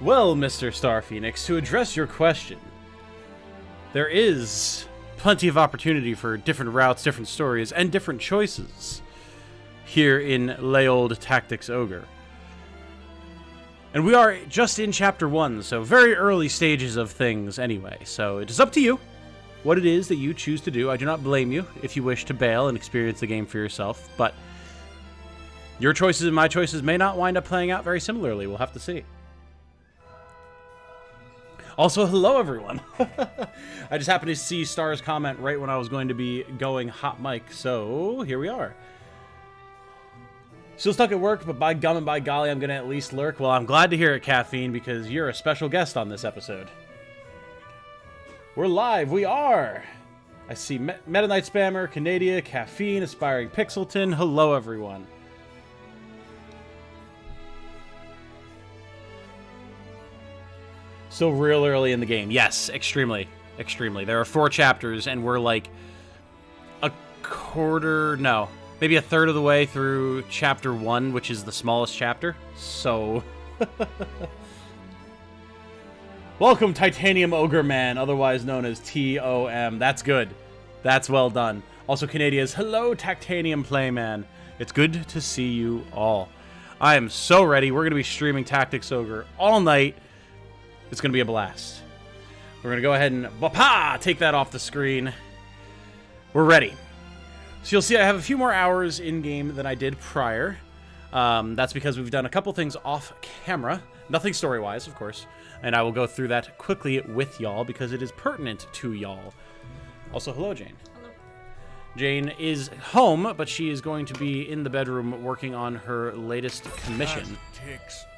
Well, Mr. Star Phoenix, to address your question, there is plenty of opportunity for different routes, different stories, and different choices here in Leold Tactics Ogre. And we are just in Chapter 1, so very early stages of things anyway. So it is up to you what it is that you choose to do. I do not blame you if you wish to bail and experience the game for yourself, but your choices and my choices may not wind up playing out very similarly. We'll have to see. Also, hello everyone. I just happened to see Star's comment right when I was going to be going hot mic, so here we are. Still stuck at work, but by gum and by golly, I'm going to at least lurk. Well, I'm glad to hear it, Caffeine, because you're a special guest on this episode. We're live. We are. I see Meta Knight Spammer, Canadia, Caffeine, Aspiring Pixelton. Hello, everyone. Still real early in the game. Yes, extremely. Extremely. There are 4 chapters, and we're like a quarter... No. Maybe a third of the way through Chapter 1, which is the smallest chapter. So... Welcome, Titanium Ogre Man, otherwise known as TOM. That's good. That's well done. Also, Canadia's hello, Tactanium Playman. It's good to see you all. I am so ready. We're going to be streaming Tactics Ogre all night. It's going to be a blast. We're going to go ahead and take that off the screen. We're ready. So you'll see I have a few more hours in-game than I did prior. That's because we've done a couple things off camera. Nothing story-wise, of course. And I will go through that quickly with y'all because it is pertinent to y'all. Also, hello, Jane. Hello. Jane is home, but she is going to be in the bedroom working on her latest commission.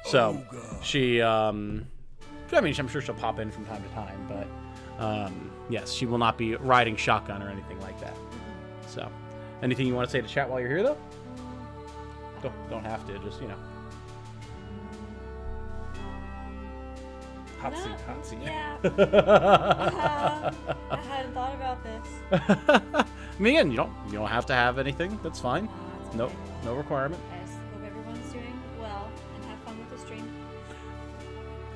So, she, I mean, I'm sure she'll pop in from time to time, but, yes, she will not be riding shotgun or anything like that. So, anything you want to say to chat while you're here, though? Don't have to, just, you know. Hot seat. Yeah. I hadn't thought about this. I mean, again, you don't have to have anything. That's fine. Nope, no requirement. I just hope everyone's doing well and have fun with the stream.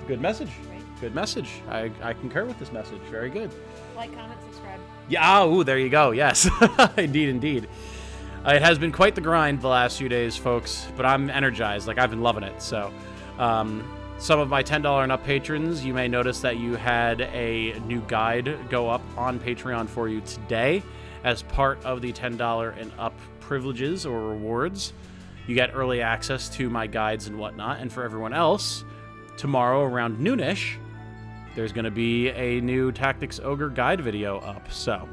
Good message. Right? Good message. I concur with this message. Very good. Like, comment, subscribe. Yeah. Ooh, there you go. Yes. Indeed. It has been quite the grind the last few days, folks. But I'm energized. Like, I've been loving it. So, some of my $10 and up patrons, you may notice that you had a new guide go up on Patreon for you today as part of the $10 and up privileges or rewards. You get early access to my guides and whatnot. And for everyone else, tomorrow around noonish, there's going to be a new Tactics Ogre guide video up. So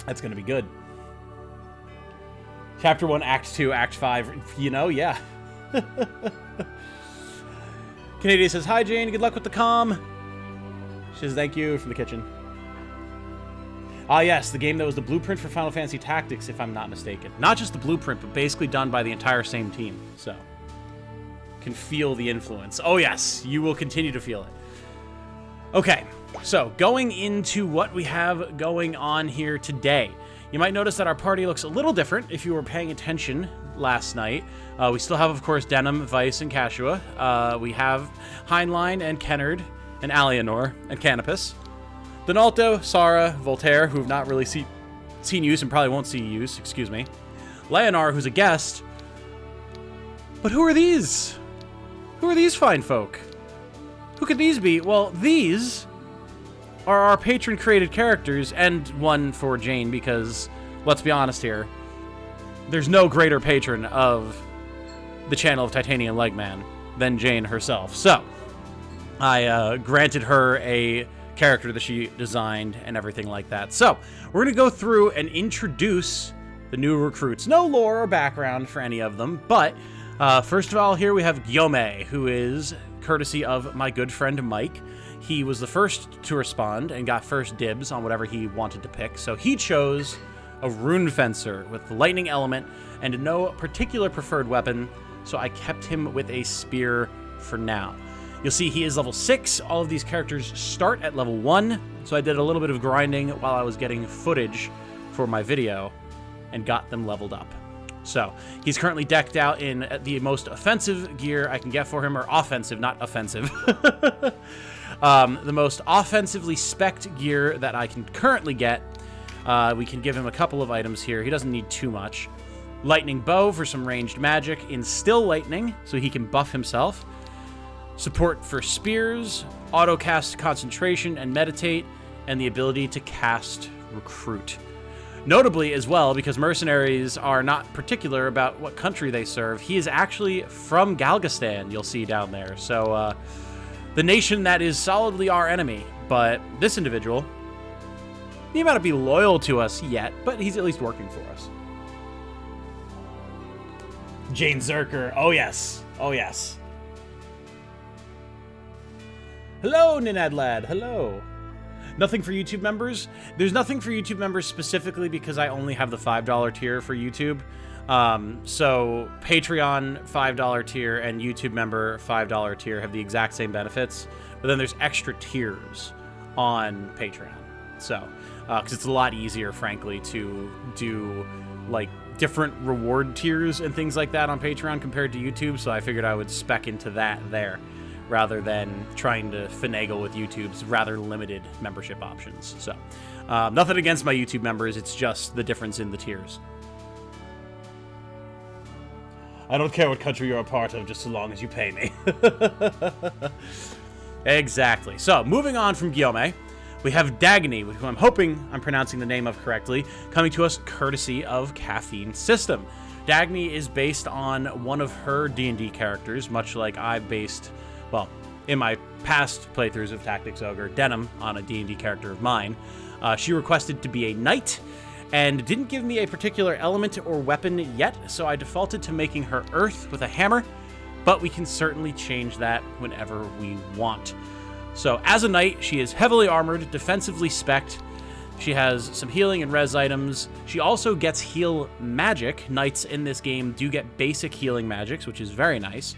that's going to be good. Chapter 1, Act 2, Act 5, yeah. Canadian says, hi, Jane. Good luck with the comm. She says, thank you from the kitchen. Ah, yes, the game that was the blueprint for Final Fantasy Tactics, if I'm not mistaken. Not just the blueprint, but basically done by the entire same team. So, can feel the influence. Oh, yes, you will continue to feel it. Okay, so going into what we have going on here today. You might notice that our party looks a little different if you were paying attention last night. We still have, of course, Denim, Vice, and Cashua. We have Heinlein and Kennard and Alienor and Canopus. Donalto, Sara, Voltaire, who have not really seen use and probably won't see use, excuse me. Leonard, who's a guest. But who are these? Who are these fine folk? Who could these be? Well, these are our patron-created characters, and one for Jane, because, let's be honest here, there's no greater patron of the channel of Titanium Legman than Jane herself. So, I granted her a character that she designed and everything like that. So, we're going to go through and introduce the new recruits. No lore or background for any of them, but first of all, here we have Guillaume, who is courtesy of my good friend Mike. He was the first to respond and got first dibs on whatever he wanted to pick. So he chose a Rune Fencer with the lightning element and no particular preferred weapon, so I kept him with a spear for now. You'll see he is level 6. All of these characters start at level 1, so I did a little bit of grinding while I was getting footage for my video and got them leveled up. So he's currently decked out in the most offensive gear I can get for him, or offensive, not offensive. The most offensively spec'd gear that I can currently get. We can give him a couple of items here. He doesn't need too much. Lightning Bow for some ranged magic. Instill Lightning, so he can buff himself. Support for spears. Auto-cast Concentration and Meditate. And the ability to cast Recruit. Notably as well, because mercenaries are not particular about what country they serve, he is actually from Galgastan, you'll see down there. So, the nation that is solidly our enemy. But this individual, he might not be loyal to us yet, but he's at least working for us. Jane Zerker. Oh, yes. Oh, yes. Hello, Ninad Lad. Hello. Nothing for YouTube members? There's nothing for YouTube members specifically because I only have the $5 tier for YouTube. So Patreon $5 tier and YouTube member $5 tier have the exact same benefits, but then there's extra tiers on Patreon. So, because it's a lot easier, frankly, to do like different reward tiers and things like that on Patreon compared to YouTube. So I figured I would spec into that there, rather than trying to finagle with YouTube's rather limited membership options. So, nothing against my YouTube members, it's just the difference in the tiers. I don't care what country you're a part of, just so long as you pay me. Exactly. So, moving on from Guillaume, we have Dagny, who I'm hoping I'm pronouncing the name of correctly, coming to us courtesy of Caffeine System. Dagny is based on one of her D&D characters, much like I based... well, in my past playthroughs of Tactics Ogre, Denim on a D&D character of mine. She requested to be a knight, and didn't give me a particular element or weapon yet, so I defaulted to making her earth with a hammer, but we can certainly change that whenever we want. So, as a knight, she is heavily armored, defensively spec'd. She has some healing and res items. She also gets heal magic. Knights in this game do get basic healing magics, which is very nice.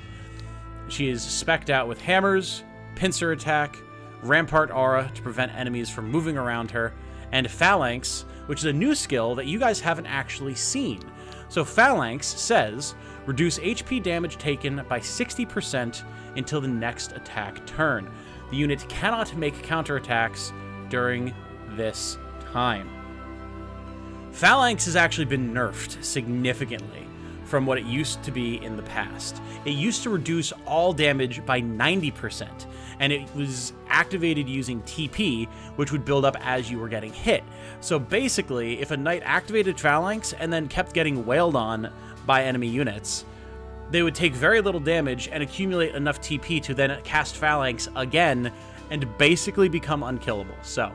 She is spec'd out with hammers, pincer attack, rampart aura to prevent enemies from moving around her, and phalanx, which is a new skill that you guys haven't actually seen. So phalanx says, reduce HP damage taken by 60% until the next attack turn. The unit cannot make counterattacks during this time. Phalanx has actually been nerfed significantly from what it used to be in the past. It used to reduce all damage by 90%, and it was activated using TP, which would build up as you were getting hit. So basically, if a knight activated Phalanx and then kept getting wailed on by enemy units, they would take very little damage and accumulate enough TP to then cast Phalanx again and basically become unkillable. So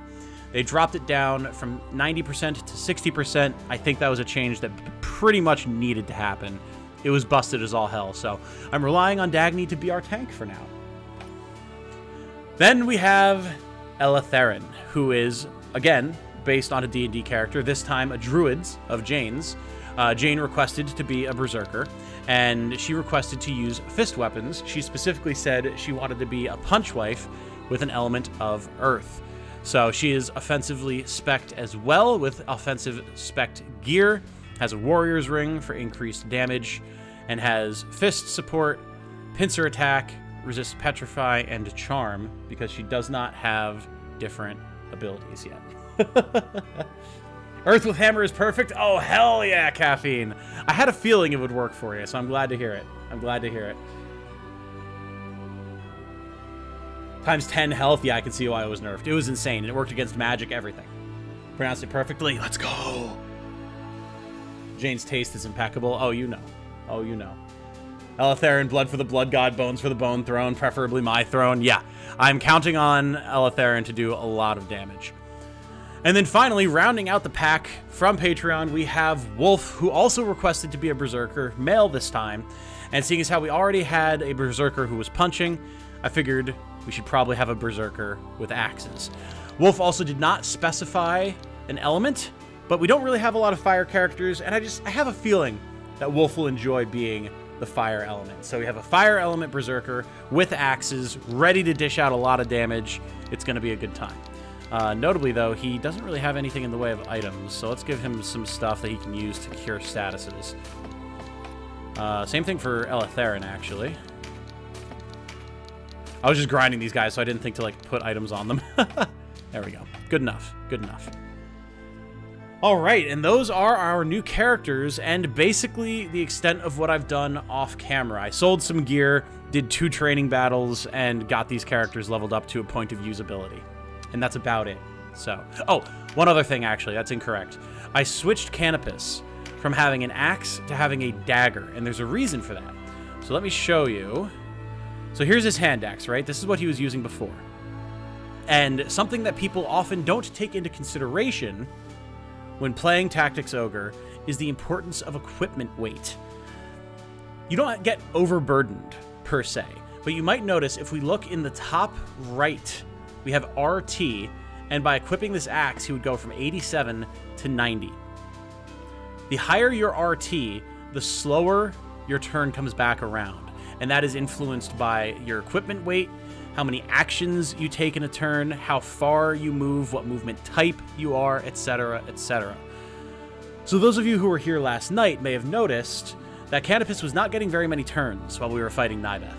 they dropped it down from 90% to 60%. I think that was a change that pretty much needed to happen. It was busted as all hell, so I'm relying on Dagny to be our tank for now. Then we have Elatherin, who is, again, based on a D&D character, this time a druid of Jane's. Jane requested to be a berserker, and she requested to use fist weapons. She specifically said she wanted to be a punch wife with an element of earth. So she is offensively spec'd as well with offensive spec'd gear, has a warrior's ring for increased damage, and has fist support, pincer attack, resist petrify, and charm, because she does not have different abilities yet. Earth with hammer is perfect? Oh, hell yeah, Caffeine. I had a feeling it would work for you, so I'm glad to hear it. I'm glad to hear it. Times 10 health, yeah, I can see why it was nerfed. It was insane, and it worked against magic, everything. Pronounced it perfectly. Let's go! Jane's taste is impeccable. Oh, you know. Oh, you know. Elatherin, blood for the blood god, bones for the bone throne, preferably my throne. Yeah, I'm counting on Elatherin to do a lot of damage. And then finally, rounding out the pack from Patreon, we have Wolf, who also requested to be a berserker, male this time. And seeing as how we already had a berserker who was punching, I figured we should probably have a berserker with axes. Wolf also did not specify an element, but we don't really have a lot of fire characters, and I have a feeling that Wolf will enjoy being the fire element. So we have a fire element berserker with axes, ready to dish out a lot of damage. It's going to be a good time. Notably, though, he doesn't really have anything in the way of items, so let's give him some stuff that he can use to cure statuses. Same thing for Eleutherin, actually. I was just grinding these guys, so I didn't think to, like, put items on them. There we go. Good enough. Good enough. All right, and those are our new characters, and basically the extent of what I've done off camera. I sold some gear, did 2 training battles, and got these characters leveled up to a point of usability. And that's about it. So, oh, one other thing, actually, that's incorrect. I switched Canopus from having an axe to having a dagger, and there's a reason for that. So let me show you. So here's his hand axe, right? This is what he was using before. And something that people often don't take into consideration when playing Tactics Ogre is the importance of equipment weight. You don't get overburdened, per se, but you might notice if we look in the top right, we have RT, and by equipping this axe, he would go from 87 to 90. The higher your RT, the slower your turn comes back around. And that is influenced by your equipment weight, how many actions you take in a turn, how far you move, what movement type you are, etc., etc. So those of you who were here last night may have noticed that Canopus was not getting very many turns while we were fighting Nibeth.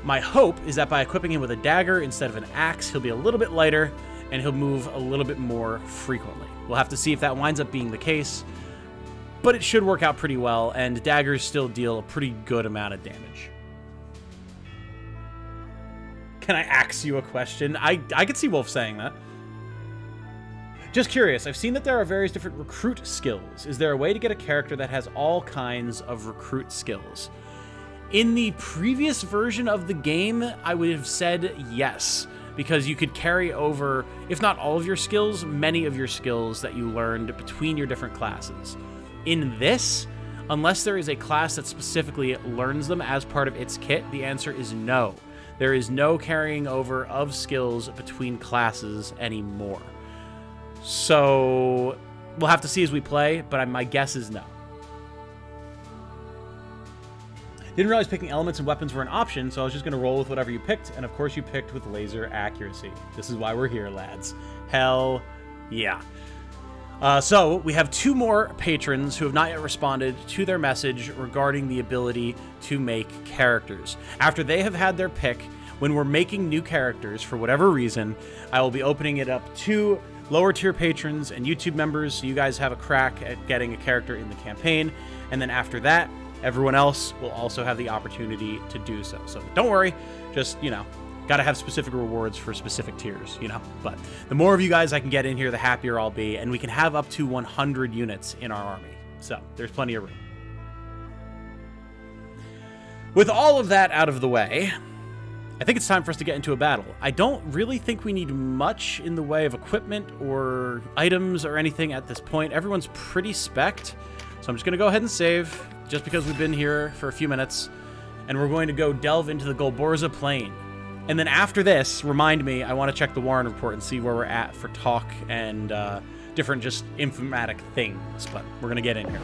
My hope is that by equipping him with a dagger instead of an axe, he'll be a little bit lighter, and he'll move a little bit more frequently. We'll have to see if that winds up being the case, but it should work out pretty well, and daggers still deal a pretty good amount of damage. Can I ask you a question? I could see Wolf saying that. Just curious, I've seen that there are various different recruit skills. Is there a way to get a character that has all kinds of recruit skills? In the previous version of the game, I would have said yes, because you could carry over, if not all of your skills, many of your skills that you learned between your different classes. In this, unless there is a class that specifically learns them as part of its kit, the answer is no. There is no carrying over of skills between classes anymore. So we'll have to see as we play, but my guess is no. Didn't realize picking elements and weapons were an option, so I was just going to roll with whatever you picked, and of course you picked with laser accuracy. This is why we're here, lads. Hell yeah. So we have 2 more patrons who have not yet responded to their message regarding the ability to make characters. After they have had their pick, when we're making new characters, for whatever reason, I will be opening it up to lower tier patrons and YouTube members, so you guys have a crack at getting a character in the campaign. And then after that, everyone else will also have the opportunity to do so. So don't worry, just, got to have specific rewards for specific tiers, But the more of you guys I can get in here, the happier I'll be, and we can have up to 100 units in our army. So there's plenty of room. With all of that out of the way, I think it's time for us to get into a battle. I don't really think we need much in the way of equipment or items or anything at this point. Everyone's pretty specced, so I'm just going to go ahead and save, just because we've been here for a few minutes, and we're going to go delve into the Golborza Plain. And then after this, remind me, I want to check the Warren report and see where we're at for talk and different just informatic things, but we're going to get in here.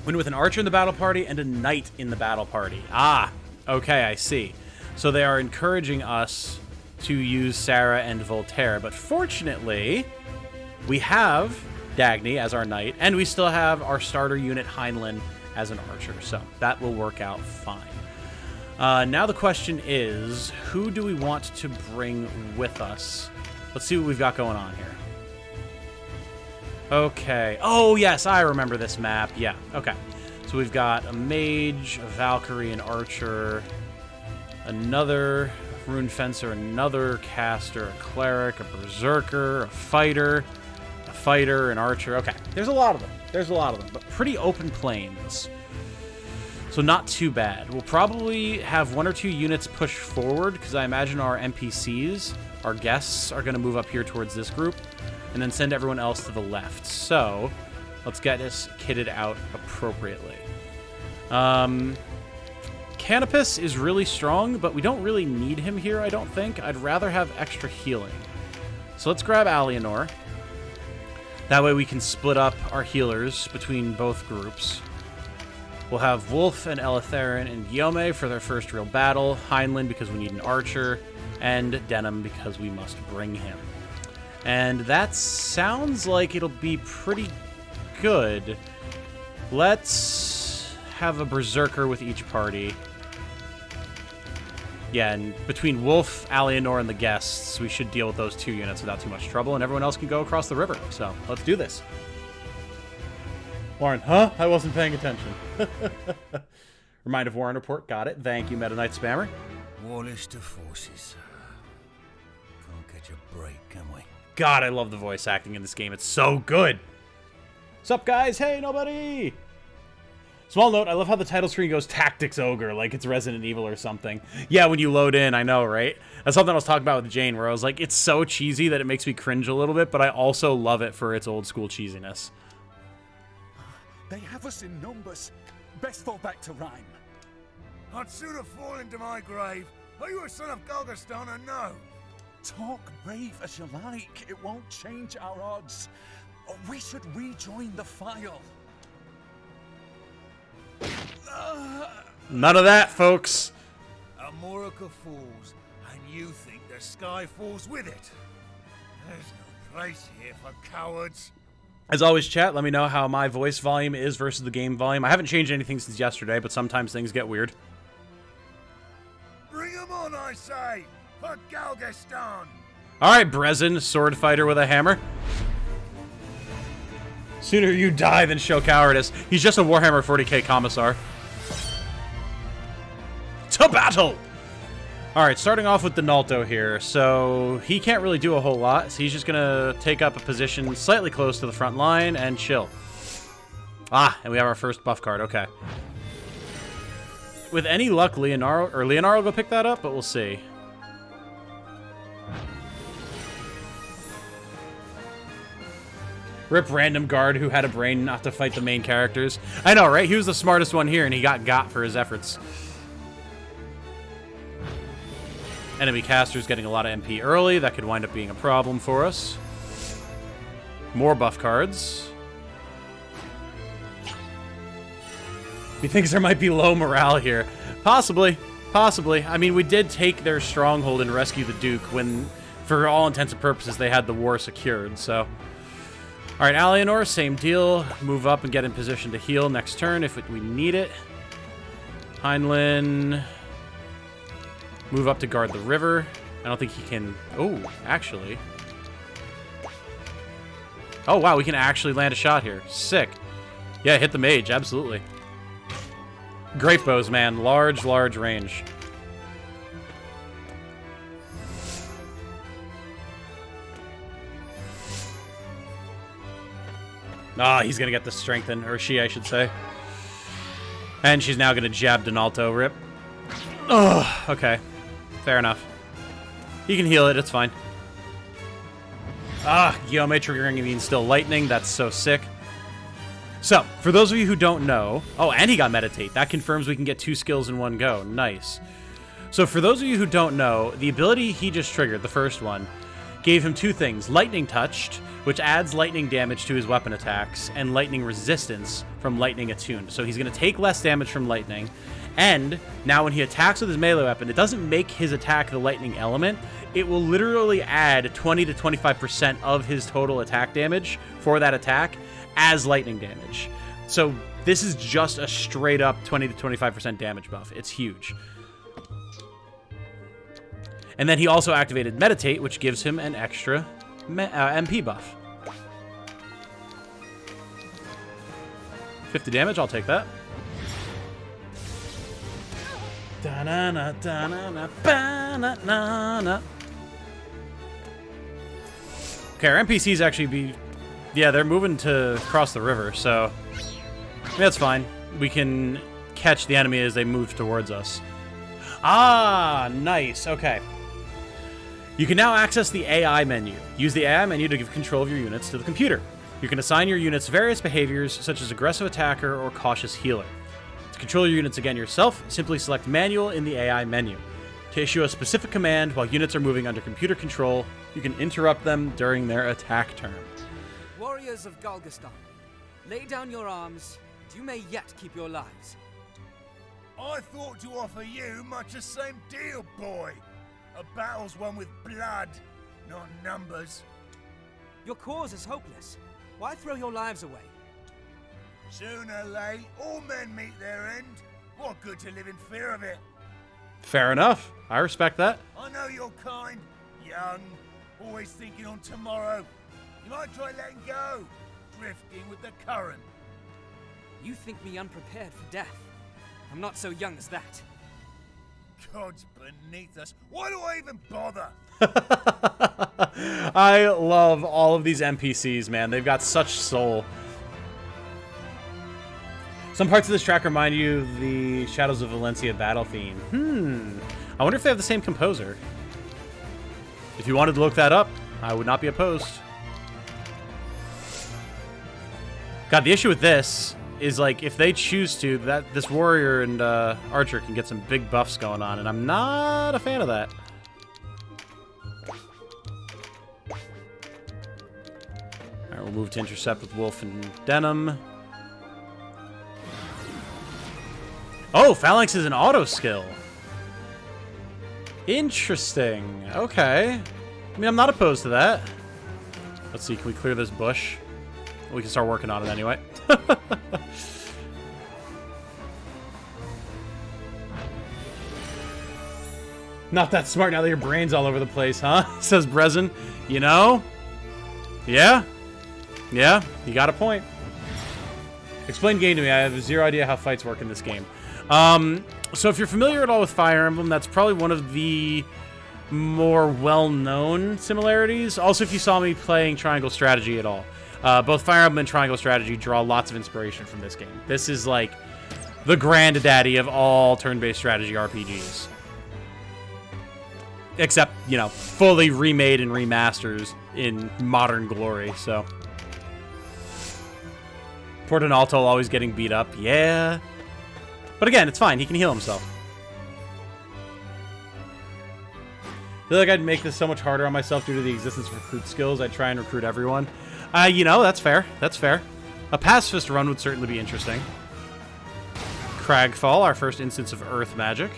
Win with an archer in the battle party and a knight in the battle party. Ah, okay, I see. So they are encouraging us to use Sarah and Voltaire, but fortunately, we have Dagny as our knight, and we still have our starter unit, Heinlein, as an archer, so that will work out fine. Now the question is, who do we want to bring with us? Let's see what we've got going on here. Okay. Oh, yes, I remember this map. Yeah, okay. So we've got a mage, a Valkyrie, an archer, another rune fencer, another caster, a cleric, a berserker, a fighter, an archer. Okay, there's a lot of them. But pretty open plains. So not too bad. We'll probably have 1 or 2 units push forward, because I imagine our NPCs, our guests, are going to move up here towards this group, and then send everyone else to the left. So let's get this kitted out appropriately. Canopus is really strong, but we don't really need him here, I don't think. I'd rather have extra healing. So let's grab Alienor. That way we can split up our healers between both groups. We'll have Wolf and Eleutherin and Guillaume for their first real battle, Heinlein because we need an archer, and Denham because we must bring him. And that sounds like it'll be pretty good. Let's have a berserker with each party. Yeah, and between Wolf, Alienor, and the guests, we should deal with those 2 units without too much trouble, and everyone else can go across the river. So, let's do this. Warren, huh? I wasn't paying attention. Remind of Warren report. Got it. Thank you, Meta Knight Spammer. Warlish to forces. Can't catch a break, can we? God, I love the voice acting in this game. It's so good. What's up, guys? Hey, nobody! Small note, I love how the title screen goes Tactics Ogre, like it's Resident Evil or something. Yeah, when you load in, I know, right? That's something I was talking about with Jane, where I was like, it's so cheesy that it makes me cringe a little bit, but I also love it for its old school cheesiness. They have us in numbers. Best fall back to Rhime. I'd sooner fall into my grave. Are you a son of Golgorstan or no? Talk brave as you like. It won't change our odds. We should rejoin the file. None of that, folks. Almorica falls, and you think the sky falls with it. There's no place here for cowards. As always, chat, let me know how my voice volume is versus the game volume. I haven't changed anything since yesterday, but sometimes things get weird. Bring 'em on, I say, for Golgorstan. All right, Brezin, sword fighter with a hammer. Sooner you die than show cowardice. He's just a Warhammer 40k commissar. To battle! Alright, starting off with Donalto here. So, he can't really do a whole lot. So he's just going to take up a position slightly close to the front line and chill. Ah, and we have our first buff card. Okay. With any luck, Leonardo will go pick that up, but we'll see. Rip random guard who had a brain not to fight the main characters. I know, right? He was the smartest one here, and he got for his efforts. Enemy casters getting a lot of MP early. That could wind up being a problem for us. More buff cards. He thinks there might be low morale here. Possibly. Possibly. I mean, we did take their stronghold and rescue the Duke when, for all intents and purposes, they had the war secured, so... Alright, Alienor, same deal. Move up and get in position to heal next turn if we need it. Heinlein. Move up to guard the river. I don't think he can... Oh, actually. Oh, wow, we can actually land a shot here. Sick. Yeah, hit the mage, absolutely. Great bows, man. Large, large range. Ah, he's going to get the strengthen, or she, I should say. And she's now going to jab Donalto. Rip. Oh, okay. Fair enough. You can heal it, it's fine. Ah, Guillaume triggering means still lightning. That's so sick. So, for those of you who don't know... Oh, and he got Meditate. That confirms we can get 2 skills in one go. Nice. So, for those of you who don't know, the ability he just triggered, the first one, gave him 2 things. Lightning Touched, which adds lightning damage to his weapon attacks, and lightning resistance from lightning attuned. So he's going to take less damage from lightning, and now when he attacks with his melee weapon, it doesn't make his attack the lightning element. It will literally add 20 to 25% of his total attack damage for that attack as lightning damage. So this is just a straight up 20 to 25% damage buff. It's huge. And then he also activated Meditate, which gives him an extra MP buff. 50 damage, I'll take that. Da-na-na, da-na-na, ba-na-na-na. Okay, our NPCs actually be... Yeah, they're moving to cross the river, so... That's fine. We can catch the enemy as they move towards us. Ah, nice. Okay. You can now access the AI menu. Use the AI menu to give control of your units to the computer. You can assign your units various behaviors, such as aggressive attacker or cautious healer. To control your units again yourself, simply select Manual in the AI menu. To issue a specific command while units are moving under computer control, you can interrupt them during their attack turn. Warriors of Golgorstan, lay down your arms, and you may yet keep your lives. I thought to offer you much the same deal, boy. A battle's won with blood, not numbers. Your cause is hopeless. Why throw your lives away? Sooner or late, all men meet their end. What good to live in fear of it? Fair enough. I respect that. I know you're kind, young, always thinking on tomorrow. You might try letting go, drifting with the current. You think me unprepared for death. I'm not so young as that. God's beneath us. Why do I even bother? I love all of these NPCs, man. They've got such soul. Some parts of this track remind you of the Shadows of Valencia battle theme. I wonder if they have the same composer. If you wanted to look that up, I would not be opposed. God, the issue with this is, like, if they choose to, that this warrior and archer can get some big buffs going on, and I'm not a fan of that. Alright, we'll move to intercept with Wolf and Denim. Oh, Phalanx is an auto skill. Interesting. Okay. I mean, I'm not opposed to that. Let's see, can we clear this bush? We can start working on it anyway. Not that smart now that your brain's all over the place, huh? Says Brezin. You know? Yeah? Yeah, you got a point. Explain game to me. I have zero idea how fights work in this game. So if you're familiar at all with Fire Emblem, that's probably one of the more well-known similarities. Also, if you saw me playing Triangle Strategy at all. Both Fire Emblem and Triangle Strategy draw lots of inspiration from this game. This is like the granddaddy of all turn-based strategy RPGs. Except, you know, fully remade and remasters in modern glory, so. Poor Donalto always getting beat up. Yeah. But again, it's fine. He can heal himself. I feel like I'd make this so much harder on myself due to the existence of recruit skills. I'd try and recruit everyone. You know, that's fair. That's fair. A pacifist run would certainly be interesting. Cragfall, our first instance of earth magic.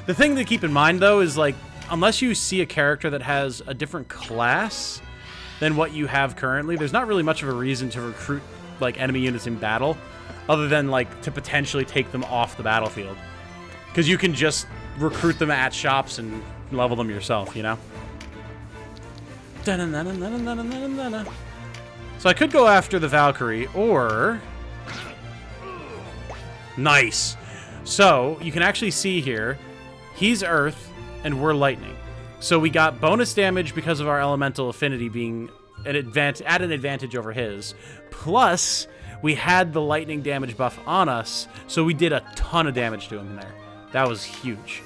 The thing to keep in mind, though, is, like, unless you see a character that has a different class than what you have currently, there's not really much of a reason to recruit, like, enemy units in battle, other than, like, to potentially take them off the battlefield. Because you can just recruit them at shops and level them yourself, you know? So I could go after the Valkyrie, or... Nice! So, you can actually see here, he's Earth, and we're Lightning. So we got bonus damage because of our elemental affinity being at an advantage over his. Plus, we had the lightning damage buff on us, so we did a ton of damage to him there. That was huge.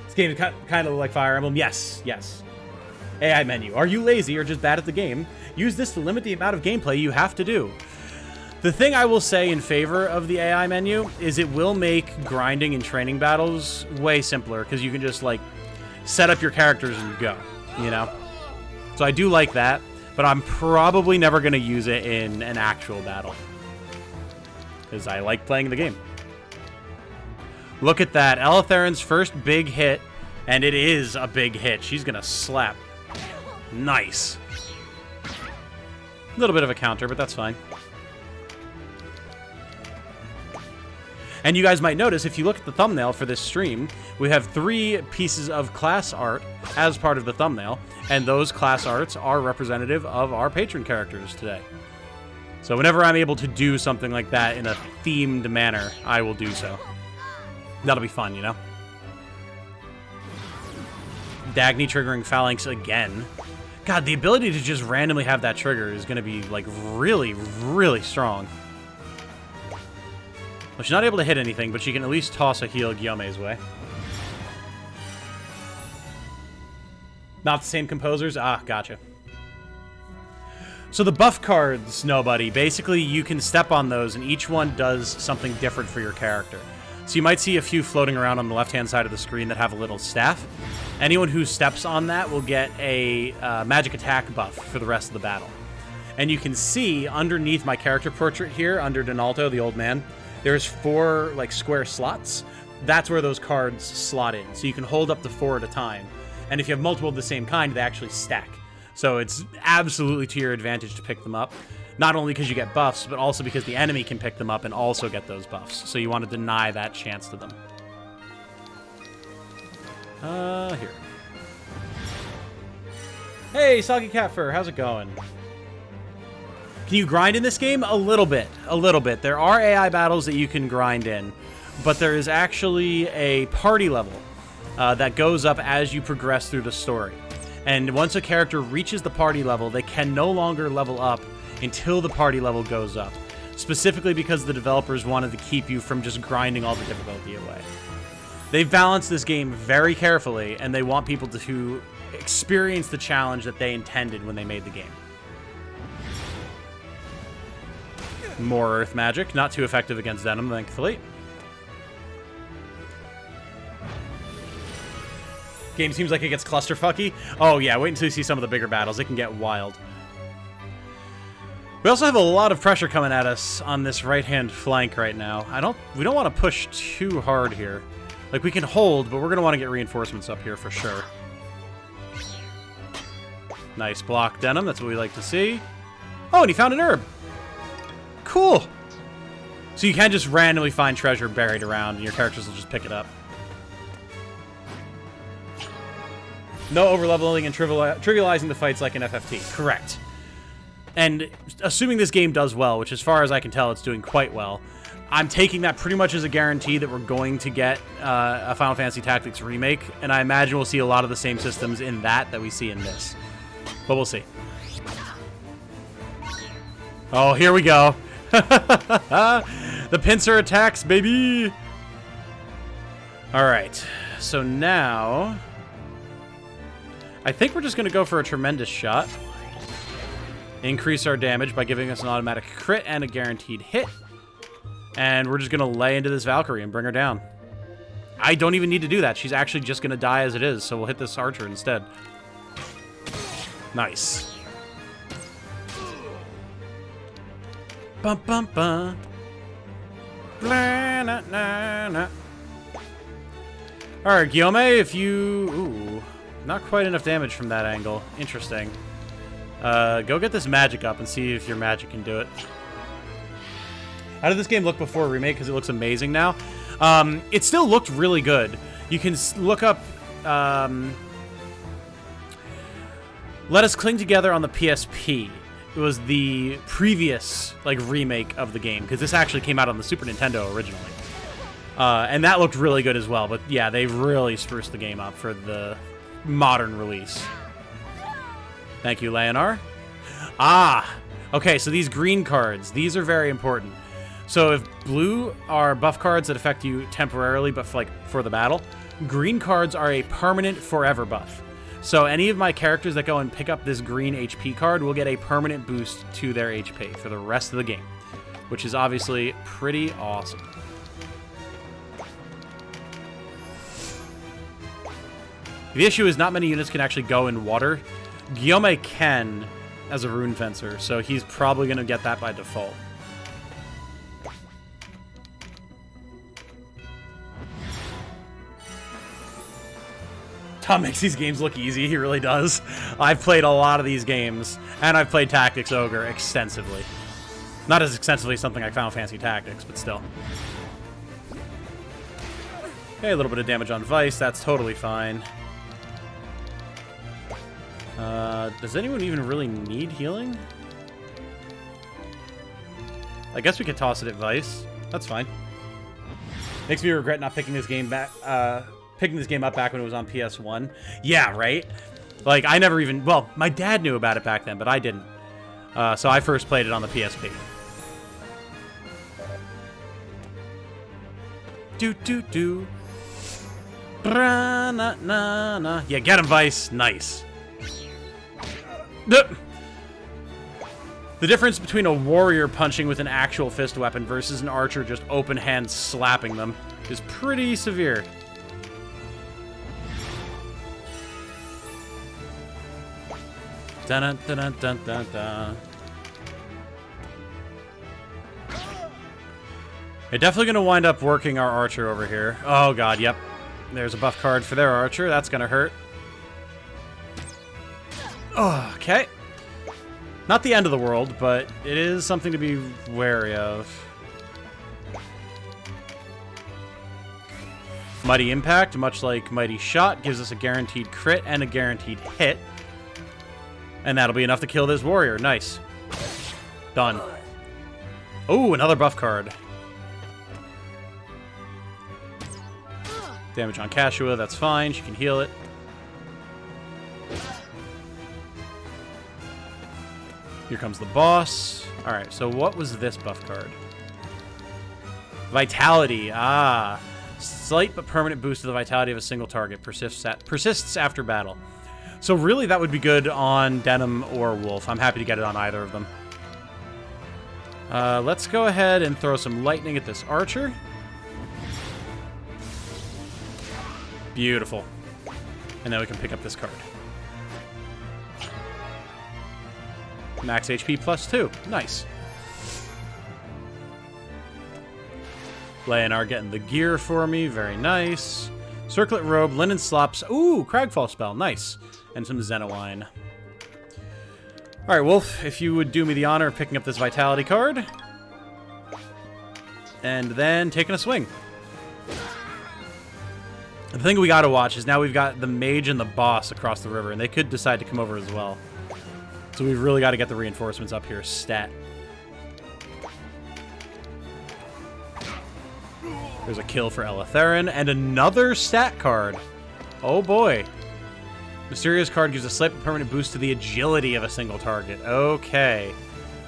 This game is kind of like Fire Emblem. Yes, yes. AI menu. Are you lazy or just bad at the game? Use this to limit the amount of gameplay you have to do. The thing I will say in favor of the AI menu is it will make grinding and training battles way simpler, because you can just, like, set up your characters and go, you know? So I do like that, but I'm probably never going to use it in an actual battle, because I like playing the game. Look at that. Elitharen's first big hit, and it is a big hit. She's going to slap. Nice. A little bit of a counter, but that's fine. And you guys might notice, if you look at the thumbnail for this stream, we have 3 pieces of class art as part of the thumbnail, and those class arts are representative of our patron characters today. So whenever I'm able to do something like that in a themed manner, I will do so. That'll be fun, you know? Dagny triggering Phalanx again. God, the ability to just randomly have that trigger is going to be, like, really, really strong. Well, she's not able to hit anything, but she can at least toss a heal Guillaume's way. Not the same composers? Ah, gotcha. So the buff cards, nobody. Basically, you can step on those, and each one does something different for your character. So you might see a few floating around on the left-hand side of the screen that have a little staff. Anyone who steps on that will get a magic attack buff for the rest of the battle. And you can see underneath my character portrait here, under Donalto, the old man, there's 4, like, square slots. that's where those cards slot in. So you can hold up to 4 at a time. And if you have multiple of the same kind, they actually stack. So it's absolutely to your advantage to pick them up. Not only because you get buffs, but also because the enemy can pick them up and also get those buffs. So you want to deny that chance to them. Here. Hey, Soggy Cat Fur, how's it going? Can you grind in this game? A little bit. A little bit. There are AI battles that you can grind in, but there is actually a party level that goes up as you progress through the story. And once a character reaches the party level, they can no longer level up until the party level goes up. Specifically because the developers wanted to keep you from just grinding all the difficulty away. They've balanced this game very carefully, and they want people to experience the challenge that they intended when they made the game. More earth magic. Not too effective against Venom, thankfully. Game seems like it gets clusterfucky. Oh yeah, wait until you see some of the bigger battles. It can get wild. We also have a lot of pressure coming at us on this right-hand flank right now. We don't want to push too hard here. Like, we can hold, but we're going to want to get reinforcements up here for sure. Nice block, Denim. That's what we like to see. Oh, and he found an herb. Cool. So you can just randomly find treasure buried around, and your characters will just pick it up. No overleveling and trivializing the fights like an FFT. Correct. And assuming this game does well, which as far as I can tell, it's doing quite well, I'm taking that pretty much as a guarantee that we're going to get a Final Fantasy Tactics remake, and I imagine we'll see a lot of the same systems in that we see in this. But we'll see. Oh, here we go. The pincer attacks, baby! Alright, so now I think we're just going to go for a tremendous shot. Increase our damage by giving us an automatic crit and a guaranteed hit. And we're just going to lay into this Valkyrie and bring her down. I don't even need to do that. She's actually just going to die as it is, so we'll hit this archer instead. Nice. Bum bum bum. Blah, nah, nah, nah. Alright, Guillaume, if you... Ooh, not quite enough damage from that angle. Interesting. Go get this magic up and see if your magic can do it. How did this game look before remake? Because it looks amazing now. It still looked really good. You can look up... Let Us Cling Together on the PSP. It was the previous remake of the game, because this actually came out on the Super Nintendo originally. And that looked really good as well. But yeah, they really spruced the game up for the modern release. Thank you, Leonard. Ah! Okay, so these green cards, these are very important. So if blue are buff cards that affect you temporarily, but for the battle, green cards are a permanent forever buff. So any of my characters that go and pick up this green HP card will get a permanent boost to their HP for the rest of the game, which is obviously pretty awesome. The issue is not many units can actually go in water. Guillaume can as a rune fencer, so he's probably going to get that by default. Tom makes these games look easy. He really does. I've played a lot of these games, and I've played Tactics Ogre extensively. Not as extensively as something like Final Fantasy Tactics, but still. Okay, a little bit of damage on Vice. That's totally fine. Does anyone even really need healing? I guess we could toss it at Vice. That's fine. Makes me regret not picking this game back. Picking this game up back when it was on PS1. Yeah, right? Like, I never even... Well, my dad knew about it back then, but I didn't. So I first played it on the PSP. Do-do-do. Bra-na-na-na. Yeah, get him, Vice. Nice. The difference between a warrior punching with an actual fist weapon versus an archer just open hand slapping them is pretty severe. Dun dun dun dun dun dun. They're definitely going to wind up working our archer over here. Oh, God, yep. There's a buff card for their archer. That's going to hurt. Oh, okay. Not the end of the world, but it is something to be wary of. Mighty Impact, much like Mighty Shot, gives us a guaranteed crit and a guaranteed hit. And that'll be enough to kill this warrior. Nice. Done. Oh, another buff card. Damage on Cashua, that's fine. She can heal it. Here comes the boss. Alright, so what was this buff card? Vitality. Ah. Slight but permanent boost to the vitality of a single target. Persists after battle. So really that would be good on Denim or Wolf. I'm happy to get it on either of them. Let's go ahead and throw some lightning at this archer. Beautiful. And then we can pick up this card. Max HP +2. Nice. Leonard getting the gear for me. Very nice. Circlet Robe, Linen Slops. Ooh, Cragfall spell. Nice. And some Zenowine. Alright, Wolf, if you would do me the honor of picking up this Vitality card. And then taking a swing. The thing we gotta watch is now we've got the mage and the boss across the river, and they could decide to come over as well. So we've really got to get the reinforcements up here stat. There's a kill for Eletherin, and another stat card. Oh boy. Mysterious card gives a slight but permanent boost to the agility of a single target. Okay.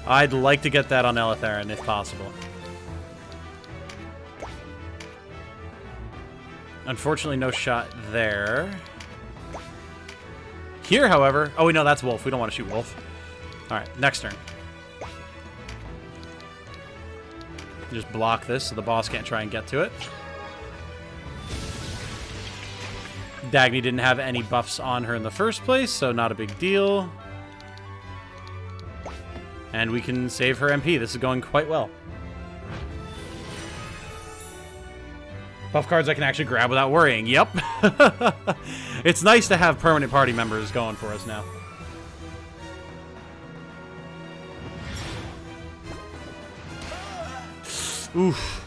I'd like to get that on Eletherin if possible. Unfortunately, no shot there. Here, however... Oh, wait, no, that's Wolf. We don't want to shoot Wolf. Alright, next turn. Just block this so the boss can't try and get to it. Dagny didn't have any buffs on her in the first place, so not a big deal. And we can save her MP. This is going quite well. Buff cards I can actually grab without worrying. Yep. It's nice to have permanent party members going for us now. Oof.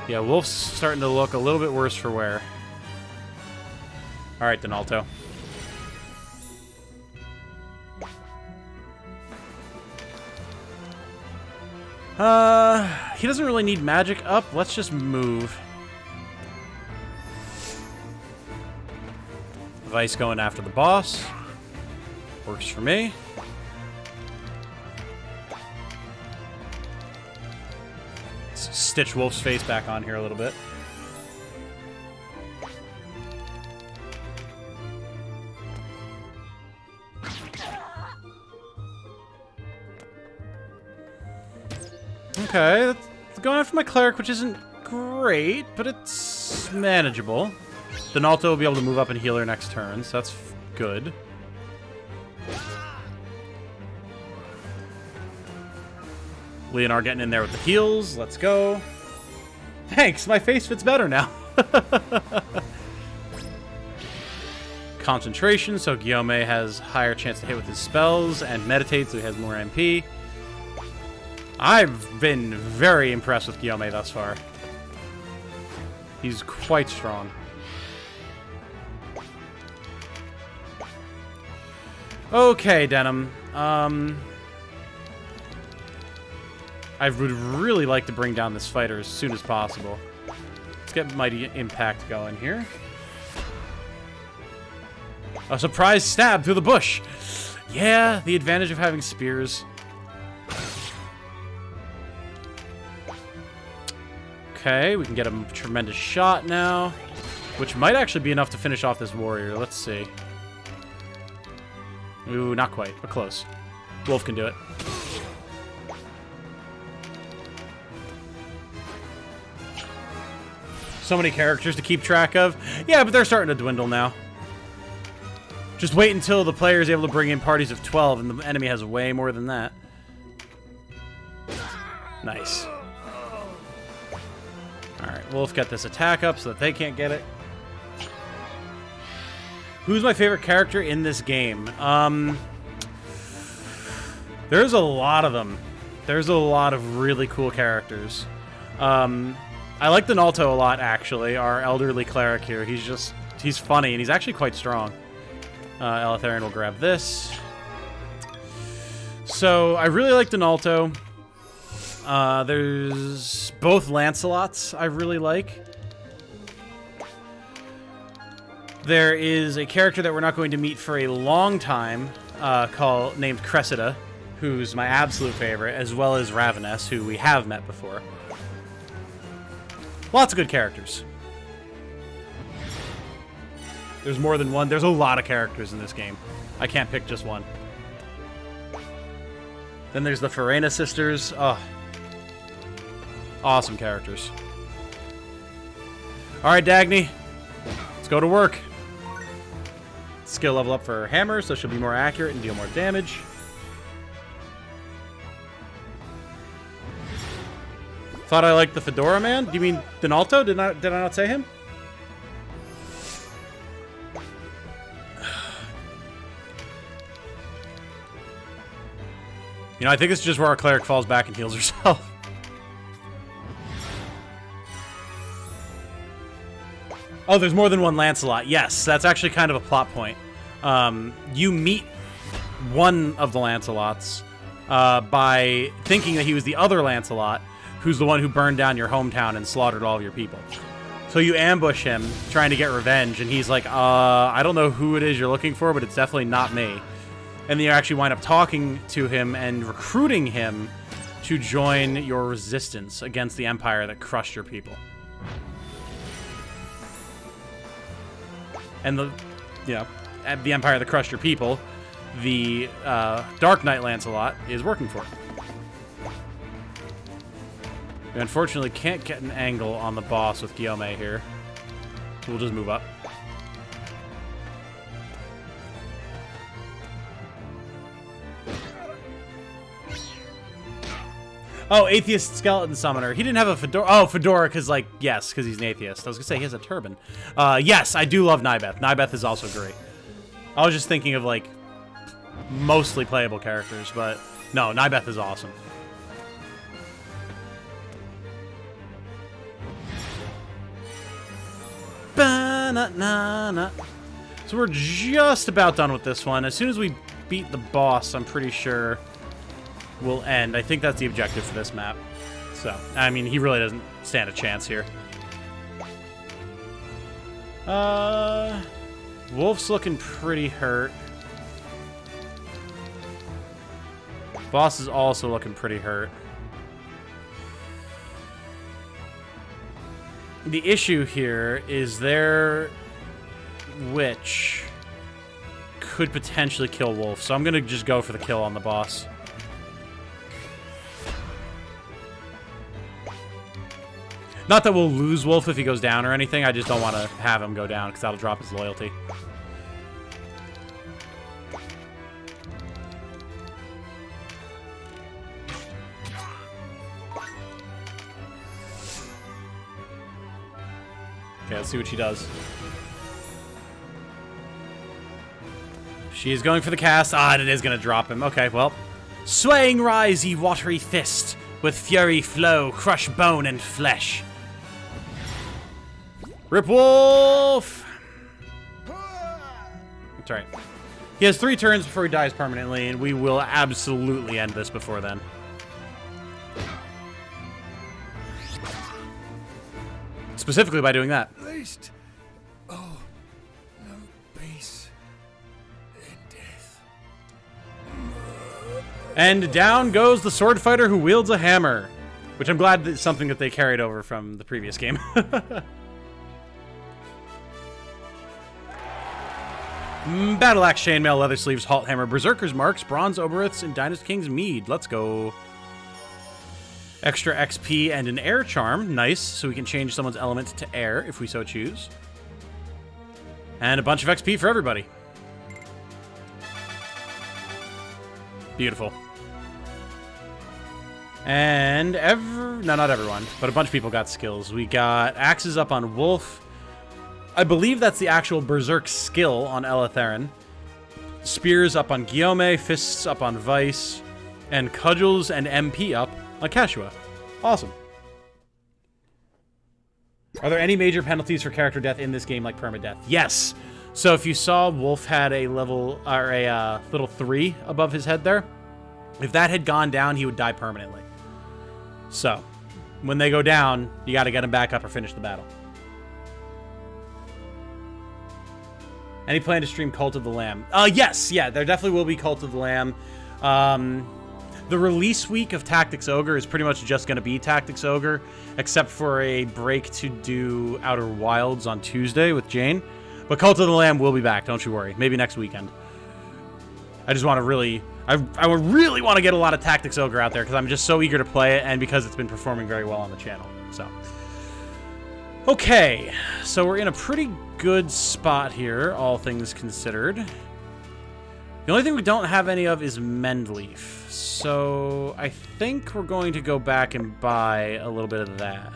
Yeah, Wolf's starting to look a little bit worse for wear. Alright, Donalto. He doesn't really need magic up. Let's just move. Vice going after the boss. Works for me. Let's stitch Wolf's face back on here a little bit. Okay, that's going after my cleric, which isn't great, but it's manageable. Donalto will be able to move up and heal her next turn, so that's good. Leonard getting in there with the heals. Let's go. Thanks, my face fits better now. Concentration, so Guillaume has higher chance to hit with his spells, and meditate, so he has more MP. I've been very impressed with Guillaume thus far. He's quite strong. Okay, Denim. I would really like to bring down this fighter as soon as possible. Let's get Mighty Impact going here. A surprise stab through the bush. Yeah, the advantage of having spears. Okay, we can get a tremendous shot now, which might actually be enough to finish off this warrior. Let's see. Ooh, not quite, but close. Wolf can do it. So many characters to keep track of. Yeah, but they're starting to dwindle now. Just wait until the player is able to bring in parties of 12 and the enemy has way more than that. Nice. Wolf get this attack up so that they can't get it. Who's my favorite character in this game? There's a lot of them. There's a lot of really cool characters. I like the Nalto a lot, actually. Our elderly cleric here. He's funny, and he's actually quite strong. Eletharion will grab this. So, I really like the Nalto. There's both Lancelots I really like. There is a character that we're not going to meet for a long time, named Cressida, who's my absolute favorite, as well as Ravenous, who we have met before. Lots of good characters. There's more than one. There's a lot of characters in this game. I can't pick just one. Then there's the Farena sisters. Oh, awesome characters. All right, Dagny. Let's go to work. Skill level up for her hammer, so she'll be more accurate and deal more damage. Thought I liked the Fedora man. Do you mean Donalto? Did I not say him? You know, I think this is just where our cleric falls back and heals herself. Oh, there's more than one Lancelot. Yes, that's actually kind of a plot point. You meet one of the Lancelots by thinking that he was the other Lancelot, who's the one who burned down your hometown and slaughtered all of your people. So you ambush him, trying to get revenge, and he's like, I don't know who it is you're looking for, but it's definitely not me. And then you actually wind up talking to him and recruiting him to join your resistance against the Empire that crushed your people. And the Empire that crushed your people, the Dark Knight Lancelot is working for. We unfortunately can't get an angle on the boss with Guillaume here, so we'll just move up. Oh, Atheist Skeleton Summoner. He didn't have a Fedora. Oh, Fedora, because, like, yes, because he's an atheist. I was going to say he has a turban. Yes, I do love Nybeth. Nybeth is also great. I was just thinking of, like, mostly playable characters, but no, Nybeth is awesome. Ba-na-na-na. So we're just about done with this one. As soon as we beat the boss, I'm pretty sure we'll end. I think that's the objective for this map. So, I mean, he really doesn't stand a chance here. Wolf's looking pretty hurt. Boss is also looking pretty hurt. The issue here is their witch could potentially kill Wolf, so I'm going to just go for the kill on the boss. Not that we'll lose Wolf if he goes down or anything, I just don't want to have him go down because that'll drop his loyalty. Okay, let's see what she does. She is going for the cast. Ah, it is going to drop him. Okay, well. Swaying rise, ye watery fist, with fury flow, crush bone and flesh. Rip Wolf! That's right. He has 3 turns before he dies permanently, and we will absolutely end this before then. Specifically by doing that. At least, oh, no peace in death. And down goes the sword fighter who wields a hammer, which I'm glad is something that they carried over from the previous game. Battle Axe, Chainmail, Leather Sleeves, Halt Hammer, Berserker's Marks, Bronze Oberiths, and Dynast King's Mead. Let's go. Extra XP and an air charm. Nice, so we can change someone's element to air if we so choose. And a bunch of XP for everybody. Beautiful. And no, not everyone, but a bunch of people got skills. We got axes up on Wolf. I believe that's the actual Berserk skill on Eleutherin. Spears up on Guillaume, fists up on Vice, and cudgels and MP up on Kashua. Awesome. Are there any major penalties for character death in this game, like permadeath? Yes. So if you saw Wolf had a level or a little 3 above his head there, if that had gone down, he would die permanently. So when they go down, you got to get him back up or finish the battle. Any plan to stream Cult of the Lamb? Yes, yeah, there definitely will be Cult of the Lamb. The release week of Tactics Ogre is pretty much just going to be Tactics Ogre, except for a break to do Outer Wilds on Tuesday with Jane. But Cult of the Lamb will be back, don't you worry. Maybe next weekend. I just want to really... I would really want to get a lot of Tactics Ogre out there because I'm just so eager to play it and because it's been performing very well on the channel. So... Okay, so we're in a pretty good spot here, all things considered. The only thing we don't have any of is Mendleaf. So I think we're going to go back and buy a little bit of that.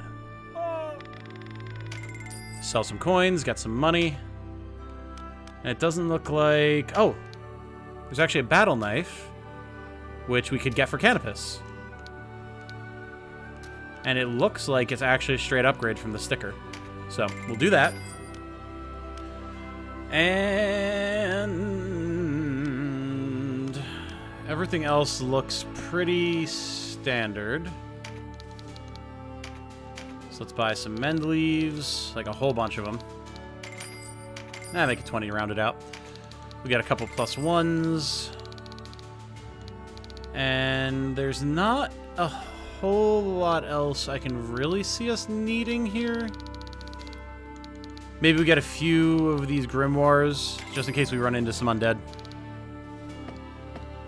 Sell some coins, get some money. And it doesn't look like... Oh, there's actually a battle knife, which we could get for Canopus. And it looks like it's actually a straight upgrade from the sticker. So, we'll do that. And... everything else looks pretty standard. So let's buy some Mendleaves, like a whole bunch of them. Make it 20 rounded out. We got a couple +1s. And there's not a whole lot else I can really see us needing here. Maybe we get a few of these grimoires, just in case we run into some undead.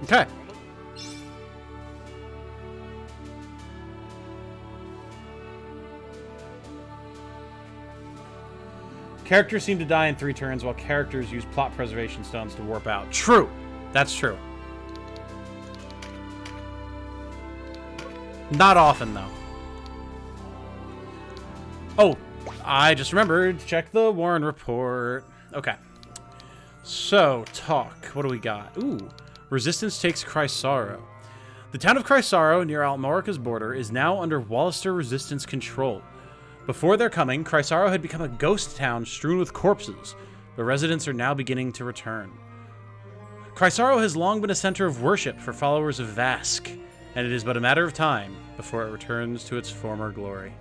Okay. Characters seem to die in 3 turns, while characters use plot preservation stones to warp out. True. That's true. Not often, though. Oh, I just remembered to check the Warren report. Okay. So, talk. What do we got? Ooh. Resistance takes Chrysaro. The town of Chrysaro, near Almorica's border, is now under Wallister resistance control. Before their coming, Chrysaro had become a ghost town strewn with corpses, but residents are now beginning to return. Chrysaro has long been a center of worship for followers of Vask, and it is but a matter of time before it returns to its former glory.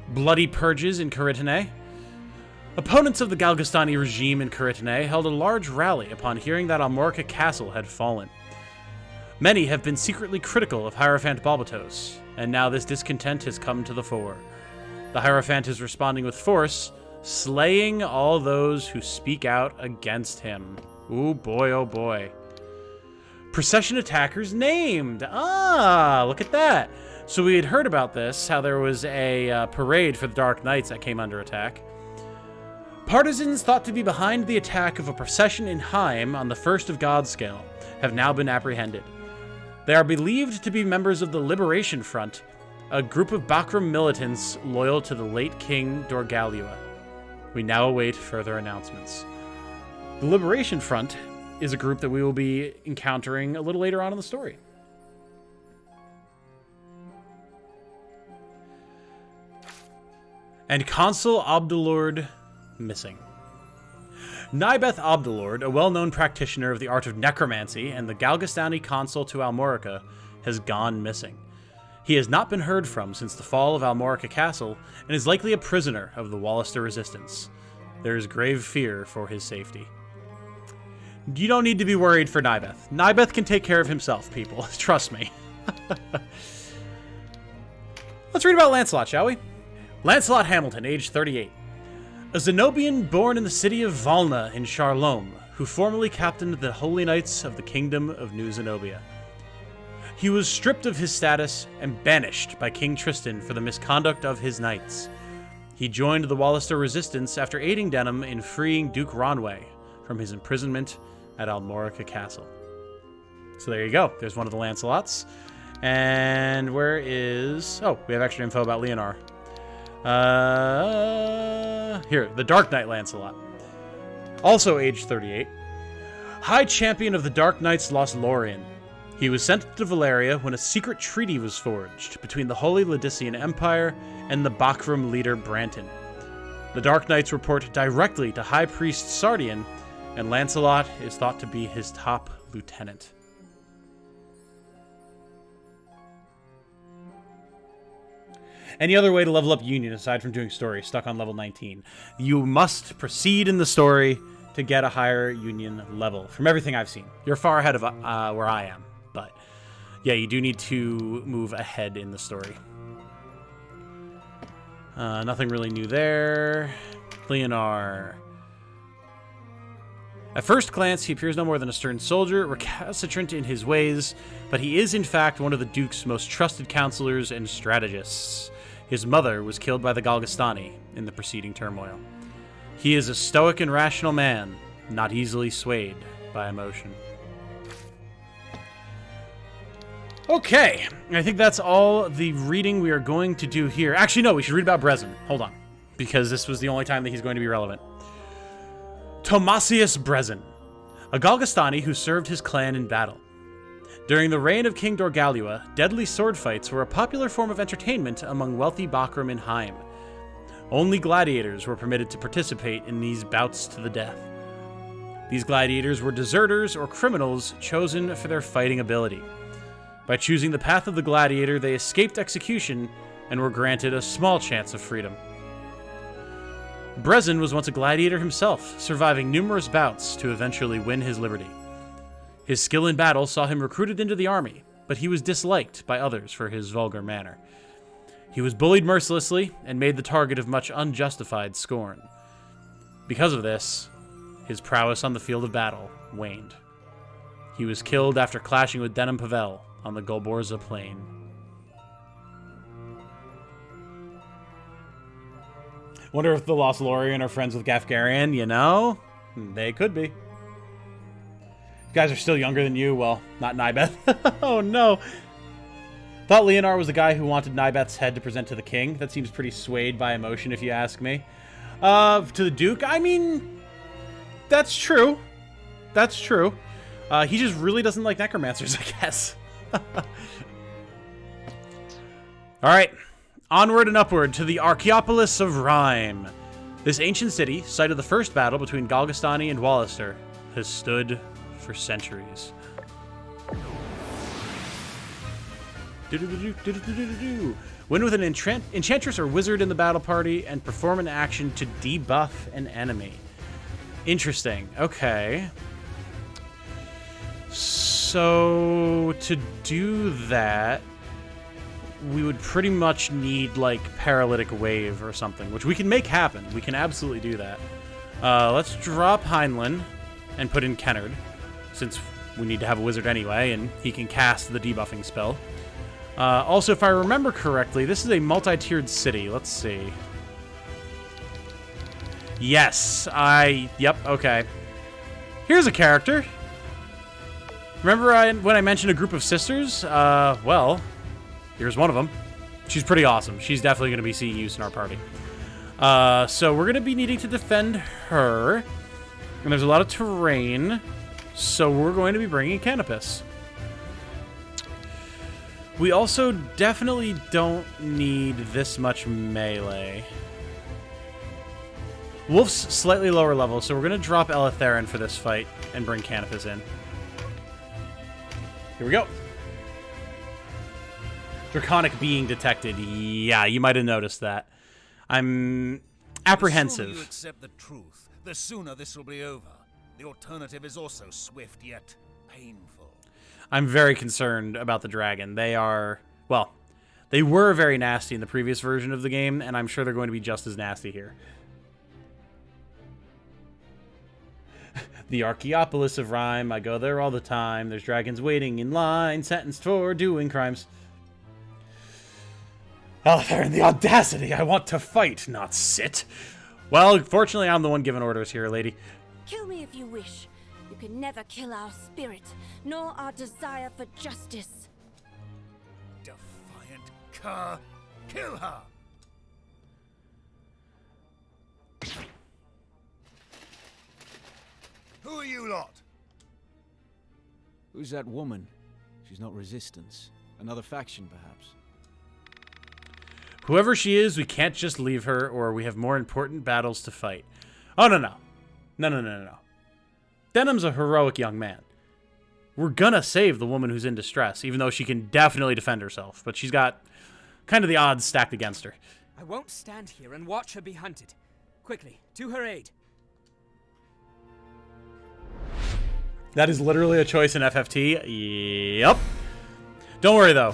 Bloody purges in Caritine. Opponents of the Galgastani regime in Caritine held a large rally upon hearing that Almorica Castle had fallen. Many have been secretly critical of Hierophant Balbatos, and now this discontent has come to the fore. The Hierophant is responding with force, slaying all those who speak out against him. Ooh boy, oh boy. Procession attackers named! Ah, look at that! So we had heard about this, how there was a parade for the Dark Knights that came under attack. Partisans thought to be behind the attack of a procession in Rhime on the 1st of Godscale have now been apprehended. They are believed to be members of the Liberation Front, a group of Bakram militants loyal to the late King Dorgalua. We now await further announcements. The Liberation Front is a group that we will be encountering a little later on in the story. And Consul Abdulord missing. Nybeth Abdulord, a well-known practitioner of the art of necromancy and the Galgastani consul to Almorica, has gone missing. He has not been heard from since the fall of Almorica Castle and is likely a prisoner of the Wallister Resistance. There is grave fear for his safety. You don't need to be worried for Nybeth. Nybeth can take care of himself, people. Trust me. Let's read about Lancelot, shall we? Lancelot Hamilton, age 38. A Zenobian born in the city of Valna in Charlome, who formerly captained the Holy Knights of the Kingdom of New Zenobia. He was stripped of his status and banished by King Tristan for the misconduct of his knights. He joined the Wallister Resistance after aiding Denham in freeing Duke Ronway from his imprisonment at Almorica Castle. So there you go. There's one of the Lancelots. And where is... Oh, we have extra info about Leonor. Here, the Dark Knight Lancelot. Also age 38. High Champion of the Dark Knights Lost Lorien. He was sent to Valeria when a secret treaty was forged between the Holy Ladician Empire and the Bakram leader Branton. The Dark Knights report directly to High Priest Sardian, and Lancelot is thought to be his top lieutenant. Any other way to level up Union aside from doing story? Stuck on level 19. You must proceed in the story to get a higher Union level. From everything I've seen, you're far ahead of where I am, but yeah, you do need to move ahead in the story. Nothing really new there. Leonor. At first glance, he appears no more than a stern soldier, recalcitrant in his ways, but he is in fact one of the Duke's most trusted counselors and strategists. His mother was killed by the Galgastani in the preceding turmoil. He is a stoic and rational man, not easily swayed by emotion. Okay, I think that's all the reading we are going to do here. Actually, no, we should read about Brezin. Hold on, because this was the only time that he's going to be relevant. Thomasius Brezin, a Galgastani who served his clan in battle. During the reign of King Dorgalua, deadly sword fights were a popular form of entertainment among wealthy Bakram in Rhime. Only gladiators were permitted to participate in these bouts to the death. These gladiators were deserters or criminals chosen for their fighting ability. By choosing the path of the gladiator, they escaped execution and were granted a small chance of freedom. Brezin was once a gladiator himself, surviving numerous bouts to eventually win his liberty. His skill in battle saw him recruited into the army, but he was disliked by others for his vulgar manner. He was bullied mercilessly and made the target of much unjustified scorn. Because of this, his prowess on the field of battle waned. He was killed after clashing with Denham Pavel on the Golborza plain. Wonder if the Lost Lorien are friends with Gafgarian, you know? They could be. You guys are still younger than you. Well, not Nybeth. Oh, no. Thought Leonor was the guy who wanted Nybeth's head to present to the king. That seems pretty swayed by emotion, if you ask me. To the Duke, I mean, that's true. That's true. He just really doesn't like necromancers, I guess. Alright. Onward and upward to the Archaeopolis of Rhime. This ancient city, site of the first battle between Galgastani and Wallister, has stood for centuries. Win with an enchantress or wizard in the battle party and perform an action to debuff an enemy. Interesting. Okay. So, to do that, we would pretty much need, like, Paralytic Wave or something, which we can make happen. We can absolutely do that. Let's drop Heinlein and put in Kennard, since we need to have a wizard anyway, and he can cast the debuffing spell. Also, if I remember correctly, this is a multi-tiered city. Let's see. Yes, yep, okay. Here's a character. Remember when I mentioned a group of sisters? Well, here's one of them. She's pretty awesome. She's definitely going to be seeing use in our party. So we're going to be needing to defend her. And there's a lot of terrain. So we're going to be bringing Canopus. We also definitely don't need this much melee. Wolf's slightly lower level, so we're going to drop Eleutherin for this fight and bring Canopus in. Here we go. Draconic being detected. Yeah, you might have noticed that. I'm apprehensive. The sooner you accept the truth, the sooner this will be over. The alternative is also swift yet painful. I'm very concerned about the dragon. They are, well, they were very nasty in the previous version of the game, and I'm sure they're going to be just as nasty here. The Archaeopolis of Rhime, I go there all the time. There's dragons waiting in line, sentenced for doing crimes. Oh, they're in the audacity. I want to fight, not sit. Well, fortunately, I'm the one giving orders here, lady. Kill me if you wish, You can never kill our spirit, nor our desire for justice. Defiant cur! Kill her! Who are you lot? Who's that woman? She's not resistance. Another faction, perhaps. Whoever she is, we can't just leave her, or we have more important battles to fight. Oh, no, no. No, no, no, no, no. Denham's a heroic young man. We're gonna save the woman who's in distress, even though she can definitely defend herself. But she's got kind of the odds stacked against her. I won't stand here and watch her be hunted. Quickly, to her aid. That is literally a choice in FFT. Yep. Don't worry, though.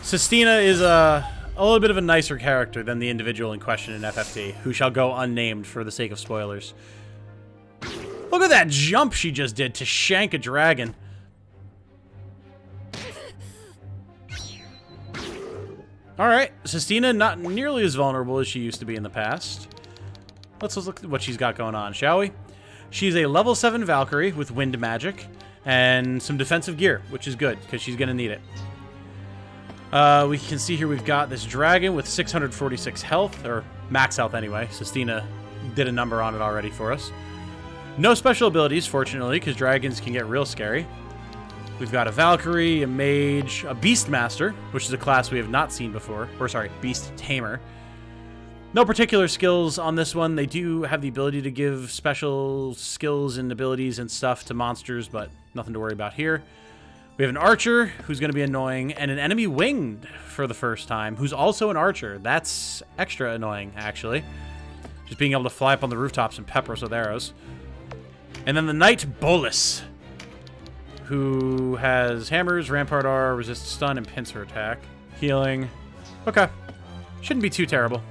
Sistina is a little bit of a nicer character than the individual in question in FFT, who shall go unnamed for the sake of spoilers. Look at that jump she just did to shank a dragon. Alright, Sistina not nearly as vulnerable as she used to be in the past. Let's look at what she's got going on, shall we? She's a level 7 Valkyrie with wind magic and some defensive gear, which is good, because she's going to need it. We can see here we've got this dragon with 646 health, or max health anyway. Sistina did a number on it already for us. No special abilities, fortunately, because dragons can get real scary. We've got a Valkyrie, a Mage, a Beastmaster, which is a class we have not seen before. Or, sorry, Beast Tamer. No particular skills on this one. They do have the ability to give special skills and abilities and stuff to monsters, but nothing to worry about here. We have an Archer, who's going to be annoying, and an enemy Winged for the first time, who's also an Archer. That's extra annoying, actually. Just being able to fly up on the rooftops and pepper us with arrows. And then the Knight Bolus, who has hammers, rampart R, resist stun, and pincer attack. Healing. Okay. Shouldn't be too terrible.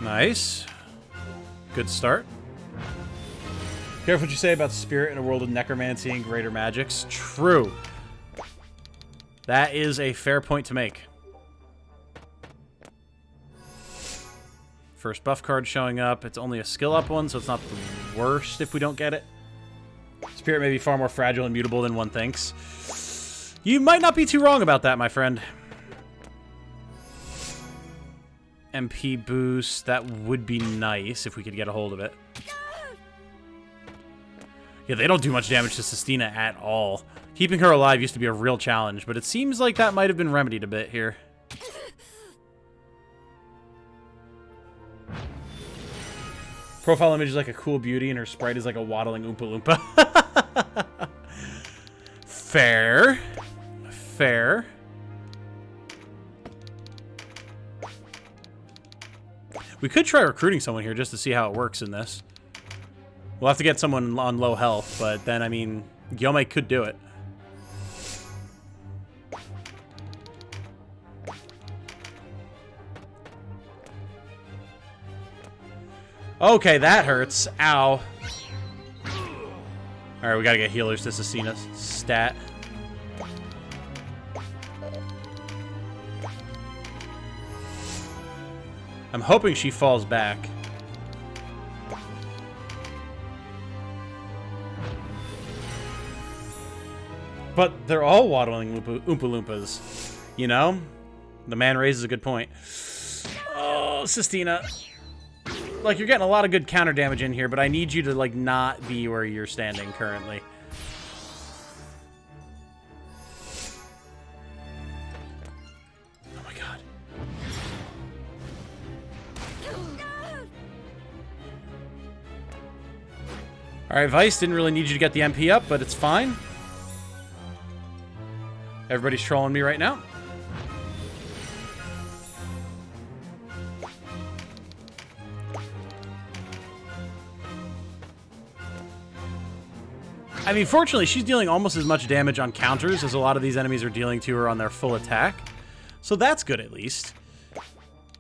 Nice. Good start. Careful what you say about spirit in a world of necromancy and greater magics. True. That is a fair point to make. First buff card showing up. It's only a skill up one, so it's not the worst if we don't get it. Spirit may be far more fragile and mutable than one thinks. You might not be too wrong about that, my friend. MP boost, that would be nice if we could get a hold of it. Yeah, they don't do much damage to Sistina at all. Keeping her alive used to be a real challenge, but it seems like that might have been remedied a bit here. Profile image is like a cool beauty, and her sprite is like a waddling Oompa Loompa. Fair. Fair. We could try recruiting someone here just to see how it works in this. We'll have to get someone on low health, but then, I mean, Gyome could do it. Okay, that hurts. Ow. Alright, we gotta get healers to Sistina's stat. I'm hoping she falls back. But they're all waddling Oompa Loompas. You know? The man raises a good point. Oh, Sistina. Like, you're getting a lot of good counter damage in here, but I need you to, like, not be where you're standing currently. Oh my god. Alright, Vice, didn't really need you to get the MP up, but it's fine. Everybody's trolling me right now. I mean, fortunately, she's dealing almost as much damage on counters as a lot of these enemies are dealing to her on their full attack. So that's good, at least.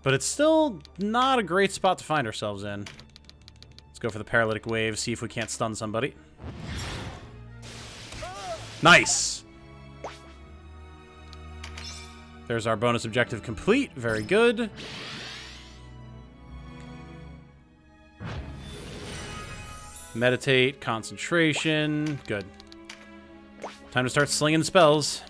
But it's still not a great spot to find ourselves in. Let's go for the paralytic wave, see if we can't stun somebody. Nice! There's our bonus objective complete. Very good. Meditate, concentration. Good. Time to start slinging spells.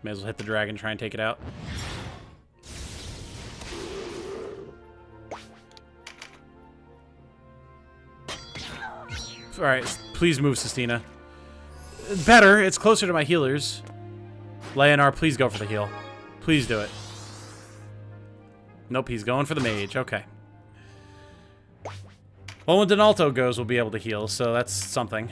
May as well hit the dragon, try and take it out. Alright, please move, Sistina. Better, it's closer to my healers. Leonard, please go for the heal. Please do it. Nope, he's going for the mage. Okay. Well, when Donalto goes, we'll be able to heal, so that's something.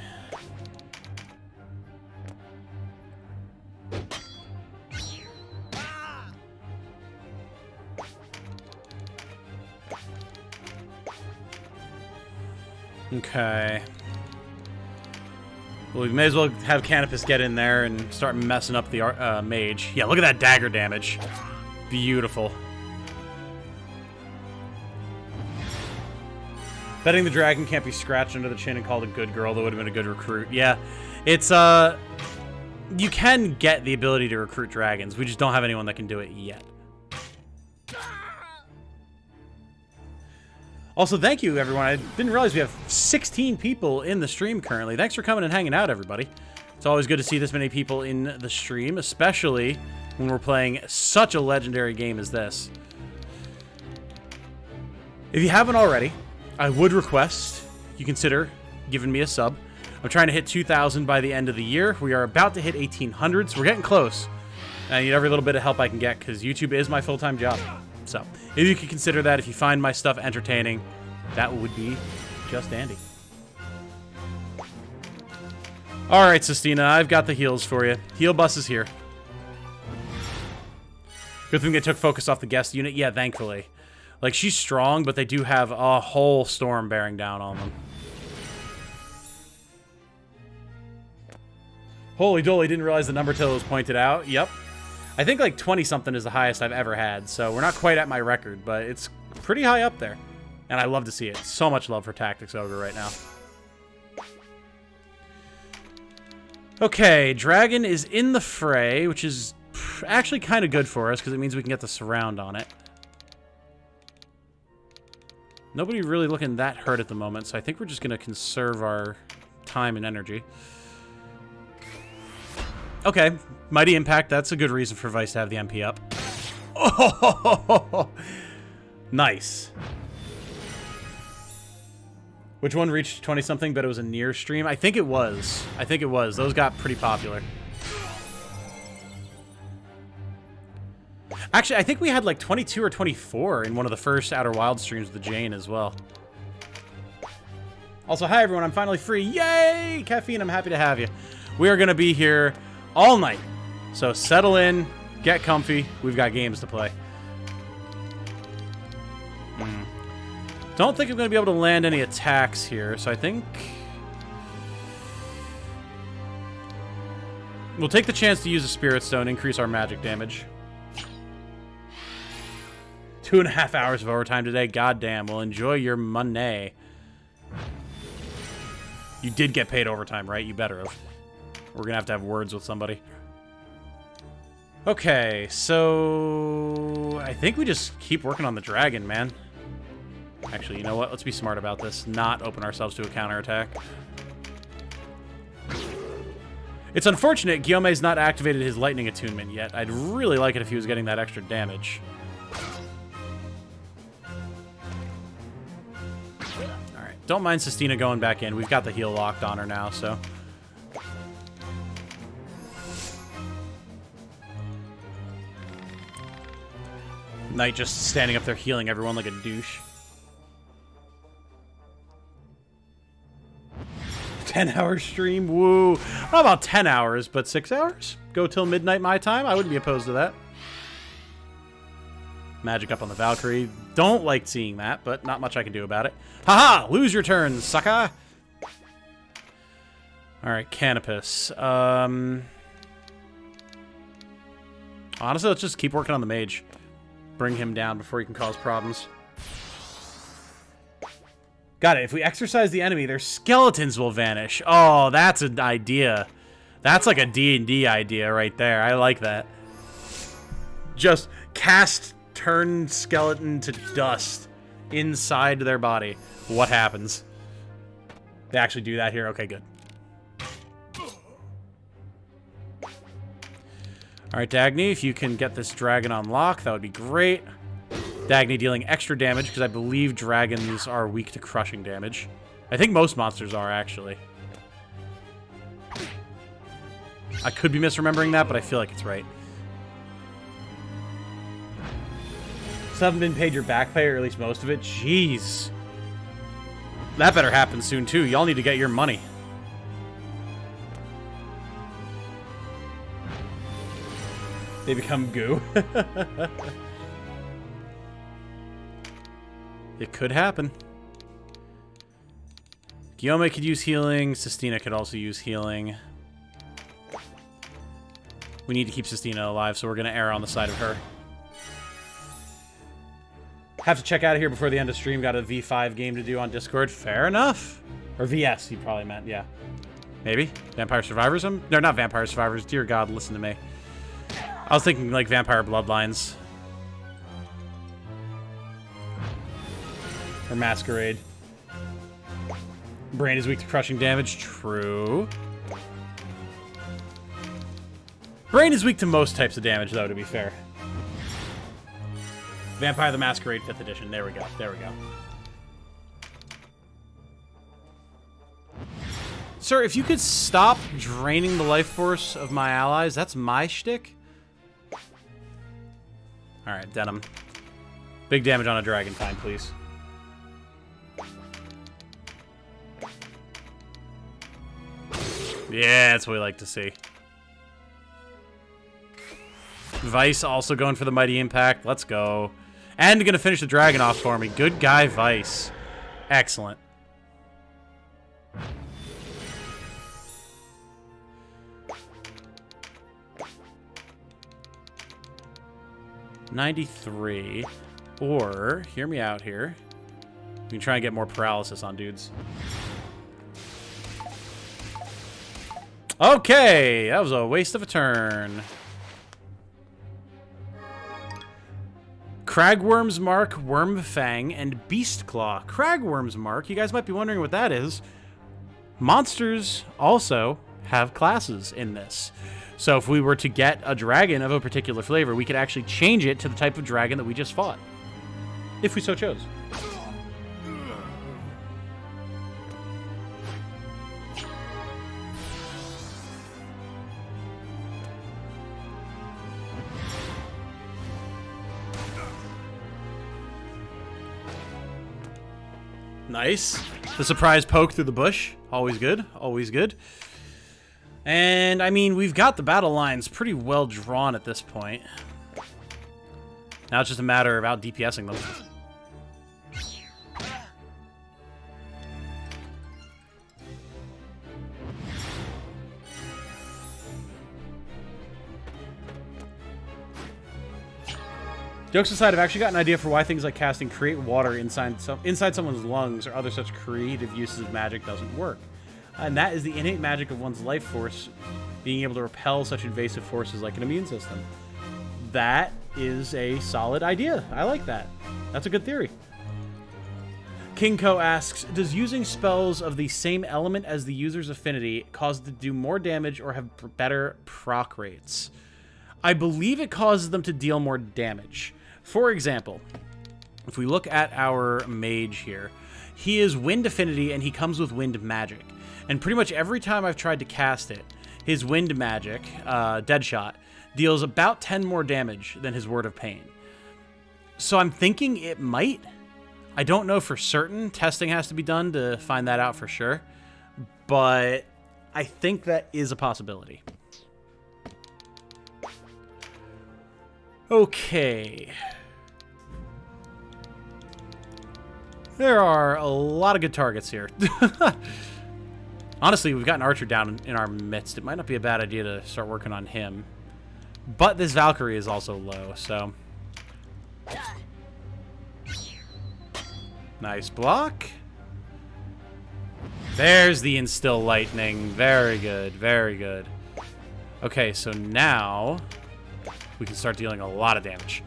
Okay. Well, we may as well have Canopus get in there and start messing up the mage. Yeah, look at that dagger damage. Beautiful. Betting the dragon can't be scratched under the chin and called a good girl. That would have been a good recruit. Yeah, it's, you can get the ability to recruit dragons. We just don't have anyone that can do it yet. Also, thank you, everyone. I didn't realize we have 16 people in the stream currently. Thanks for coming and hanging out, everybody. It's always good to see this many people in the stream, especially when we're playing such a legendary game as this. If you haven't already, I would request you consider giving me a sub. I'm trying to hit 2,000 by the end of the year. We are about to hit 1,800, so we're getting close. I need every little bit of help I can get, because YouTube is my full-time job. So, if you could consider that, if you find my stuff entertaining, that would be just dandy. Alright, Sistina, I've got the heals for you. Heal bus is here. Good thing they took focus off the guest unit. Yeah, thankfully. Like, she's strong, but they do have a whole storm bearing down on them. Holy doly, didn't realize the number till it was pointed out. Yep. I think like 20-something is the highest I've ever had, so we're not quite at my record, but it's pretty high up there. And I love to see it. So much love for Tactics Ogre right now. Okay, Dragon is in the fray, which is actually kind of good for us, because it means we can get the surround on it. Nobody really looking that hurt at the moment, so I think we're just going to conserve our time and energy. Okay, Mighty Impact, that's a good reason for Vice to have the MP up. Oh, nice. Which one reached 20-something, but it was a near stream? I think it was. I think it was. Those got pretty popular. Actually, I think we had like 22 or 24 in one of the first Outer Wild streams with Jane as well. Also, hi everyone, I'm finally free. Yay! Caffeine, I'm happy to have you. We are going to be here all night. So settle in, get comfy. We've got games to play. Don't think I'm going to be able to land any attacks here, so I think we'll take the chance to use a Spirit Stone, increase our magic damage. 2.5 hours of overtime today. God damn. Well, enjoy your money. You did get paid overtime, right? You better have. We're going to have words with somebody. Okay, so I think we just keep working on the dragon, man. Actually, you know what? Let's be smart about this. Not open ourselves to a counterattack. It's unfortunate Guillaume's not activated his lightning attunement yet. I'd really like it if he was getting that extra damage. Alright, don't mind Sistina going back in. We've got the heal locked on her now, so... Knight just standing up there healing everyone like a douche. 10-hour stream? Woo. Not about 10 hours, but 6 hours? Go till midnight my time? I wouldn't be opposed to that. Magic up on the Valkyrie. Don't like seeing that, but not much I can do about it. Haha! Lose your turn, sucker! Alright, Canopus. Honestly, let's just keep working on the mage. Bring him down before he can cause problems. Got it. If we exercise the enemy, their skeletons will vanish. Oh, that's an idea. That's like a D&D idea right there. I like that. Just cast turn skeleton to dust inside their body. What happens? They actually do that here? Okay, good. Alright, Dagny, if you can get this dragon on lock, that would be great. Dagny dealing extra damage, because I believe dragons are weak to crushing damage. I think most monsters are, actually. I could be misremembering that, but I feel like it's right. Still haven't been paid your back pay, or at least most of it? Jeez. That better happen soon, too. Y'all need to get your money. They become goo. It could happen. Guillaume could use healing. Sistina could also use healing. We need to keep Sistina alive, so we're going to err on the side of her. Have to check out of here before the end of stream. Got a V5 game to do on Discord. Fair enough. Or VS, he probably meant, yeah. Maybe? Vampire Survivors? No, not Vampire Survivors. Dear God, listen to me. I was thinking, like, Vampire Bloodlines. Or Masquerade. Brain is weak to crushing damage. True. Brain is weak to most types of damage, though, to be fair. Vampire the Masquerade 5th edition. There we go. There we go. Sir, if you could stop draining the life force of my allies, that's my shtick. Alright, Denim. Big damage on a dragon time, please. Yeah, that's what we like to see. Vice also going for the mighty impact. Let's go. And gonna finish the dragon off for me. Good guy, Vice. Excellent. $93. Or, hear me out here. We can try and get more paralysis on dudes. Okay, that was a waste of a turn. Cragworm's Mark, Wormfang, and Beastclaw. Cragworm's Mark, you guys might be wondering what that is. Monsters also have classes in this. So if we were to get a dragon of a particular flavor, we could actually change it to the type of dragon that we just fought. If we so chose. Nice. The surprise poke through the bush. Always good. Always good. And, I mean, we've got the battle lines pretty well drawn at this point. Now it's just a matter of out DPSing them. Jokes aside, I've actually got an idea for why things like casting Create Water inside someone's lungs or other such creative uses of magic doesn't work. And that is the innate magic of one's life force being able to repel such invasive forces like an immune system. That is a solid idea. I like that. That's a good theory. Kingko asks, does using spells of the same element as the user's affinity cause them to do more damage or have better proc rates? I believe it causes them to deal more damage. For example, if we look at our mage here, he is wind affinity and he comes with wind magic. And pretty much every time I've tried to cast it, his wind magic, Deadshot, deals about 10 more damage than his Word of Pain. So I'm thinking it might. I don't know for certain. Testing has to be done to find that out for sure. But I think that is a possibility. Okay. There are a lot of good targets here. Honestly, we've got an archer down in our midst. It might not be a bad idea to start working on him. But this Valkyrie is also low, so... Nice block. There's the Instill Lightning. Very good, very good. Okay, so now we can start dealing a lot of damage.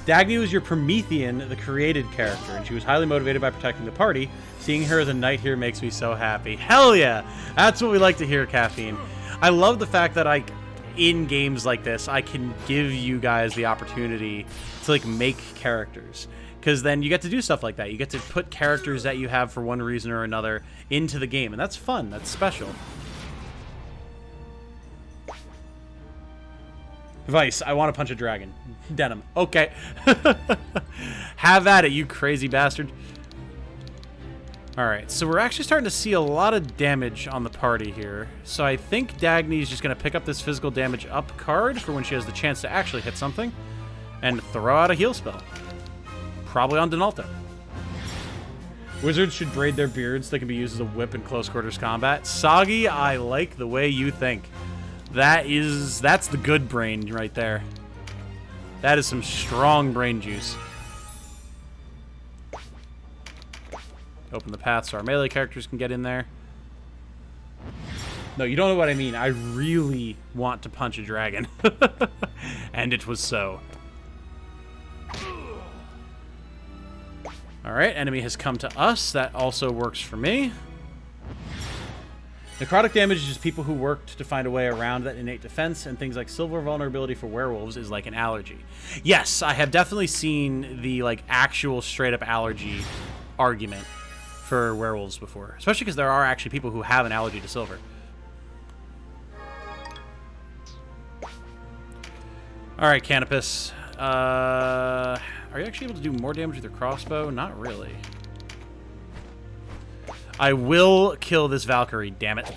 Dagny was your Promethean, the created character, and she was highly motivated by protecting the party. Seeing her as a knight here makes me so happy. Hell yeah! That's what we like to hear, Caffeine. I love the fact that in games like this, I can give you guys the opportunity to like make characters. Because then you get to do stuff like that. You get to put characters that you have for one reason or another into the game, and that's fun. That's special. Vice, I want to punch a dragon. Denim. Okay. Have at it, you crazy bastard. Alright, so we're actually starting to see a lot of damage on the party here. So I think Dagny's just going to pick up this physical damage up card for when she has the chance to actually hit something. And throw out a heal spell. Probably on Donalto. Wizards should braid their beards so they can be used as a whip in close quarters combat. Soggy, I like the way you think. That's the good brain right there. That is some strong brain juice. Open the path so our melee characters can get in there. No, you don't know what I mean. I really want to punch a dragon. And it was so. Alright, enemy has come to us. That also works for me. Necrotic damage is just people who worked to find a way around that innate defense, and things like silver vulnerability for werewolves is like an allergy. Yes, I have definitely seen the actual straight up allergy argument for werewolves before, especially because there are actually people who have an allergy to silver. All right, Canopus. Are you actually able to do more damage with your crossbow? Not really. I will kill this Valkyrie, damn it.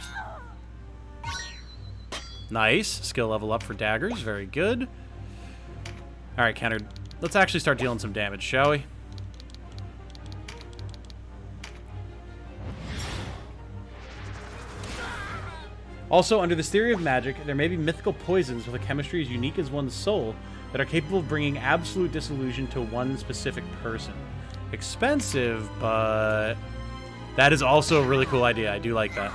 Nice. Skill level up for daggers. Very good. Alright, Kenner. Let's actually start dealing some damage, shall we? Also, under this theory of magic, there may be mythical poisons with a chemistry as unique as one's soul that are capable of bringing absolute disillusion to one specific person. Expensive, but that is also a really cool idea. I do like that.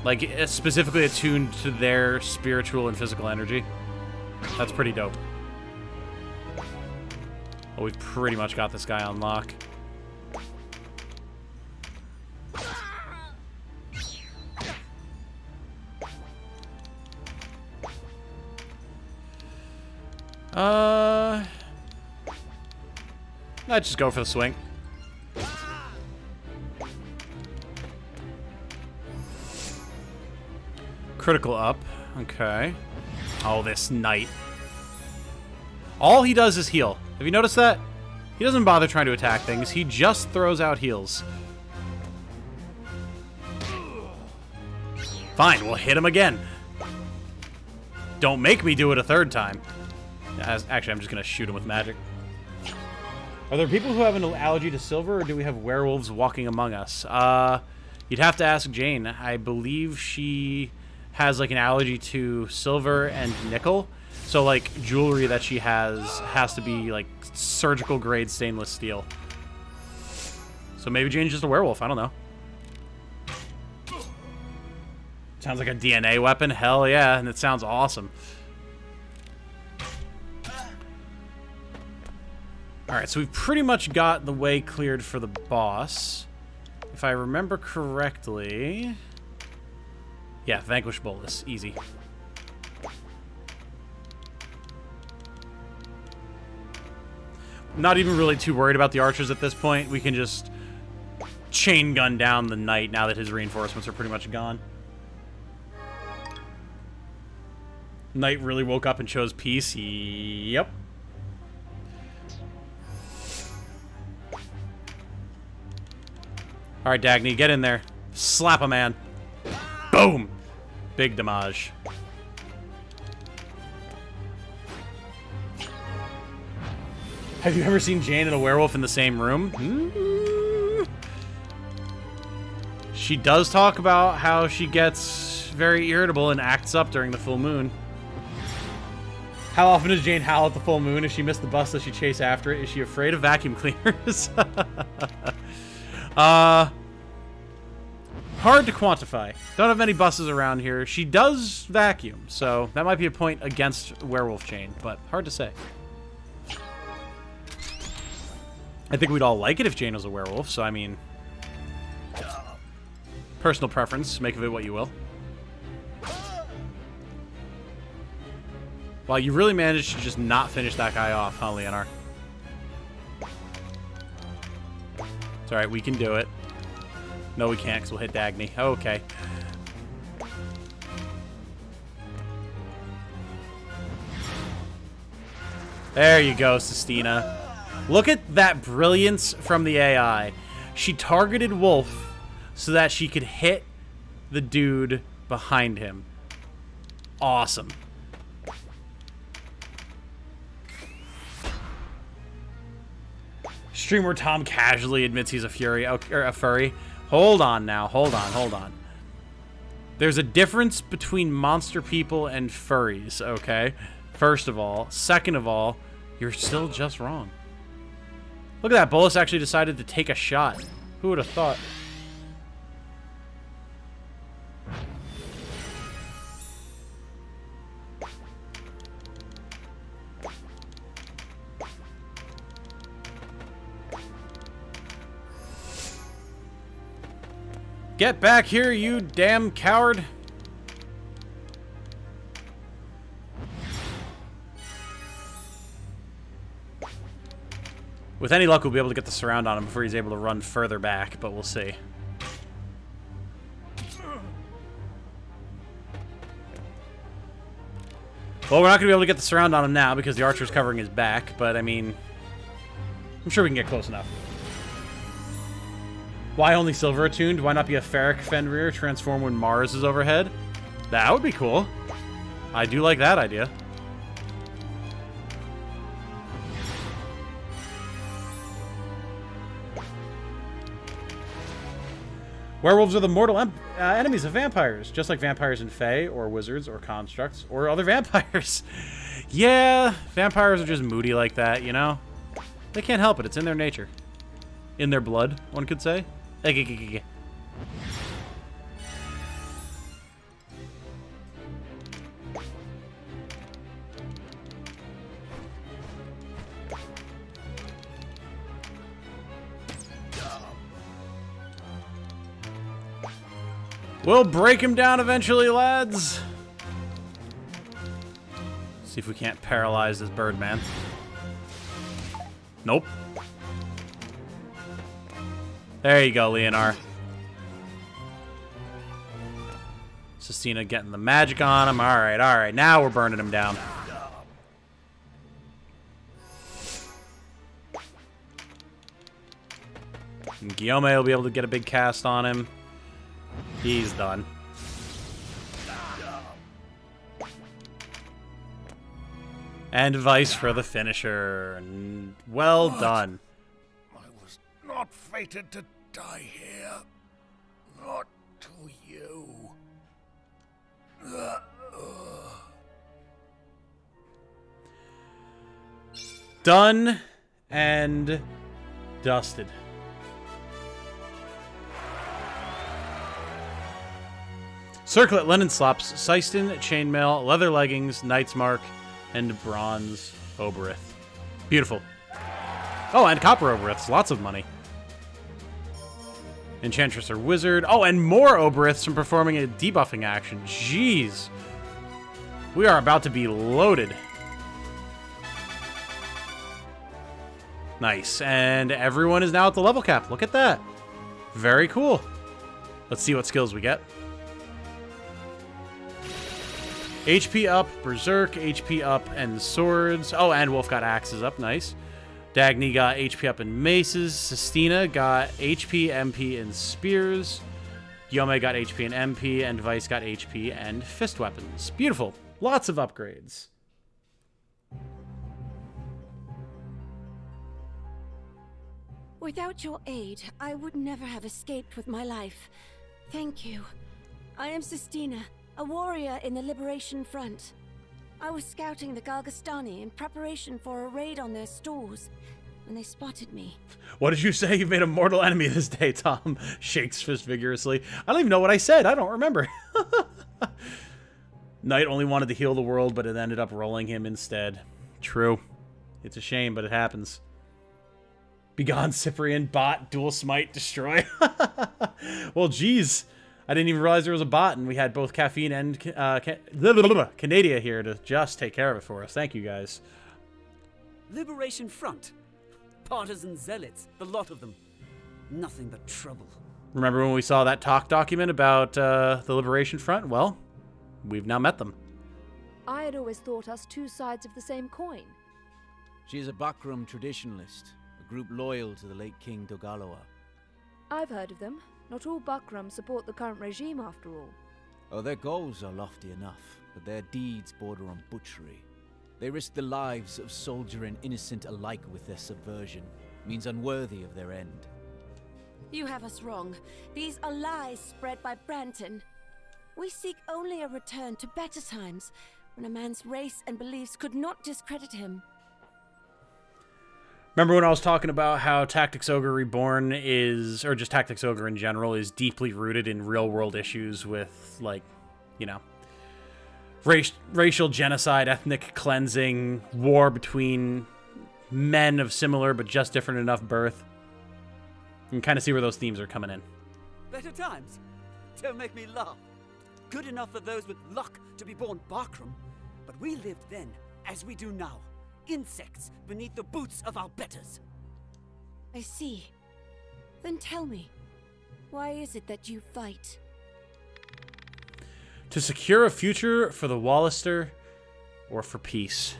Like, specifically attuned to their spiritual and physical energy. That's pretty dope. Oh, we've pretty much got this guy on lock. Let's just go for the swing. Critical up. Okay. Oh, this knight. All he does is heal. Have you noticed that? He doesn't bother trying to attack things. He just throws out heals. Fine, we'll hit him again. Don't make me do it a third time. Actually, I'm just going to shoot him with magic. Are there people who have an allergy to silver, or do we have werewolves walking among us? You'd have to ask Jane. I believe she has an allergy to silver and nickel. So jewelry that she has to be surgical grade stainless steel. So maybe Jane's just a werewolf. I don't know. Sounds like a DNA weapon. Hell yeah, and it sounds awesome. Alright, so we've pretty much got the way cleared for the boss. If I remember correctly... Yeah, Vanquish Bolus. Easy. Not even really too worried about the archers at this point. We can just chain gun down the knight now that his reinforcements are pretty much gone. Knight really woke up and chose peace. Yep. Alright, Dagny, get in there. Slap a man. Boom! Big damage. Have you ever seen Jane and a werewolf in the same room? She does talk about how she gets very irritable and acts up during the full moon. How often does Jane howl at the full moon? If she missed the bus, does she chase after it? Is she afraid of vacuum cleaners? Hard to quantify. Don't have many buses around here. She does vacuum, so that might be a point against Werewolf Jane, but hard to say. I think we'd all like it if Jane was a werewolf, so I mean... personal preference, make of it what you will. Wow, you really managed to just not finish that guy off, huh, Leonard? It's alright, we can do it. No, we can't, because we'll hit Dagny. Okay. There you go, Sistina. Look at that brilliance from the AI. She targeted Wolf so that she could hit the dude behind him. Awesome. Stream where Tom casually admits he's a furry. Hold on now. Hold on. There's a difference between monster people and furries, okay? First of all. Second of all, you're still just wrong. Look at that. Bolus actually decided to take a shot. Who would have thought? Get back here, you damn coward. With any luck, we'll be able to get the surround on him before he's able to run further back, but we'll see. Well, we're not going to be able to get the surround on him now because the archer's covering his back, but I mean, I'm sure we can get close enough. Why only silver attuned? Why not be a ferric Fenrir, transform when Mars is overhead? That would be cool. I do like that idea. Werewolves are the mortal enemies of vampires, just like vampires and fae, or wizards, or constructs, or other vampires. Yeah, vampires are just moody like that, you know? They can't help it. It's in their nature. In their blood, one could say. We'll break him down eventually, lads. See if we can't paralyze this Birdman. Nope. There you go, Leonard. Sistina getting the magic on him. Alright. Now we're burning him down. And Guillaume will be able to get a big cast on him. He's done. And Vice for the finisher. And well done. I was not fated to die here. Not to you. Done and dusted. Circlet, linen slops, Syston, chainmail, leather leggings, knight's mark, and bronze oberith. Beautiful. Oh, and copper oberiths. Lots of money. Enchantress or wizard. Oh, and more oberiths from performing a debuffing action. Jeez. We are about to be loaded. Nice. And everyone is now at the level cap. Look at that. Very cool. Let's see what skills we get. HP up, Berserk, HP up, and swords. Oh, and Wolf got axes up. Nice. Dagny got HP up and maces. Sistina got HP, MP, and spears. Guillaume got HP and MP, and Vice got HP and fist weapons. Beautiful. Lots of upgrades. Without your aid, I would never have escaped with my life. Thank you. I am Sistina, a warrior in the Liberation Front. I was scouting the Galgastani in preparation for a raid on their stores when they spotted me. What did you say? You've made a mortal enemy this day, Tom. Shakes fist vigorously. I don't even know what I said. I don't remember. Knight only wanted to heal the world, but it ended up rolling him instead. True. It's a shame, but it happens. Begone, Cyprian. Bot, dual smite, destroy. Well, geez. I didn't even realize there was a bot, and we had both Caffeine and Canadia here to just take care of it for us. Thank you, guys. Liberation Front. Partisan zealots, the lot of them. Nothing but trouble. Remember when we saw that talk document about the Liberation Front? Well, we've now met them. I had always thought us two sides of the same coin. She is a Bakram traditionalist, a group loyal to the late King Dogaloa. I've heard of them. Not all Bakram support the current regime, after all. Oh, their goals are lofty enough, but their deeds border on butchery. They risk the lives of soldier and innocent alike with their subversion. Means unworthy of their end. You have us wrong. These are lies spread by Branton. We seek only a return to better times, when a man's race and beliefs could not discredit him. Remember when I was talking about how Tactics Ogre Reborn is, or just Tactics Ogre in general, is deeply rooted in real-world issues with, like, you know, racial genocide, ethnic cleansing, war between men of similar but just different enough birth? You can kind of see where those themes are coming in. Better times? Don't make me laugh. Good enough for those with luck to be born Bakram, but we lived then, as we do now. Insects beneath the boots of our betters. I see. Then tell me, why is it that you fight? To secure a future for the Wallister, or for peace.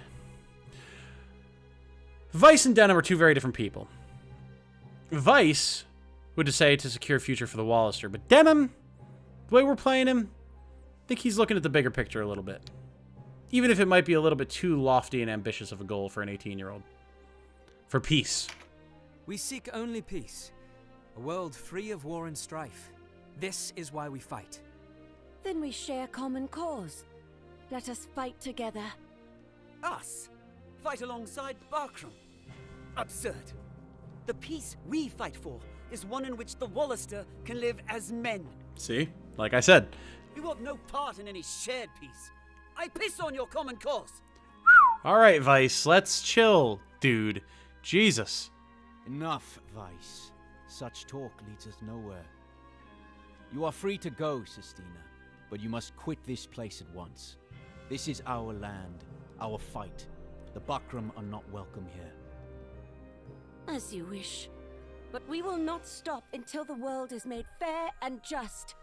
Vice and Denham are two very different people. Vice would just say to secure a future for the Wallister, but Denham, the way we're playing him, I think he's looking at the bigger picture a little bit. Even if it might be a little bit too lofty and ambitious of a goal for an 18-year-old. For peace. We seek only peace. A world free of war and strife. This is why we fight. Then we share common cause. Let us fight together. Us? Fight alongside Bakram? Absurd. The peace we fight for is one in which the Wallister can live as men. See? Like I said. You have no part in any shared peace. I piss on your common cause. Alright, Vice. Let's chill, dude. Jesus. Enough, Vice. Such talk leads us nowhere. You are free to go, Sistina, but you must quit this place at once. This is our land, our fight. The Bakram are not welcome here. As you wish. But we will not stop until the world is made fair and just.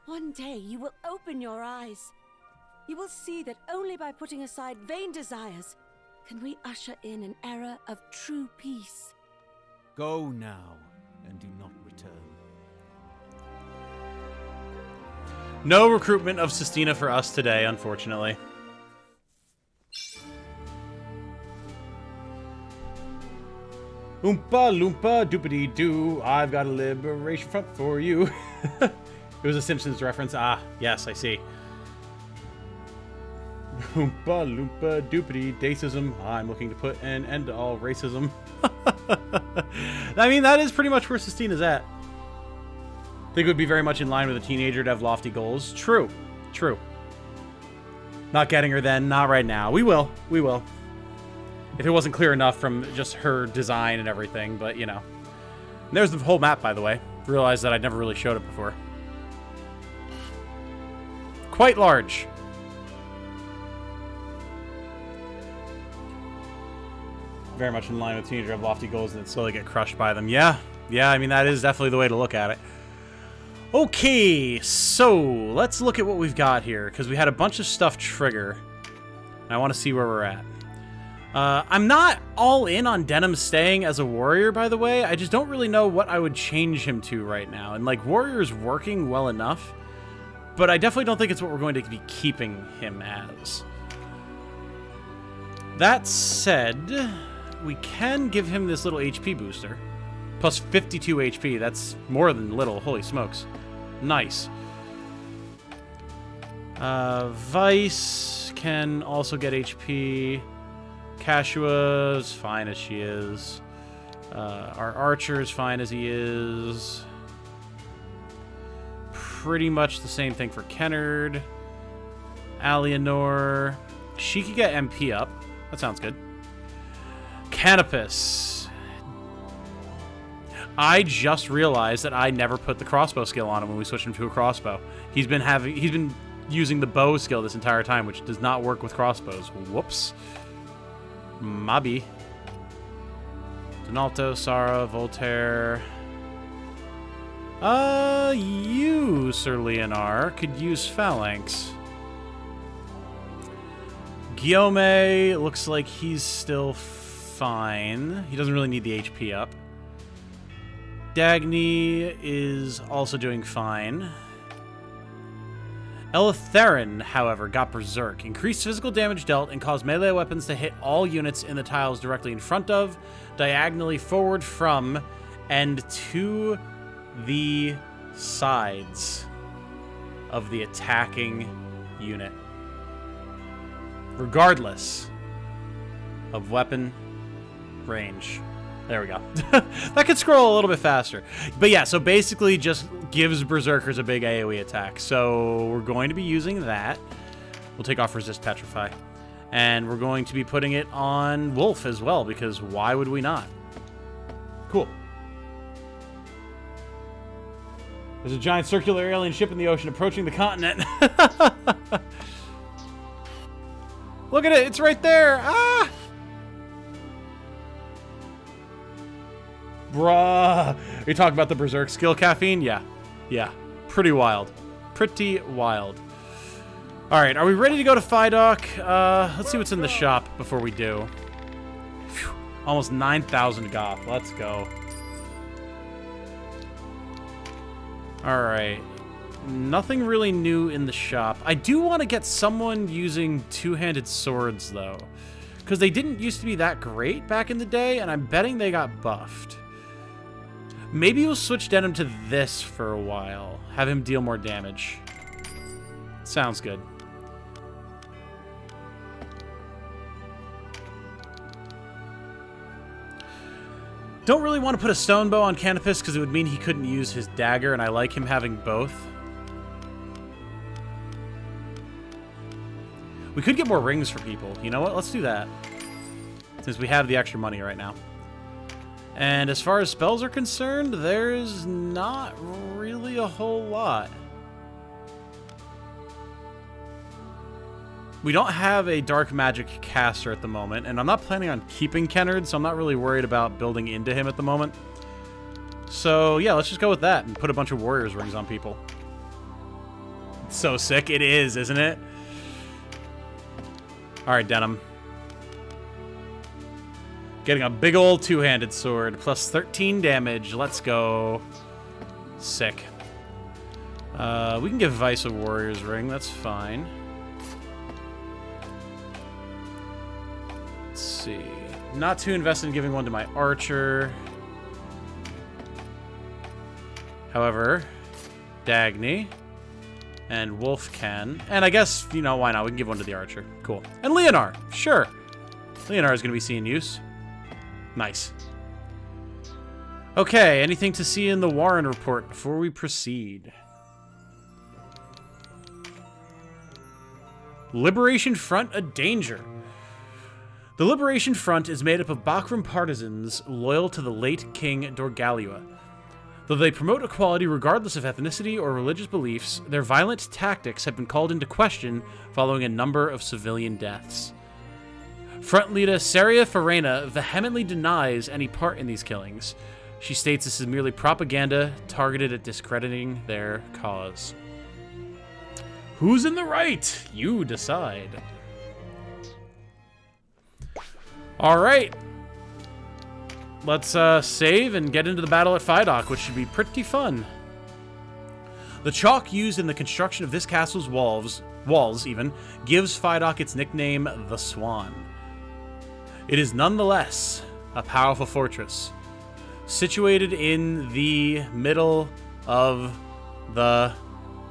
One day you will open your eyes. You will see that only by putting aside vain desires can we usher in an era of true peace. Go now, and do not return. No recruitment of Sistina for us today, unfortunately. Oompa loompa doopity doo, I've got a liberation front for you. It was a Simpsons reference. Ah, yes, I see. Oompa loompa doopity dacism, I'm looking to put an end to all racism. I mean, that is pretty much where Sistina's at. I think it would be very much in line with a teenager to have lofty goals. True. True. Not getting her then, not right now. We will. We will. If it wasn't clear enough from just her design and everything, but, you know. And there's the whole map, by the way. Realized that I'd never really showed it before. Quite large. Very much in line with teenager have lofty goals and then slowly get crushed by them. Yeah. Yeah, I mean, that is definitely the way to look at it. Okay, so let's look at what we've got here, because we had a bunch of stuff trigger. And I want to see where we're at. I'm not all in on Denham staying as a warrior, by the way. I just don't really know what I would change him to right now. And, like, warrior's working well enough, but I definitely don't think it's what we're going to be keeping him as. That said, we can give him this little HP booster. Plus 52 HP. That's more than little. Holy smokes. Nice. Vice can also get HP. Kashua's fine as she is. Our Archer is fine as he is. Pretty much the same thing for Kennard. Alienor. She could get MP up. That sounds good. Canopus. I just realized that I never put the crossbow skill on him when we switched him to a crossbow. He's been using the bow skill this entire time, which does not work with crossbows. Whoops. Mabi. Donalto, Sara, Voltaire. You, Sir Leonar, could use Phalanx. Guillaume looks like he's still fine. He doesn't really need the HP up. Dagny is also doing fine. Eleutherin, however, got Berserk. Increased physical damage dealt and caused melee weapons to hit all units in the tiles directly in front of, diagonally forward from, and to the sides of the attacking unit, regardless of weapon range. There we go. That could scroll a little bit faster. But yeah, so basically just gives Berserkers a big AoE attack. So we're going to be using that. We'll take off Resist Petrify. And we're going to be putting it on Wolf as well, because why would we not? Cool. There's a giant circular alien ship in the ocean approaching the continent. Look at it, it's right there. Ah! Bruh. Are you talking about the Berserk skill, Caffeine? Yeah. Yeah. Pretty wild. Pretty wild. Alright, are we ready to go to Fidoc? Let's see what's in the shop before we do. Whew. Almost 9,000 goth. Let's go. Alright. Nothing really new in the shop. I do want to get someone using two-handed swords, though. Because they didn't used to be that great back in the day, and I'm betting they got buffed. Maybe we'll switch Denim to this for a while. Have him deal more damage. Sounds good. Don't really want to put a stone bow on Canopus because it would mean he couldn't use his dagger, and I like him having both. We could get more rings for people. You know what? Let's do that. Since we have the extra money right now. And as far as spells are concerned, there's not really a whole lot. We don't have a dark magic caster at the moment, and I'm not planning on keeping Kennard, so I'm not really worried about building into him at the moment. So yeah, let's just go with that and put a bunch of warriors rings on people. It's so sick. It is, isn't it? Alright, Denim. Getting a big old two-handed sword, plus 13 damage. Let's go. Sick. We can give Vice a warrior's ring. That's fine. Let's see. Not too invested in giving one to my archer. However, Dagny and Wolf can. And I guess, you know, why not? We can give one to the archer. Cool. And Leonar. Sure. Leonar is going to be seeing use. Nice. Okay, anything to see in the Warren report before we proceed? Liberation Front, a danger. The Liberation Front is made up of Bakram partisans loyal to the late King Dorgalua. Though they promote equality regardless of ethnicity or religious beliefs, their violent tactics have been called into question following a number of civilian deaths. Front leader Saria Farena vehemently denies any part in these killings. She states this is merely propaganda targeted at discrediting their cause. Who's in the right? You decide. All right. Let's save and get into the battle at Phidoc, which should be pretty fun. The chalk used in the construction of this castle's walls even, gives Phidoc its nickname, the Swan. It is nonetheless a powerful fortress, situated in the middle of the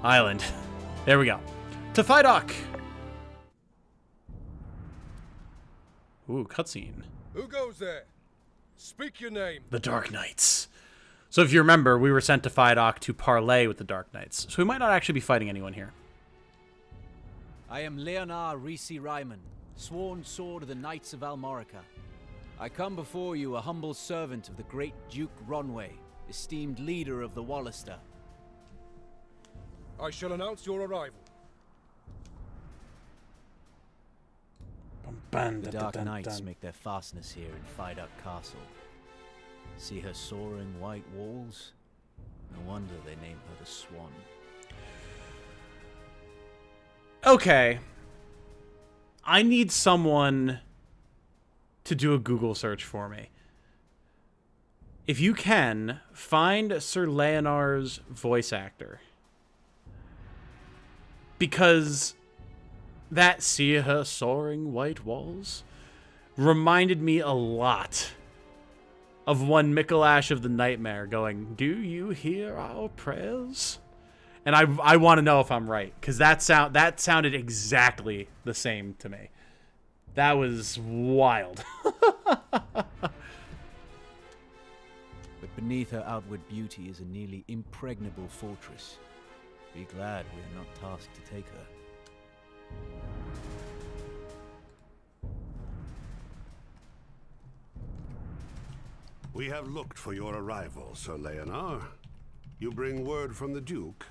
island. There we go. To Fidoc! Ooh, cutscene. Who goes there? Speak your name. The Dark Knights. So if you remember, we were sent to Phidoc to parlay with the Dark Knights. So we might not actually be fighting anyone here. I am Leonard Rhime, sworn sword of the Knights of Almorica. I come before you a humble servant of the great Duke Ronway, esteemed leader of the Wallister. I shall announce your arrival. The Dark Knights make their fastness here in Fidoc Castle. See her soaring white walls? No wonder they name her the Swan. Okay. I need someone to do a Google search for me. If you can, find Sir Leonar's voice actor. Because that see her soaring white walls reminded me a lot of one Mikolash of the Nightmare going, "Do you hear our prayers?" And I want to know if I'm right, because that sounded exactly the same to me. That was wild. But beneath her outward beauty is a nearly impregnable fortress. Be glad we are not tasked to take her. We have looked for your arrival, Sir Leonard. You bring word from the Duke?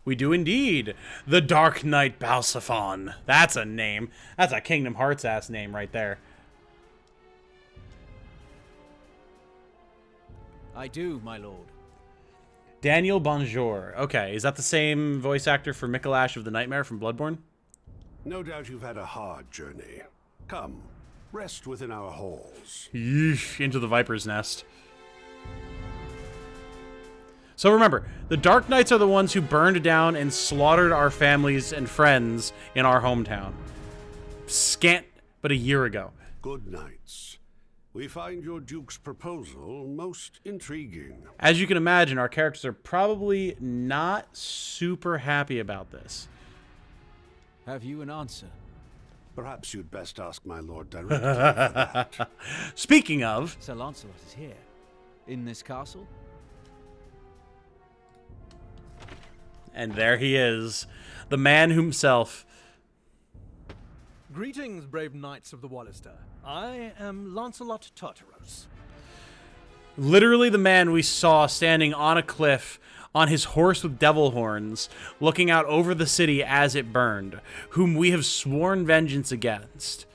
We do indeed. The Dark Knight Balsaphon. That's a name. That's a Kingdom Hearts ass name right there. I do, my lord. Daniel Bonjour. Okay, is that the same voice actor for Mikolash of the Nightmare from Bloodborne? No doubt you've had a hard journey. Come, rest within our halls. Yeesh, into the Viper's Nest. So remember, the Dark Knights are the ones who burned down and slaughtered our families and friends in our hometown. Scant but a year ago. Good nights. We find your Duke's proposal most intriguing. As you can imagine, our characters are probably not super happy about this. Have you an answer? Perhaps you'd best ask my lord directly for that. Speaking of... Sir Lancelot is here. In this castle? And there he is. The man himself. Greetings, brave knights of the Wallister. I am Lancelot Tartaros. Literally the man we saw standing on a cliff on his horse with devil horns, looking out over the city as it burned, whom we have sworn vengeance against,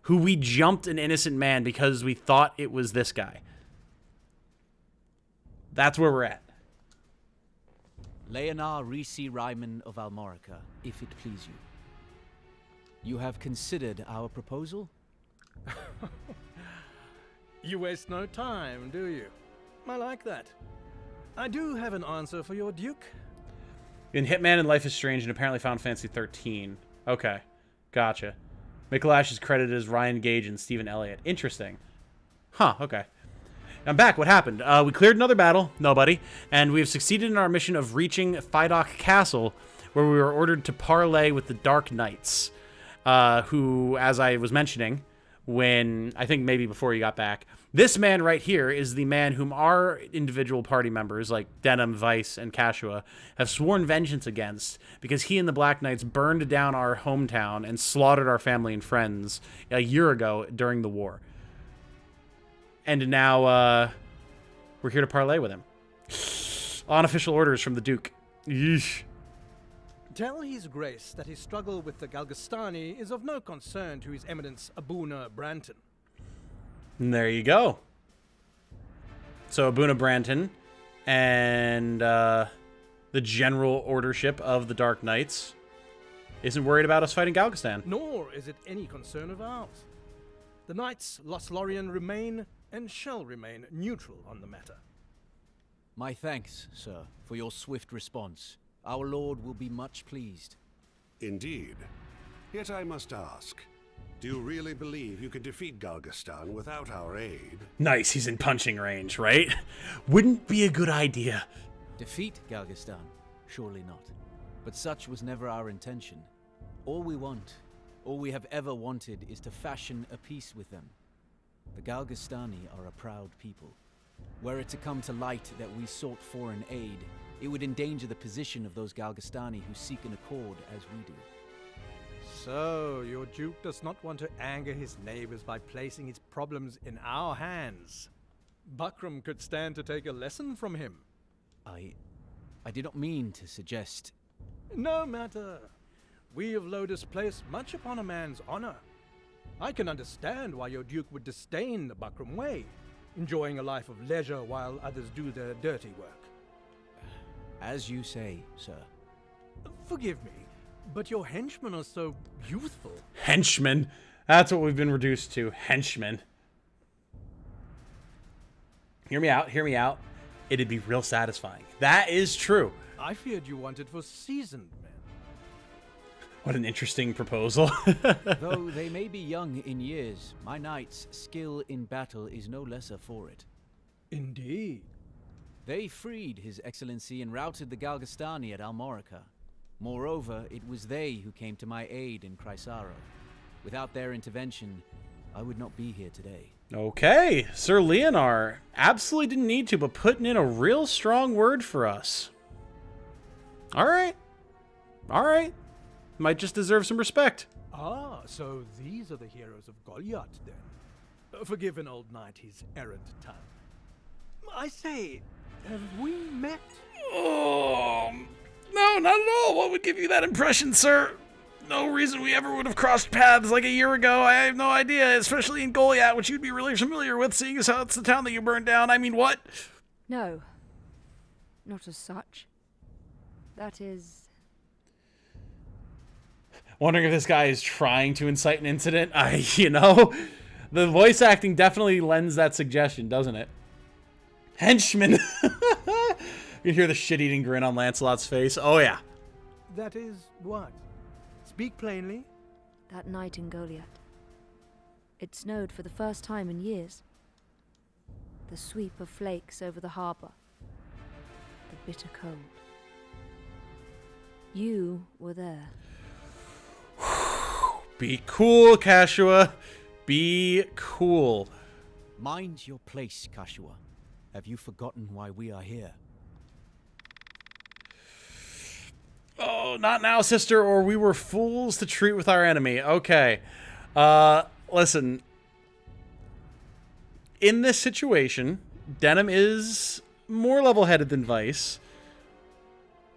who we jumped an innocent man because we thought it was this guy. That's where we're at. Leonard Rhime of Almorica, if it please you. You have considered our proposal? You waste no time, do you? I like that. I do have an answer for your Duke. In Hitman and Life is Strange and apparently Final Fantasy 13. Okay, gotcha. Mikolash is credited as Ryan Gage and Stephen Elliott. Interesting. Huh, okay. I'm back. What happened? We cleared another battle. Nobody. And we have succeeded in our mission of reaching Phidoc Castle, where we were ordered to parlay with the Dark Knights, who, as I was mentioning, when, I think maybe before you got back, this man right here is the man whom our individual party members, like Denim, Vice, and Cashua, have sworn vengeance against because he and the Black Knights burned down our hometown and slaughtered our family and friends a year ago during the war. And now, we're here to parlay with him. Unofficial orders from the Duke. Yeesh. Tell his grace that his struggle with the Galgastani is of no concern to his eminence Abuna Branton. And there you go. So Abuna Branton and the general ordership of the Dark Knights isn't worried about us fighting Galgastan. Nor is it any concern of ours. The Knights Lothlorien remain and shall remain neutral on the matter. My thanks, sir, for your swift response. Our lord will be much pleased. Indeed. Yet I must ask, do you really believe you could defeat Galgastan without our aid? Nice, he's in punching range, right? Wouldn't be a good idea. Defeat Galgastan? Surely not. But such was never our intention. All we want, all we have ever wanted, is to fashion a peace with them. The Galgastani are a proud people. Were it to come to light that we sought foreign aid, it would endanger the position of those Galgastani who seek an accord as we do. So, your Duke does not want to anger his neighbors by placing his problems in our hands. Buckram could stand to take a lesson from him. I did not mean to suggest... No matter. We of Lodus place much upon a man's honor. I can understand why your Duke would disdain the Buckram way, enjoying a life of leisure while others do their dirty work. As you say, sir. Forgive me, but your henchmen are so youthful. Henchmen? That's what we've been reduced to. Henchmen. Hear me out, hear me out. It'd be real satisfying. That is true. I feared you wanted for seasoned men. What an interesting proposal. Though they may be young in years, my knight's skill in battle is no lesser for it. Indeed. They freed His Excellency and routed the Galgastani at Almorica. Moreover, it was they who came to my aid in Chrysaro. Without their intervention, I would not be here today. Okay, Sir Leonar absolutely didn't need to, but putting in a real strong word for us. All right. All right. Might just deserve some respect. Ah, so these are the heroes of Goliath, then. Forgive an old knight his errant tongue. I say, have we met? Oh, no, not at all. What would give you that impression, sir? No reason we ever would have crossed paths like a year ago. I have no idea, especially in Goliath, which you'd be really familiar with, seeing as how it's the town that you burned down. I mean, what? No. Not as such. That is... Wondering if this guy is trying to incite an incident. The voice acting definitely lends that suggestion, doesn't it? Henchman. You hear the shit-eating grin on Lancelot's face. Oh, yeah. That is what? Speak plainly. That night in Goliath. It snowed for the first time in years. The sweep of flakes over the harbor. The bitter cold. You were there. Be cool, Kashua. Be cool. Mind your place, Kashua. Have you forgotten why we are here? Oh, not now, sister, or we were fools to treat with our enemy. Okay. Listen. In this situation, Denham is more level-headed than Vice.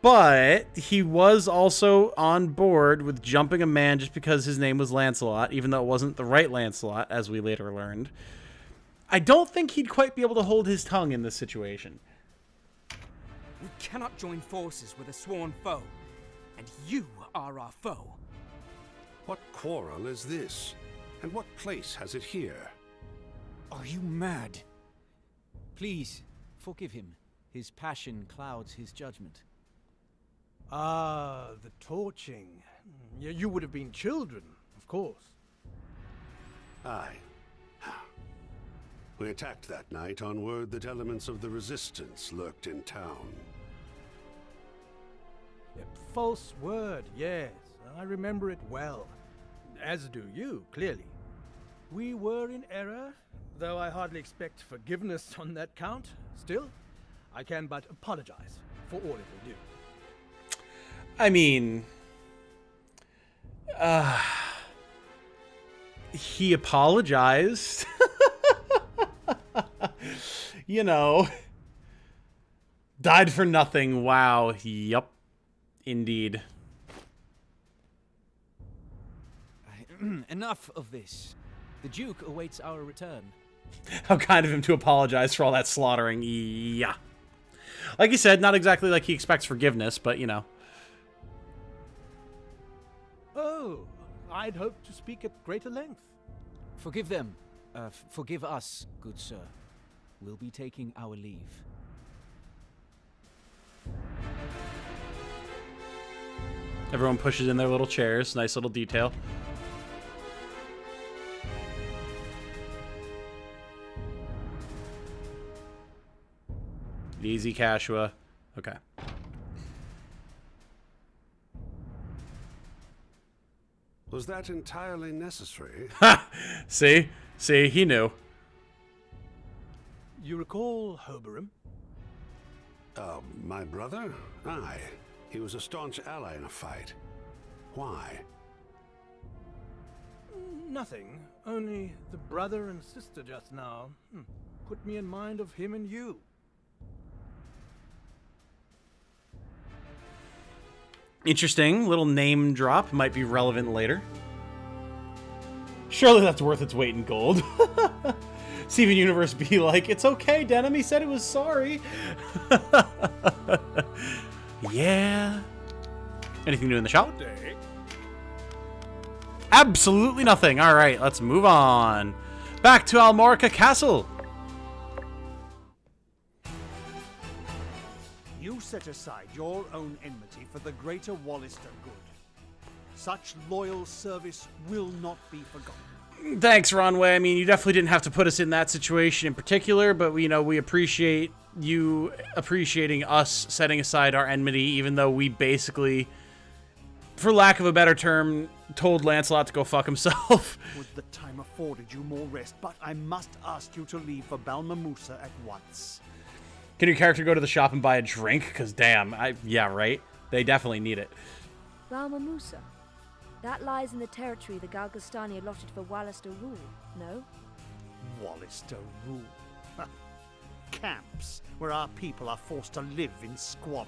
But he was also on board with jumping a man just because his name was Lancelot, even though it wasn't the right Lancelot, as we later learned. I don't think he'd quite be able to hold his tongue in this situation. We cannot join forces with a sworn foe, and you are our foe. What quarrel is this? And what place has it here? Are you mad? Please, forgive him. His passion clouds his judgment. Ah, the torching. You would have been children, of course. Aye. We attacked that night on word that elements of the resistance lurked in town. A false word, yes. I remember it well. As do you, clearly. We were in error, though I hardly expect forgiveness on that count. Still, I can but apologize for all it will do. I mean, he apologized. Died for nothing. Wow. Yup. Indeed. Enough of this. The Duke awaits our return. How kind of him to apologize for all that slaughtering. Yeah. Like he said, not exactly like he expects forgiveness, but, Oh, I'd hoped to speak at greater length. Forgive them. Forgive us, good sir. We'll be taking our leave. Everyone pushes in their little chairs. Nice little detail. Easy, Kashua. Okay. Was that entirely necessary? Ha! See? See, he knew. You recall Hoberim? My brother? Aye. He was a staunch ally in a fight. Why? Nothing. Only the brother and sister just now. Put me in mind of him and you. Interesting. Little name drop. Might be relevant later. Surely that's worth its weight in gold. Steven Universe be like, it's okay, Denim. He said it was sorry. Yeah. Anything new in the shop? Absolutely nothing. All right, let's move on. Back to Almorica Castle. You set aside your own enmity for the greater Wallister good. Such loyal service will not be forgotten. Thanks, Ronway. I mean, you definitely didn't have to put us in that situation in particular, but we appreciate you appreciating us setting aside our enmity, even though we basically, for lack of a better term, told Lancelot to go fuck himself. Would the time afforded you more rest, but I must ask you to leave for Balmamusa at once. Can your character go to the shop and buy a drink? Because damn, yeah, right? They definitely need it. Balmamusa. That lies in the territory the Galgastani allotted for Wallister rule, no? Wallister rule? Camps, where our people are forced to live in squalor.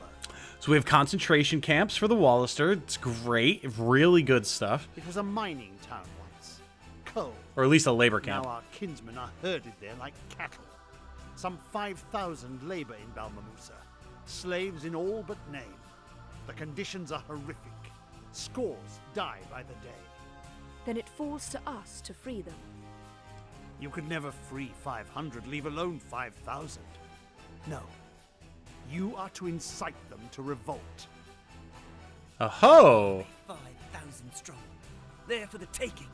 So we have concentration camps for the Wallister. It's great. Really good stuff. It was a mining town once. Coal. Or at least a labor camp. Now our kinsmen are herded there like cattle. Some 5,000 labor in Balmamusa. Slaves in all but name. The conditions are horrific. Scores die by the day. Then it falls to us to free them. You could never free 500, leave alone 5,000. No. You are to incite them to revolt. Oh-ho! 5,000 strong. There for the taking.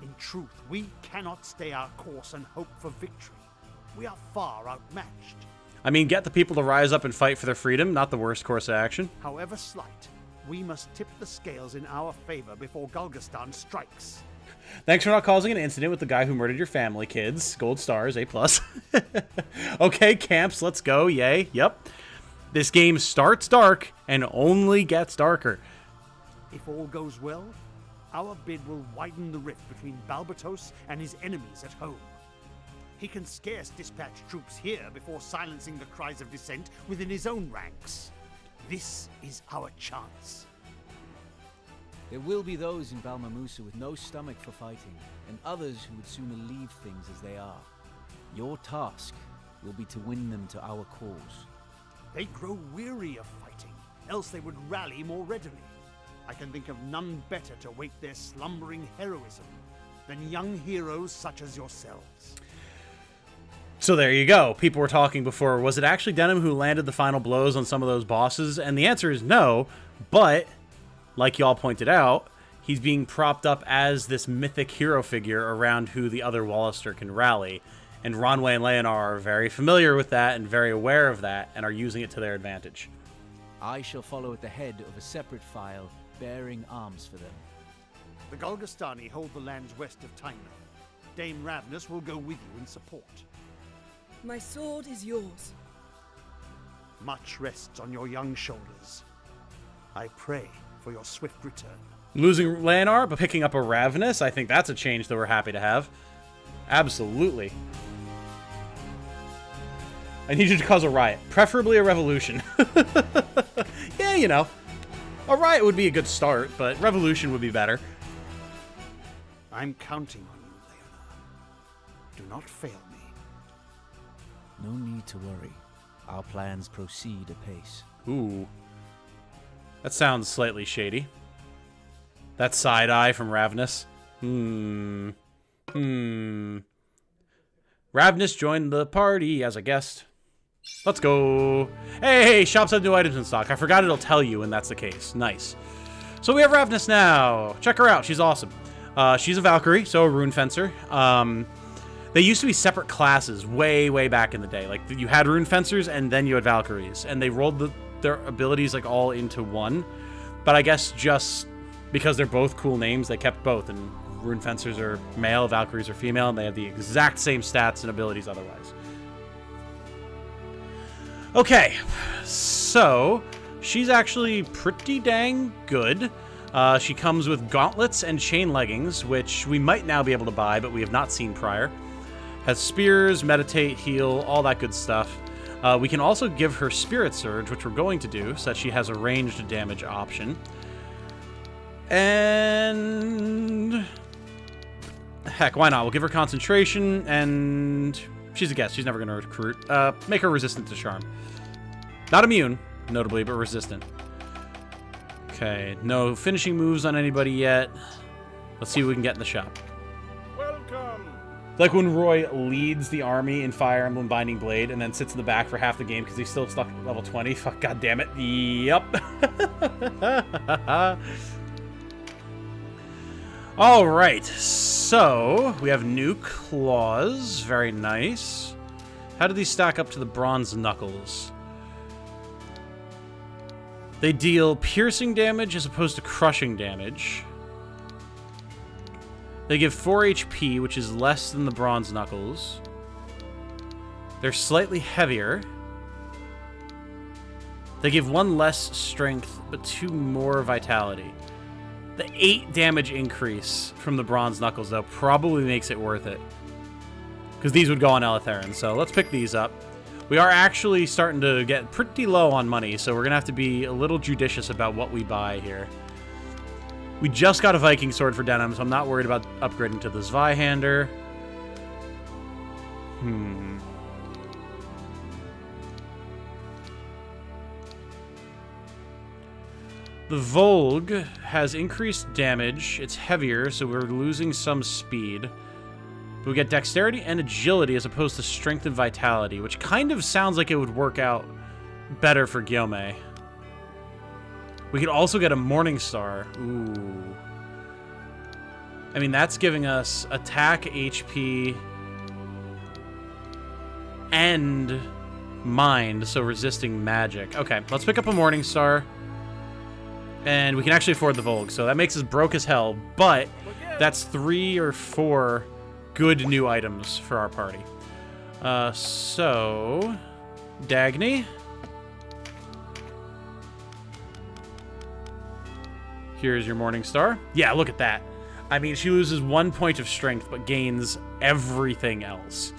In truth, we cannot stay our course and hope for victory. We are far outmatched. I mean, get the people to rise up and fight for their freedom. Not the worst course of action. However slight, we must tip the scales in our favor before Galgastan strikes. Thanks for not causing an incident with the guy who murdered your family, kids. Gold stars, A+. Okay, camps, let's go. Yay. Yep. This game starts dark and only gets darker. If all goes well, our bid will widen the rift between Balbatos and his enemies at home. He can scarce dispatch troops here before silencing the cries of dissent within his own ranks. This is our chance. There will be those in Balmamusa with no stomach for fighting, and others who would sooner leave things as they are. Your task will be to win them to our cause. They grow weary of fighting, else they would rally more readily. I can think of none better to wake their slumbering heroism than young heroes such as yourselves. So there you go. People were talking before. Was it actually Denim who landed the final blows on some of those bosses? And the answer is no, but like y'all pointed out, he's being propped up as this mythic hero figure around who the other Wallister can rally. And Ronway and Leonor are very familiar with that and very aware of that and are using it to their advantage. I shall follow at the head of a separate file bearing arms for them. The Galgastani hold the lands west of Tynemouth. Dame Ravnus will go with you in support. My sword is yours. Much rests on your young shoulders. I pray for your swift return. Losing Leonor, but picking up a Ravnus, I think that's a change that we're happy to have. Absolutely. I need you to cause a riot, preferably a revolution. Yeah, you know. A riot would be a good start, but revolution would be better. I'm counting on you, Leonor. Do not fail me. No need to worry. Our plans proceed apace. Ooh. That sounds slightly shady. That side eye from Ravnus. Ravnus joined the party as a guest. Let's go. Hey, shops have new items in stock. I forgot it'll tell you when that's the case. Nice. So we have Ravnus now. Check her out. She's awesome. She's a Valkyrie, so a rune fencer. They used to be separate classes way, way back in the day. Like, you had rune fencers and then you had Valkyries. And they rolled their abilities, like, all into one. But I guess just because they're both cool names, they kept both. And Rune Fencers are male, Valkyries are female, and they have the exact same stats and abilities otherwise. Okay, so she's actually pretty dang good. She comes with gauntlets and chain leggings, which we might now be able to buy, but we have not seen prior. Has spears, meditate, heal, all that good stuff. We can also give her Spirit Surge, which we're going to do, so that she has a ranged damage option. And heck, why not? We'll give her concentration, and she's a guest. She's never going to recruit. Make her resistant to charm. Not immune, notably, but resistant. Okay, no finishing moves on anybody yet. Let's see what we can get in the shop. Welcome. Like when Roy leads the army in Fire Emblem Binding Blade and then sits in the back for half the game because he's still stuck at level 20. Fuck, god damn it. Yep. All right, so we have new claws. Very nice. How do these stack up to the bronze knuckles? They deal piercing damage as opposed to crushing damage. They give 4 HP, which is less than the bronze knuckles. They're slightly heavier. They give 1 less strength, but 2 more vitality. The 8 damage increase from the bronze knuckles, though, probably makes it worth it. Because these would go on Eletheren, so let's pick these up. We are actually starting to get pretty low on money, so we're going to have to be a little judicious about what we buy here. We just got a Viking sword for Denim, so I'm not worried about upgrading to the Zweihander. The Volg has increased damage. It's heavier, so we're losing some speed. But we get dexterity and agility as opposed to strength and vitality, which kind of sounds like it would work out better for Guillaume. We could also get a Morning Star. Ooh. I mean, that's giving us attack, HP, and mind, so resisting magic. Okay, let's pick up a Morning Star. And we can actually afford the Volg, so that makes us broke as hell, but that's 3 or 4 good new items for our party. So, Dagny. Here's your Morning Star. Yeah, look at that. I mean, she loses 1 point of strength, but gains everything else.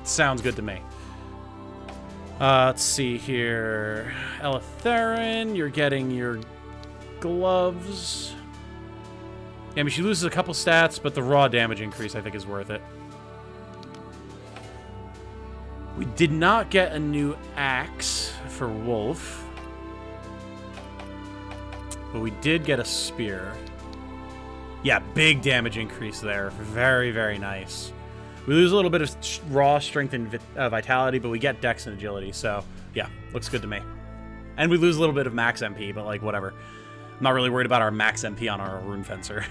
Sounds good to me. Let's see here. Eletheren, you're getting your gloves. Yeah, I mean, she loses a couple stats, but the raw damage increase, I think, is worth it. We did not get a new axe for Wolf. But we did get a spear. Yeah, big damage increase there. Very, very nice. We lose a little bit of raw strength and vitality, but we get dex and agility. So, yeah, looks good to me. And we lose a little bit of max MP, but, like, whatever. I'm not really worried about our max MP on our Rune Fencer.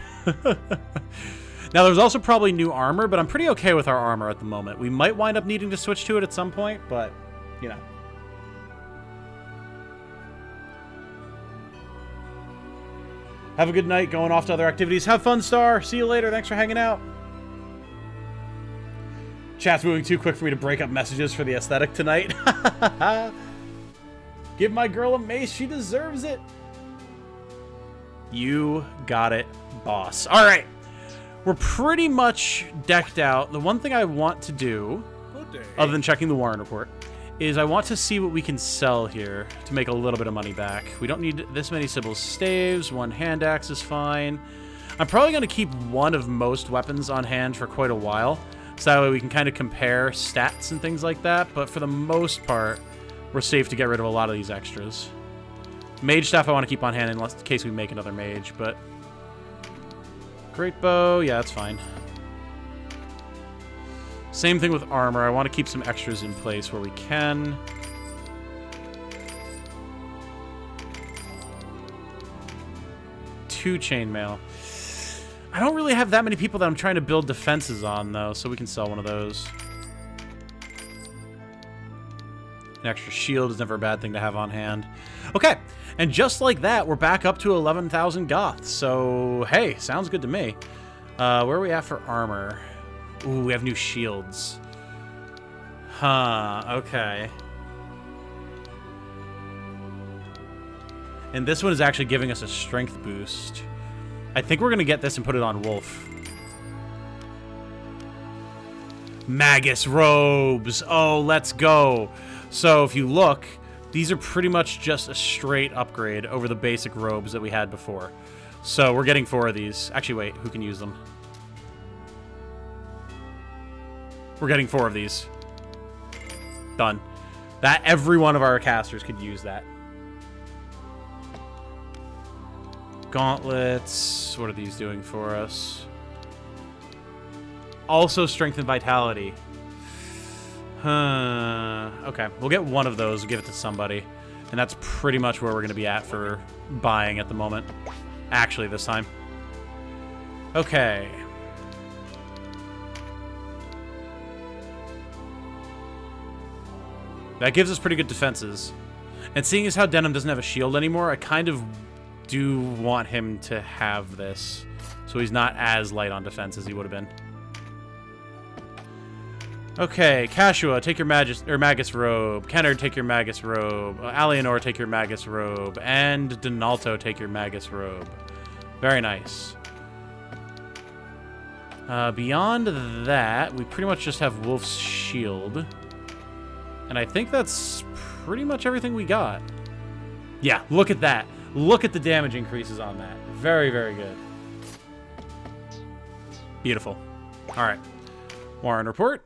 Now, there's also probably new armor, but I'm pretty okay with our armor at the moment. We might wind up needing to switch to it at some point, but, you know. Have a good night going off to other activities. Have fun, Star. See you later. Thanks for hanging out. Chat's moving too quick for me to break up messages for the aesthetic tonight. Give my girl a mace. She deserves it. You got it, boss. All right. We're pretty much decked out. The one thing I want to do, other than checking the Warren report, is I want to see what we can sell here to make a little bit of money back. We don't need this many Sibyl's staves. 1 hand axe is fine. I'm probably going to keep one of most weapons on hand for quite a while, so that way we can kind of compare stats and things like that. But for the most part, we're safe to get rid of a lot of these extras. Mage staff I want to keep on hand in case we make another mage, but... Great bow, yeah, that's fine. Same thing with armor. I want to keep some extras in place where we can. Two chainmail. I don't really have that many people that I'm trying to build defenses on, though, so we can sell one of those. An extra shield is never a bad thing to have on hand. Okay, and just like that, we're back up to 11,000 goth. So, hey, sounds good to me. Where are we at for armor? Ooh, we have new shields. Huh, okay. And this one is actually giving us a strength boost. I think we're going to get this and put it on Wolf. Magus robes. Oh, let's go. So if you look, these are pretty much just a straight upgrade over the basic robes that we had before. So we're getting 4 of these. Actually, wait, who can use them? We're getting 4 of these. Done. That every one of our casters could use that. Gauntlets. What are these doing for us? Also strength and vitality. Okay, we'll get one of those, give it to somebody. And that's pretty much where we're going to be at for buying at the moment. Actually, this time. Okay. That gives us pretty good defenses. And seeing as how Denim doesn't have a shield anymore, I kind of do want him to have this. So he's not as light on defense as he would have been. Okay, Kashua, take your Magus robe. Kennard, take your Magus robe. Alienor, take your Magus robe. And Donalto, take your Magus robe. Very nice. Beyond that, we pretty much just have Wolf's shield. And I think that's pretty much everything we got. Yeah, look at that. Look at the damage increases on that. Very, very good. Beautiful. All right. Warren report.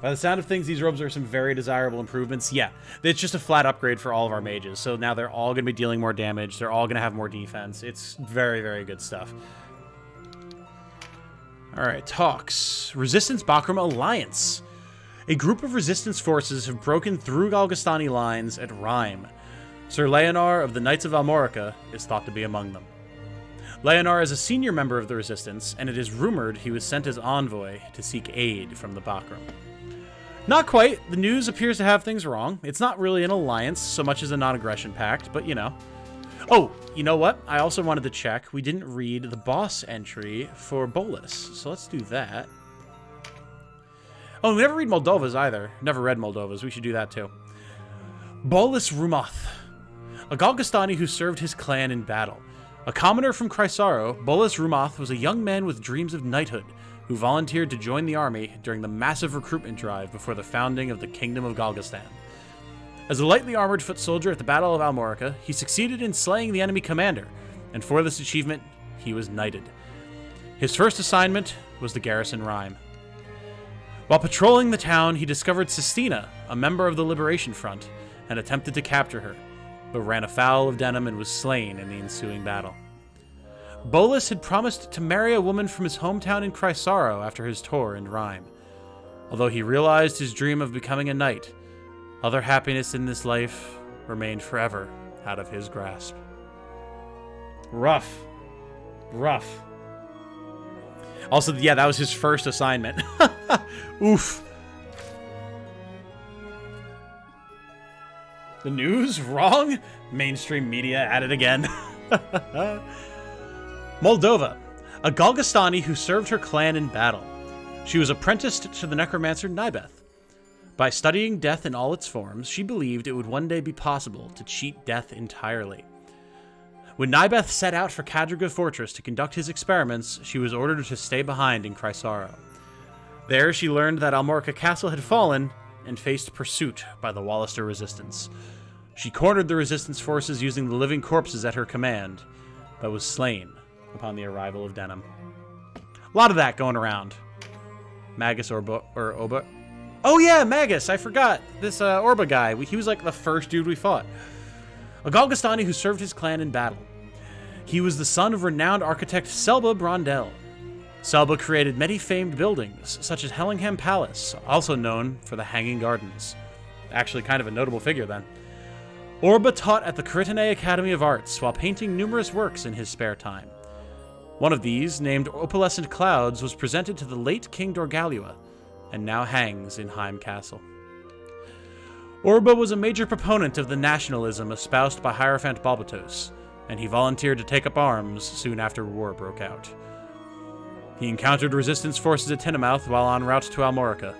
By the sound of things, these robes are some very desirable improvements. Yeah, it's just a flat upgrade for all of our mages. So now they're all going to be dealing more damage. They're all going to have more defense. It's very, very good stuff. All right, talks. Resistance Bakram Alliance. A group of resistance forces have broken through Galgastani lines at Rhime. Sir Leonard of the Knights of Almorica is thought to be among them. Leonard is a senior member of the resistance, and it is rumored he was sent as envoy to seek aid from the Bakram. Not quite. The news appears to have things wrong. It's not really an alliance so much as a non-aggression pact, but you know. Oh, you know what? I also wanted to check. We didn't read the boss entry for Bolus, so let's do that. Oh, we never read Moldova's either. Never read Moldova's. We should do that too. Bolus Rumoth. A Galgastani who served his clan in battle. A commoner from Chrysaro, Bolus Rumoth was a young man with dreams of knighthood who volunteered to join the army during the massive recruitment drive before the founding of the Kingdom of Galgastan. As a lightly armored foot soldier at the Battle of Almorica, he succeeded in slaying the enemy commander, and for this achievement, he was knighted. His first assignment was the garrison Rhime. While patrolling the town, he discovered Sistina, a member of the Liberation Front, and attempted to capture her, but ran afoul of Denim and was slain in the ensuing battle. Bolus had promised to marry a woman from his hometown in Chrysaro after his tour in Rhime. Although he realized his dream of becoming a knight, other happiness in this life remained forever out of his grasp. Rough. Rough. Also, yeah, that was his first assignment. Oof. The news? Wrong? Mainstream media at it again. Moldova. A Galgastani who served her clan in battle. She was apprenticed to the necromancer Nibeth. By studying death in all its forms, she believed it would one day be possible to cheat death entirely. When Nibeth set out for Kadriga Fortress to conduct his experiments, she was ordered to stay behind in Chrysaro. There, she learned that Almorica Castle had fallen and faced pursuit by the Wallister Resistance. She cornered the Resistance forces using the living corpses at her command, but was slain upon the arrival of Denim. A lot of that going around. Magus Oba. Oh yeah, Magus, I forgot. This Orba guy, he was like the first dude we fought. A Galgastani who served his clan in battle. He was the son of renowned architect Selba Brondel. Selba created many famed buildings, such as Hellingham Palace, also known for the Hanging Gardens. Actually kind of a notable figure then. Orba taught at the Caritane Academy of Arts while painting numerous works in his spare time. One of these, named Opalescent Clouds, was presented to the late King Dorgalua, and now hangs in Rhime Castle. Orba was a major proponent of the nationalism espoused by Hierophant Balbatos, and he volunteered to take up arms soon after war broke out. He encountered resistance forces at Tynemouth while en route to Almorica,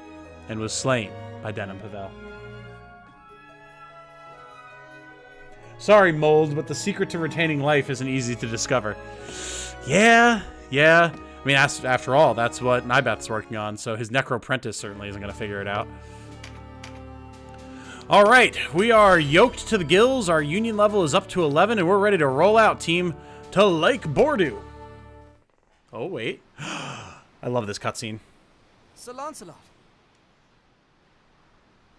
and was slain by Denham Pavel. Sorry, Mold, but the secret to retaining life isn't easy to discover. Yeah. I mean, after all, that's what Nibeth's working on, so his Necroprentice certainly isn't going to figure it out. All right, we are yoked to the gills. Our union level is up to 11, and we're ready to roll out, team, to Lake Bordu. Oh, wait. I love this cutscene. Sir Lancelot.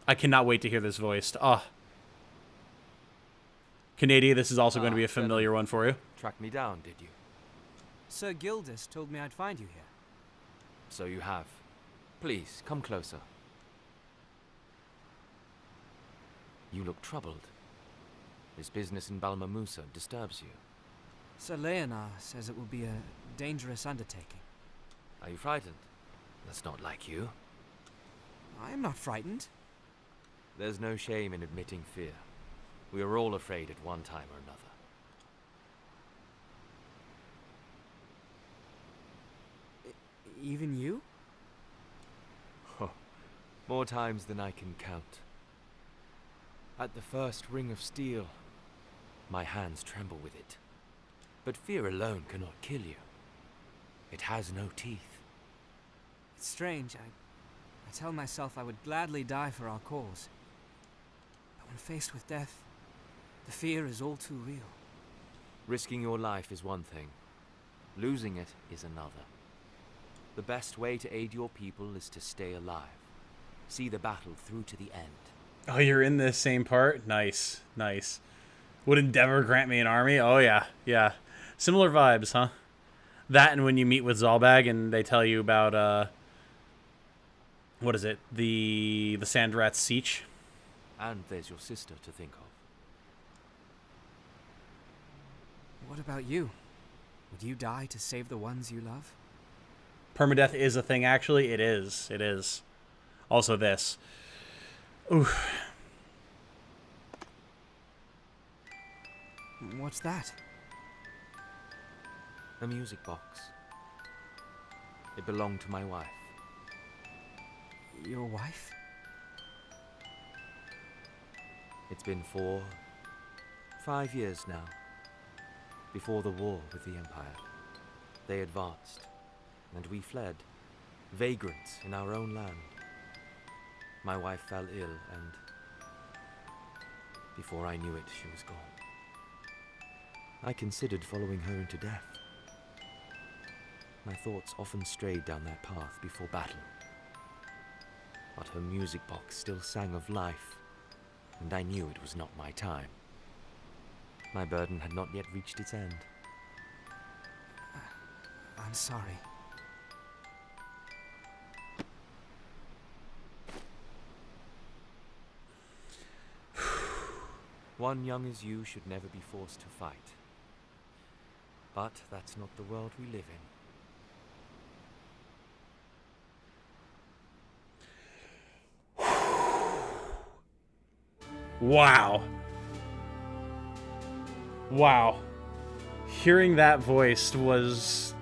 I cannot wait to hear this voiced. Canadian, this is also going to be a familiar one for you. Tracked me down, did you? Sir Gildas told me I'd find you here. So you have. Please, come closer. You look troubled. This business in Balmamusa disturbs you. Sir Leonard says it will be a dangerous undertaking. Are you frightened? That's not like you. I am not frightened. There's no shame in admitting fear. We are all afraid at one time or another. Even you? Oh, more times than I can count. At the first ring of steel, my hands tremble with it. But fear alone cannot kill you. It has no teeth. It's strange. I tell myself I would gladly die for our cause. But when faced with death, the fear is all too real. Risking your life is one thing. Losing it is another. The best way to aid your people is to stay alive. See the battle through to the end. Oh, you're in this same part? Nice. Would Endeavor grant me an army? Oh, yeah. Similar vibes, huh? That and when you meet with Zalbag and they tell you about, what is it? The Sandrat's Siege. And there's your sister to think of. What about you? Would you die to save the ones you love? Permadeath is a thing, actually. It is. Also this. Oof. What's that? A music box. It belonged to my wife. Your wife? It's been 5 years now. Before the war with the Empire, they advanced, and we fled, vagrants in our own land. My wife fell ill, and before I knew it, she was gone. I considered following her into death. My thoughts often strayed down that path before battle. But her music box still sang of life, and I knew it was not my time. My burden had not yet reached its end. I'm sorry. One young as you should never be forced to fight. But that's not the world we live in. Wow. Hearing that voiced was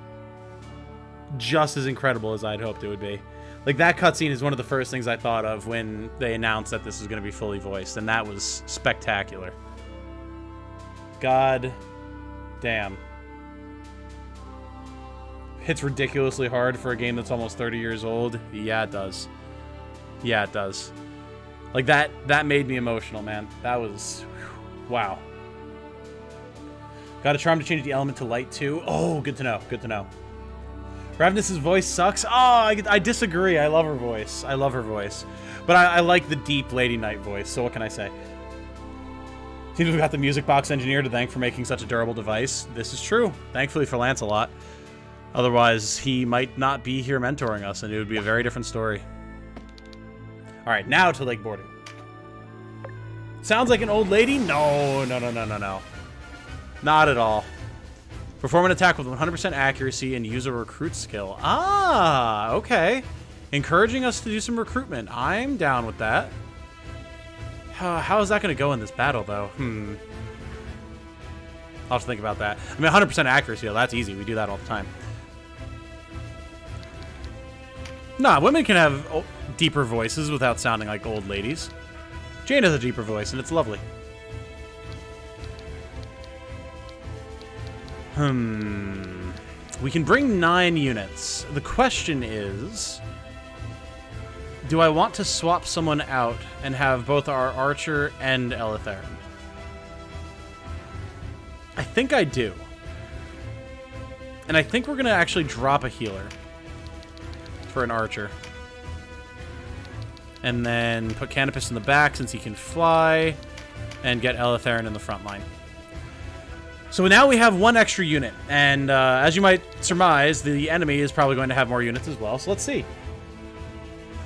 just as incredible as I'd hoped it would be. Like, that cutscene is one of the first things I thought of when they announced that this was going to be fully voiced, and that was spectacular. God damn. Hits ridiculously hard for a game that's almost 30 years old. Yeah, it does. Like, that made me emotional, man. That was... wow. Got a charm to change the element to light, too. Oh, good to know. Ravnus's voice sucks. Oh, I disagree. I love her voice. But I like the deep Lady Knight voice, so what can I say? Seems we've got the music box engineer to thank for making such a durable device. This is true. Thankfully for Lancelot. Otherwise, he might not be here mentoring us, and it would be a very different story. Alright, now to Lake Bordu. Sounds like an old lady? No. Not at all. Perform an attack with 100% accuracy and use a recruit skill. Ah, okay. Encouraging us to do some recruitment. I'm down with that. How is that going to go in this battle, though? I'll have to think about that. I mean, 100% accuracy, though, that's easy. We do that all the time. Nah, women can have deeper voices without sounding like old ladies. Jane has a deeper voice, and it's lovely. We can bring 9 units. The question is, do I want to swap someone out and have both our archer and Elitharion? I think I do. And I think we're going to actually drop a healer for an archer. And then put Canopus in the back since he can fly, and get Elitharion in the front line. So now we have 1 extra unit, and as you might surmise, the enemy is probably going to have more units as well, so let's see.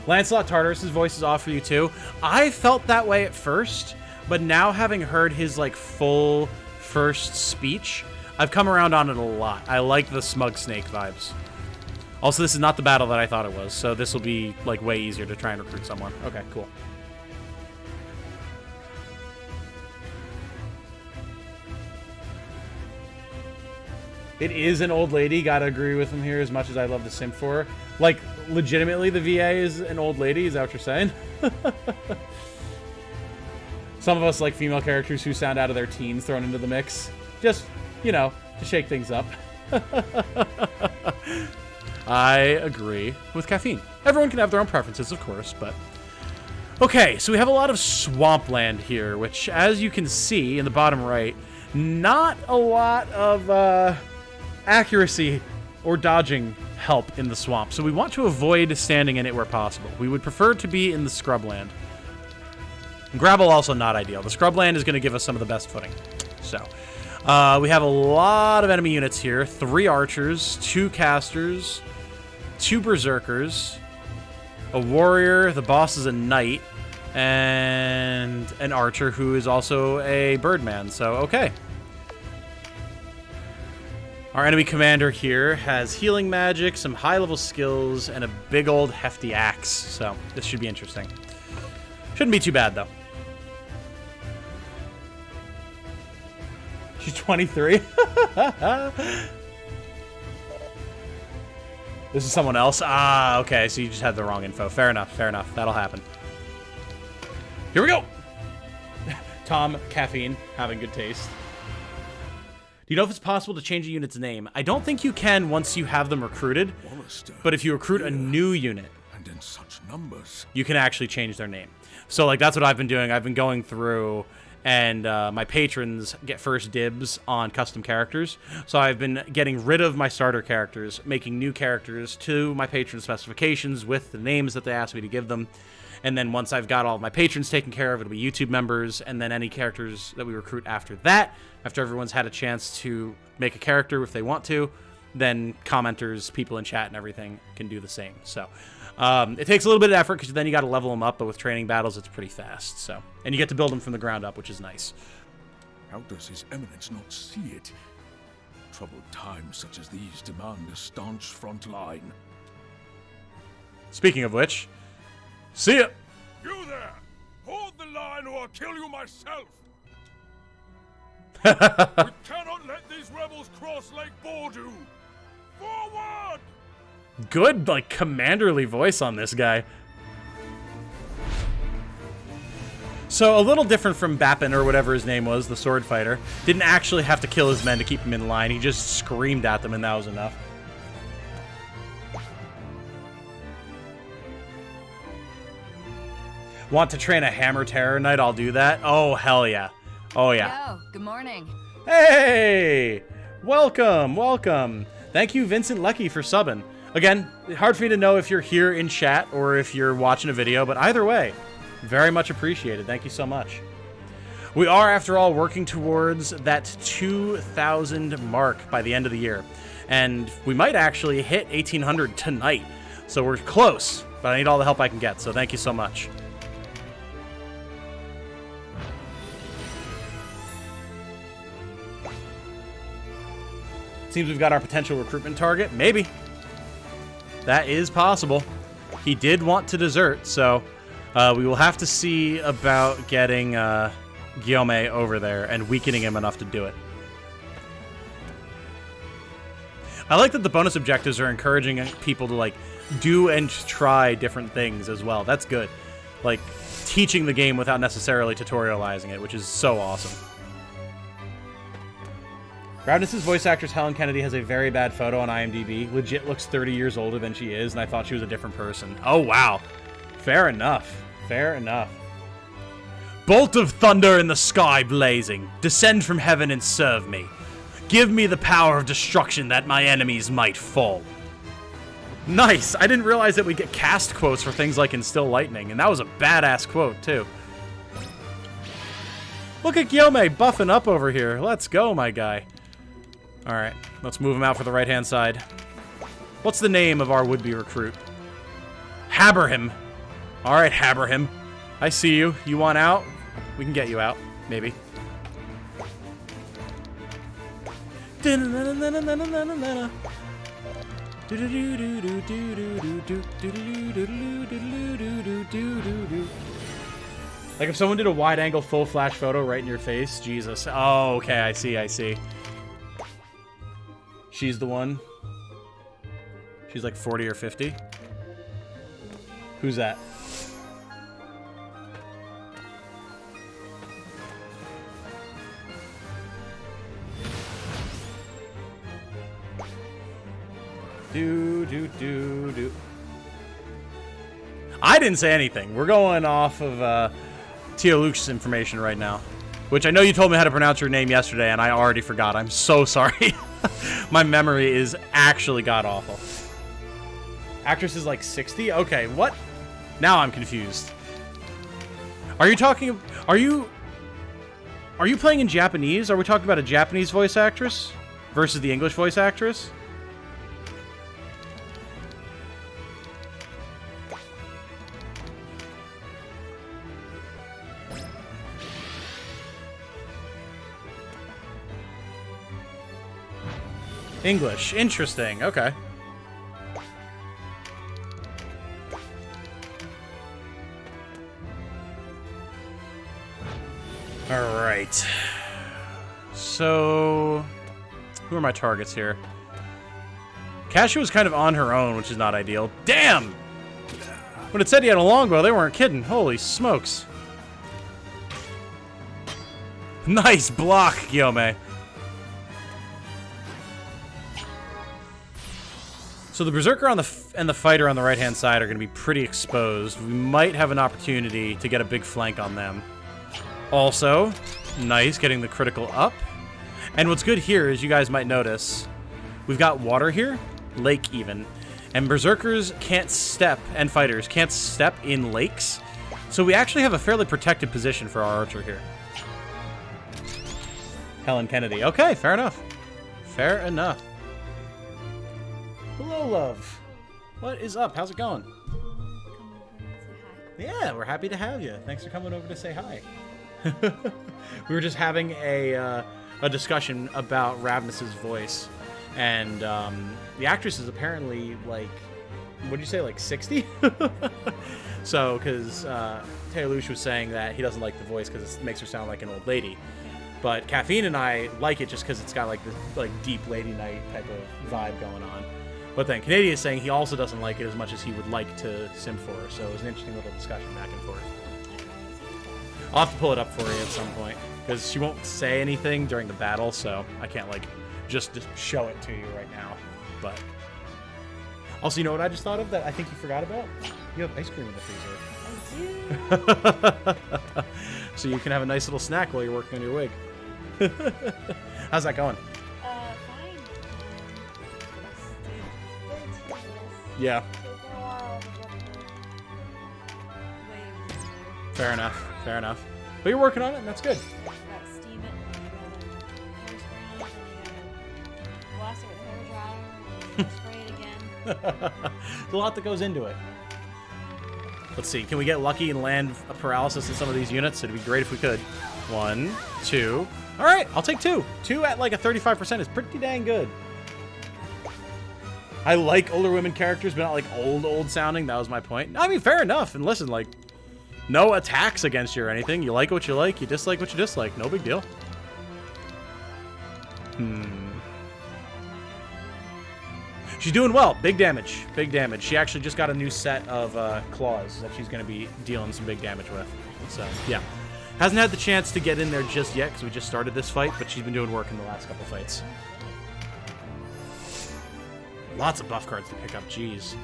Lancelot Tartarus' voice is off for you too. I felt that way at first, but now having heard his like full first speech, I've come around on it a lot. I like the smug snake vibes. Also, this is not the battle that I thought it was, so this will be like way easier to try and recruit someone. Okay, cool. It is an old lady. Gotta agree with him here as much as I love to simp for her. Like, legitimately, the VA is an old lady? Is that what you're saying? Some of us like female characters who sound out of their teens thrown into the mix. Just, you know, to shake things up. I agree with caffeine. Everyone can have their own preferences, of course, but... Okay, so we have a lot of swampland here, which, as you can see in the bottom right, not a lot of, accuracy or dodging help in the swamp, so we want to avoid standing in it where possible. We would prefer to be in the scrubland. Gravel also not ideal. The scrubland is going to give us some of the best footing. So, we have a lot of enemy units here. 3 archers, 2 casters, 2 berserkers, a warrior, the boss is a knight, and an archer who is also a birdman. So, okay. Our enemy commander here has healing magic, some high-level skills, and a big old hefty axe. So this should be interesting. Shouldn't be too bad, though. She's 23. This is someone else. Ah, okay. So you just had the wrong info. Fair enough. Fair enough. That'll happen. Here we go. Tom, caffeine, having good taste. Do you know if it's possible to change a unit's name? I don't think you can once you have them recruited, but if you recruit a new unit, and in such numbers, you can actually change their name. So, like, that's what I've been doing. I've been going through, and my patrons get first dibs on custom characters. So I've been getting rid of my starter characters, making new characters to my patron specifications with the names that they asked me to give them. And then once I've got all of my patrons taken care of, it'll be YouTube members, and then any characters that we recruit after that, after everyone's had a chance to make a character if they want to, then commenters, people in chat and everything can do the same. So it takes a little bit of effort because then you got to level them up, but with training battles, it's pretty fast. So, and you get to build them from the ground up, which is nice. How does His Eminence not see it? Troubled times such as these demand a staunch front line. Speaking of which, see ya! You there! Hold the line or I'll kill you myself! We cannot let these rebels cross Lake Bordeaux! Forward! Good, like, commanderly voice on this guy. So, a little different from Bappin, or whatever his name was, the sword fighter. Didn't actually have to kill his men to keep them in line. He just screamed at them and that was enough. Want to train a Hammer Terror Knight? I'll do that. Oh, hell yeah. Oh, yeah. Yo, good morning. Hey! Welcome, welcome. Thank you, Vincent Lecky, for subbing. Again, hard for me to know if you're here in chat or if you're watching a video, but either way, very much appreciated. Thank you so much. We are, after all, working towards that 2,000 mark by the end of the year. And we might actually hit 1,800 tonight. So we're close, but I need all the help I can get, so thank you so much. Seems we've got our potential recruitment target. Maybe. That is possible. He did want to desert, so We will have to see about getting Guillaume over there and weakening him enough to do it. I like that the bonus objectives are encouraging people to, like, do and try different things as well. That's good. Like, teaching the game without necessarily tutorializing it, which is so awesome. Ravnus's voice actress Helen Kennedy has a very bad photo on IMDb. Legit looks 30 years older than she is, and I thought she was a different person. Oh, wow. Fair enough. Fair enough. Bolt of thunder in the sky blazing. Descend from heaven and serve me. Give me the power of destruction that my enemies might fall. Nice. I didn't realize that we get cast quotes for things like Instill Lightning, and that was a badass quote, too. Look at Guillaume buffing up over here. Let's go, my guy. Alright, let's move him out for the right-hand side. What's the name of our would-be recruit? Haberham. Alright, Haberham. I see you. You want out? We can get you out. Maybe. Like if someone did a wide-angle full flash photo right in your face. Jesus. Oh, okay. I see. I see. She's the one. She's like 40 or 50. Who's that? Do. I didn't say anything. We're going off of Theoluch's information right now. Which I know you told me how to pronounce your name yesterday, and I already forgot. I'm so sorry. My memory is actually god-awful. Actress is like 60? Okay, what? Now I'm confused. Are you talking... Are you playing in Japanese? Are we talking about a Japanese voice actress versus the English voice actress? English. Interesting. Okay. Alright. So... who are my targets here? Cashew was kind of on her own, which is not ideal. Damn! When it said he had a longbow, they weren't kidding. Holy smokes. Nice block, Guillaume. So the Berserker on and the Fighter on the right-hand side are going to be pretty exposed. We might have an opportunity to get a big flank on them. Also, nice, getting the critical up. And what's good here is you guys might notice, we've got water here, lake even, and Berserkers can't step, and Fighters can't step in lakes. So we actually have a fairly protected position for our archer here. Helen Kennedy. Okay, fair enough. Fair enough. Hello, love. What is up? How's it going? Yeah, we're happy to have you. Thanks for coming over to say hi. We were just having a discussion about Ravnus's voice, and the actress is apparently like, what did you say, like 60? So, because Theoluch was saying that he doesn't like the voice because it makes her sound like an old lady. But Caffeine and I like it just because it's got like this like deep lady night type of vibe going on. But then Canadian is saying he also doesn't like it as much as he would like to sim for her. So it was an interesting little discussion back and forth. I'll have to pull it up for you at some point because she won't say anything during the battle, so I can't like just show it to you right now. But also, you know what I just thought of that I think you forgot about? You have ice cream in the freezer. I do. So you can have a nice little snack while you're working on your wig. How's that going? Fine. Yeah. Fair enough. Fair enough. But you're working on it, and that's good. You gotta steam it, and you gotta hairspray it, and you gotta wash it with a hair dryer, and spray it again. There's a lot that goes into it. Let's see. Can we get lucky and land a paralysis in some of these units? It'd be great if we could. 1, 2. All right, I'll take 2. 2 at like a 35% is pretty dang good. I like older women characters, but not like old sounding. That was my point. I mean, fair enough. And listen, like, No attacks against you or anything. You like what you like, you dislike what you dislike. No big deal. She's doing well. Big damage. Big damage. She actually just got a new set of claws that she's going to be dealing some big damage with. So, yeah. Hasn't had the chance to get in there just yet because we just started this fight, but she's been doing work in the last couple fights. Lots of buff cards to pick up. Jeez.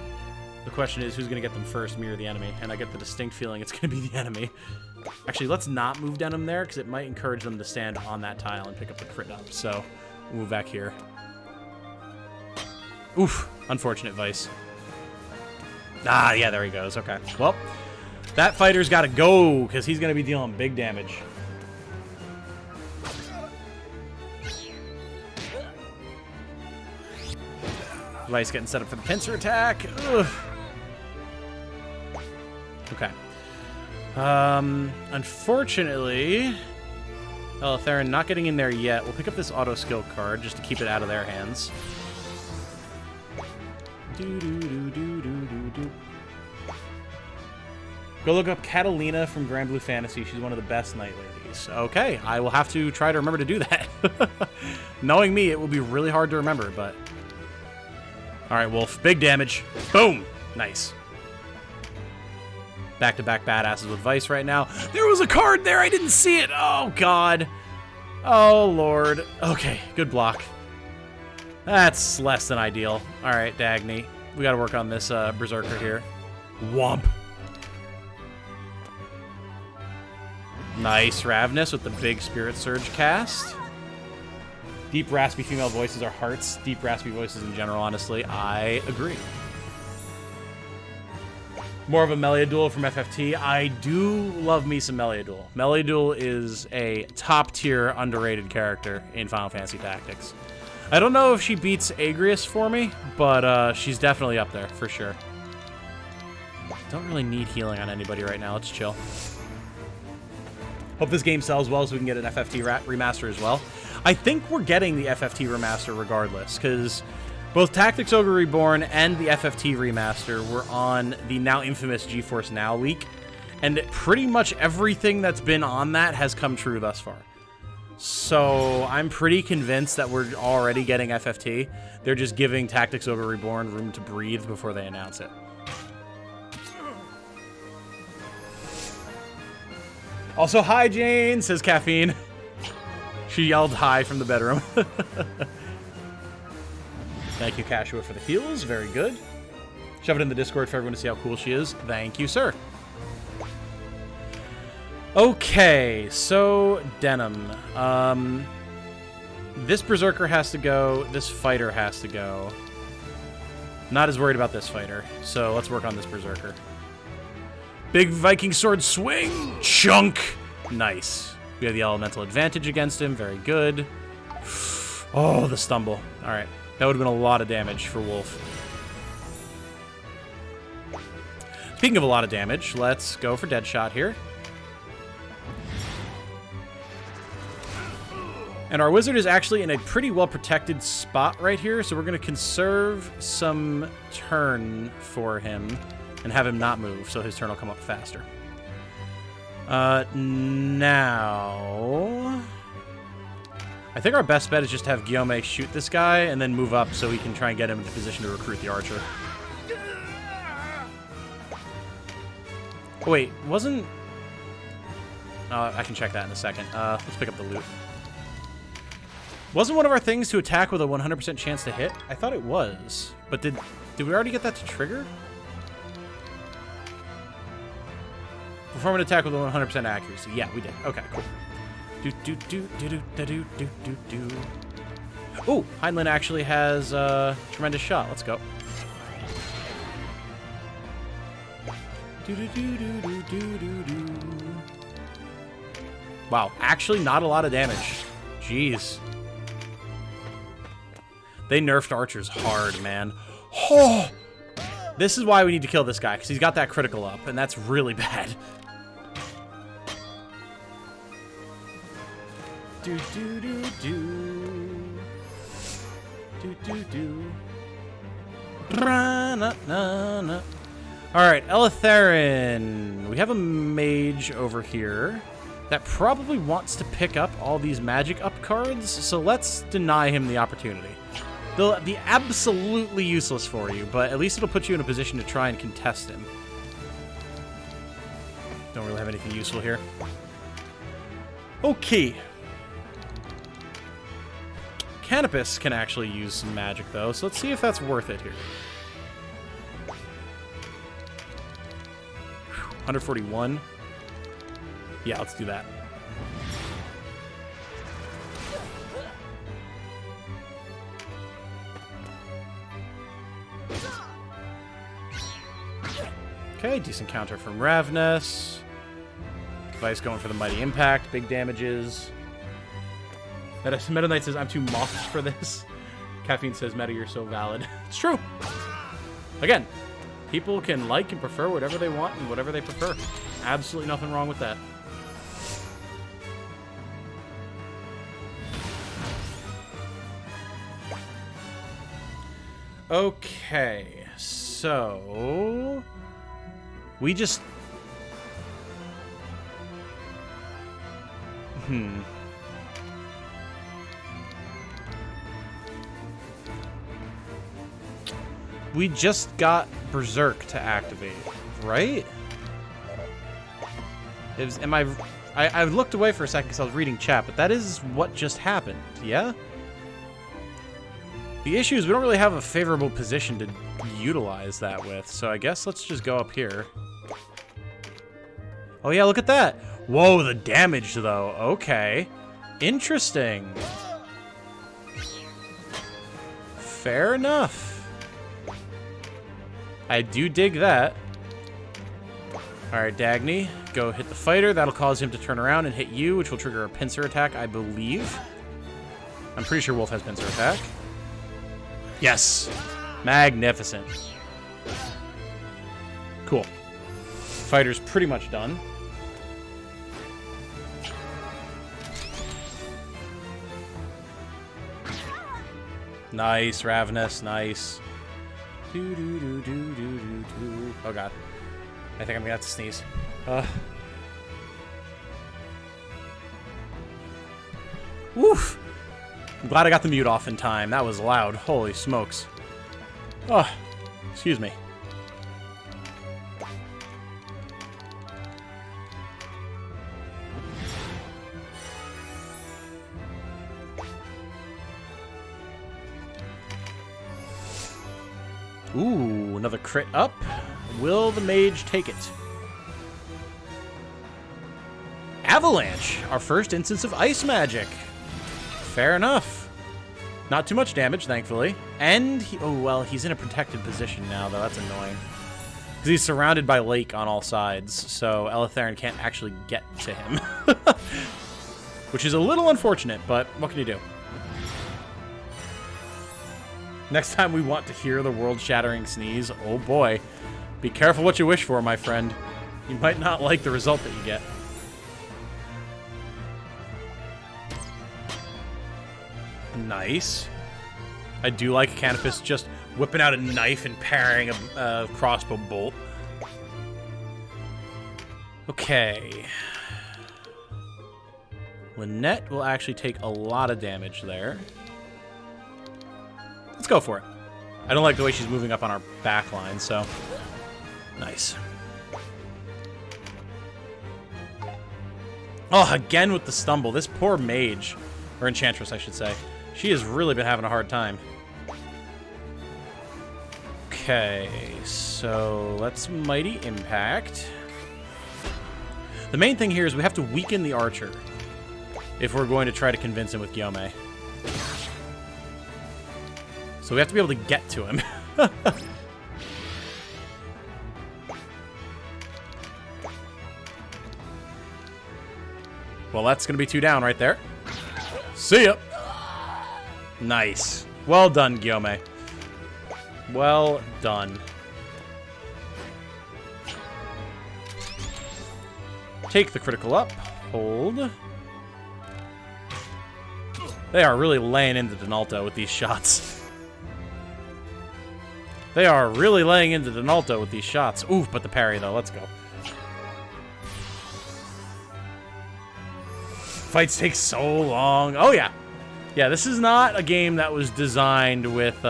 The question is, who's going to get them first, me or the enemy? And I get the distinct feeling it's going to be the enemy. Actually, let's not move Denim there, because it might encourage them to stand on that tile and pick up the crit up. So, we'll move back here. Oof. Unfortunate Vice. Ah, yeah, there he goes. Okay. Well, that fighter's got to go, because he's going to be dealing big damage. Vice getting set up for the pincer attack. Ugh. Okay. Unfortunately, Theron not getting in there yet. We'll pick up this auto skill card just to keep it out of their hands. Go look up Catalina from Grand Blue Fantasy. She's one of the best Night Ladies. Okay, I will have to try to remember to do that. Knowing me, it will be really hard to remember, but... Alright, Wolf. Big damage. Boom! Nice. Back-to-back badasses with Vice right now. There was a card there! I didn't see it! Oh, God. Oh, Lord. Okay, good block. That's less than ideal. Alright, Dagny. We gotta work on this Berserker here. Womp. Nice Ravenous with the big Spirit Surge cast. Deep, raspy female voices are hearts. Deep, raspy voices in general, honestly. I agree. More of a Meliadul from FFT. I do love me some Meliadul. Meliadul is a top-tier, underrated character in Final Fantasy Tactics. I don't know if she beats Agrias for me, but she's definitely up there, for sure. Don't really need healing on anybody right now. Let's chill. Hope this game sells well so we can get an FFT remaster as well. I think we're getting the FFT remaster regardless, because both Tactics Ogre Reborn and the FFT remaster were on the now infamous GeForce Now leak, and pretty much everything that's been on that has come true thus far. So I'm pretty convinced that we're already getting FFT. They're just giving Tactics Ogre Reborn room to breathe before they announce it. Also, hi, Jane, says Caffeine. She yelled hi from the bedroom. Thank you, Cashua, for the heals. Very good. Shove it in the Discord for everyone to see how cool she is. Thank you, sir. Okay, so Denim. This Berserker has to go. This fighter has to go. Not as worried about this fighter, so let's work on this Berserker. Big Viking sword swing! Chunk! Nice. We have the elemental advantage against him. Very good. Oh, the stumble. Alright. That would have been a lot of damage for Wolf. Speaking of a lot of damage, let's go for Deadshot here. And our wizard is actually in a pretty well-protected spot right here, so we're going to conserve some turn for him and have him not move, so his turn will come up faster. Now... I think our best bet is just to have Guillaume shoot this guy and then move up so we can try and get him into position to recruit the archer. Oh, wait, wasn't... I can check that in a second. Let's pick up the loot. Wasn't one of our things to attack with a 100% chance to hit? I thought it was. But did we already get that to trigger? Perform an attack with a 100% accuracy. Yeah, we did. Okay, cool. Oh, Heinlein actually has a tremendous shot. Let's go. Wow, actually not a lot of damage. Jeez. They nerfed archers hard, man. Oh! This is why we need to kill this guy, because he's got that critical up, and that's really bad. Do do do do. Do do do. Na, na, na, na. Alright, Eleutherin. We have a mage over here that probably wants to pick up all these magic up cards, so let's deny him the opportunity. They'll be absolutely useless for you, but at least it'll put you in a position to try and contest him. Don't really have anything useful here. Okay. Canopus can actually use some magic, though, so let's see if that's worth it here. 141. Yeah, let's do that. Okay, decent counter from Ravnus. Device going for the Mighty Impact. Big damages. Meta Knight says, I'm too moffed for this. Caffeine says, Meta, you're so valid. It's true. Again, people can like and prefer whatever they want and whatever they prefer. Absolutely nothing wrong with that. Okay, so we just we just got Berserk to activate, right? It was, I looked away for a second because I was reading chat, but that is what just happened, yeah? The issue is we don't really have a favorable position to utilize that with, so I guess let's just go up here. Oh yeah, look at that! Whoa, the damage though. Okay. Interesting. Fair enough. I do dig that. Alright, Dagny, go hit the fighter. That'll cause him to turn around and hit you, which will trigger a pincer attack, I believe. I'm pretty sure Wolf has pincer attack. Yes. Magnificent. Cool. Fighter's pretty much done. Nice, Ravnus, nice. Oh god. I think I'm gonna have to sneeze. Woof! I'm glad I got the mute off in time. That was loud. Holy smokes. Oh, excuse me. Ooh, another crit up. Will the mage take it? Avalanche! Our first instance of ice magic. Fair enough. Not too much damage, thankfully. And, oh, well, he's in a protected position now, though. That's annoying. Because he's surrounded by lake on all sides, so Eleutherin can't actually get to him. Which is a little unfortunate, but what can you do? Next time we want to hear the world-shattering sneeze, oh boy. Be careful what you wish for, my friend. You might not like the result that you get. Nice. I do like Canopus just whipping out a knife and parrying a crossbow bolt. Okay. Lynette will actually take a lot of damage there. Let's go for it. I don't like the way she's moving up on our back line, so... Nice. Oh, again with the stumble. This poor mage. Or enchantress, I should say. She has really been having a hard time. Okay, so let's Mighty Impact. The main thing here is we have to weaken the archer if we're going to try to convince him with Gyome. So we have to be able to get to him. Well, that's going to be 2 down right there. See ya! Nice. Well done, Gyome. Well done. Take the critical up. Hold. They are really laying into Donalto with these shots. They are really laying into Donalto with these shots. Oof, but the parry, though. Let's go. Fights take so long. Oh, yeah. Yeah, this is not a game that was designed with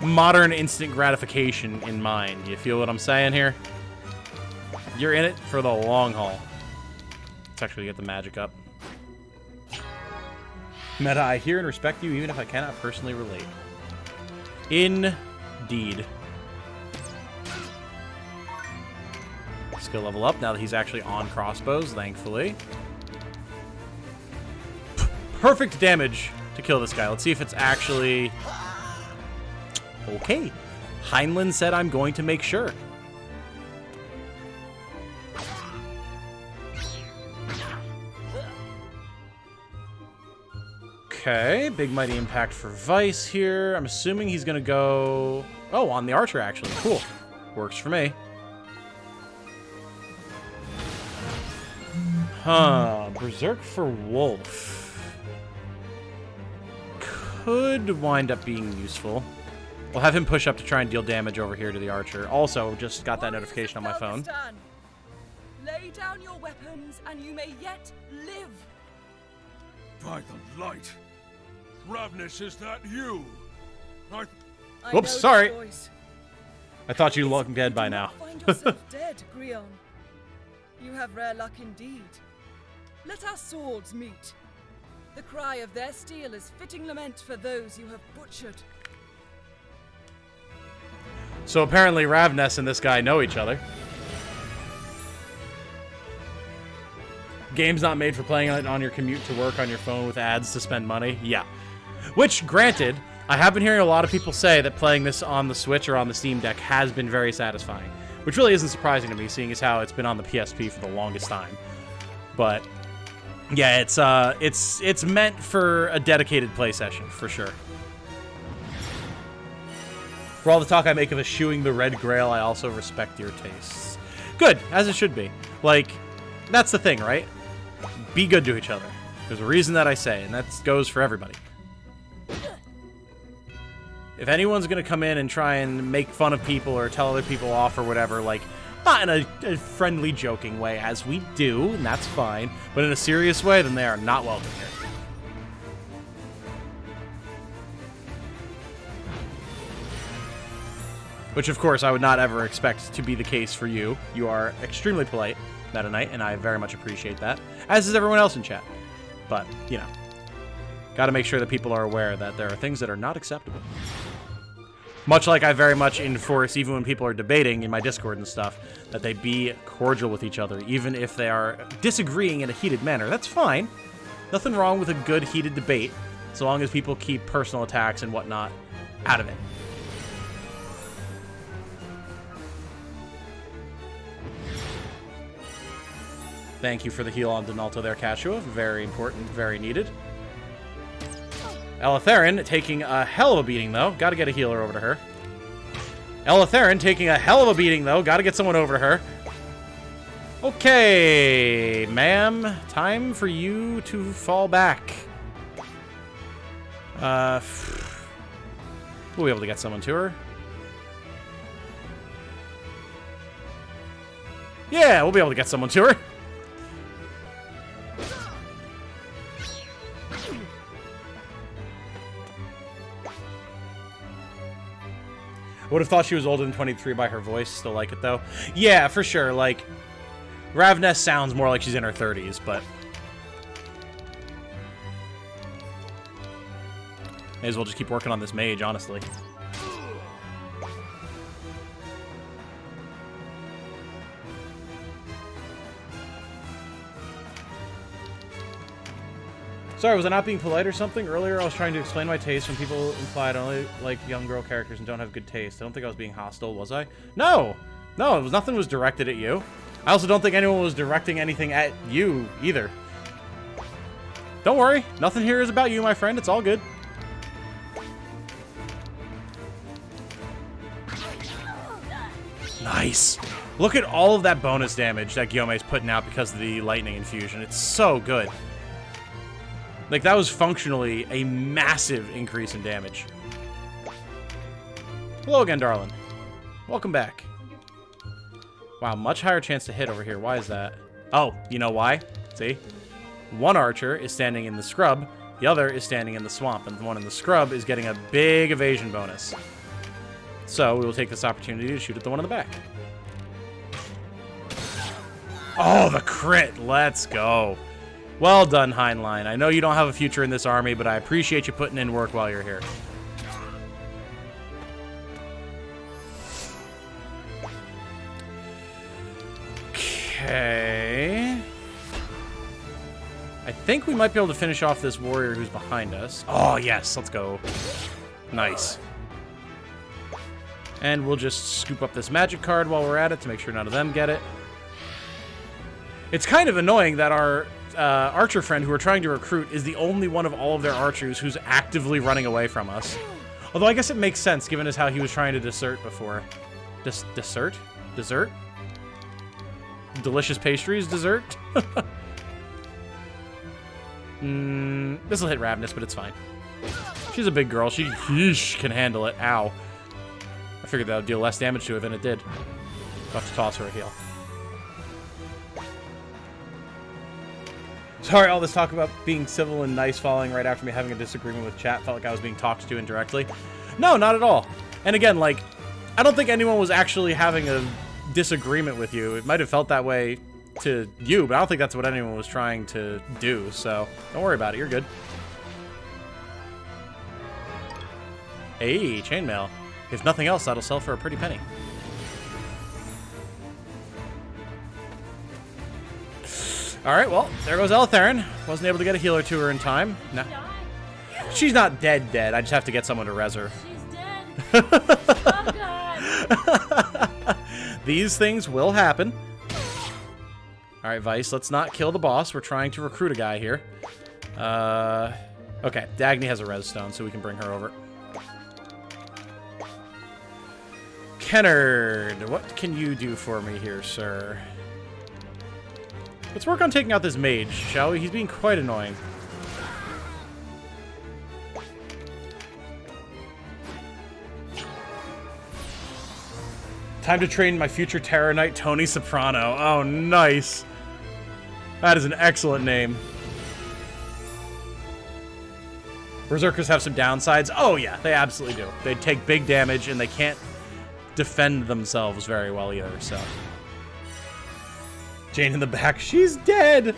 modern instant gratification in mind. You feel what I'm saying here? You're in it for the long haul. Let's actually get the magic up. Meta, I hear and respect you even if I cannot personally relate. Indeed. Skill level up now that he's actually on crossbows, thankfully. Perfect damage to kill this guy. Let's see if it's actually... Okay. Heinlein said I'm going to make sure. Okay, big mighty impact for Vice here. I'm assuming he's gonna go... Oh, on the archer, actually. Cool. Works for me. Huh. Berserk for Wolf. Could wind up being useful. We'll have him push up to try and deal damage over here to the archer. Also, just got that notification on my phone. Lay down your weapons and you may yet live. By the light. Ravnus, is that you? Whoops, sorry. I thought you looked dead by now. Find yourself dead, Grion. You have rare luck indeed. Let our swords meet. The cry of their steel is fitting lament for those you have butchered. So apparently Ravnus and this guy know each other. Game's not made for playing it on your commute to work on your phone with ads to spend money. Yeah. Which, granted, I have been hearing a lot of people say that playing this on the Switch or on the Steam Deck has been very satisfying. Which really isn't surprising to me, seeing as how it's been on the PSP for the longest time. But, yeah, it's meant for a dedicated play session, for sure. For all the talk I make of eschewing the Red Grail, I also respect your tastes. Good, as it should be. Like, that's the thing, right? Be good to each other. There's a reason that I say, and that goes for everybody. If anyone's going to come in and try and make fun of people or tell other people off or whatever, like, not in a friendly, joking way, as we do, and that's fine, but in a serious way, then they are not welcome here. Which, of course, I would not ever expect to be the case for you. You are extremely polite, Meta Knight, and I very much appreciate that, as is everyone else in chat. But, you know, gotta make sure that people are aware that there are things that are not acceptable. Much like I very much enforce, even when people are debating in my Discord and stuff, that they be cordial with each other, even if they are disagreeing in a heated manner. That's fine. Nothing wrong with a good heated debate, so long as people keep personal attacks and whatnot out of it. Thank you for the heal on Donalto there, Cashua. Very important, very needed. Eleutherin taking a hell of a beating, though. Gotta get a healer over to her. Eleutherin taking a hell of a beating, though. Gotta get someone over to her. Okay, ma'am. Time for you to fall back. We'll be able to get someone to her. Yeah, we'll be able to get someone to her. I would have thought she was older than 23 by her voice. Still like it, though. Yeah, for sure. Like, Ravnus sounds more like she's in her 30s, but... may as well just keep working on this mage, honestly. Sorry, was I not being polite or something? Earlier I was trying to explain my taste when people implied I only like young girl characters and don't have good taste. I don't think I was being hostile, was I? No! No, it was, nothing was directed at you. I also don't think anyone was directing anything at you, either. Don't worry. Nothing here is about you, my friend. It's all good. Nice. Look at all of that bonus damage that Guillaume's putting out because of the lightning infusion. It's so good. Like, that was functionally a massive increase in damage. Hello again, darling. Welcome back. Wow, much higher chance to hit over here. Why is that? Oh, you know why? See? One archer is standing in the scrub, the other is standing in the swamp, and the one in the scrub is getting a big evasion bonus. So we will take this opportunity to shoot at the one in the back. Oh, the crit! Let's go. Well done, Heinlein. I know you don't have a future in this army, but I appreciate you putting in work while you're here. Okay. I think we might be able to finish off this warrior who's behind us. Oh, yes. Let's go. Nice. And we'll just scoop up this magic card while we're at it to make sure none of them get it. It's kind of annoying that our archer friend who we're trying to recruit is the only one of all of their archers who's actively running away from us. Although I guess it makes sense given as how he was trying to desert before. Dessert? Dessert? Delicious pastries dessert? This will hit Ravenous, but it's fine. She's a big girl. She can handle it. Ow. I figured that would deal less damage to her than it did. I'll have to toss her a heal. Sorry, all this talk about being civil and nice following right after me having a disagreement with chat felt like I was being talked to indirectly. No, not at all. And again, like, I don't think anyone was actually having a disagreement with you. It might have felt that way to you, but I don't think that's what anyone was trying to do, so don't worry about it. You're good. Hey, chainmail. If nothing else, that'll sell for a pretty penny. Alright, well, there goes Eltharion. Wasn't able to get a healer to her in time. No. She's not dead. I just have to get someone to res her. She's dead. Oh, God. These things will happen. Alright, Vice, let's not kill the boss. We're trying to recruit a guy here. Okay, Dagny has a res stone, so we can bring her over. Kennard, what can you do for me here, sir? Let's work on taking out this mage, shall we? He's being quite annoying. Time to train my future Terror Knight, Tony Soprano. Oh, nice. That is an excellent name. Berserkers have some downsides. Oh, yeah, they absolutely do. They take big damage, and they can't defend themselves very well either, so... Jane in the back. She's dead!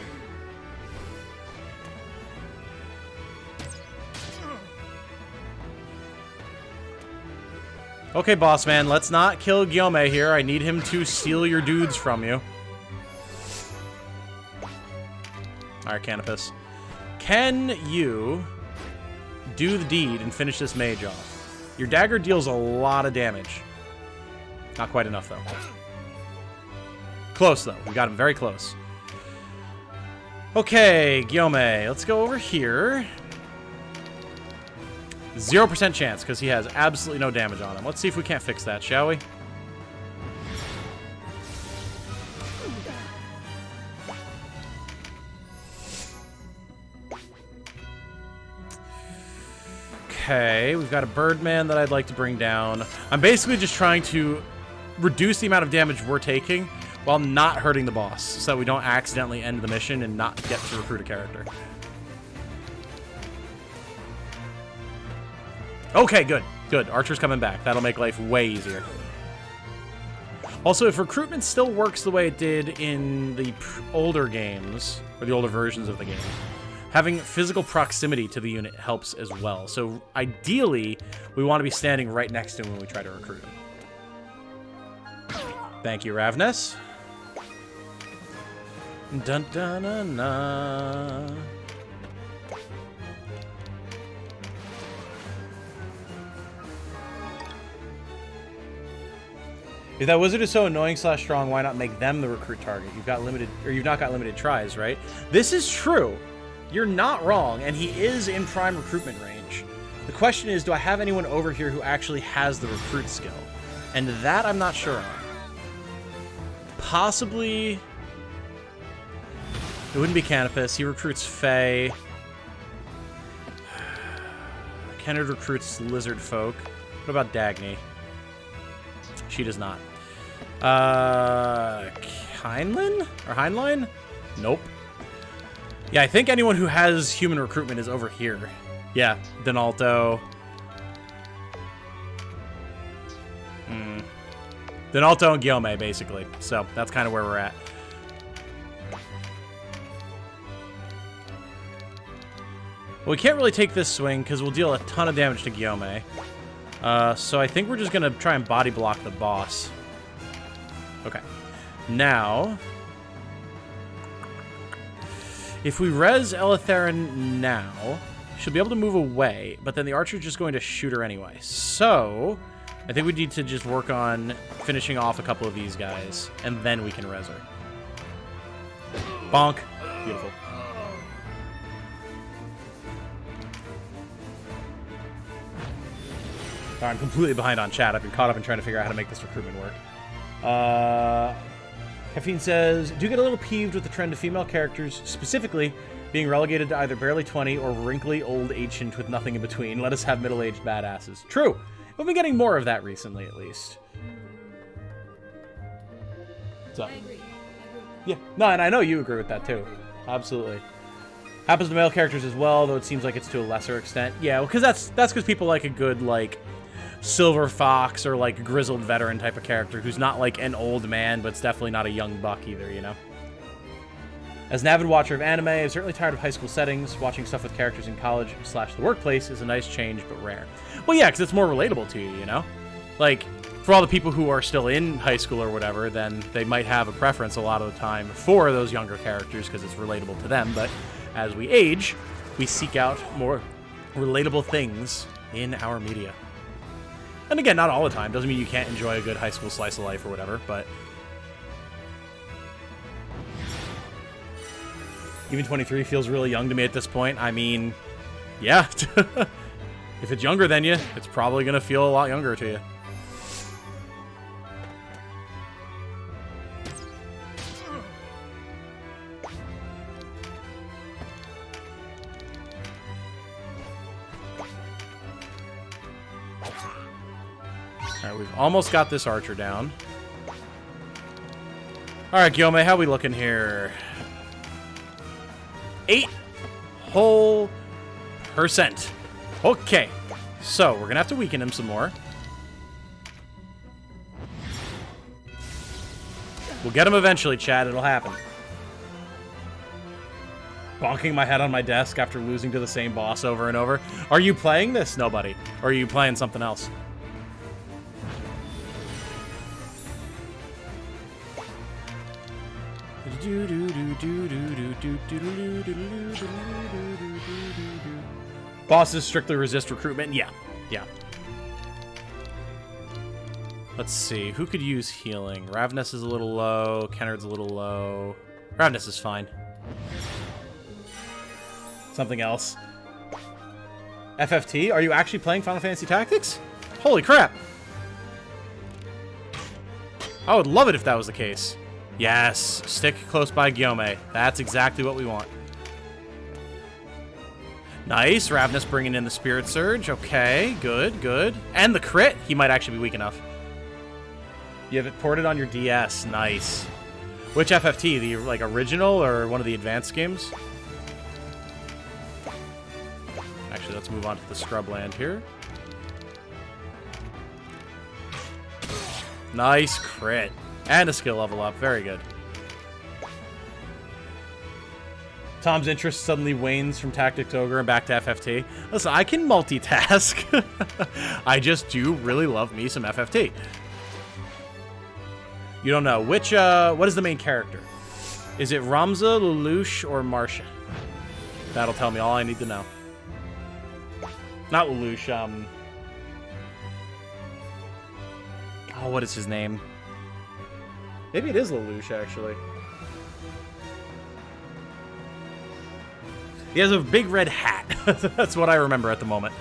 Okay, boss man, let's not kill Guillaume here. I need him to steal your dudes from you. Alright, Canopus. Can you do the deed and finish this mage off? Your dagger deals a lot of damage. Not quite enough, though. Close, though. We got him very close. Okay, Guillaume. Let's go over here. 0% chance, because he has absolutely no damage on him. Let's see if we can't fix that, shall we? Okay, we've got a Birdman that I'd like to bring down. I'm basically just trying to reduce the amount of damage we're taking while not hurting the boss, so we don't accidentally end the mission and not get to recruit a character. Okay, good. Good. Archer's coming back. That'll make life way easier. Also, if recruitment still works the way it did in the older games, or the older versions of the game, having physical proximity to the unit helps as well. So ideally, we want to be standing right next to him when we try to recruit him. Thank you, Ravness. Dun dun dun dun. If that wizard is so annoying / strong, why not make them the recruit target? You've not got limited tries, right? This is true. You're not wrong, and he is in prime recruitment range. The question is, do I have anyone over here who actually has the recruit skill? And that I'm not sure on. Possibly... It wouldn't be Canopus. He recruits Fae. Kennard recruits lizard folk. What about Dagny? she does not. Heinlein? Or Heinlein? Nope. Yeah, I think anyone who has human recruitment is over here. Yeah, Donalto. Donalto and Guillaume, basically. So, that's kind of where we're at. Well, we can't really take this swing because we'll deal a ton of damage to Guillaume. So I think we're just going to try and body block the boss. Okay. Now, if we res Eleutherin now, she'll be able to move away, but then the archer's just going to shoot her anyway. So, I think we need to just work on finishing off a couple of these guys, and then we can res her. Bonk. Beautiful. Sorry, I'm completely behind on chat. I've been caught up in trying to figure out how to make this recruitment work. Caffeine says, do get a little peeved with the trend of female characters, specifically being relegated to either barely 20 or wrinkly old ancient with nothing in between. Let us have middle-aged badasses. True. We've been getting more of that recently, at least. What's up? I agree. Yeah. No, and I know you agree with that, too. Absolutely. Happens to male characters as well, though it seems like it's to a lesser extent. Yeah, well, because that's because people like a good, like, Silver Fox or, like, grizzled veteran type of character who's not, like, an old man, but it's definitely not a young buck either, you know? As an avid watcher of anime, I'm certainly tired of high school settings. Watching stuff with characters in college / the workplace is a nice change, but rare. Well, yeah, because it's more relatable to you, you know? Like, for all the people who are still in high school or whatever, then they might have a preference a lot of the time for those younger characters because it's relatable to them, but as we age, we seek out more relatable things in our media. And again, not all the time. Doesn't mean you can't enjoy a good high school slice of life or whatever, but even 23 feels really young to me at this point. I mean, yeah. If it's younger than you, it's probably going to feel a lot younger to you. Alright, we've almost got this archer down. Alright, Guillaume, how we looking here? 8 whole %. Okay, so we're gonna have to weaken him some more. We'll get him eventually, Chad. It'll happen. Bonking my head on my desk after losing to the same boss over and over. Are you playing this? Nobody. Or are you playing something else? Bosses strictly resist recruitment? Yeah. Yeah. Let's see. Who could use healing? Ravnus is a little low. Kennard's a little low. Ravnus is fine. Something else. FFT? Are you actually playing Final Fantasy Tactics? Holy crap! I would love it if that was the case. Yes, stick close by Guillaume. That's exactly what we want. Nice, Ravnus bringing in the Spirit Surge. Okay, good, good. And the crit, he might actually be weak enough. You have it ported on your DS, nice. Which FFT, the like original or one of the advanced games? Actually, let's move on to the Scrubland here. Nice crit. And a skill level up. Very good. Tom's interest suddenly wanes from Tactics Ogre and back to FFT. Listen, I can multitask. I just do really love me some FFT. You don't know. Which, what is the main character? Is it Ramza, Lelouch, or Marcia? That'll tell me all I need to know. Not Lelouch, oh, what is his name? Maybe it is Lelouch, actually. He has a big red hat. That's what I remember at the moment.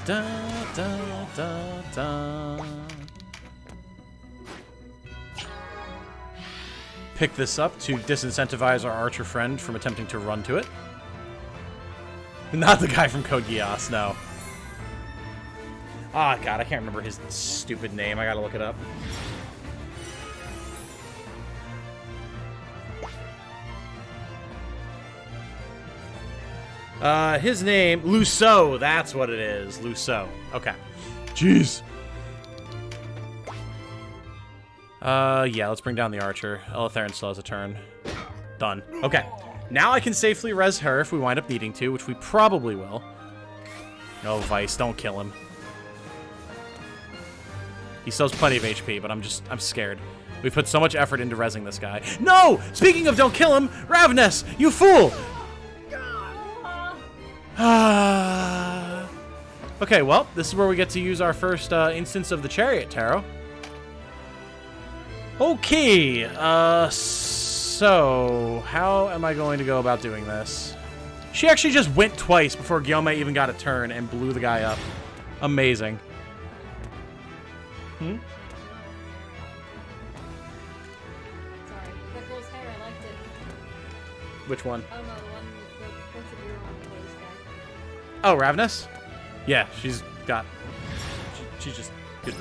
Da, da, da, da. Pick this up to disincentivize our archer friend from attempting to run to it. Not the guy from Code Geass, no. Ah, God, I can't remember his stupid name. I gotta look it up. His name, Lusso. That's what it is. Lusso. Okay. Jeez. Yeah, let's bring down the archer. Elitharion still has a turn. Done. Okay. Now I can safely res her if we wind up needing to, which we probably will. No, Vice, don't kill him. He still has plenty of HP, but I'm scared. We put so much effort into resing this guy. No! Speaking of don't kill him, Ravnus, you fool! Okay, well, this is where we get to use our first instance of the Chariot Tarot. Okay, so how am I going to go about doing this? She actually just went twice before Guillaume even got a turn and blew the guy up. Amazing. Sorry, that girl's hair, I liked it. Which one? Oh no, the one, the portrait you were on the this guy. Oh, Ravnus? Yeah, she's got... she's just good.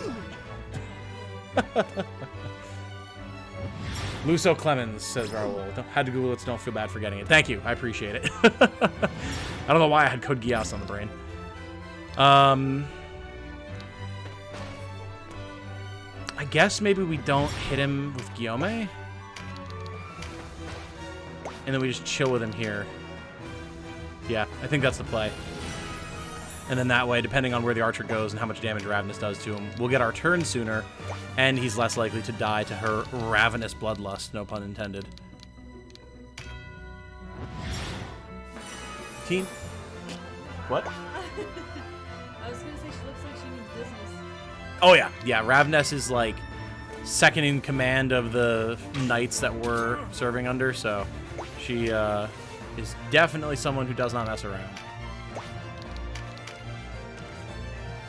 Luso Clemens, says Raul. Had to Google it, so don't feel bad for getting it. Thank you, I appreciate it. I don't know why I had Code Geass on the brain. I guess maybe we don't hit him with Guillaume. And then we just chill with him here. Yeah, I think that's the play. And then that way, depending on where the archer goes and how much damage Ravnus does to him, we'll get our turn sooner, and he's less likely to die to her ravenous bloodlust, no pun intended. Team? What? I was gonna say she looks like she means business. Oh yeah, yeah, Ravnus is like second in command of the knights that we're serving under, so she is definitely someone who does not mess around.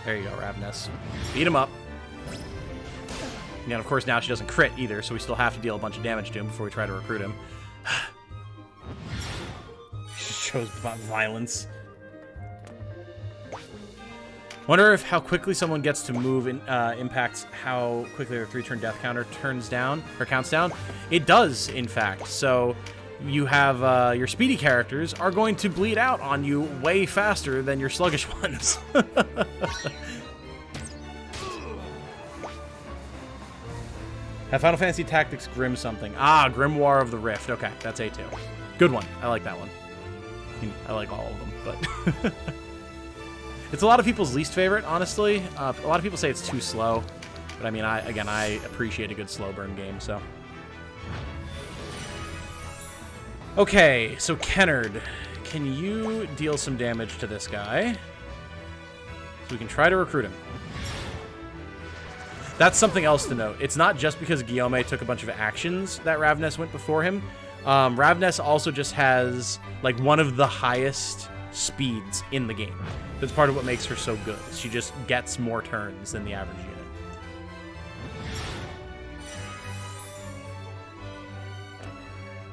There you go, Ravnus. Beat him up. And of course now she doesn't crit either, so we still have to deal a bunch of damage to him before we try to recruit him. She shows violence. Wonder if how quickly someone gets to move impacts how quickly their 3-turn death counter counts down. It does, in fact. So you have your speedy characters are going to bleed out on you way faster than your sluggish ones. Have Final Fantasy Tactics Grim something? Ah, Grimoire of the Rift. Okay, that's A2. Good one. I like that one. I mean, I like all of them, but... It's a lot of people's least favorite, honestly. A lot of people say it's too slow. But I mean, I appreciate a good slow burn game, so... Okay, so Kennard, can you deal some damage to this guy? So we can try to recruit him. That's something else to note. It's not just because Guillaume took a bunch of actions that Ravnus went before him. Ravnus also just has, like, one of the highest speeds in the game. That's part of what makes her so good. She just gets more turns than the average unit.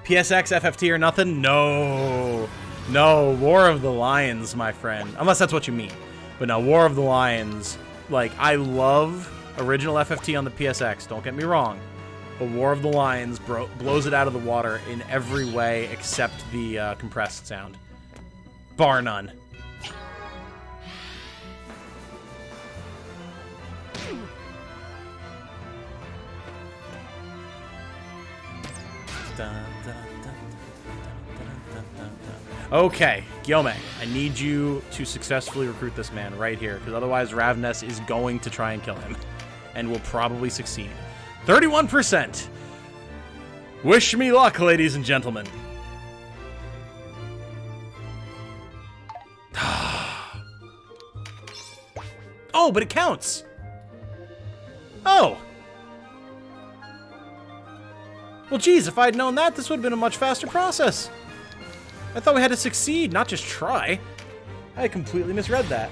PSX, FFT, or nothing? No. No, War of the Lions, my friend. Unless that's what you mean. But no, War of the Lions. Like, I love original FFT on the PSX, don't get me wrong. But War of the Lions blows it out of the water in every way except the compressed sound. Bar none. Okay, Guillaume, I need you to successfully recruit this man right here, because otherwise Ravnus is going to try and kill him, and will probably succeed. 31%! Wish me luck, ladies and gentlemen. Oh, but it counts! Oh! Well, geez, if I'd known that, this would have been a much faster process. I thought we had to succeed, not just try. I completely misread that.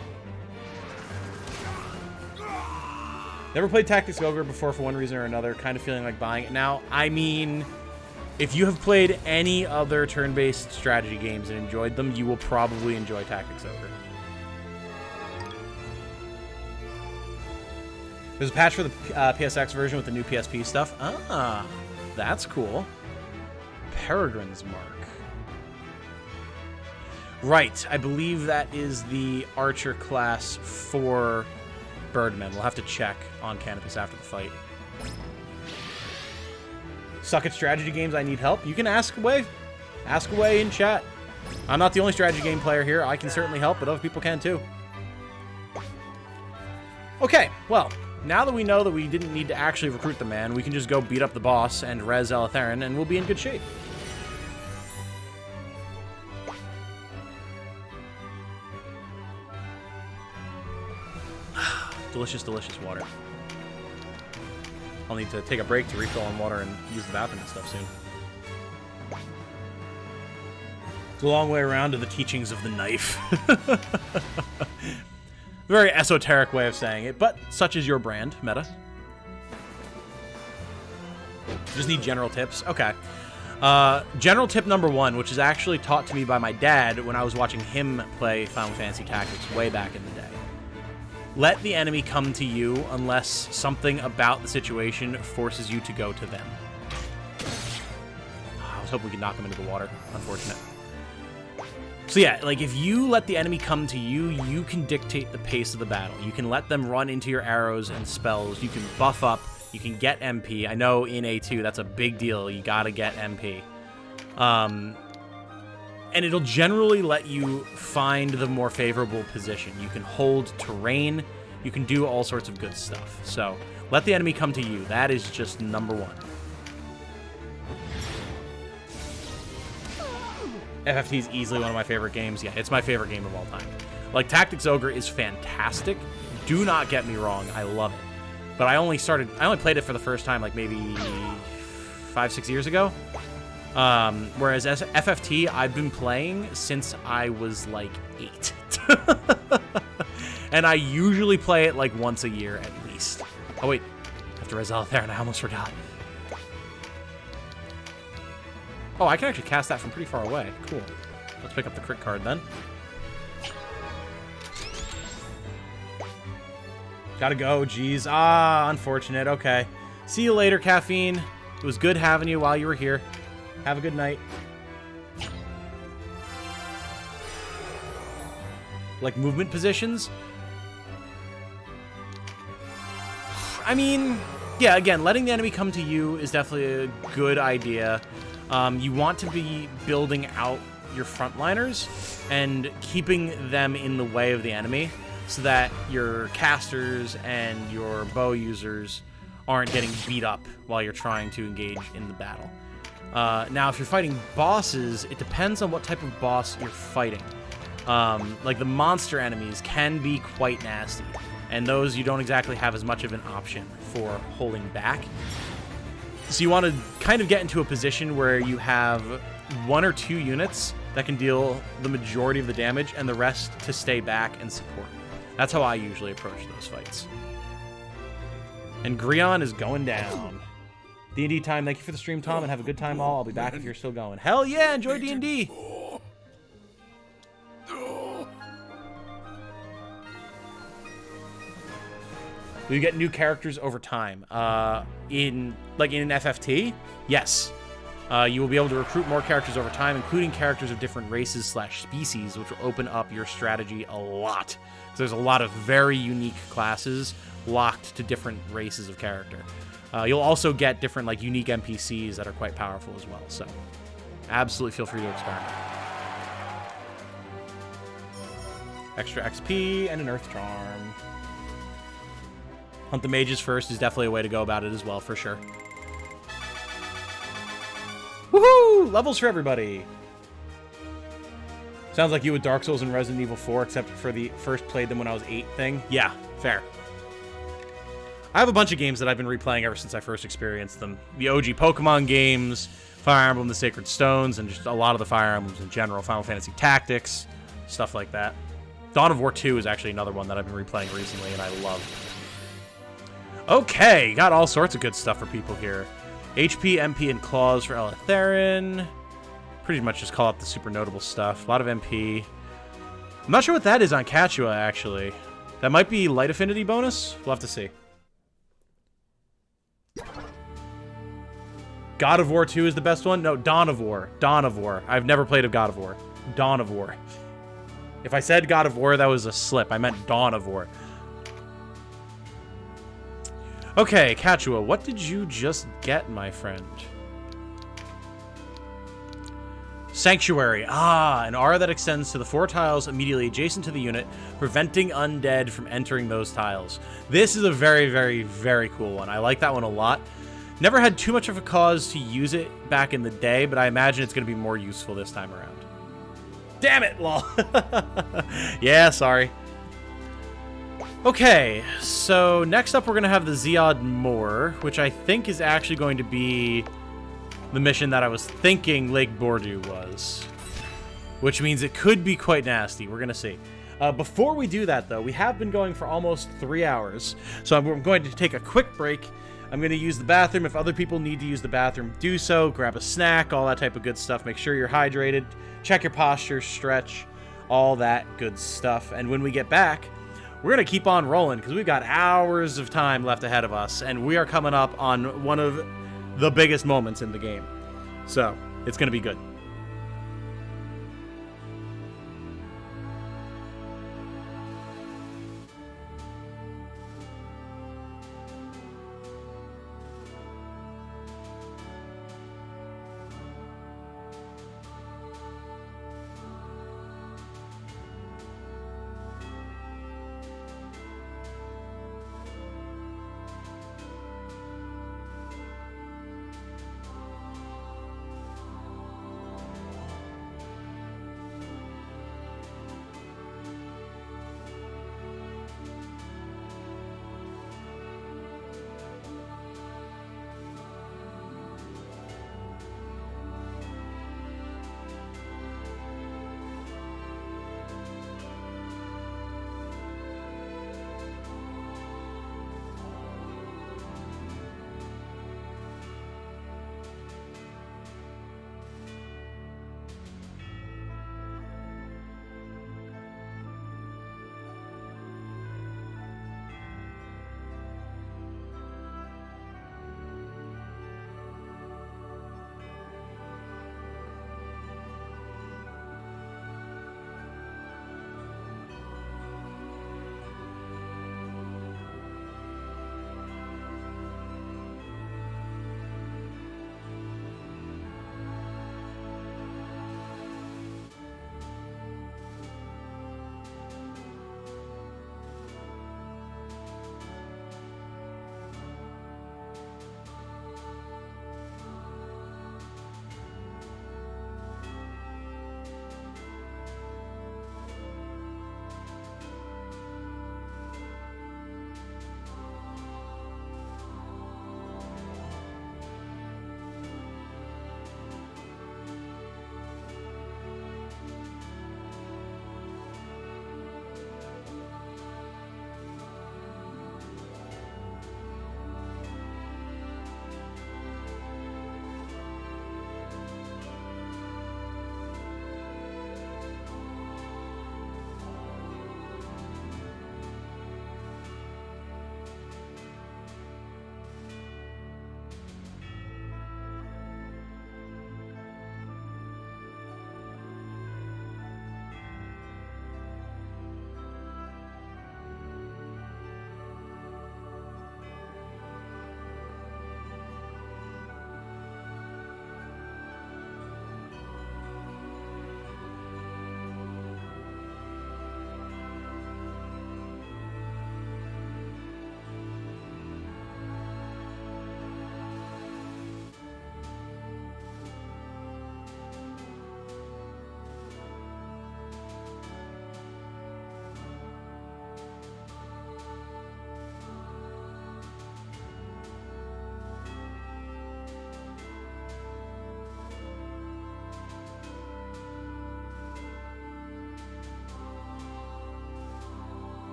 Never played Tactics Ogre before for one reason or another, kind of feeling like buying it now. I mean, if you have played any other turn-based strategy games and enjoyed them, you will probably enjoy Tactics Ogre. There's a patch for the PSX version with the new PSP stuff. Ah, that's cool. Peregrine's Mark. Right, I believe that is the archer class for Birdmen. We'll have to check on Canopus after the fight. Suck at strategy games, I need help. You can ask away. Ask away in chat. I'm not the only strategy game player here. I can certainly help, but other people can too. Okay, well, now that we know that we didn't need to actually recruit the man, we can just go beat up the boss and res Eletheren, and we'll be in good shape. Delicious, delicious water. I'll need to take a break to refill on water and use the bathroom and stuff soon. It's a long way around to the teachings of the knife. Very esoteric way of saying it, but such is your brand, Meta. Just need general tips? Okay. General tip number 1, which is actually taught to me by my dad when I was watching him play Final Fantasy Tactics way back in the day. Let the enemy come to you unless something about the situation forces you to go to them. I was hoping we could knock them into the water. Unfortunate. So yeah, like if you let the enemy come to you, you can dictate the pace of the battle. You can let them run into your arrows and spells. You can buff up. You can get MP. I know in A2 that's a big deal. You gotta get MP. And it'll generally let you find the more favorable position. You can hold terrain. You can do all sorts of good stuff. So let the enemy come to you. That is just number 1. FFT is easily one of my favorite games. Yeah, it's my favorite game of all time. Like, Tactics Ogre is fantastic. Do not get me wrong. I love it. But I only played it for the first time, like, maybe 5-6 years ago. Whereas FFT, I've been playing since I was, like, 8. And I usually play it, like, once a year at least. Oh, wait. I have to res Eletheren, and I almost forgot. Oh, I can actually cast that from pretty far away. Cool. Let's pick up the crit card then. Gotta go, geez. Ah, unfortunate. Okay. See you later, Caffeine. It was good having you while you were here. Have a good night. Like movement positions? I mean, yeah, again, letting the enemy come to you is definitely a good idea. You want to be building out your frontliners and keeping them in the way of the enemy so that your casters and your bow users aren't getting beat up while you're trying to engage in the battle. Now, if you're fighting bosses, it depends on what type of boss you're fighting. Like the monster enemies can be quite nasty, and those you don't exactly have as much of an option for holding back. So you want to kind of get into a position where you have 1 or 2 units that can deal the majority of the damage and the rest to stay back and support. That's how I usually approach those fights. And Grion is going down. D&D time. Thank you for the stream, Tom, and have a good time all. I'll be back if you're still going. Hell yeah, enjoy D&D! You get new characters over time. In an FFT, yes. You will be able to recruit more characters over time, including characters of different races/species, which will open up your strategy a lot. So there's a lot of very unique classes locked to different races of character. You'll also get different unique NPCs that are quite powerful as well. So absolutely feel free to experiment. Extra XP and an Earth Charm. Hunt the mages first is definitely a way to go about it as well, for sure. Woohoo! Levels for everybody. Sounds like you with Dark Souls and Resident Evil 4, except for the first played them when I was 8 thing. Yeah, fair. I have a bunch of games that I've been replaying ever since I first experienced them. The OG Pokemon games, Fire Emblem, The Sacred Stones, and just a lot of the Fire Emblems in general. Final Fantasy Tactics, stuff like that. Dawn of War 2 is actually another one that I've been replaying recently, and I love. Okay, got all sorts of good stuff for people here. HP, MP, and Claws for Eletheren. Pretty much just call up the super notable stuff. A lot of MP. I'm not sure what that is on Quechua, actually. That might be light affinity bonus? We'll have to see. God of War 2 is the best one? No, Dawn of War. Dawn of War. I've never played a God of War. Dawn of War. If I said God of War, that was a slip. I meant Dawn of War. Okay, Kachua, what did you just get, my friend? Sanctuary. Ah, an aura that extends to the 4 tiles immediately adjacent to the unit, preventing undead from entering those tiles. This is a very, very, very cool one. I like that one a lot. Never had too much of a cause to use it back in the day, but I imagine it's going to be more useful this time around. Damn it, lol. Yeah, sorry. Okay, so next up we're going to have the Zayod Moor, which I think is actually going to be the mission that I was thinking Lake Bordeaux was. Which means it could be quite nasty. We're going to see. Before we do that, though, we have been going for almost 3 hours. So I'm going to take a quick break. I'm going to use the bathroom. If other people need to use the bathroom, do so. Grab a snack, all that type of good stuff. Make sure you're hydrated. Check your posture, stretch, all that good stuff. And when we get back, we're going to keep on rolling because we've got hours of time left ahead of us. And we are coming up on one of the biggest moments in the game. So, it's going to be good.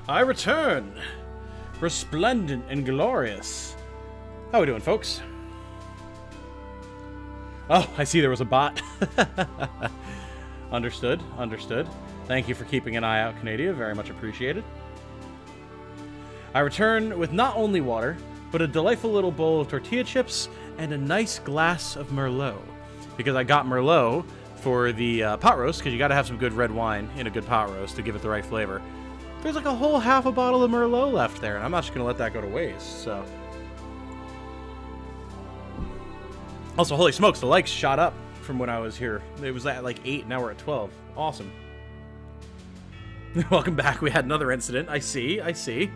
I return, resplendent and glorious. How we doing, folks? Oh, I see there was a bot. Understood, understood. Thank you for keeping an eye out, Canada. Very much appreciated. I return with not only water, but a delightful little bowl of tortilla chips and a nice glass of Merlot. Because I got Merlot for the pot roast, because you got to have some good red wine in a good pot roast to give it the right flavor. There's like a whole half a bottle of Merlot left there, and I'm not just going to let that go to waste, so... Also, holy smokes, the likes shot up from when I was here. It was at like 8, now we're at 12. Awesome. Welcome back. We had another incident. I see, I see.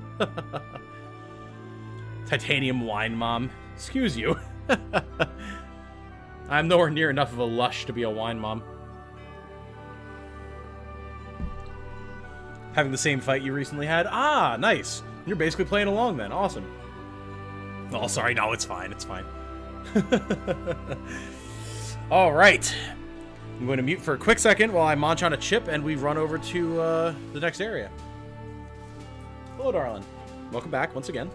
Titanium wine mom. Excuse you. I'm nowhere near enough of a lush to be a wine mom. Having the same fight you recently had? Ah, nice. You're basically playing along then. Awesome. Oh, sorry. No, it's fine. It's fine. All right. I'm going to mute for a quick second while I munch on a chip and we run over to the next area. Hello, darling. Welcome back once again.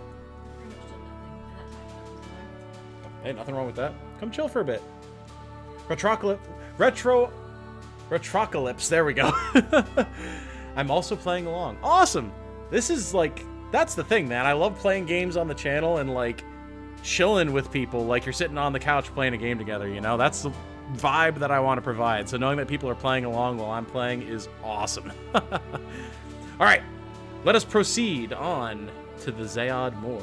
Hey, nothing wrong with that. Come chill for a bit. Retrocalypse. There we go. I'm also playing along. Awesome. This is like, that's the thing, man. I love playing games on the channel and like chilling with people like you're sitting on the couch playing a game together, you know? That's the vibe that I want to provide. So knowing that people are playing along while I'm playing is awesome. All right, let us proceed on to the Zayod Moor.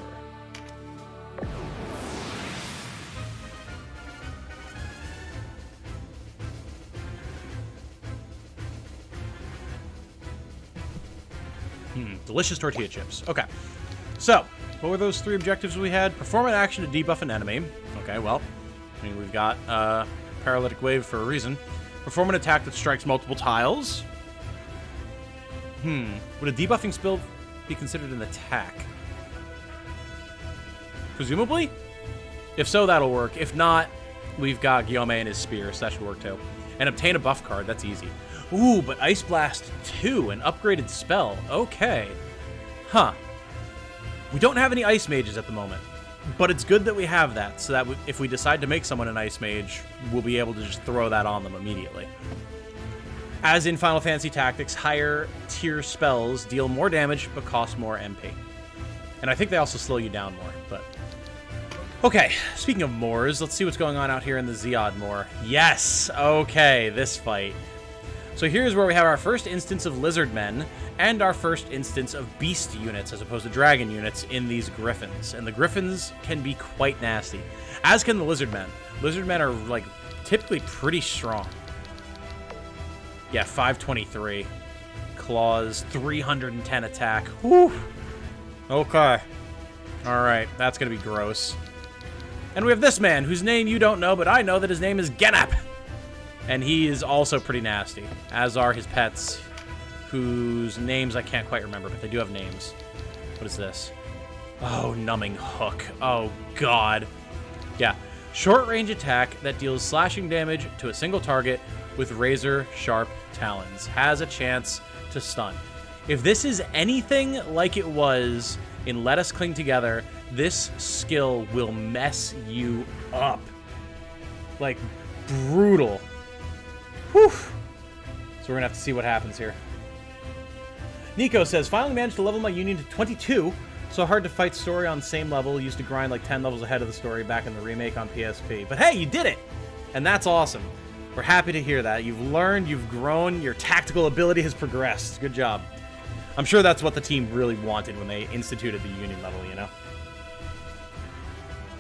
Delicious tortilla chips. Okay, so what were those 3 objectives we had? Perform an action to debuff an enemy. Okay, well, I mean, we've got Paralytic Wave for a reason. Perform an attack that strikes multiple tiles. Would a debuffing spell be considered an attack? Presumably? If so, that'll work. If not, we've got Guillaume and his spear, so that should work too. And obtain a buff card, that's easy. Ooh, but Ice Blast 2, an upgraded spell. Okay. Huh. We don't have any Ice Mages at the moment, but it's good that we have that, so that if we decide to make someone an Ice Mage, we'll be able to just throw that on them immediately. As in Final Fantasy Tactics, higher tier spells deal more damage, but cost more MP. And I think they also slow you down more, but... Okay, speaking of moors, let's see what's going on out here in the Zayod Moor. Yes! Okay, this fight. So here's where we have our first instance of lizard men and our first instance of beast units as opposed to dragon units in these griffins. And the griffins can be quite nasty, as can the lizard men. Lizard men are like typically pretty strong. Yeah, 523 claws, 310 attack. Whew. Okay. All right, that's gonna be gross. And we have this man whose name you don't know, but I know that his name is Genap. And he is also pretty nasty, as are his pets, whose names I can't quite remember, but they do have names. What is this? Oh, Numbing Hook. Oh, God. Yeah. Short-range attack that deals slashing damage to a single target with razor-sharp talons. Has a chance to stun. If this is anything like it was in Let Us Cling Together, this skill will mess you up. Like, brutal. Whew. So we're gonna have to see what happens here. Nico says, finally managed to level my union to 22. So hard to fight story on the same level. Used to grind like 10 levels ahead of the story back in the remake on PSP. But hey, you did it! And that's awesome. We're happy to hear that. You've learned, you've grown, your tactical ability has progressed. Good job. I'm sure that's what the team really wanted when they instituted the union level, you know?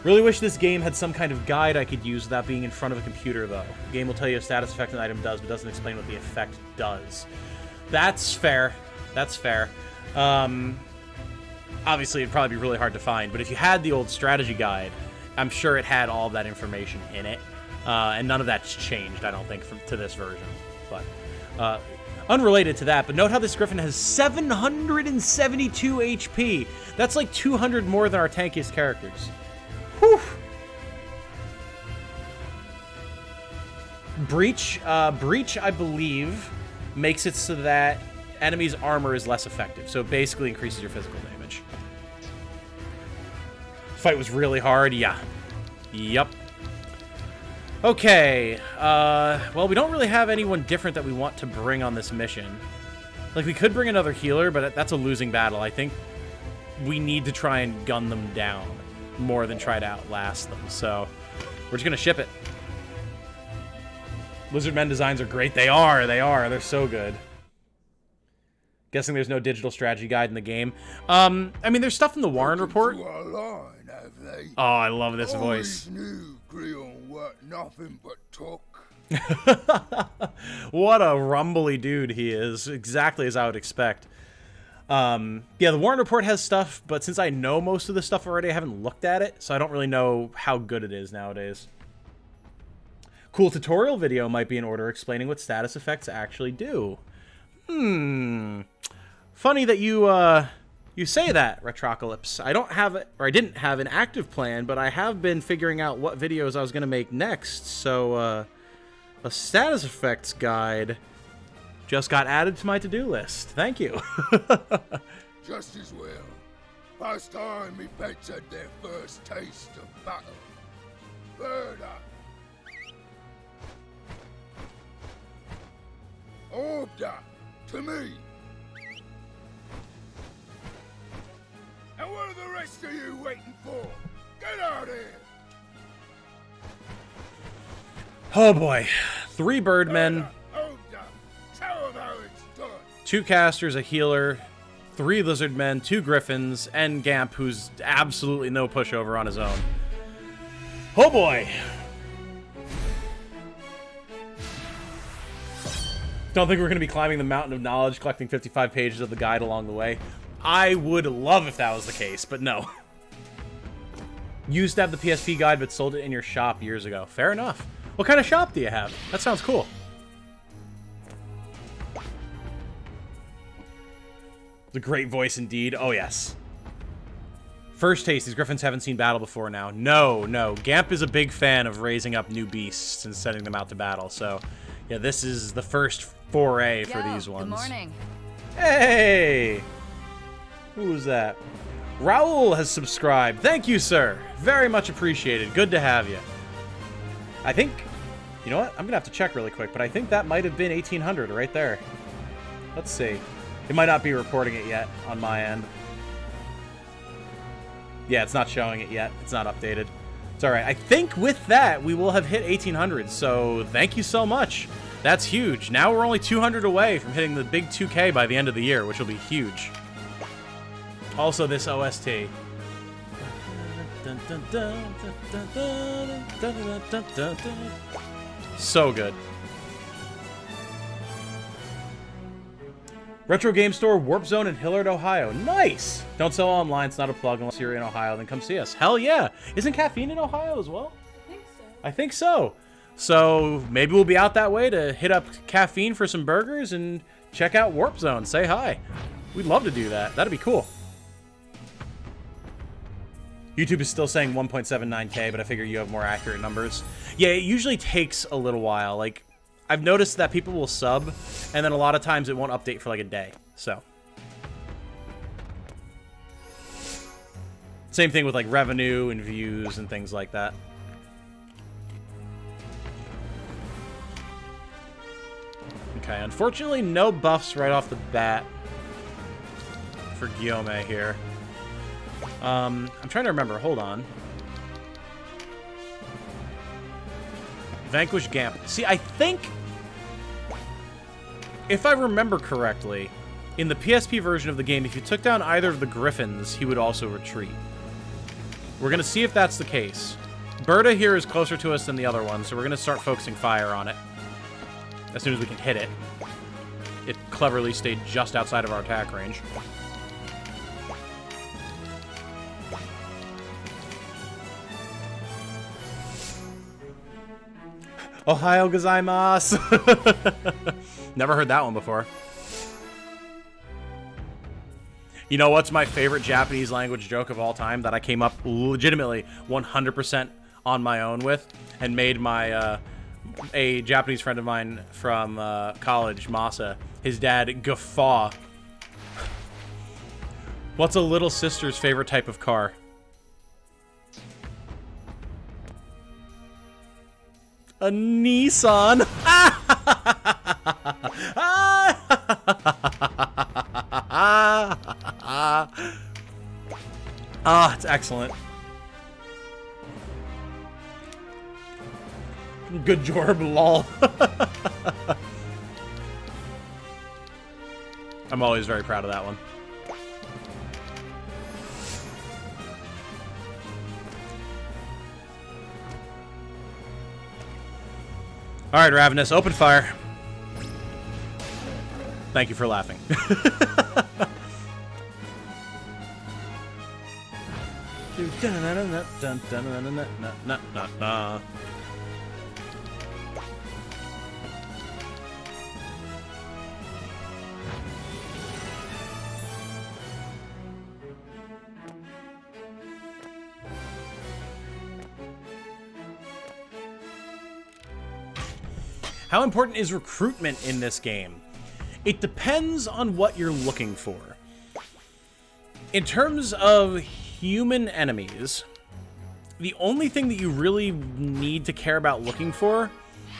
Really wish this game had some kind of guide I could use without being in front of a computer, though. The game will tell you a status effect an item does, but doesn't explain what the effect does. That's fair. That's fair. Obviously, it'd probably be really hard to find, but if you had the old strategy guide, I'm sure it had all of that information in it. And none of that's changed, I don't think, to this version. But unrelated to that, but note how this griffin has 772 HP. That's like 200 more than our tankiest characters. Whew. Breach, I believe, makes it so that enemy's armor is less effective. So it basically increases your physical damage. Fight was really hard. Yeah. Yup. Okay. Well, we don't really have anyone different that we want to bring on this mission. Like, we could bring another healer, but that's a losing battle. I think we need to try and gun them down more than try to outlast them. So we're just going to ship it. Lizardmen designs are great. They are. They're so good. Guessing there's no digital strategy guide in the game. I mean, there's stuff in the Warren report. Oh, I love this voice. Knew Grion weren't nothing but talk. What a rumbly dude he is. Exactly as I would expect. Yeah, the Warren report has stuff, but since I know most of the stuff already, I haven't looked at it, so I don't really know how good it is nowadays. Cool tutorial video might be in order explaining what status effects actually do. Funny that you say that, Retrocalypse. I don't have it, or I didn't have an active plan, but I have been figuring out what videos I was going to make next, so a status effects guide just got added to my to-do list. Thank you. Just as well. Last time me pets had their first taste of battle. Fidoc. Order to me. And what are the rest of you waiting for? Get out here! Oh boy. 3 birdmen. 2 casters, a healer, 3 lizardmen, 2 griffins, and Gamp, who's absolutely no pushover on his own. Oh boy! Don't think we're going to be climbing the mountain of knowledge, collecting 55 pages of the guide along the way. I would love if that was the case, but no. Used to have the PSP guide, but sold it in your shop years ago. Fair enough. What kind of shop do you have? That sounds cool. The great voice indeed. Oh, yes. First taste. These griffins haven't seen battle before now. No. Gamp is a big fan of raising up new beasts and sending them out to battle. So, yeah, this is the first foray for these ones. Good morning. Hey! Who was that? Raul has subscribed. Thank you, sir. Very much appreciated. Good to have you. I think... You know what? I'm going to have to check really quick, but I think that might have been 1800 right there. Let's see. It might not be reporting it yet on my end. Yeah, it's not showing it yet. It's not updated. It's alright. I think with that, we will have hit 1800, so thank you so much. That's huge. Now we're only 200 away from hitting the big 2K by the end of the year, which will be huge. Also, this OST. So good. Retro Game Store, Warp Zone in Hillard, Ohio. Nice! Don't sell online. It's not a plug unless you're in Ohio. Then come see us. Hell yeah! Isn't Caffeine in Ohio as well? I think so. So maybe we'll be out that way to hit up Caffeine for some burgers and check out Warp Zone. Say hi. We'd love to do that. That'd be cool. YouTube is still saying 1.79K, but I figure you have more accurate numbers. Yeah, it usually takes a little while. Like, I've noticed that people will sub, and then a lot of times it won't update for like a day. So. Same thing with like revenue and views and things like that. Okay, unfortunately no buffs right off the bat for Guillaume here. I'm trying to remember. Hold on. Vanquish Gamp. See, I think, if I remember correctly, in the PSP version of the game, if you took down either of the griffins, he would also retreat. We're going to see if that's the case. Berta here is closer to us than the other one, so we're going to start focusing fire on it as soon as we can hit it. It cleverly stayed just outside of our attack range. Ohio gozaimasu. Never heard that one before. You know what's my favorite Japanese language joke of all time that I came up legitimately 100% on my own with and made my a Japanese friend of mine from college, Masa, his dad, Guffaw. What's a little sister's favorite type of car? A Nissan. Ah, it's excellent. Good Jorb, lol. I'm always very proud of that one. Alright, Ravenous, open fire. Thank you for laughing. How important is recruitment in this game? It depends on what you're looking for. In terms of human enemies, the only thing that you really need to care about looking for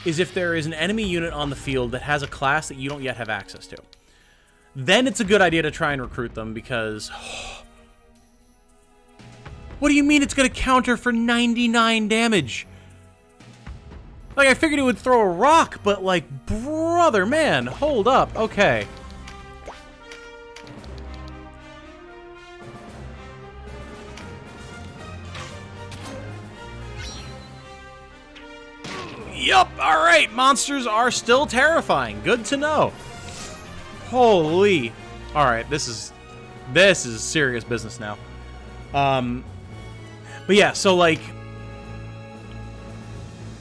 is if there is an enemy unit on the field that has a class that you don't yet have access to. Then it's a good idea to try and recruit them because... What do you mean it's going to counter for 99 damage? Like, I figured it would throw a rock, but, like, brother, man, hold up. Okay. Yup, alright, monsters are still terrifying. Good to know. Holy. Alright, this is serious business now. But yeah, so, like...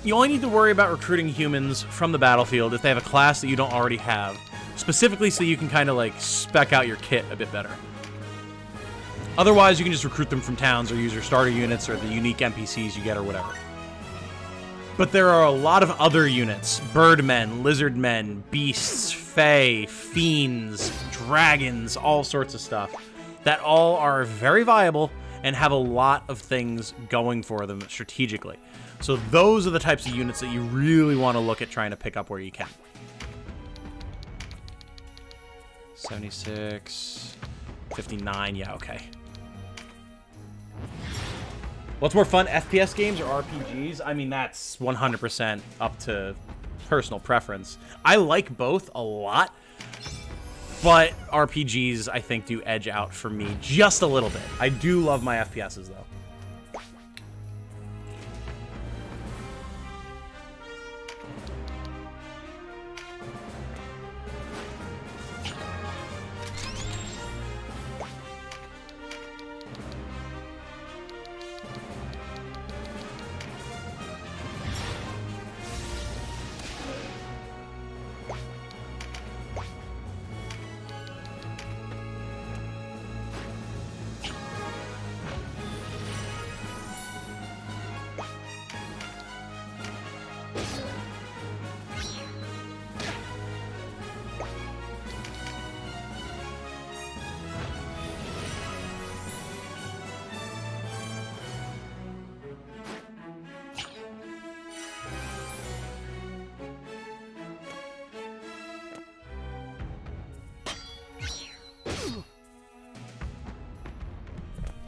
You only need to worry about recruiting humans from the battlefield if they have a class that you don't already have. Specifically so you can kind of like spec out your kit a bit better. Otherwise, you can just recruit them from towns or use your starter units or the unique NPCs you get or whatever. But there are a lot of other units. Birdmen, lizardmen, beasts, fae, fiends, dragons, all sorts of stuff. That all are very viable and have a lot of things going for them strategically. So those are the types of units that you really want to look at trying to pick up where you can. 76, 59, yeah, okay. What's more fun, FPS games or RPGs? I mean, that's 100% up to personal preference. I like both a lot, but RPGs, I think, do edge out for me just a little bit. I do love my FPSs, though.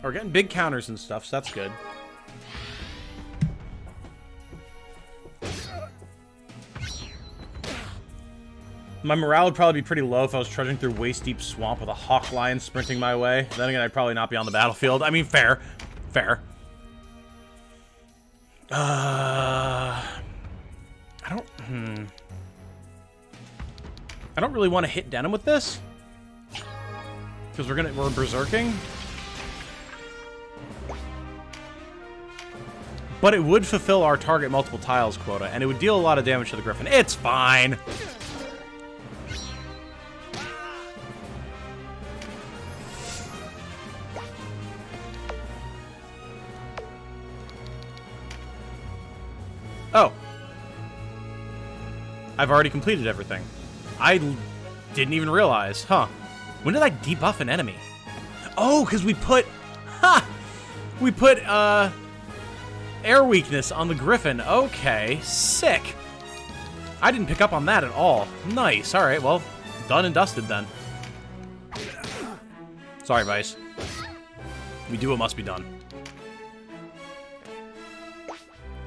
We're getting big counters and stuff, so that's good. My morale would probably be pretty low if I was trudging through waist-deep swamp with a hawk lion sprinting my way. Then again, I'd probably not be on the battlefield. I mean, fair. Fair. I don't really want to hit Denim with this. Because we're berserking. But it would fulfill our target multiple tiles quota, and it would deal a lot of damage to the Griffin. It's fine! Oh. I've already completed everything. Didn't even realize. Huh. When did I debuff an enemy? Oh, because we put... Ha! We put, air weakness on the Griffin. Okay, sick. I didn't pick up on that at all. Nice. Alright, well, done and dusted then. Sorry, Vice. We do what must be done.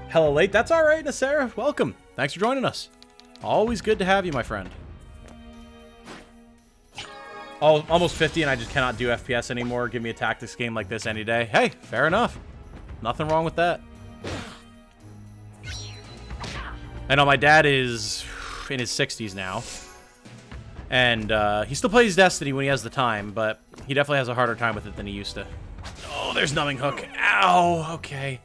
Hella late. That's alright, Nasera. Welcome. Thanks for joining us. Always good to have you, my friend. Oh, almost 50 and I just cannot do FPS anymore. Give me a tactics game like this any day. Hey, fair enough. Nothing wrong with that. I know my dad is in his 60s now. And he still plays Destiny when he has the time, but he definitely has a harder time with it than he used to. Oh, there's Numbing Hook. Ow, okay.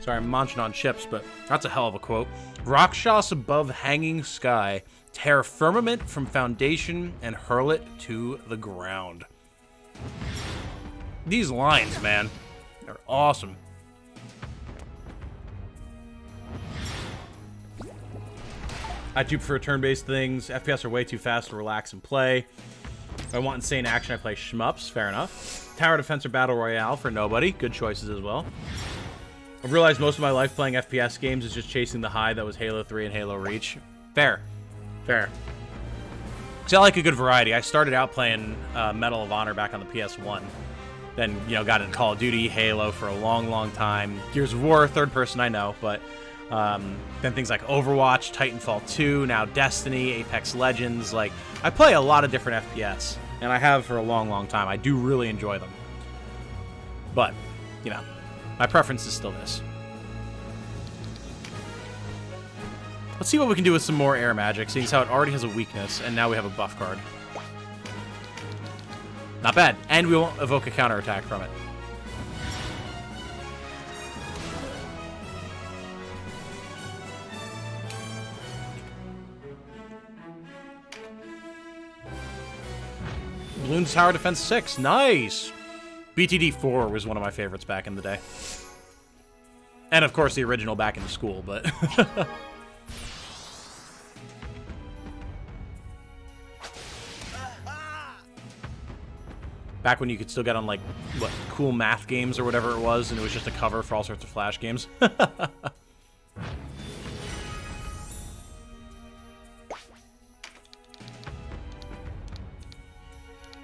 Sorry, I'm munching on chips, but that's a hell of a quote. Rakshas above hanging sky, tear firmament from foundation and hurl it to the ground. These lines, man, they're awesome. I do prefer turn-based things. FPS are way too fast to relax and play. If I want insane action, I play shmups. Fair enough. Tower defense or battle royale for nobody. Good choices as well. I've realized most of my life playing FPS games is just chasing the high that was Halo 3 and Halo Reach. Fair. Fair. See, I like a good variety. I started out playing Medal of Honor back on the PS1. Then, you know, got into Call of Duty, Halo for a long, long time. Gears of War, third person, I know, but then things like Overwatch, Titanfall 2, now Destiny, Apex Legends. Like, I play a lot of different FPS, and I have for a long, long time. I do really enjoy them. But, you know, my preference is still this. Let's see what we can do with some more air magic, seeing as how it already has a weakness, and now we have a buff card. Not bad. And we won't evoke a counterattack from it. Bloons Tower Defense 6. Nice! BTD 4 was one of my favorites back in the day. And of course the original back in school, but... Back when you could still get on, like, what, cool math games or whatever it was, and it was just a cover for all sorts of Flash games.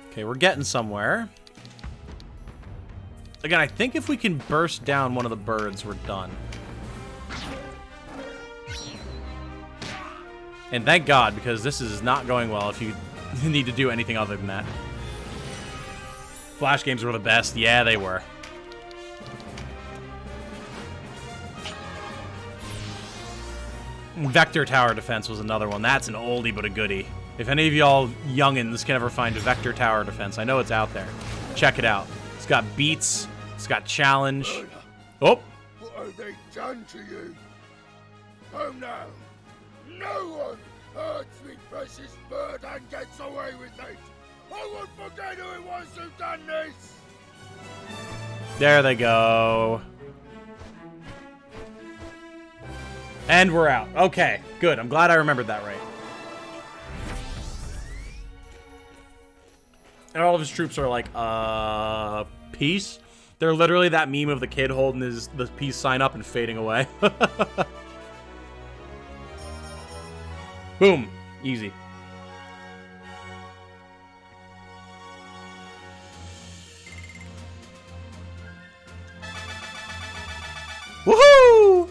Okay, we're getting somewhere. Again, I think if we can burst down one of the birds, we're done. And thank God, because this is not going well if you need to do anything other than that. Flash games were the best. Yeah, they were. Vector Tower Defense was another one. That's an oldie but a goodie. If any of y'all youngins can ever find a Vector Tower Defense, I know it's out there. Check it out. It's got beats. It's got challenge. Oh! What have they done to you? Oh no! No one hurts me precious bird and gets away with it! I won't forget who it was who done this! There they go. And we're out. Okay, good. I'm glad I remembered that right. And all of his troops are like, peace? They're literally that meme of the kid holding the peace sign up and fading away. Boom. Easy. Woohoo!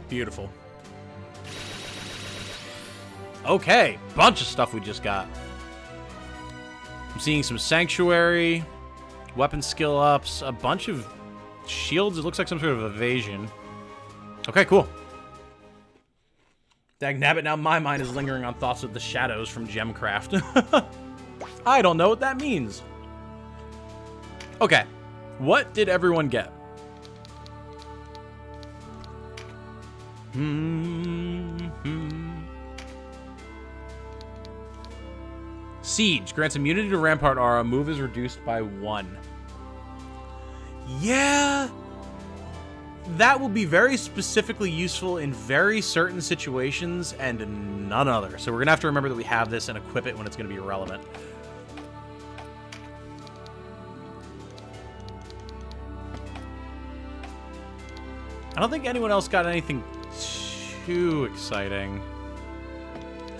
Beautiful. Okay, bunch of stuff we just got. I'm seeing some sanctuary, weapon skill ups, a bunch of shields. It looks like some sort of evasion. Okay, cool. Dagnabbit, now my mind is lingering on thoughts of the shadows from Gemcraft. I don't know what that means. Okay, what did everyone get? Siege grants immunity to Rampart Aura. Move is reduced by 1. Yeah, that will be very specifically useful in very certain situations and none other. So we're gonna have to remember that we have this and equip it when it's gonna be relevant. I don't think anyone else got anything too exciting.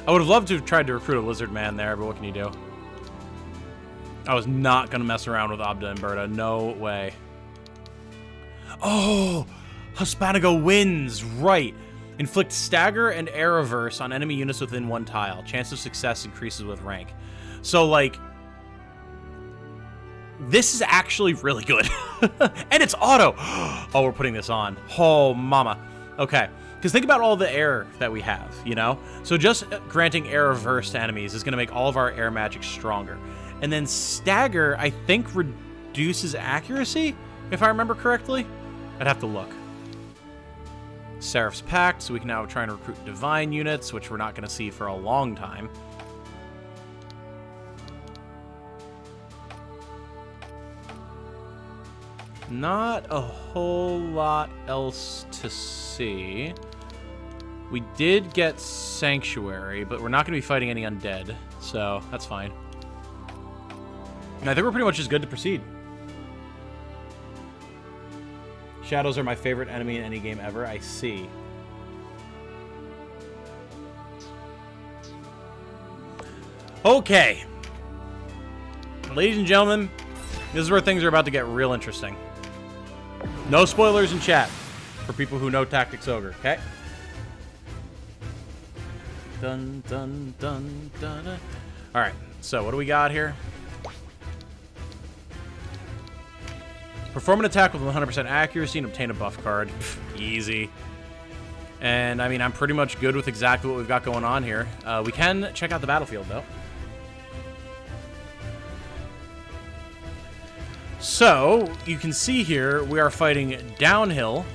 I would have loved to have tried to recruit a lizard man there, but what can you do? I was not going to mess around with Abda and Berta. No way. Oh! Hispanico wins! Right. Inflict stagger and air reverse on enemy units within 1 tile. Chance of success increases with rank. So, like, this is actually really good. And it's auto! Oh, we're putting this on. Oh, mama. Okay. Because think about all the air that we have, you know? So just granting air reverse to enemies is going to make all of our air magic stronger. And then stagger, I think, reduces accuracy, if I remember correctly. I'd have to look. Seraph's Pact, so we can now try and recruit divine units, which we're not going to see for a long time. Not a whole lot else to see. We did get Sanctuary, but we're not going to be fighting any undead, so that's fine. And I think we're pretty much just good to proceed. Shadows are my favorite enemy in any game ever. I see. Okay. Ladies and gentlemen, this is where things are about to get real interesting. No spoilers in chat for people who know Tactics Ogre, okay? Dun, dun, dun, dun, dun. All right, so what do we got here? Perform an attack with 100% accuracy and obtain a buff card. Pff, easy. And, I mean, I'm pretty much good with exactly what we've got going on here. We can check out the battlefield, though. So, you can see here, we are fighting downhill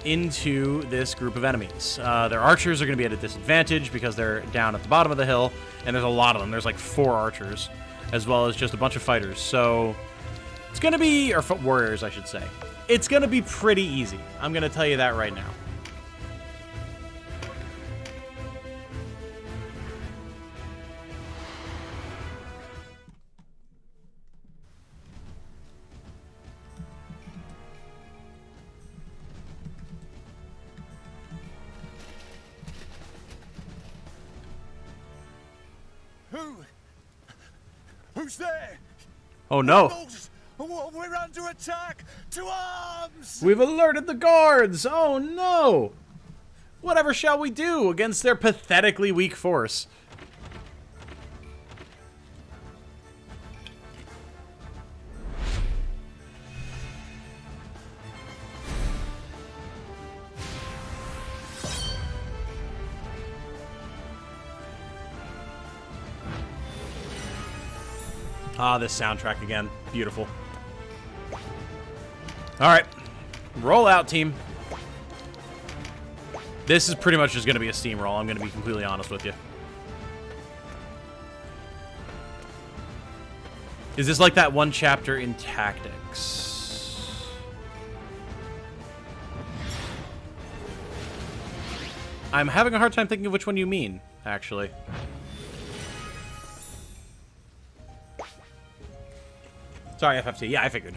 into this group of enemies. Their archers are going to be at a disadvantage because they're down at the bottom of the hill, and there's a lot of them. There's like 4 archers, as well as just a bunch of fighters. So, it's going to be, or warriors, I should say. It's going to be pretty easy. I'm going to tell you that right now. Who's there? Oh no. Rebels! We're under attack! To arms! We've alerted the guards! Oh no! Whatever shall we do against their pathetically weak force? Ah, this soundtrack again. Beautiful. Alright. Roll out, team. This is pretty much just going to be a steamroll. I'm going to be completely honest with you. Is this like that one chapter in Tactics? I'm having a hard time thinking of which one you mean, actually. Sorry, FFT. Yeah, I figured.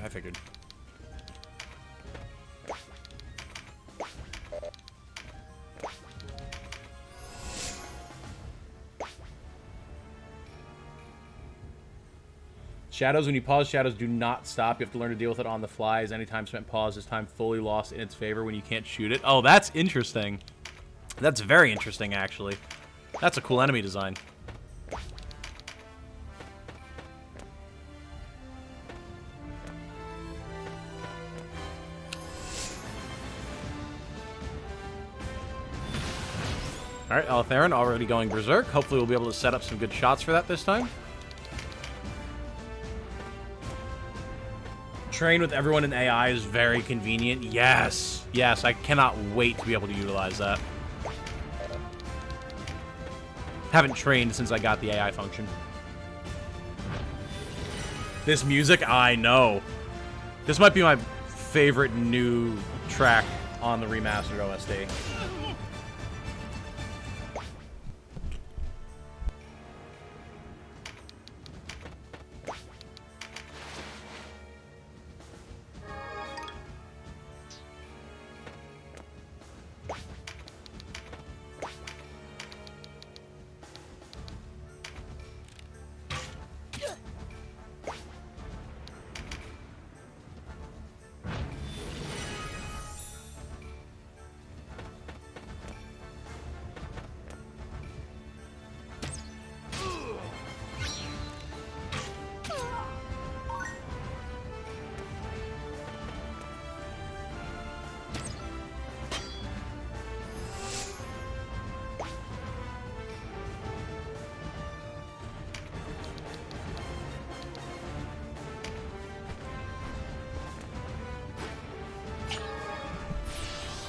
Shadows, when you pause, shadows do not stop. You have to learn to deal with it on the fly. As any time spent paused is time fully lost in its favor when you can't shoot it. Oh, that's interesting. That's very interesting, actually. That's a cool enemy design. Alright, Altheron already going berserk. Hopefully we'll be able to set up some good shots for that this time. Train with everyone in AI is very convenient. Yes! Yes, I cannot wait to be able to utilize that. Haven't trained since I got the AI function. This music, I know. This might be my favorite new track on the remastered OSD.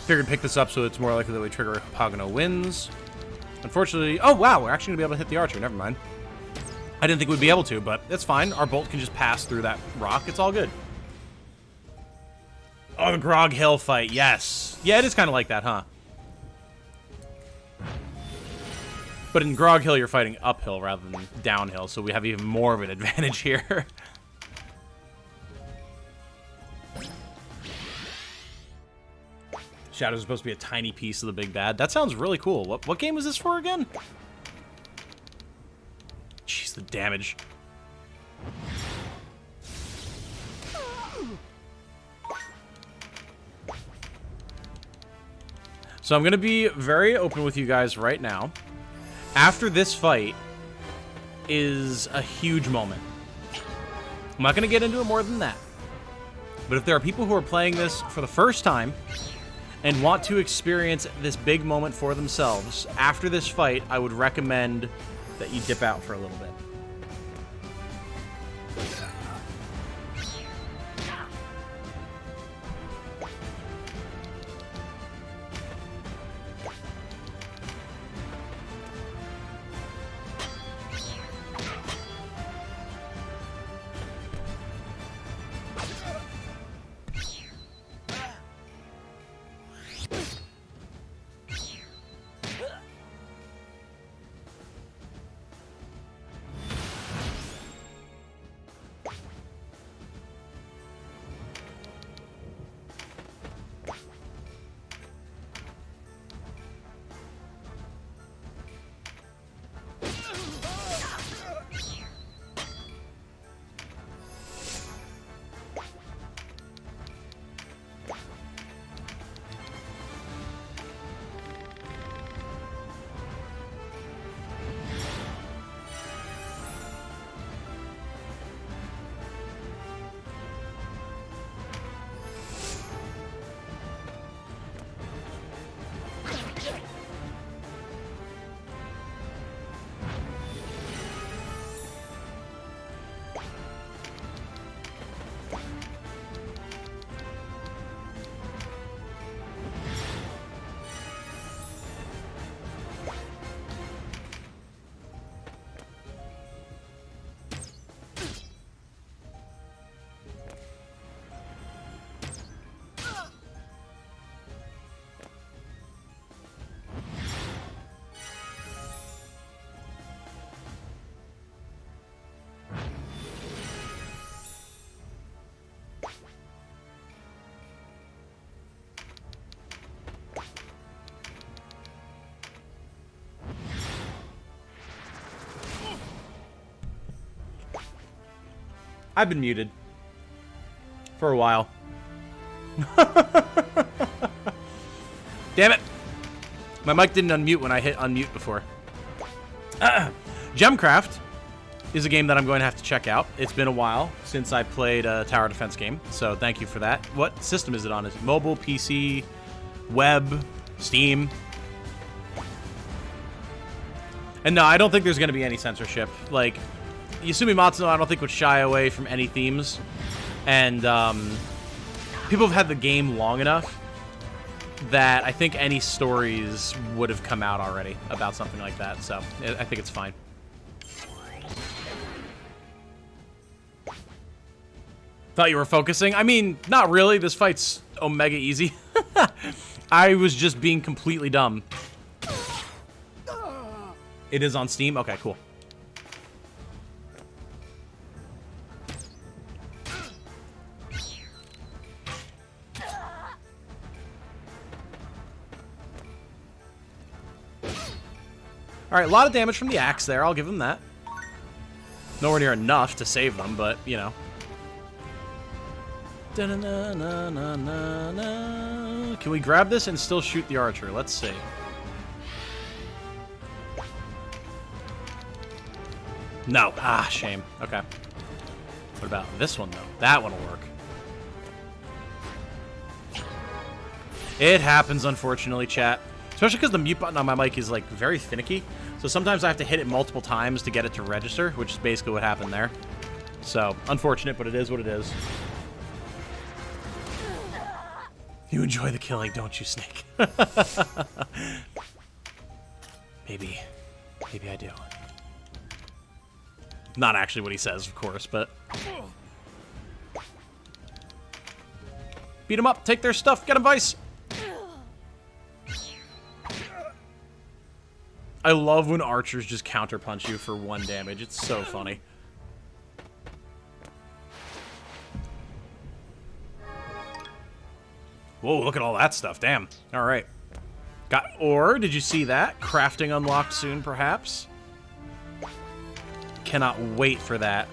Figured pick this up so it's more likely that we trigger Pagano wins. Unfortunately, oh wow, we're actually gonna be able to hit the archer. Never mind. I didn't think we'd be able to, but it's fine. Our bolt can just pass through that rock. It's all good. Oh, the Grog Hill fight. Yes. Yeah, it is kind of like that, huh? But in Grog Hill, you're fighting uphill rather than downhill, so we have even more of an advantage here. Shadow's supposed to be a tiny piece of the big bad. That sounds really cool. What game was this for again? Jeez, the damage. So I'm going to be very open with you guys right now. After this fight is a huge moment. I'm not going to get into it more than that. But if there are people who are playing this for the first time and want to experience this big moment for themselves, after this fight, I would recommend that you dip out for a little bit. I've been muted. For a while. Damn it! My mic didn't unmute when I hit unmute before. Gemcraft is a game that I'm going to have to check out. It's been a while since I played a tower defense game, so thank you for that. What system is it on? Is it mobile, PC, web, Steam? And no, I don't think there's going to be any censorship. Like, Yasumi Matsuno, I don't think would shy away from any themes. And people have had the game long enough that I think any stories would have come out already about something like that. So I think it's fine. Thought you were focusing? I mean, not really. This fight's omega easy. I was just being completely dumb. It is on Steam? Okay, cool. Alright, a lot of damage from the axe there. I'll give them that. Nowhere near enough to save them, but, you know. Can we grab this and still shoot the archer? Let's see. No. Ah, shame. Okay. What about this one, though? That one will work. It happens, unfortunately, chat. Especially because the mute button on my mic is, like, very finicky. So sometimes I have to hit it multiple times to get it to register, which is basically what happened there. So, unfortunate, but it is what it is. You enjoy the killing, don't you, Snake? Maybe. Maybe I do. Not actually what he says, of course, but... Beat him up, take their stuff, get him, Vice! I love when archers just counterpunch you for 1 damage. It's so funny. Whoa, look at all that stuff. Damn. All right. Got ore. Did you see that? Crafting unlocked soon, perhaps? Cannot wait for that.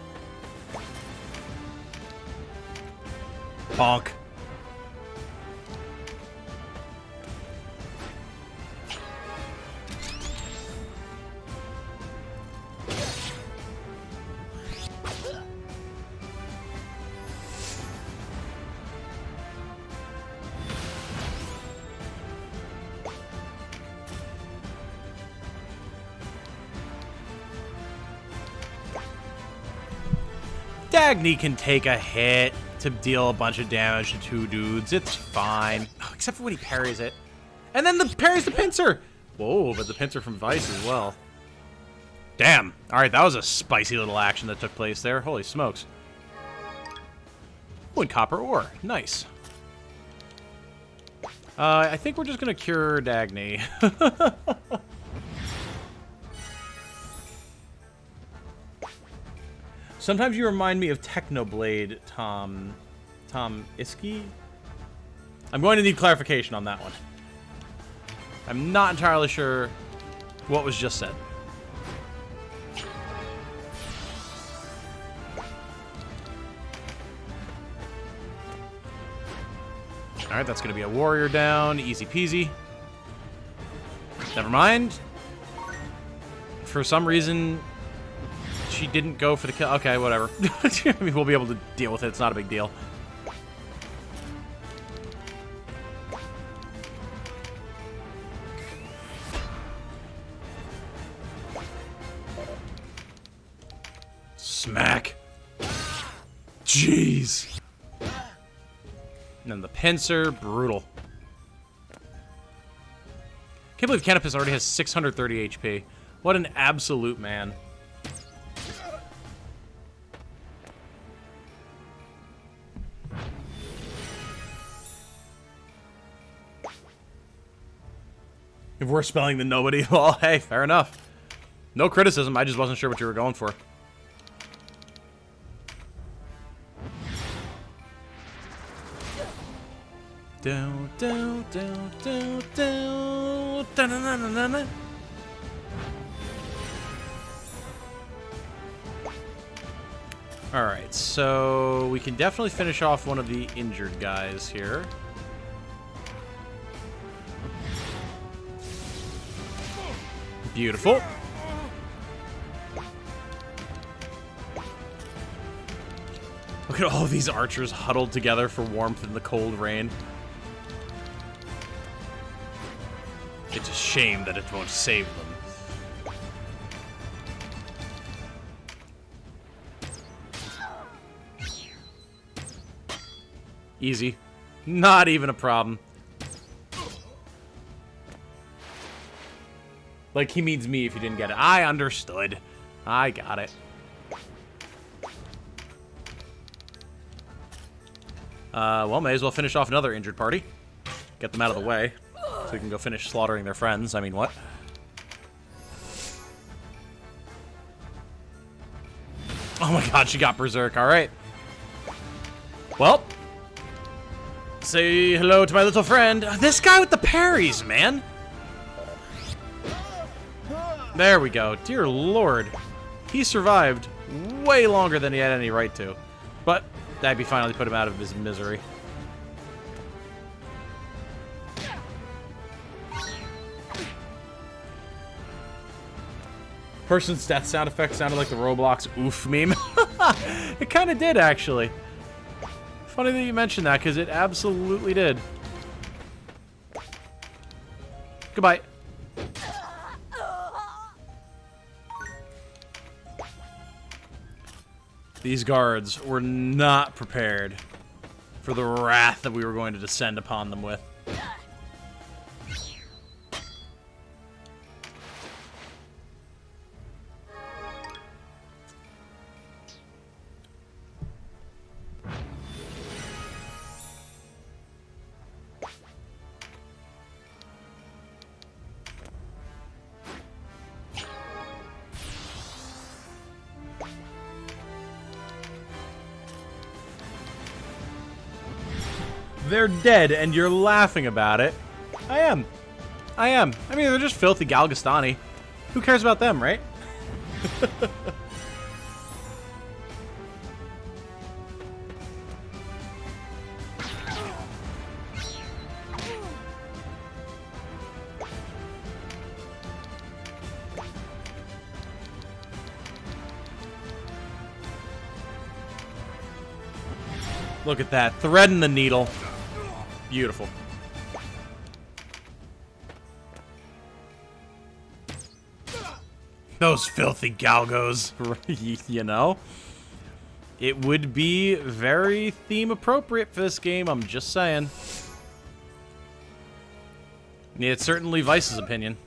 Bonk. Dagny can take a hit to deal a bunch of damage to 2 dudes. It's fine. Oh, except for when he parries it. And then parries the pincer! Whoa, but the pincer from Vice as well. Damn. Alright, that was a spicy little action that took place there. Holy smokes. Oh, and copper ore. Nice. I think we're just gonna cure Dagny. Sometimes you remind me of Technoblade, Tom Iski? I'm going to need clarification on that one. I'm not entirely sure what was just said. Alright, that's going to be a warrior down. Easy peasy. Never mind. For some reason... she didn't go for the kill. Okay, whatever. I mean, we'll be able to deal with it. It's not a big deal. Smack. Jeez. And then the pincer. Brutal. Can't believe Canopus already has 630 HP. What an absolute man. If we're spelling the nobody, well, hey, fair enough. No criticism, I just wasn't sure what you were going for. Down, down, down, down, down, down, down, down, down. Alright, so we can definitely finish off one of the injured guys here. Beautiful. Look at all these archers huddled together for warmth in the cold rain. It's a shame that it won't save them. Easy. Not even a problem. Like, he means me if you didn't get it. I understood. I got it. Well, may as well finish off another injured party. Get them out of the way. So we can go finish slaughtering their friends. I mean, what? Oh my god, she got berserk. Alright. Well. Say hello to my little friend. This guy with the parries, man. There we go. Dear Lord. He survived way longer than he had any right to. But Dagby finally put him out of his misery. Person's death sound effect sounded like the Roblox oof meme. It kind of did, actually. Funny that you mentioned that, because it absolutely did. Goodbye. These guards were not prepared for the wrath that we were going to descend upon them with. They're dead, and you're laughing about it. I am. I am. I mean, they're just filthy Galgastani. Who cares about them, right? Look at that. Threading the needle. Beautiful. Those filthy galgos, you know? It would be very theme appropriate for this game, I'm just saying. Yeah, it's certainly Vice's opinion.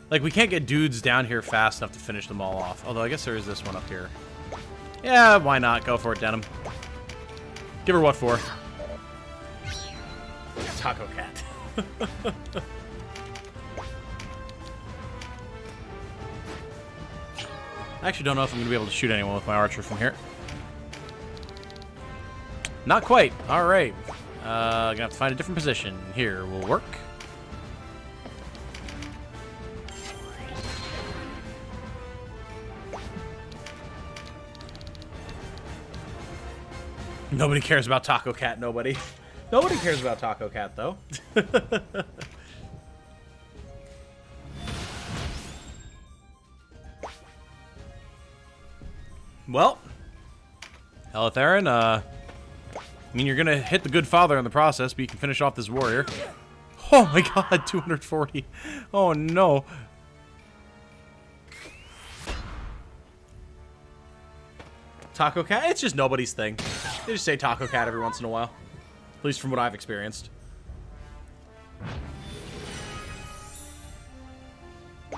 Like, we can't get dudes down here fast enough to finish them all off. Although, I guess there is this one up here. Yeah, why not? Go for it, Denim. Give her what for? Taco Cat. I actually don't know if I'm going to be able to shoot anyone with my archer from here. Not quite. Alright. Gonna have to find a different position. Here will work. Nobody cares about Taco Cat, nobody. Nobody cares about Taco Cat, though. Well, Elitharin, I mean, you're gonna hit the good father in the process, but you can finish off this warrior. Oh my god, 240. Oh no. Taco Cat? It's just nobody's thing. They just say Taco Cat every once in a while. At least from what I've experienced.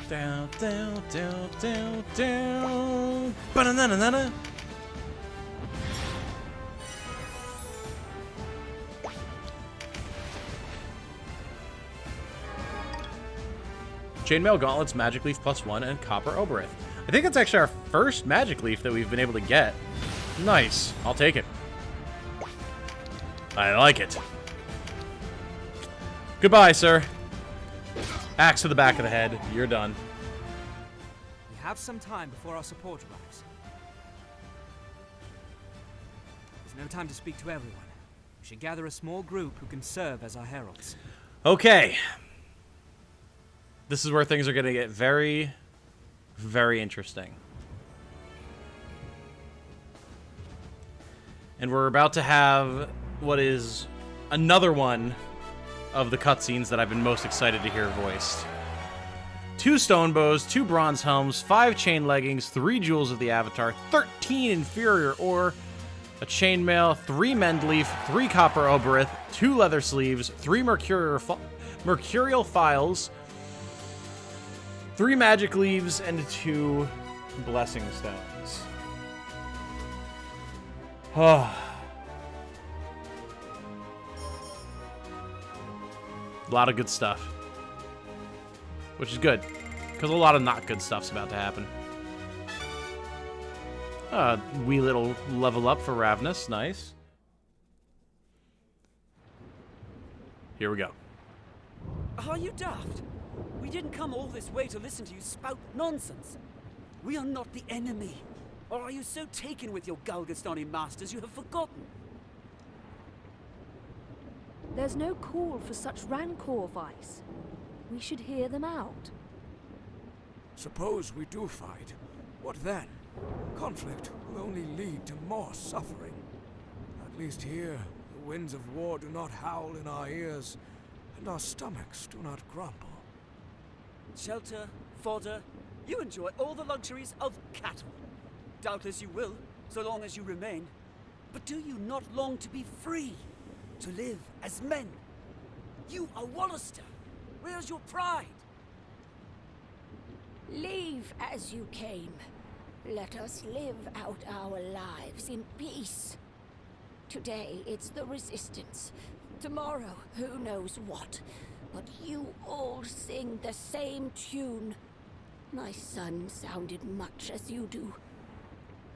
Down, down, down, down, down. Ba-na-na-na-na-na. Chainmail Gauntlets, Magic Leaf +1, and Copper Oberith. I think that's actually our first Magic Leaf that we've been able to get. Nice. I'll take it. I like it. Goodbye, sir. Axe to the back of the head. You're done. We have some time before our support arrives. There's no time to speak to everyone. We should gather a small group who can serve as our heralds. Okay. This is where things are going to get very, very interesting. And we're about to have what is another one of the cutscenes that I've been most excited to hear voiced. 2 stone bows, 2 bronze helms, 5 chain leggings, 3 jewels of the Avatar, 13 inferior ore, a chainmail, 3 mendleaf, 3 copper oberith, 2 leather sleeves, 3 mercurial files, 3 magic leaves, and 2 blessing stones. A lot of good stuff. Which is good, because a lot of not good stuff's about to happen. Wee little level up for Ravnus. Nice. Here we go. Are you daft? We didn't come all this way to listen to you spout nonsense. We are not the enemy. Or are you so taken with your Galgastani masters you have forgotten? There's no call for such rancor, Vice. We should hear them out. Suppose we do fight. What then? Conflict will only lead to more suffering. At least here, the winds of war do not howl in our ears, and our stomachs do not grumble. Shelter, fodder, you enjoy all the luxuries of cattle. Doubtless you will, so long as you remain. But do you not long to be free? To live as men? You are Wallister. Where's your pride? Leave as you came. Let us live out our lives in peace. Today it's the Resistance. Tomorrow, who knows what. But you all sing the same tune. My son sounded much as you do.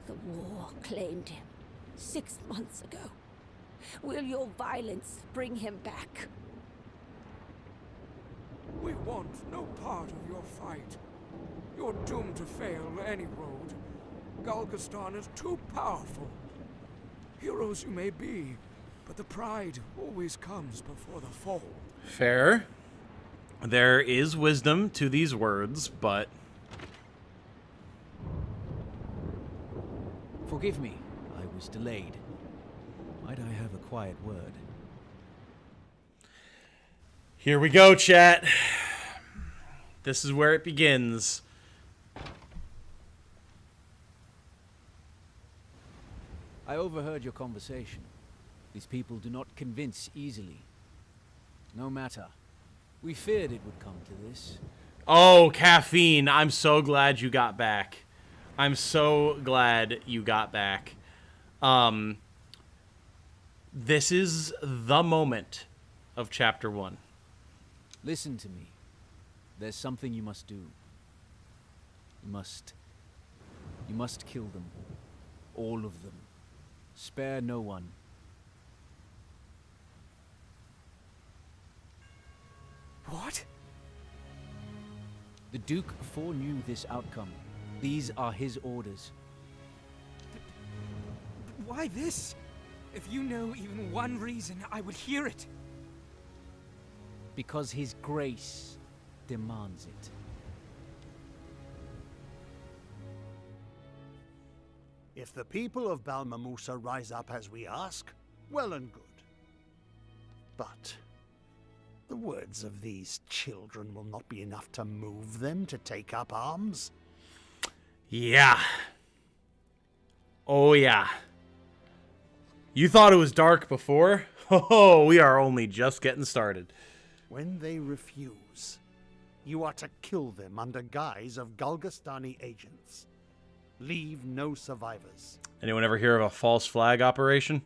The war claimed him 6 months ago. Will your violence bring him back? We want no part of your fight. You're doomed to fail any road. Galgastan is too powerful. Heroes you may be, but the pride always comes before the fall. Fair. There is wisdom to these words, but... Forgive me, I was delayed. Might I have a quiet word? Here we go, chat. This is where it begins. I overheard your conversation. These people do not convince easily. No matter. We feared it would come to this. Oh, caffeine. I'm so glad you got back. I'm so glad you got back. This is the moment of Chapter 1. Listen to me. There's something you must do. You must kill them. All of them. Spare no one. What? The Duke foreknew this outcome. These are his orders. But why this? If you know even one reason, I would hear it. Because his grace demands it. If the people of Balmamusa rise up as we ask, well and good. But the words of these children will not be enough to move them to take up arms. Yeah. Oh, yeah. You thought it was dark before? Oh, we are only just getting started. When they refuse, you are to kill them under guise of Galgastani agents. Leave no survivors. Anyone ever hear of a false flag operation?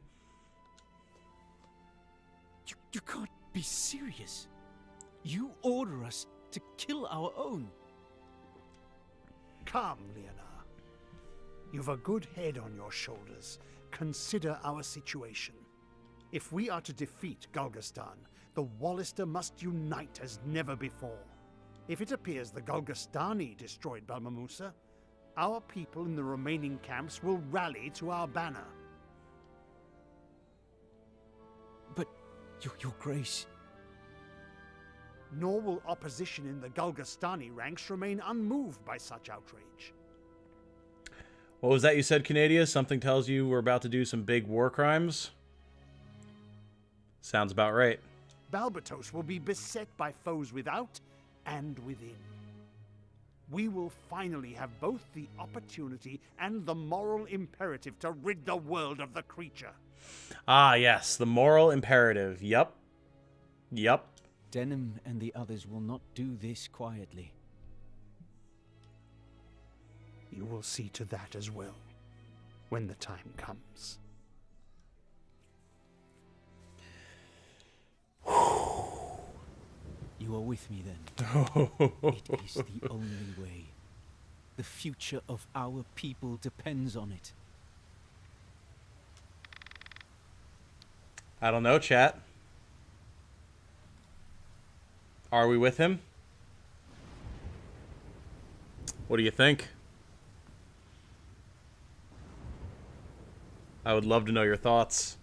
You can't be serious. You order us to kill our own. Come, Leonard. You've a good head on your shoulders. Consider our situation. If we are to defeat Golgorstan, the Wallister must unite as never before. If it appears the Golgostani destroyed Balmamusa, our people in the remaining camps will rally to our banner. But, Your Grace... Nor will opposition in the Golgostani ranks remain unmoved by such outrage. What was that you said, Canadia? Something tells you we're about to do some big war crimes? Sounds about right. Balbatos will be beset by foes without and within. We will finally have both the opportunity and the moral imperative to rid the world of the creature. Ah, yes, the moral imperative. Yup. Yup. Denim and the others will not do this quietly. You will see to that as well, when the time comes. You are with me then. It is the only way. The future of our people depends on it. I don't know, chat. Are we with him? What do you think? I would love to know your thoughts.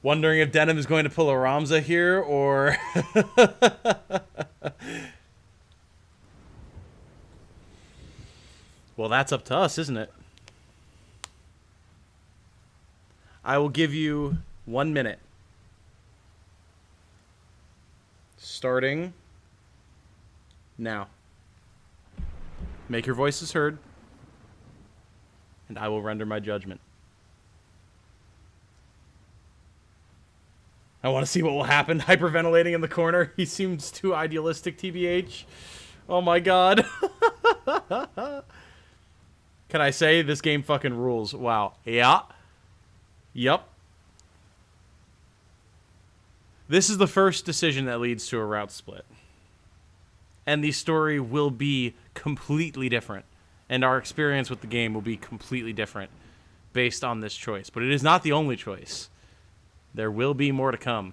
Wondering if Denim is going to pull a Ramza here, or... Well, that's up to us, isn't it? I will give you 1 minute. Starting now. Make your voices heard, and I will render my judgment. I want to see what will happen. Hyperventilating in the corner. He seems too idealistic, TBH. Oh my god. Can I say this game fucking rules? Wow. Yeah. Yup. This is the first decision that leads to a route split. And the story will be completely different. And our experience with the game will be completely different based on this choice. But it is not the only choice. There will be more to come.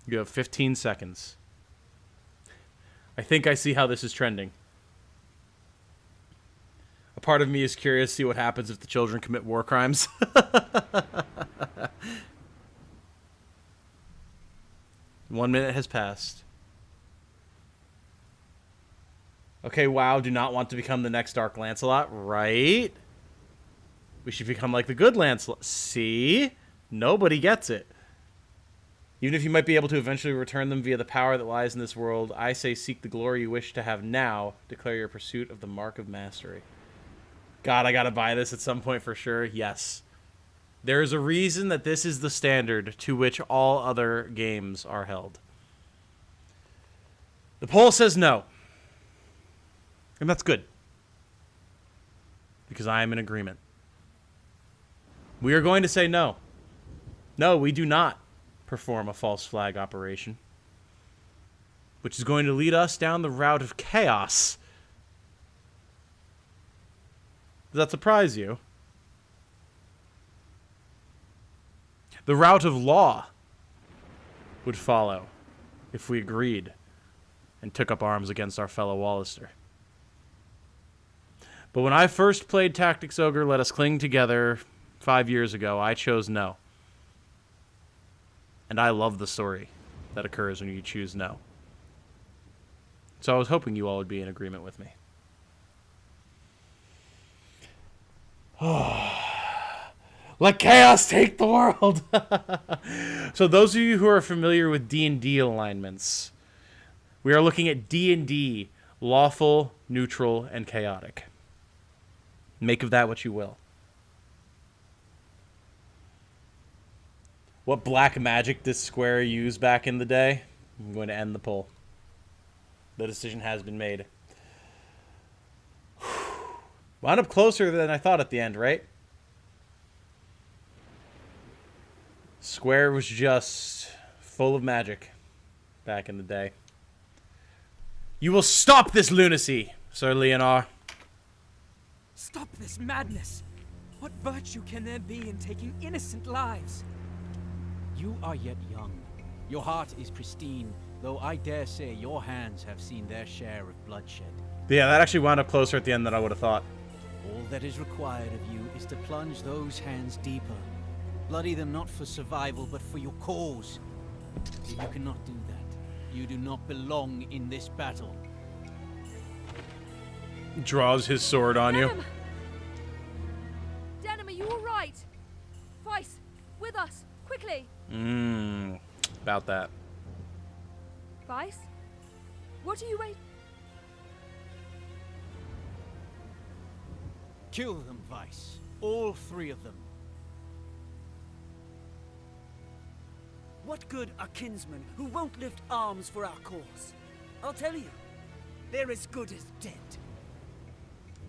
You have 15 seconds. I think I see how this is trending. A part of me is curious to see what happens if the children commit war crimes. 1 minute has passed. Okay, WoW do not want to become the next Dark Lancelot, right? We should become like the good Lancelot. See? Nobody gets it. Even if you might be able to eventually return them via the power that lies in this world, I say seek the glory you wish to have now. Declare your pursuit of the Mark of Mastery. God, I gotta buy this at some point for sure. Yes. There is a reason that this is the standard to which all other games are held. The poll says no. And that's good. Because I am in agreement. We are going to say no. No, we do not perform a false flag operation. Which is going to lead us down the route of chaos. Does that surprise you? The route of law would follow if we agreed and took up arms against our fellow Wallister. But when I first played Tactics Ogre, Let Us Cling Together 5 years ago, I chose no. And I love the story that occurs when you choose no. So I was hoping you all would be in agreement with me. Let chaos take the world. So those of you who are familiar with D&D alignments, we are looking at D&D, lawful, neutral, and chaotic. Make of that what you will. What black magic did Square use back in the day? I'm going to end the poll. The decision has been made. Wound up closer than I thought at the end, right? Square was just full of magic back in the day. You will stop this lunacy! Sir Leonor. Stop this madness! What virtue can there be in taking innocent lives? You are yet young. Your heart is pristine, though I dare say your hands have seen their share of bloodshed. Yeah, that actually wound up closer at the end than I would have thought. All that is required of you is to plunge those hands deeper. Bloody them not for survival, but for your cause. If you cannot do that, you do not belong in this battle. Draws his sword on you. Denim, are you alright? Vice, with us, quickly! About that. Vice? What are you waiting? Kill them, Vice. All 3 of them. What good are kinsmen who won't lift arms for our cause? I'll tell you, they're as good as dead.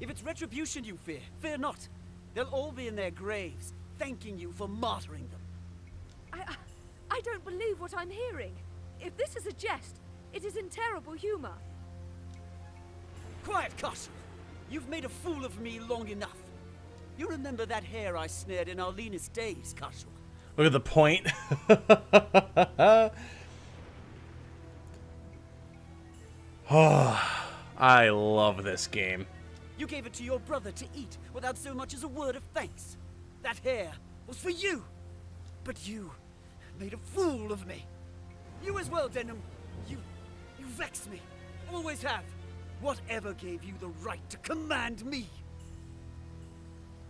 If it's retribution you fear, fear not. They'll all be in their graves, thanking you for martyring them. I don't believe what I'm hearing. If this is a jest, it is in terrible humor. Quiet, Castle. You've made a fool of me long enough. You remember that hare I snared in our leanest days, Castle? Look at the point. Oh, I love this game. You gave it to your brother to eat without so much as a word of thanks. That hare was for you. But you made a fool of me. You as well, Denham. You vex me. Always have. Whatever gave you the right to command me?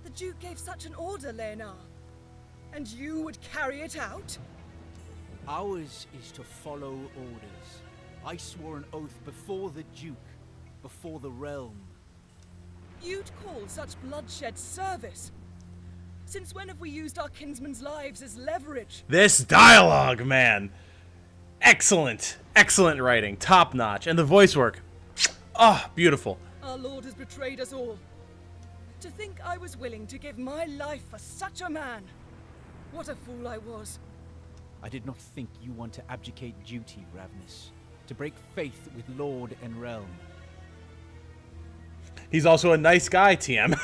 The Duke gave such an order, Leonor. And you would carry it out? Ours is to follow orders. I swore an oath before the Duke, before the realm. You'd call such bloodshed service? Since when have we used our kinsmen's lives as leverage? This dialogue, man. Excellent. Excellent writing. Top notch. And the voice work. Oh, beautiful. Our Lord has betrayed us all. To think I was willing to give my life for such a man. What a fool I was. I did not think you want to abdicate duty, Ravnus. To break faith with Lord and realm. He's also a nice guy, TM.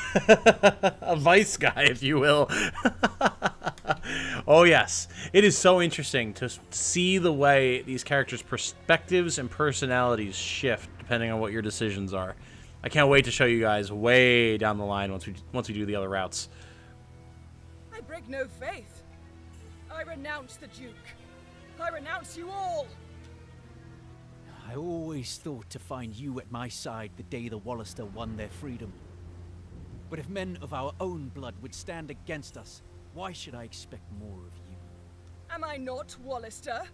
A vice guy, if you will. Oh, yes. It is so interesting to see the way these characters' perspectives and personalities shift depending on what your decisions are. I can't wait to show you guys way down the line once we do the other routes. I break no faith. I renounce the Duke. I renounce you all. I always thought to find you at my side the day the Wallister won their freedom. But if men of our own blood would stand against us, why should I expect more of you? Am I not Wallister?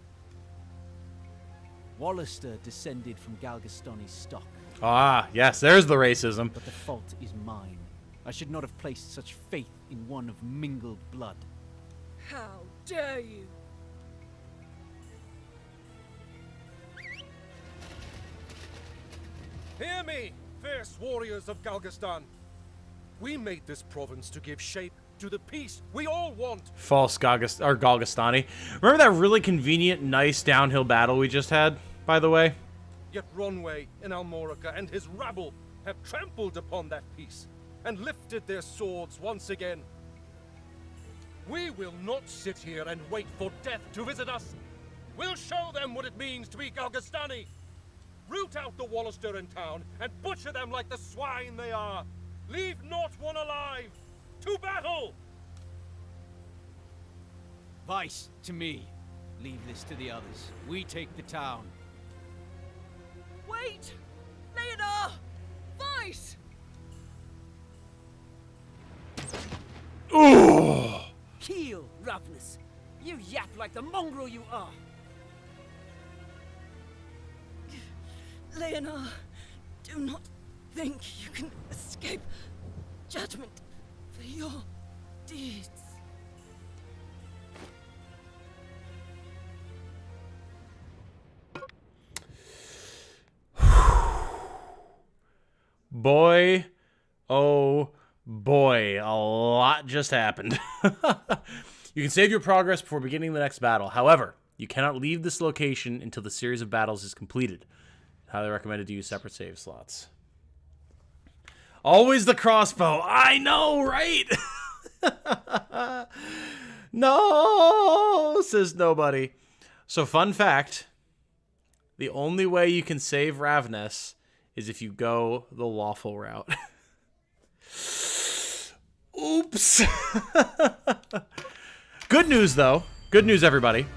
Wallister descended from Galgastoni's stock. Ah, yes, there's the racism. But the fault is mine. I should not have placed such faith in one of mingled blood. How dare you? Hear me, fierce warriors of Galgastan. We made this province to give shape to the peace we all want. False Galgastani. Remember that really convenient, nice downhill battle we just had, by the way? Yet Ronway in Almorica and his rabble have trampled upon that peace and lifted their swords once again. We will not sit here and wait for death to visit us. We'll show them what it means to be Galgastani. Root out the Wallister in town and butcher them like the swine they are. Leave not one alive. To battle! Vice, to me. Leave this to the others. We take the town. Wait! Leonor! Vice! Ooh! Heel, Ravnus. You yap like the mongrel you are. Leonor, do not think you can escape judgment for your deeds. Boy, oh boy, a lot just happened. You can save your progress before beginning the next battle. However, you cannot leave this location until the series of battles is completed. Highly recommended to use separate save slots. Always the crossbow. I know, right? No, says nobody. So fun fact, the only way you can save Ravness is if you go the lawful route. Oops. Good news, though. Good news, everybody.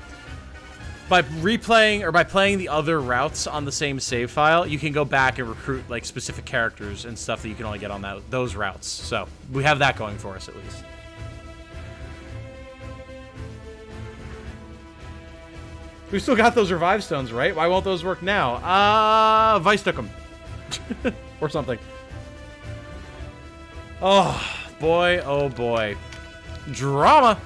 By replaying or by playing the other routes on the same save file, you can go back and recruit like specific characters and stuff that you can only get on those routes. So we have that going for us at least. We still got those revive stones, right? Why won't those work now? Vice took them. Or something. Oh, boy. Oh, boy. Drama.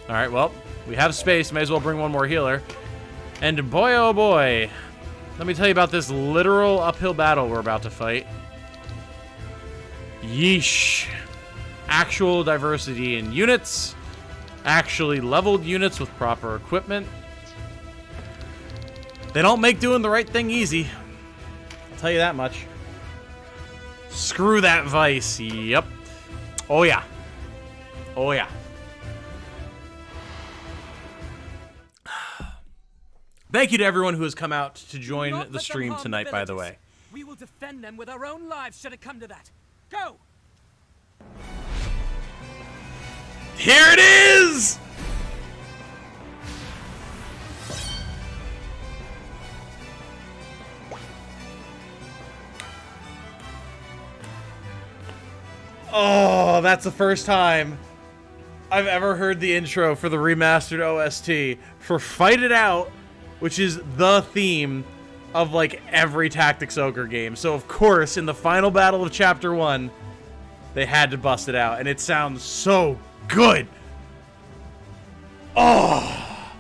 All right, well, we have space. May as well bring one more healer. And boy, oh, boy. Let me tell you about this literal uphill battle we're about to fight. Yeesh. Actual diversity in units. Actually leveled units with proper equipment. They don't make doing the right thing easy. I'll tell you that much. Screw that Vice. Yep. Oh, yeah. Oh, yeah. Thank you to everyone who has come out to join the stream tonight, by the way. We will defend them with our own lives should it come to that. Go! Here it is! Oh, that's the first time I've ever heard the intro for the remastered OST for Fight It Out, which is the theme of like every Tactics Ogre game. So of course, in the final battle of Chapter 1, they had to bust it out, and it sounds so good. Oh,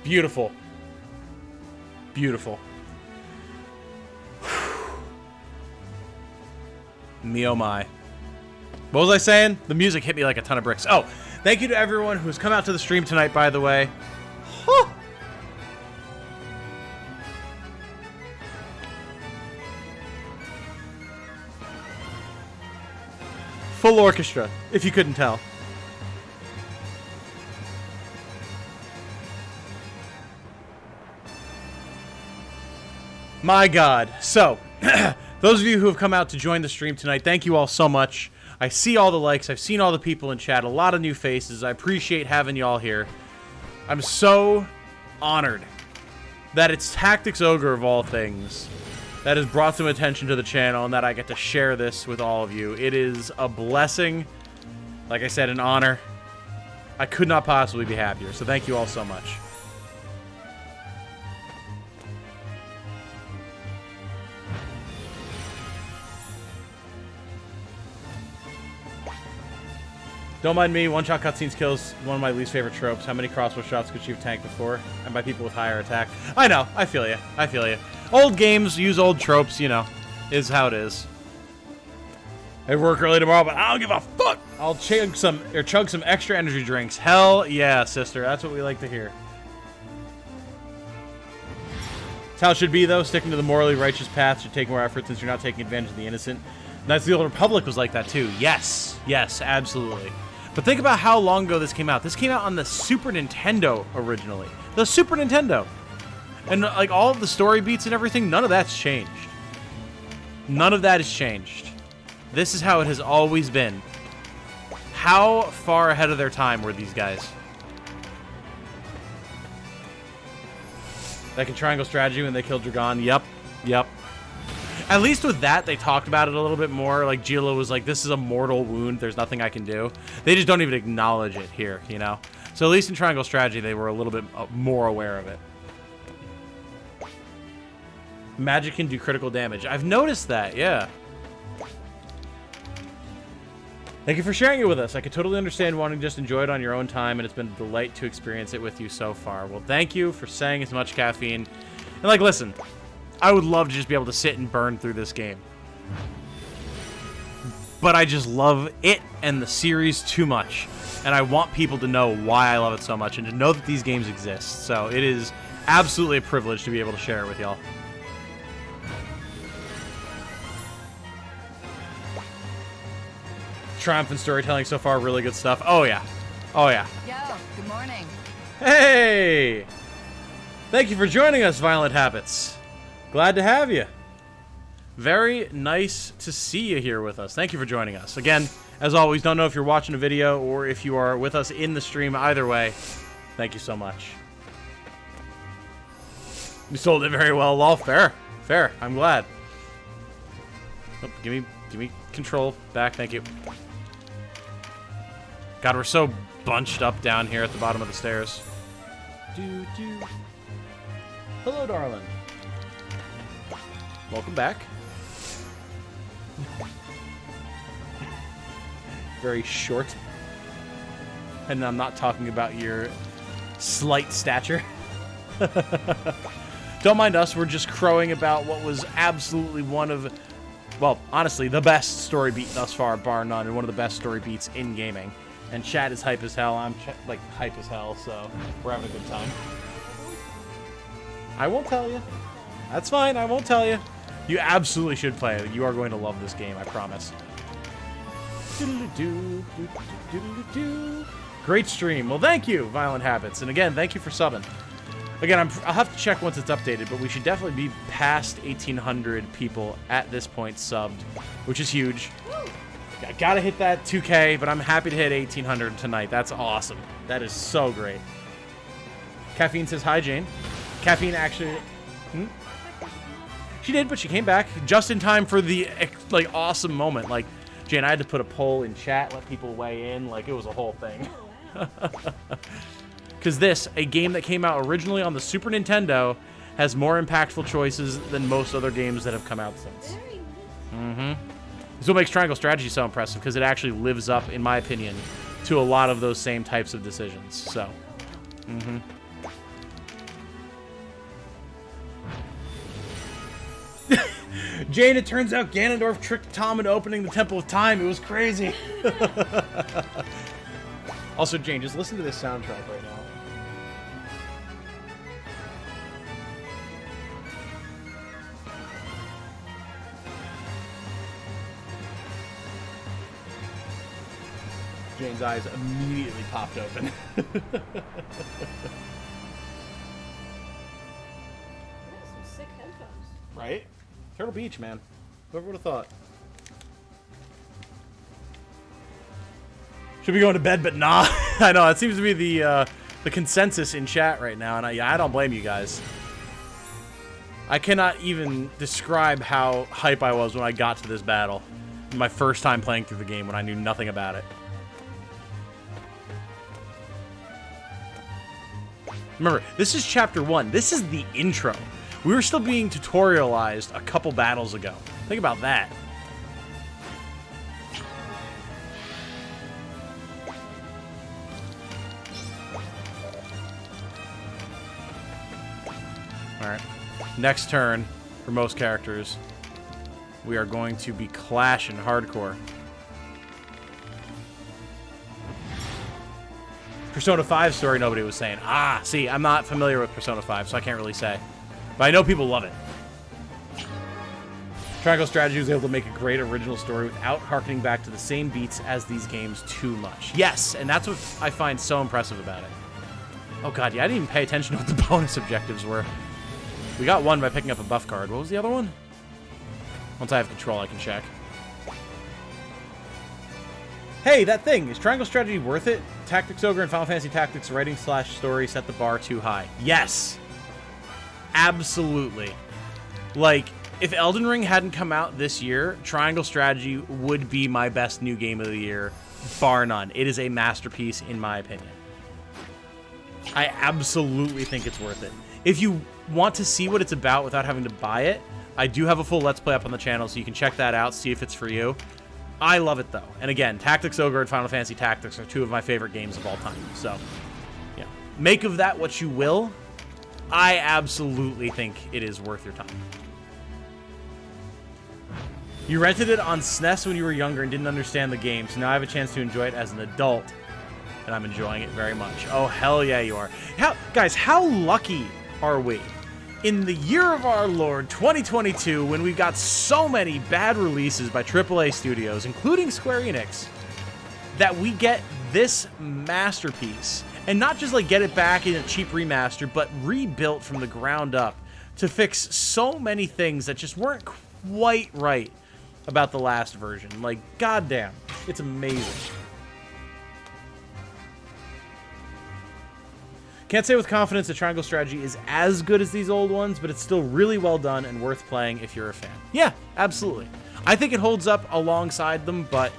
beautiful. Beautiful. Me oh my. What was I saying? The music hit me like a ton of bricks. Oh, thank you to everyone who's come out to the stream tonight, by the way. Huh. Full orchestra, if you couldn't tell. My God. So, those of you who have come out to join the stream tonight, thank you all so much. I see all the likes. I've seen all the people in chat. A lot of new faces. I appreciate having y'all here. I'm so honored that it's Tactics Ogre, of all things, that has brought some attention to the channel and that I get to share this with all of you. It is a blessing. Like I said, an honor. I could not possibly be happier. So thank you all so much. Don't mind me, one-shot cutscenes kills one of my least favorite tropes. How many crossbow shots could you have tanked before? And by people with higher attack. I know, I feel you. I feel you. Old games use old tropes, you know. Is how it is. I work early tomorrow, but I don't give a fuck! I'll chug some extra energy drinks. Hell yeah, sister. That's what we like to hear. That's how it should be, though. Sticking to the morally righteous path should take more effort since you're not taking advantage of the innocent. Knights of the Old Republic was like that, too. Yes. Yes, absolutely. But think about how long ago this came out. This came out on the Super Nintendo originally. The Super Nintendo. And like all of the story beats and everything, none of that's changed. None of that has changed. This is how it has always been. How far ahead of their time were these guys? That can triangle strategy when they killed Dragon. Yep. Yep. At least with that, they talked about it a little bit more. Like, Gila was like, this is a mortal wound. There's nothing I can do. They just don't even acknowledge it here, you know? So at least in Triangle Strategy, they were a little bit more aware of it. Magic can do critical damage. I've noticed that, yeah. Thank you for sharing it with us. I could totally understand wanting to just enjoy it on your own time, and it's been a delight to experience it with you so far. Well, thank you for saying as much caffeine. And, like, listen, I would love to just be able to sit and burn through this game. But I just love it and the series too much. And I want people to know why I love it so much and to know that these games exist. So it is absolutely a privilege to be able to share it with y'all. triumphant storytelling so far. Really good stuff. Oh, yeah. Oh, yeah. Yo, good morning. Hey! Thank you for joining us, Violent Habits. Glad to have you. Very nice to see you here with us. Thank you for joining us. Again, as always, don't know if you're watching a video or if you are with us in the stream. Either way, thank you so much. You sold it very well, lol. Fair. Fair. I'm glad. Oh, give me control back. Thank you. God, we're so bunched up down here at the bottom of the stairs. Hello, darling. Welcome back. Very short. And I'm not talking about your slight stature. Don't mind us, we're just crowing about what was absolutely one of, well, honestly, the best story beat thus far, bar none, and one of the best story beats in gaming. And chat is hype as hell. I'm like hype as hell, so we're having a good time. I won't tell you. That's fine, I won't tell you. You absolutely should play it. You are going to love this game, I promise. Great stream. Well, thank you, Violent Habits. And again, thank you for subbing. Again, I'll have to check once it's updated, but we should definitely be past 1,800 people at this point subbed, which is huge. I gotta hit that 2K, but I'm happy to hit 1,800 tonight. That's awesome. That is so great. Caffeine says, hi, Jane. Caffeine actually... She did, but she came back just in time for the, like, awesome moment. Like, Jane, I had to put a poll in chat, let people weigh in. Like, it was a whole thing. Because this, a game that came out originally on the Super Nintendo, has more impactful choices than most other games that have come out since. This is what makes Triangle Strategy so impressive, because it actually lives up, in my opinion, to a lot of those same types of decisions. So, Jane, it turns out Ganondorf tricked Tom into opening the Temple of Time. It was crazy. Also, Jane, just listen to this soundtrack right now. Jane's eyes immediately popped open. Some sick headphones. Right? Turtle Beach, man. Whoever would have thought. Should be going to bed, but nah. I know, it seems to be the consensus in chat right now, and I don't blame you guys. I cannot even describe how hype I was when I got to this battle. My first time playing through the game when I knew nothing about it. Remember, this is chapter 1. This is the intro. We were still being tutorialized a couple battles ago. Think about that. Alright. Next turn, for most characters, we are going to be clashing hardcore. Persona 5 story, nobody was saying. Ah, see, I'm not familiar with Persona 5, so I can't really say. But I know people love it. Triangle Strategy was able to make a great original story without harkening back to the same beats as these games too much. Yes, and that's what I find so impressive about it. Oh god, yeah, I didn't even pay attention to what the bonus objectives were. We got one by picking up a buff card. What was the other one? Once I have control, I can check. Hey, that thing! Is Triangle Strategy worth it? Tactics Ogre and Final Fantasy Tactics writing / story set the bar too high. Yes! Absolutely. Like, if Elden Ring hadn't come out this year, Triangle Strategy would be my best new game of the year, bar none. It is a masterpiece, in my opinion. I absolutely think it's worth it. If you want to see what it's about without having to buy it, I do have a full Let's Play up on the channel, so you can check that out, see if it's for you. I love it, though. And again, Tactics Ogre and Final Fantasy Tactics are two of my favorite games of all time. So, yeah. Make of that what you will. I absolutely think it is worth your time. You rented it on SNES when you were younger and didn't understand the game, so now I have a chance to enjoy it as an adult, and I'm enjoying it very much. Oh, hell yeah, you are. Guys, how lucky are we? In the year of our Lord, 2022, when we've got so many bad releases by AAA studios, including Square Enix, that we get this masterpiece, and not just like get it back in a cheap remaster, but rebuilt from the ground up to fix so many things that just weren't quite right about the last version. Like, goddamn, it's amazing. Can't say with confidence that Triangle Strategy is as good as these old ones, but it's still really well done and worth playing if you're a fan. Yeah, absolutely. I think it holds up alongside them, but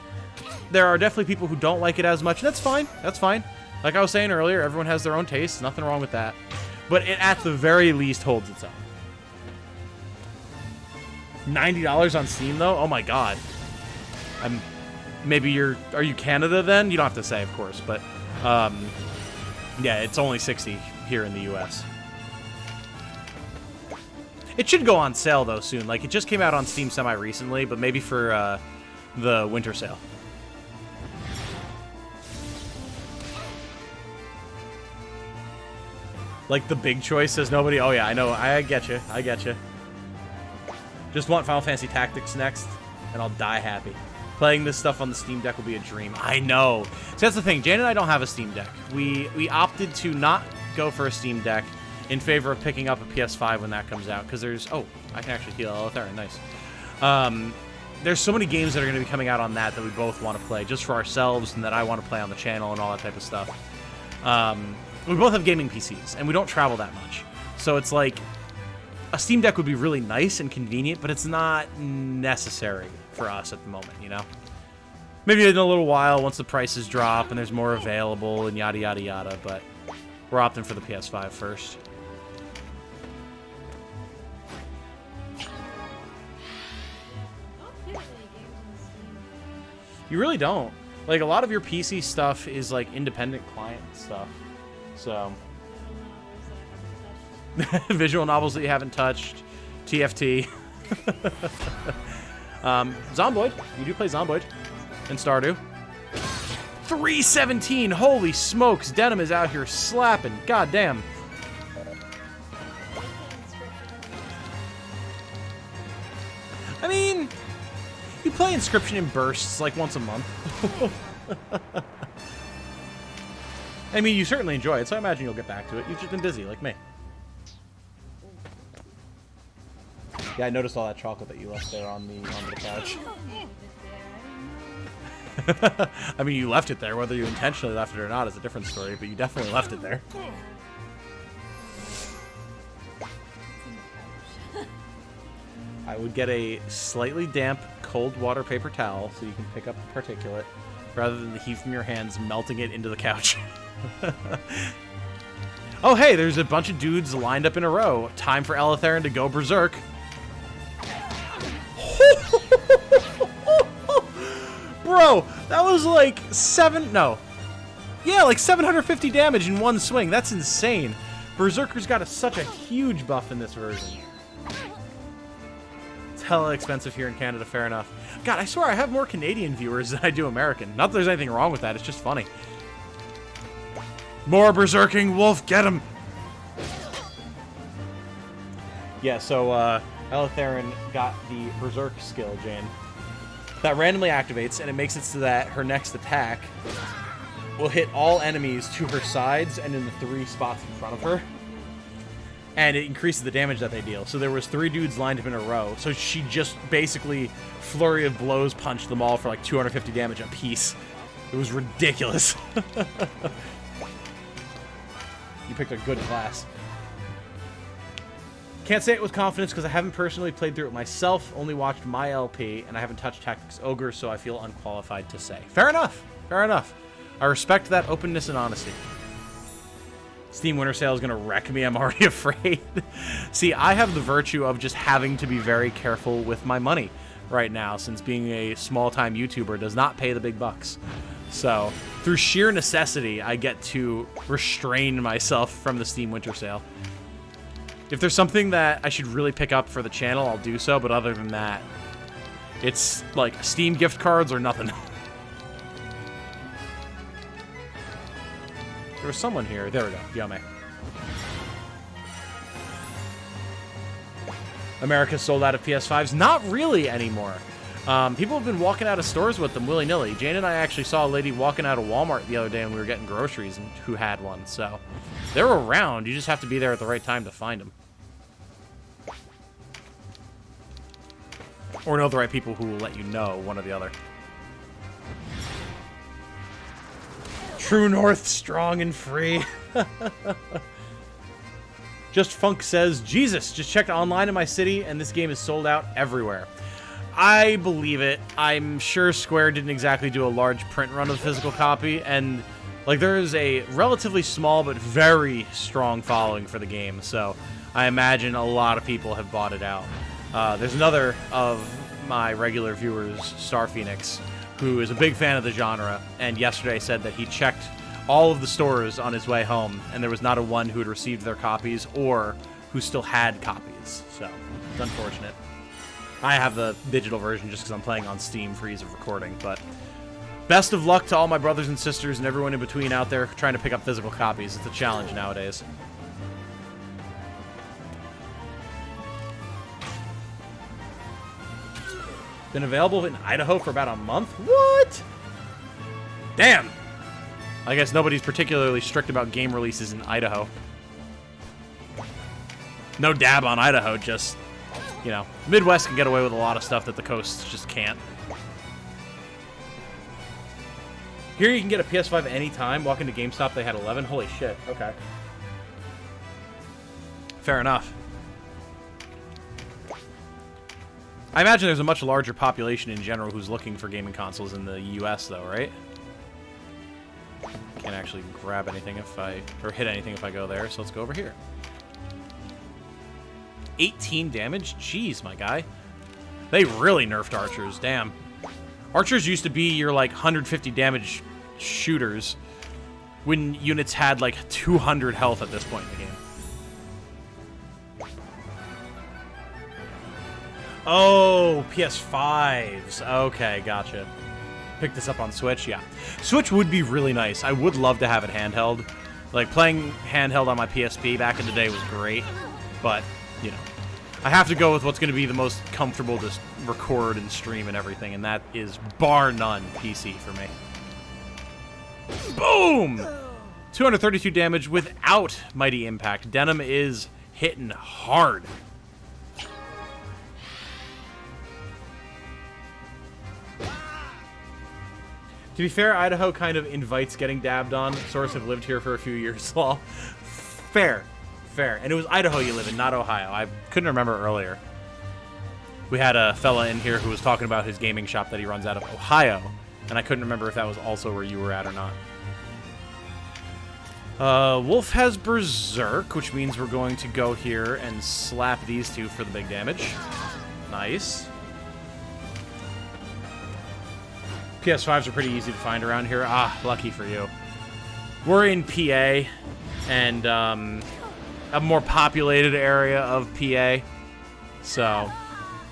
there are definitely people who don't like it as much, and that's fine. That's fine. Like I was saying earlier, everyone has their own taste. Nothing wrong with that. But it, at the very least, holds its own. $90 on Steam, though? Oh, my God. Maybe you're... Are you Canada, then? You don't have to say, of course. But, yeah, it's only $60 here in the U.S. It should go on sale, though, soon. Like, it just came out on Steam semi-recently, but maybe for the winter sale. Like, the big choice says nobody... Oh, yeah, I know. I get you. I get you. Just want Final Fantasy Tactics next, and I'll die happy. Playing this stuff on the Steam Deck will be a dream. I know. So that's the thing. Jane and I don't have a Steam Deck. We opted to not go for a Steam Deck in favor of picking up a PS5 when that comes out, because there's... Oh, I can actually heal Alethera. Nice. There's so many games that are going to be coming out on that we both want to play, just for ourselves, and that I want to play on the channel and all that type of stuff. We both have gaming PCs, and we don't travel that much. So it's like... A Steam Deck would be really nice and convenient, but it's not necessary for us at the moment, you know? Maybe in a little while, once the prices drop and there's more available and yada, yada, yada, but we're opting for the PS5 first. You really don't. Like, a lot of your PC stuff is, like, independent client stuff, so... Visual novels that you haven't touched. TFT. Zomboid. You do play Zomboid. And Stardew. 317! Holy smokes! Denim is out here slapping. God damn. I mean, you play Inscription in bursts like once a month. I mean, you certainly enjoy it, so I imagine you'll get back to it. You've just been busy, like me. Yeah, I noticed all that chocolate that you left there on the couch. I mean, you left it there. Whether you intentionally left it or not is a different story, but you definitely left it there. I would get a slightly damp, cold water paper towel so you can pick up the particulate, rather than the heat from your hands melting it into the couch. Oh, hey, there's a bunch of dudes lined up in a row. Time for Alethera to go berserk. Bro, that was like like 750 damage in one swing. That's insane. Berserker's got such a huge buff in this version. It's hella expensive here in Canada, fair enough. God, I swear I have more Canadian viewers than I do American. Not that there's anything wrong with that, it's just funny. More berserking wolf, get him! Yeah, so, Aletherin got the Berserk skill, Jane. That randomly activates, and it makes it so that her next attack will hit all enemies to her sides and in the 3 spots in front of her. And it increases the damage that they deal. So there was 3 dudes lined up in a row. So she just basically flurry of blows punched them all for like 250 damage a piece. It was ridiculous. You picked a good class. Can't say it with confidence because I haven't personally played through it myself, only watched my LP, and I haven't touched Tactics Ogre, so I feel unqualified to say. Fair enough. Fair enough. I respect that openness and honesty. Steam Winter Sale is going to wreck me. I'm already afraid. See, I have the virtue of just having to be very careful with my money right now, since being a small-time YouTuber does not pay the big bucks. So, through sheer necessity, I get to restrain myself from the Steam Winter Sale. If there's something that I should really pick up for the channel, I'll do so, but other than that, it's like Steam gift cards or nothing. There was someone here. There we go. Yame. America's sold out of PS5s? Not really anymore. People have been walking out of stores with them willy-nilly. Jane and I actually saw a lady walking out of Walmart the other day when we were getting groceries and who had one. So they're around. You just have to be there at the right time to find them. Or know the right people who will let you know, one or the other. True North, strong and free. Just Funk says, Jesus, just checked online in my city and this game is sold out everywhere. I believe it. I'm sure Square didn't exactly do a large print run of the physical copy, and like there is a relatively small but very strong following for the game, so I imagine a lot of people have bought it out. There's another of my regular viewers, Star Phoenix, who is a big fan of the genre, and yesterday said that he checked all of the stores on his way home, and there was not a one who had received their copies or who still had copies, so it's unfortunate. I have the digital version just because I'm playing on Steam for ease of recording, but best of luck to all my brothers and sisters and everyone in between out there trying to pick up physical copies. It's a challenge nowadays. Been available in Idaho for about a month? What? Damn! I guess nobody's particularly strict about game releases in Idaho. No dab on Idaho, just, you know, Midwest can get away with a lot of stuff that the coast just can't. Here you can get a PS5 anytime. Walk into GameStop, they had 11. Holy shit, okay. Fair enough. I imagine there's a much larger population in general who's looking for gaming consoles in the US though, right? Can't actually grab anything if I, or hit anything if I go there, so let's go over here. 18 damage? Jeez, my guy. They really nerfed archers, damn. Archers used to be your, like, 150 damage shooters when units had, like, 200 health at this point in the game. Oh, PS5s. Okay, gotcha. Pick this up on Switch, yeah. Switch would be really nice. I would love to have it handheld. Like, playing handheld on my PSP back in the day was great, but, you know, I have to go with what's going to be the most comfortable to record and stream and everything, and that is, bar none, PC for me. Boom! 232 damage without Mighty Impact. Denim is hitting hard. To be fair, Idaho kind of invites getting dabbed on. Source have lived here for a few years. Well, fair. Fair. And it was Idaho you live in, not Ohio. I couldn't remember earlier. We had a fella in here who was talking about his gaming shop that he runs out of Ohio, and I couldn't remember if that was also where you were at or not. Wolf has Berserk, which means we're going to go here and slap these two for the big damage. Nice. PS5s are pretty easy to find around here. Ah, lucky for you. We're in PA, and a more populated area of PA. So,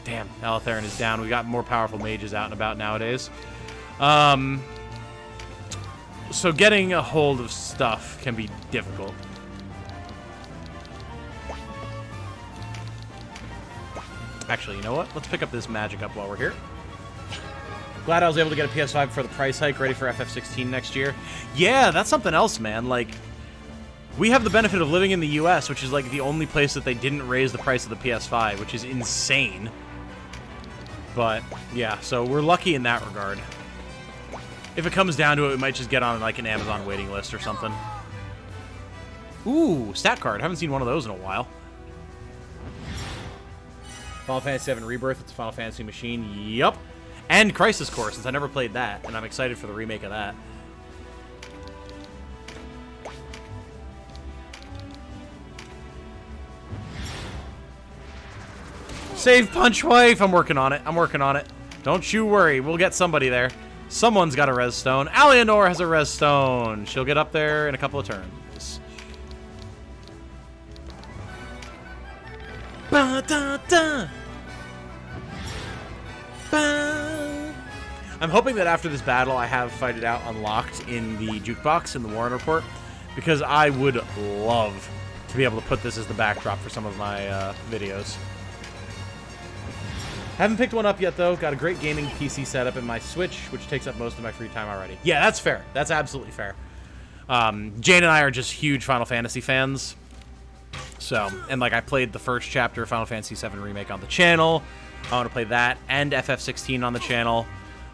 damn, Alatherin is down. We got more powerful mages out and about nowadays. So getting a hold of stuff can be difficult. Actually, you know what? Let's pick up this magic up while we're here. Glad I was able to get a PS5 for the price hike, ready for FF16 next year. Yeah, that's something else, man. Like, we have the benefit of living in the US, which is like the only place that they didn't raise the price of the PS5, which is insane. But, yeah, so we're lucky in that regard. If it comes down to it, we might just get on like an Amazon waiting list or something. Ooh, stat card. Haven't seen one of those in a while. Final Fantasy VII Rebirth, it's a Final Fantasy machine. Yup. And Crisis Core, since I never played that, and I'm excited for the remake of that. Save Punch Wife! I'm working on it. I'm working on it. Don't you worry. We'll get somebody there. Someone's got a res stone. Alienor has a res stone. She'll get up there in a couple of turns. Ba-da-da. I'm hoping that after this battle I have Fight It Out unlocked in the jukebox in the Warren Report, because I would love to be able to put this as the backdrop for some of my videos. Haven't picked one up yet, though. Got a great gaming PC setup in my Switch, which takes up most of my free time already. Yeah, that's fair. That's absolutely fair. Jane and I are just huge Final Fantasy fans. So, and like I played the first chapter of Final Fantasy VII Remake on the channel. I want to play that and FF16 on the channel.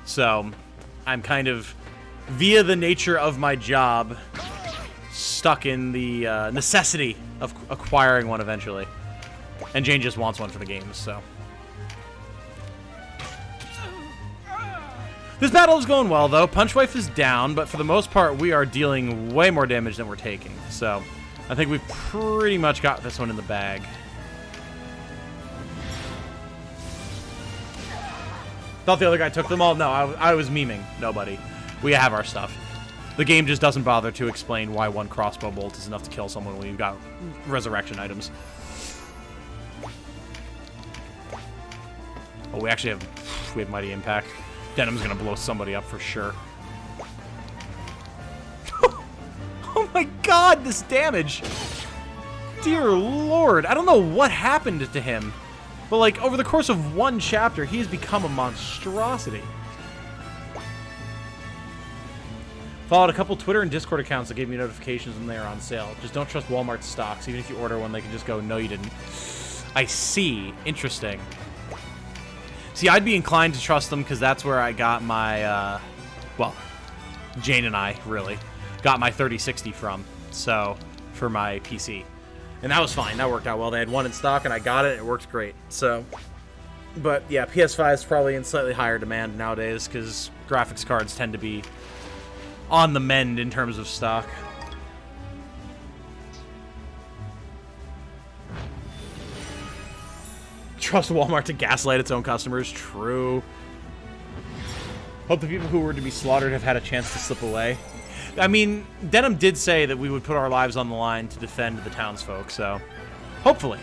So, I'm kind of, via the nature of my job, stuck in the necessity of acquiring one eventually. And Jane just wants one for the games, so. This battle is going well, though. Punchwife is down, but for the most part, we are dealing way more damage than we're taking. So, I think we've pretty much got this one in the bag. Thought the other guy took them all? No, I was memeing. Nobody. We have our stuff. The game just doesn't bother to explain why one crossbow bolt is enough to kill someone when you've got resurrection items. Oh, we actually have Mighty Impact. Denim's gonna blow somebody up for sure. Oh my god, this damage! Dear lord, I don't know what happened to him, but like over the course of one chapter, he has become a monstrosity. Followed a couple Twitter and Discord accounts that gave me notifications when they are on sale. Just don't trust Walmart stocks. Even if you order one, they can just go, no, you didn't. I see. Interesting. See, I'd be inclined to trust them because that's where I got my, well, Jane and I, really, got my 3060 from, so, for my PC. And that was fine. That worked out well. They had one in stock, and I got it. It worked great. So, but, yeah, PS5 is probably in slightly higher demand nowadays because graphics cards tend to be on the mend in terms of stock. Trust Walmart to gaslight its own customers. True. Hope the people who were to be slaughtered have had a chance to slip away. I mean, Denim did say that we would put our lives on the line to defend the townsfolk, so hopefully.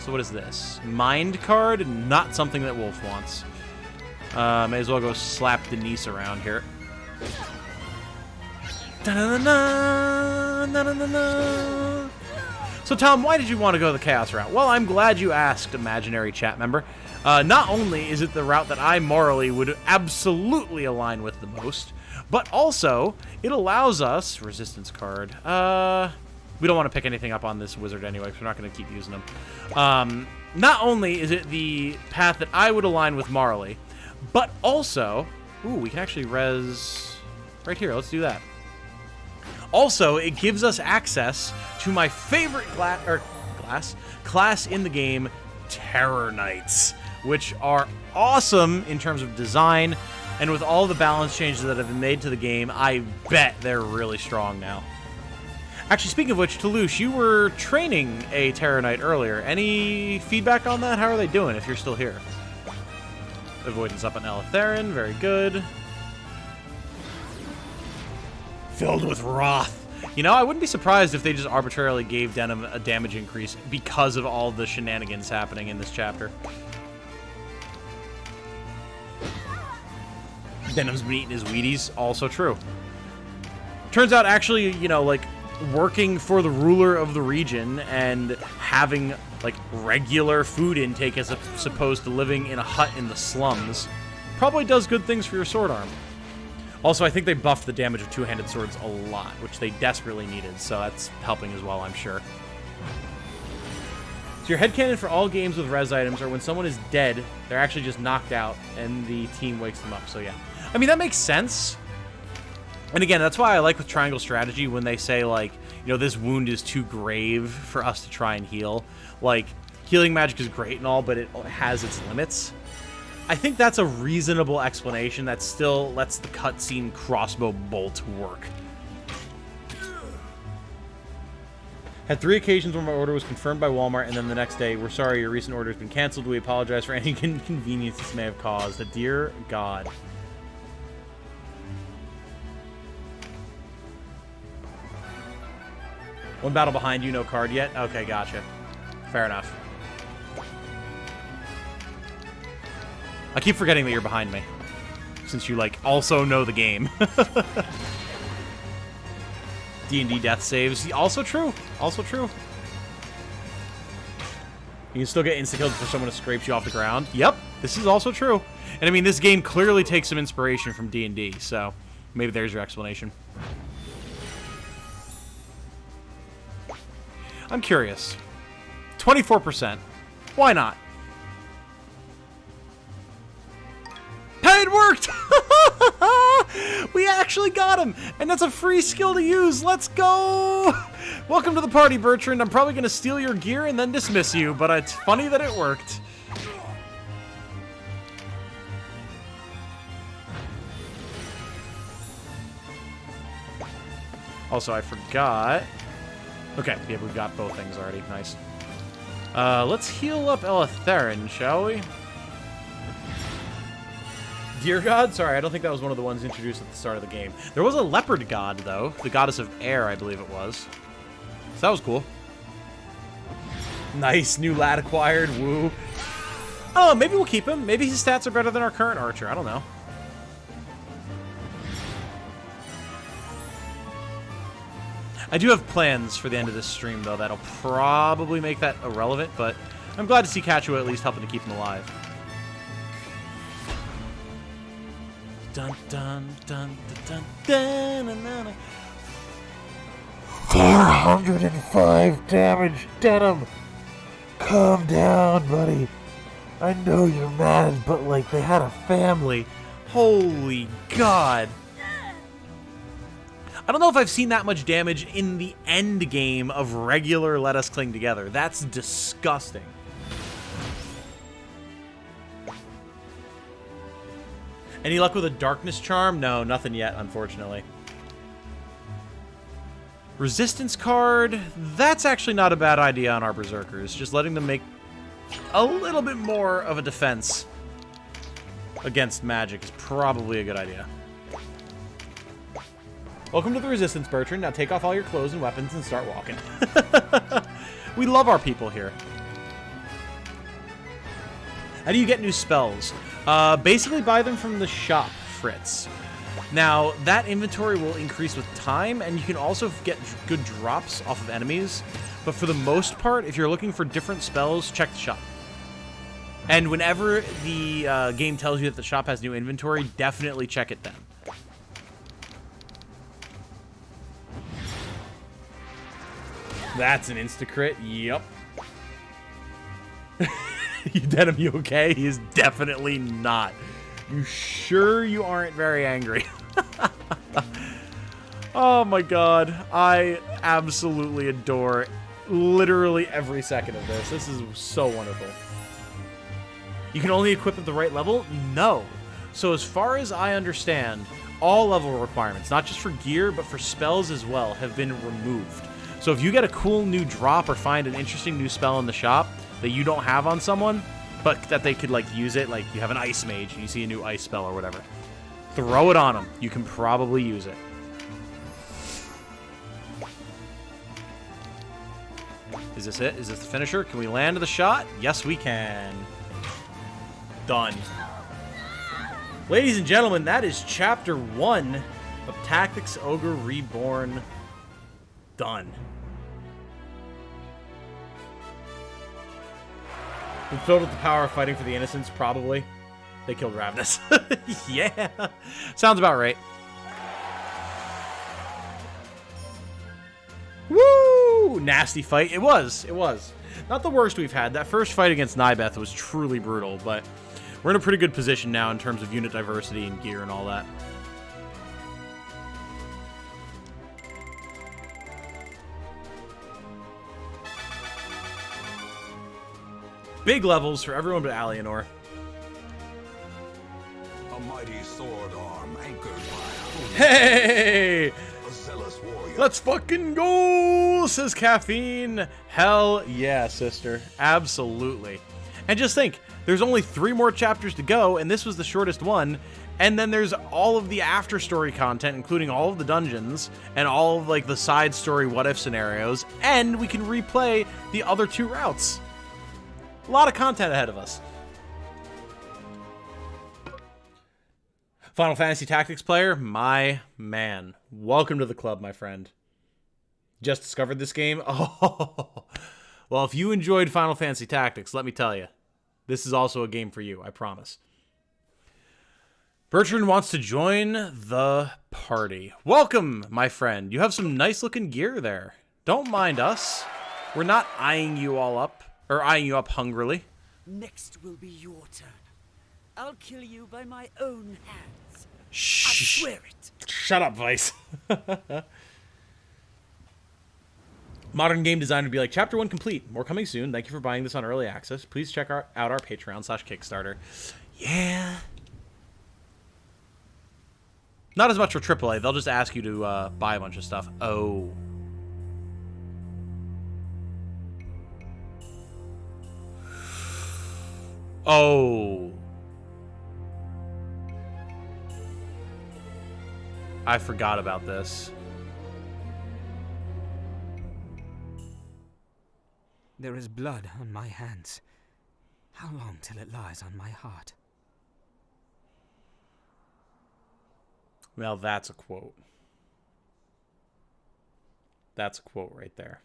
So what is this? Mind card? Not something that Wolf wants. May as well go slap Denise around here. Da-na-na-na, na-na-na-na. So, Tom, why did you want to go the Chaos route? Well, I'm glad you asked, imaginary chat member. Not only is it the route that I morally would absolutely align with the most, but also, it allows us... Resistance card. We don't want to pick anything up on this wizard anyway, because we're not going to keep using them. Not only is it the path that I would align with morally, but also... Ooh, we can actually res... Right here, let's do that. Also, it gives us access to my favorite class in the game, Terror Knights, which are awesome in terms of design, and with all the balance changes that have been made to the game, I bet they're really strong now. Actually, speaking of which, Toulouche, you were training a Terror Knight earlier. Any feedback on that? How are they doing if you're still here? Avoidance up on Eleutherin, very good. Filled with wrath. You know, I wouldn't be surprised if they just arbitrarily gave Denim a damage increase because of all the shenanigans happening in this chapter. Denim's been eating his Wheaties, also true. Turns out, actually, you know, like, working for the ruler of the region and having, like, regular food intake as opposed to living in a hut in the slums probably does good things for your sword arm. Also, I think they buffed the damage of two-handed swords a lot, which they desperately needed, so that's helping as well, I'm sure. So your headcanon for all games with res items are when someone is dead, they're actually just knocked out, and the team wakes them up, so yeah. I mean, that makes sense. And again, that's why I like with Triangle Strategy when they say, like, you know, this wound is too grave for us to try and heal. Like, healing magic is great and all, but it has its limits. I think that's a reasonable explanation that still lets the cutscene crossbow bolt work. Had 3 occasions where my order was confirmed by Walmart, and then the next day, we're sorry, your recent order has been canceled. We apologize for any inconvenience this may have caused. A dear God. One battle behind you, no card yet? Okay, gotcha. Fair enough. I keep forgetting that you're behind me, since you, like, also know the game. D&D death saves. Also true. Also true. You can still get insta-killed before someone scrapes you off the ground. Yep, this is also true. And I mean, this game clearly takes some inspiration from D&D, so maybe there's your explanation. I'm curious. 24%. Why not? Hey, it worked! We actually got him! And that's a free skill to use! Let's go! Welcome to the party, Bertrand. I'm probably going to steal your gear and then dismiss you, but it's funny that it worked. Also, I forgot... Okay, yeah, we've got both things already. Nice. Let's heal up Eleutherin, shall we? Deer God? Sorry, I don't think that was one of the ones introduced at the start of the game. There was a leopard god, though. The goddess of air, I believe it was. So that was cool. Nice, new lad acquired. Woo. Oh, maybe we'll keep him. Maybe his stats are better than our current archer. I don't know. I do have plans for the end of this stream, though, that'll probably make that irrelevant, but I'm glad to see Cachua at least helping to keep him alive. Dun dun dun dun dun dun dun dun. 405 damage, Denim! Calm down, buddy. I know you're mad, but like, they had a family. Holy God. I don't know if I've seen that much damage in the end game of regular Let Us Cling Together. That's disgusting. Any luck with a darkness charm? No, nothing yet, unfortunately. Resistance card? That's actually not a bad idea on our berserkers. Just letting them make a little bit more of a defense against magic is probably a good idea. Welcome to the Resistance, Bertrand. Now take off all your clothes and weapons and start walking. We love our people here. How do you get new spells? Basically buy them from the shop, Fritz. Now, that inventory will increase with time, and you can also get good drops off of enemies. But for the most part, if you're looking for different spells, check the shop. And whenever the game tells you that the shop has new inventory, definitely check it then. That's an insta-crit. Yep. Denim, you okay? He is definitely not. You sure you aren't very angry? Oh my god. I absolutely adore literally every second of this. This is so wonderful. You can only equip at the right level? No. So as far as I understand, all level requirements, not just for gear, but for spells as well, have been removed. So if you get a cool new drop or find an interesting new spell in the shop that you don't have on someone, but that they could like use it, like you have an ice mage and you see a new ice spell or whatever, throw it on them. You can probably use it. Is this it? Is this the finisher? Can we land the shot? Yes, we can. Done. Ladies and gentlemen, that is chapter 1 of Tactics Ogre Reborn. Done. We're filled with the power of fighting for the innocents, probably. They killed Ravenous. Yeah. Sounds about right. Woo! Nasty fight. It was. It was. Not the worst we've had. That first fight against Nybeth was truly brutal, but we're in a pretty good position now in terms of unit diversity and gear and all that. Big levels for everyone but Alienor. A mighty sword arm anchored by Hey! a zealous warrior. Let's fucking go, says Caffeine. Hell yeah, sister. Absolutely. And just think, there's only 3 more chapters to go, and this was the shortest one. And then there's all of the after story content, including all of the dungeons and all of like the side story what if scenarios, and we can replay the other 2 routes. A lot of content ahead of us. Final Fantasy Tactics player, my man. Welcome to the club, my friend. Just discovered this game? Oh, Well, if you enjoyed Final Fantasy Tactics, let me tell you, this is also a game for you, I promise. Bertrand wants to join the party. Welcome, my friend. You have some nice-looking gear there. Don't mind us. We're not eyeing you all up, or eyeing you up hungrily. Next will be your turn. I'll kill you by my own hands. Shh. I swear it. Shut up, Vice. Modern game design would be like, Chapter 1 complete. More coming soon. Thank you for buying this on early access. Please check out our Patreon/Kickstarter. Yeah. Not as much for AAA. They'll just ask you to buy a bunch of stuff. Oh. Oh. I forgot about this. There is blood on my hands. How long till it lies on my heart? Well, that's a quote. That's a quote right there.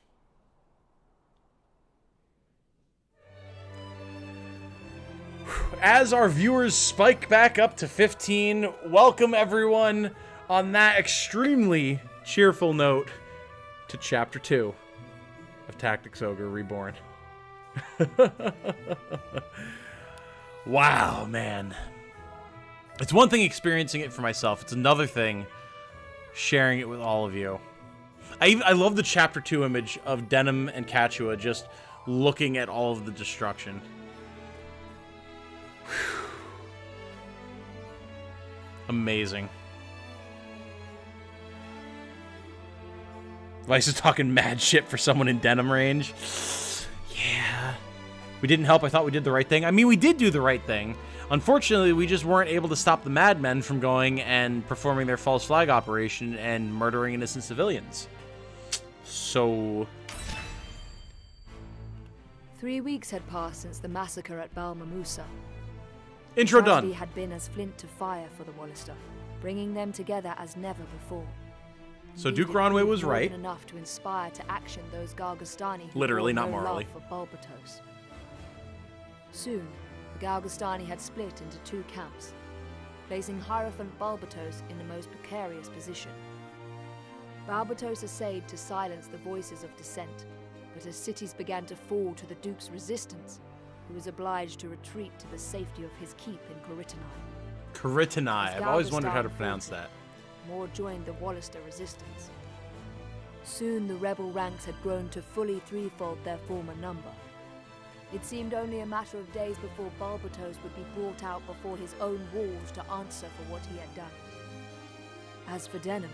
As our viewers spike back up to 15, welcome everyone on that extremely cheerful note to Chapter 2 of Tactics Ogre Reborn. Wow, man. It's one thing experiencing it for myself. It's another thing sharing it with all of you. I love the Chapter 2 image of Denim and Quechua just looking at all of the destruction. Amazing. Vice is talking mad shit for someone in Denim range. Yeah. We didn't help. I thought we did the right thing. I mean, we did do the right thing. Unfortunately, we just weren't able to stop the madmen from going and performing their false flag operation and murdering innocent civilians. So... 3 weeks had passed since the massacre at Balmamusa. Intro done. Tragedy had been as flint to fire for the Wallister, bringing them together as never before. So Duke Ronway was right. Enough to inspire to action those Gargastani who Literally, bore not no morally. love for Balbatos. Soon, the Gargastani had split into two camps, placing Hierophant Balbatos in the most precarious position. Balbatos essayed to silence the voices of dissent, but as cities began to fall to the Duke's resistance, he was obliged to retreat to the safety of his keep in Coritanai. Coritanai. I've always wondered how to Galveston pronounce faltered. that. More joined the Wallister resistance. Soon the rebel ranks had grown to fully threefold their former number. It seemed only a matter of days before Balbatos would be brought out before his own walls to answer for what he had done. As for Denim,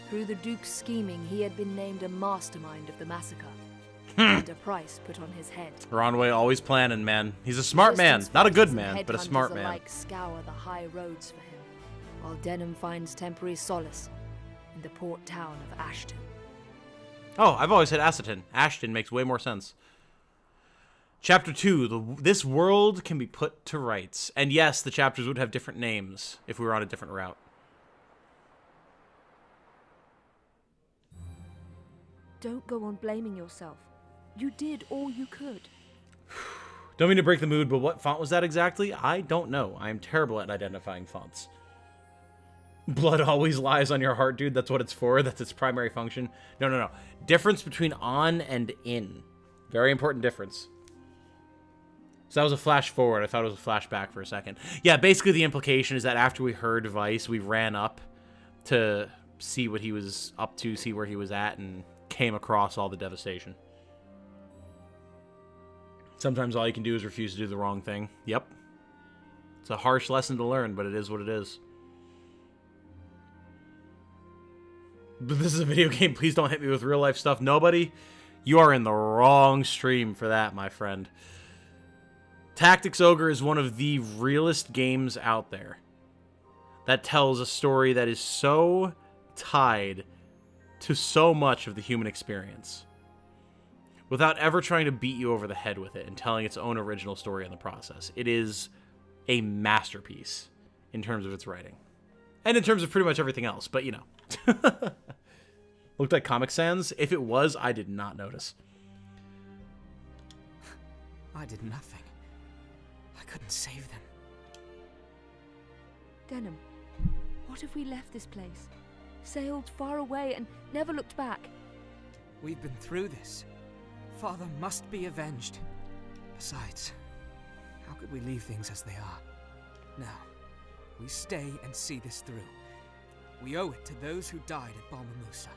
through the Duke's scheming he had been named a mastermind of the massacre, and a price put on his head. Ronway always planning, man. He's a smart man. Not a good man, but a smart man. Alike scour the high roads for him, while Denim finds temporary solace in the port town of Ashton. Oh, I've always said Aston. Ashton makes way more sense. Chapter 2, this world can be put to rights. And yes, the chapters would have different names if we were on a different route. Don't go on blaming yourself. You did all you could. Don't mean to break the mood, but what font was that exactly? I don't know. I am terrible at identifying fonts. Blood always lies on your heart, dude. That's what it's for. That's its primary function. No. Difference between on and in. Very important difference. So that was a flash forward. I thought it was a flashback for a second. Yeah, basically the implication is that after we heard Vice, we ran up to see what he was up to, see where he was at, and came across all the devastation. Sometimes all you can do is refuse to do the wrong thing. Yep. It's a harsh lesson to learn, but it is what it is. But this is a video game. Please don't hit me with real life stuff. Nobody, you are in the wrong stream for that, my friend. Tactics Ogre is one of the realest games out there that tells a story that is so tied to so much of the human experience without ever trying to beat you over the head with it and telling its own original story in the process. It is a masterpiece in terms of its writing. And in terms of pretty much everything else, but you know. Looked like Comic Sans. If it was, I did not notice. I did nothing. I couldn't save them. Denim, what if we left this place? Sailed far away and never looked back? We've been through this. Father must be avenged. Besides, how could we leave things as they are? Now, we stay and see this through. We owe it to those who died at Balmamusa.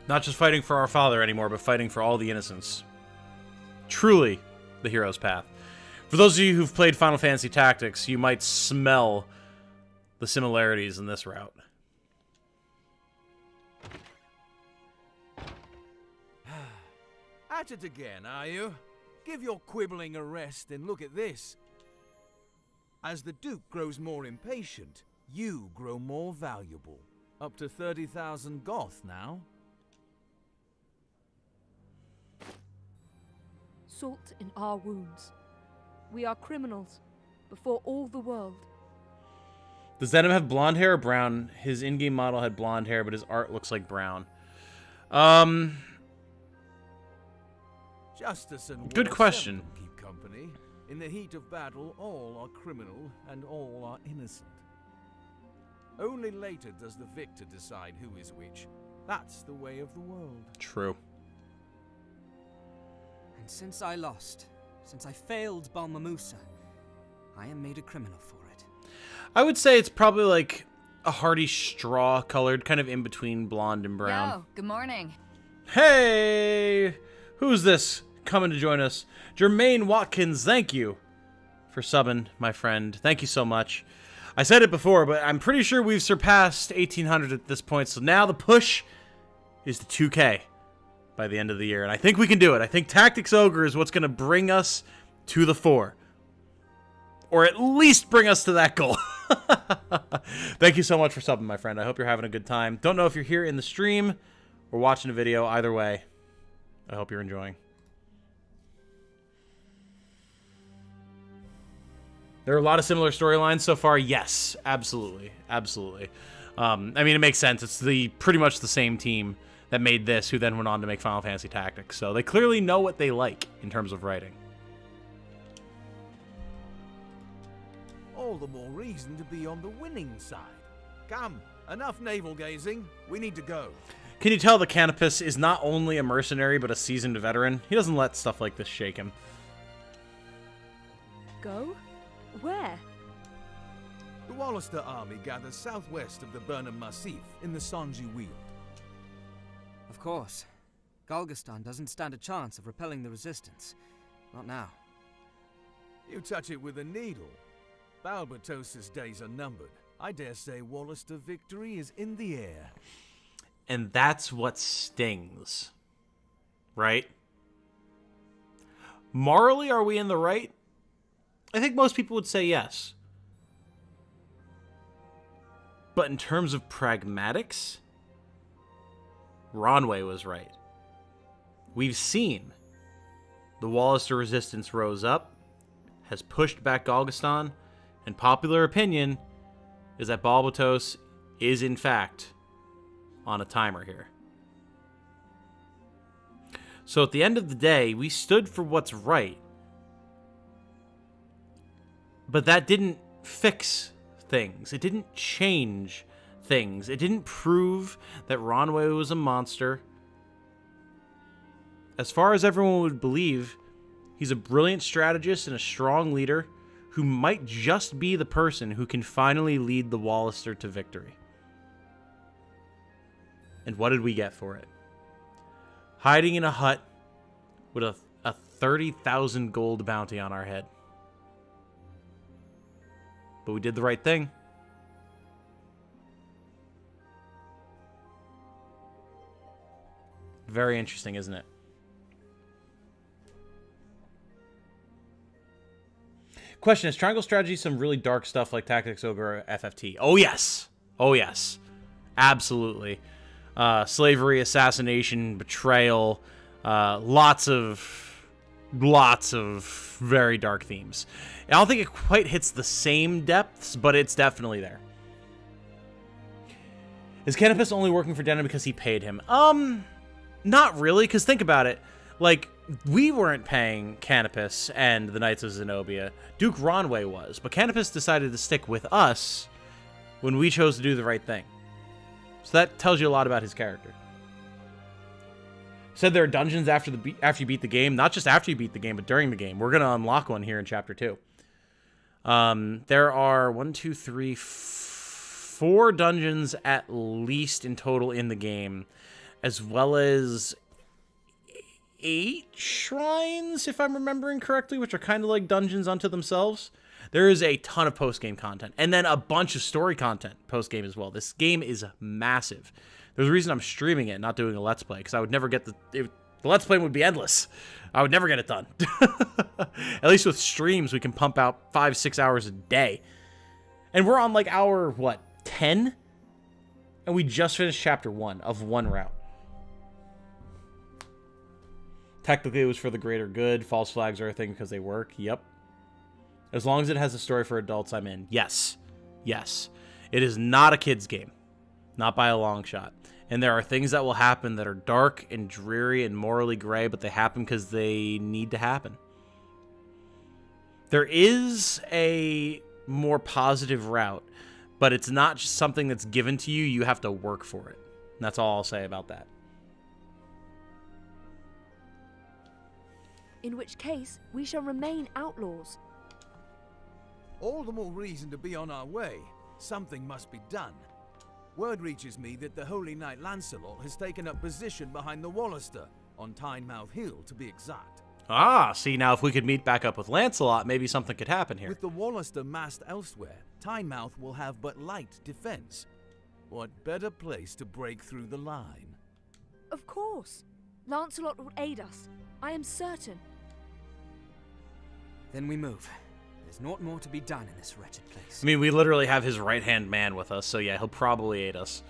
Not just fighting for our father anymore, but fighting for all the innocents. Truly, the hero's path. For those of you who've played Final Fantasy Tactics, you might smell the similarities in this route. At it again, are you? Give your quibbling a rest and look at this. As the Duke grows more impatient, you grow more valuable. Up to 30,000 goth now. Salt in our wounds. We are criminals before all the world. Does Denim have blonde hair or brown? His in-game model had blonde hair, but his art looks like brown. Justice and Good war question. seldom keep company. In the heat of battle, all are criminal and all are innocent. Only later does the victor decide who is which. That's the way of the world. True. And since I lost, since I failed Balmamusa, I am made a criminal for it. I would say it's probably like a hardy straw colored, kind of in between blonde and brown. Yo, good morning. Hey! Who's this coming to join us? Jermaine Watkins, thank you for subbing, my friend. Thank you so much. I said it before, but I'm pretty sure we've surpassed 1,800 at this point, so now the push is to 2K by the end of the year, and I think we can do it. I think Tactics Ogre is what's going to bring us to the 4. Or at least bring us to that goal. Thank you so much for subbing, my friend. I hope you're having a good time. Don't know if you're here in the stream or watching a video. Either way, I hope you're enjoying. There are a lot of similar storylines so far. Yes, absolutely. Absolutely. I mean, it makes sense. It's pretty much the same team that made this, who then went on to make Final Fantasy Tactics. So they clearly know what they like in terms of writing. All the more reason to be on the winning side. Come, enough navel-gazing. We need to go. Can you tell the Canopus is not only a mercenary, but a seasoned veteran? He doesn't let stuff like this shake him. Go? Where? The Wallister army gathers southwest of the Burnham Massif in the Sanji Weald. Of course. Galgastan doesn't stand a chance of repelling the resistance. Not now. You touch it with a needle. Balbatos' days are numbered. I dare say Wallister victory is in the air. And that's what stings. Right? Morally, are we in the right? I think most people would say yes. But in terms of pragmatics, Ronway was right. We've seen the Wallister resistance rose up, has pushed back Galgastan, and popular opinion is that Balbatos is in fact on a timer here. So at the end of the day, we stood for what's right. But that didn't fix things. It didn't change things. It didn't prove that Ronway was a monster. As far as everyone would believe, he's a brilliant strategist and a strong leader who might just be the person who can finally lead the Wallister to victory. And what did we get for it? Hiding in a hut with a 30,000 gold bounty on our head. But we did the right thing. Very interesting, isn't it? Question, is Triangle Strategy some really dark stuff like Tactics Ogre or FFT? Oh, yes. Oh, yes. Absolutely. Slavery, assassination, betrayal, lots of very dark themes. I don't think it quite hits the same depths, but it's definitely there. Is Canopus only working for Denim because he paid him? Not really, because think about it. Like, we weren't paying Canopus and the Knights of Zenobia. Duke Ronway was, but Canopus decided to stick with us when we chose to do the right thing. So that tells you a lot about his character. Said there are dungeons after you beat the game. Not just after you beat the game, but during the game. We're going to unlock one here in Chapter 2. There are 4 dungeons at least in total in the game, as well as 8 shrines, if I'm remembering correctly, which are kind of like dungeons unto themselves. There is a ton of post-game content, and then a bunch of story content post-game as well. This game is massive. There's a reason I'm streaming it, not doing a Let's Play, because I would never get the Let's Play would be endless. I would never get it done. At least with streams, we can pump out 5-6 hours a day. And we're on like hour, 10? And we just finished chapter 1 of 1 route. Technically, it was for the greater good. False flags are a thing because they work. Yep. As long as it has a story for adults, I'm in. Yes. Yes. It is not a kid's game. Not by a long shot. And there are things that will happen that are dark and dreary and morally gray, but they happen because they need to happen. There is a more positive route, but it's not just something that's given to you. You have to work for it. And that's all I'll say about that. In which case, we shall remain outlaws. All the more reason to be on our way. Something must be done. Word reaches me that the Holy Knight Lancelot has taken up position behind the Wallister, on Tynemouth Hill to be exact. Ah, see, now if we could meet back up with Lancelot, maybe something could happen here. With the Wallister massed elsewhere, Tynemouth will have but light defense. What better place to break through the line? Of course. Lancelot will aid us. I am certain. Then we move. There's naught more to be done in this wretched place. I mean, we literally have his right-hand man with us, so yeah, he'll probably aid us.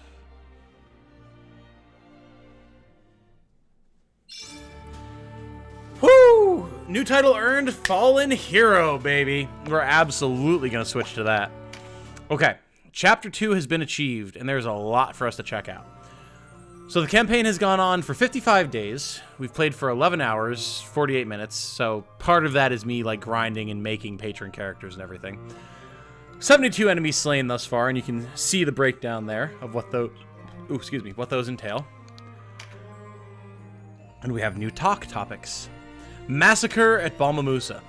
Woo! New title earned, Fallen Hero, baby. We're absolutely going to switch to that. Okay, Chapter 2 has been achieved, and there's a lot for us to check out. So the campaign has gone on for 55 days. We've played for 11 hours, 48 minutes, so part of that is me like grinding and making patron characters and everything. 72 enemies slain thus far, and you can see the breakdown there of what those, what those entail. And we have new talk topics. Massacre at Balmamusa.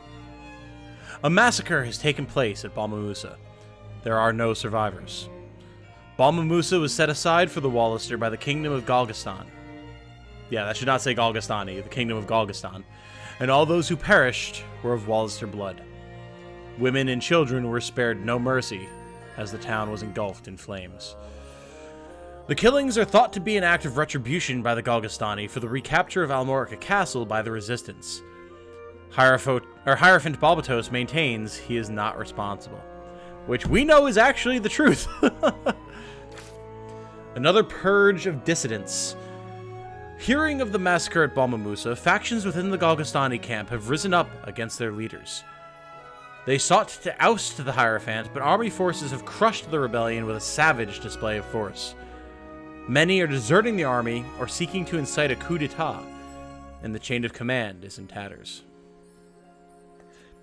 A massacre has taken place at Balmamusa. There are no survivors. Balmamusa was set aside for the Wallister by the Kingdom of Golgastan. Yeah, that should not say Golgastani, the Kingdom of Golgastan. And all those who perished were of Wallister blood. Women and children were spared no mercy, as the town was engulfed in flames. The killings are thought to be an act of retribution by the Golgastani for the recapture of Almorica Castle by the Resistance. Hierophant Balbatos maintains he is not responsible, which we know is actually the truth. Another purge of dissidents. Hearing of the massacre at Balmamusa, factions within the Golgastani camp have risen up against their leaders. They sought to oust the Hierophant, but army forces have crushed the rebellion with a savage display of force. Many are deserting the army or seeking to incite a coup d'etat, and the chain of command is in tatters.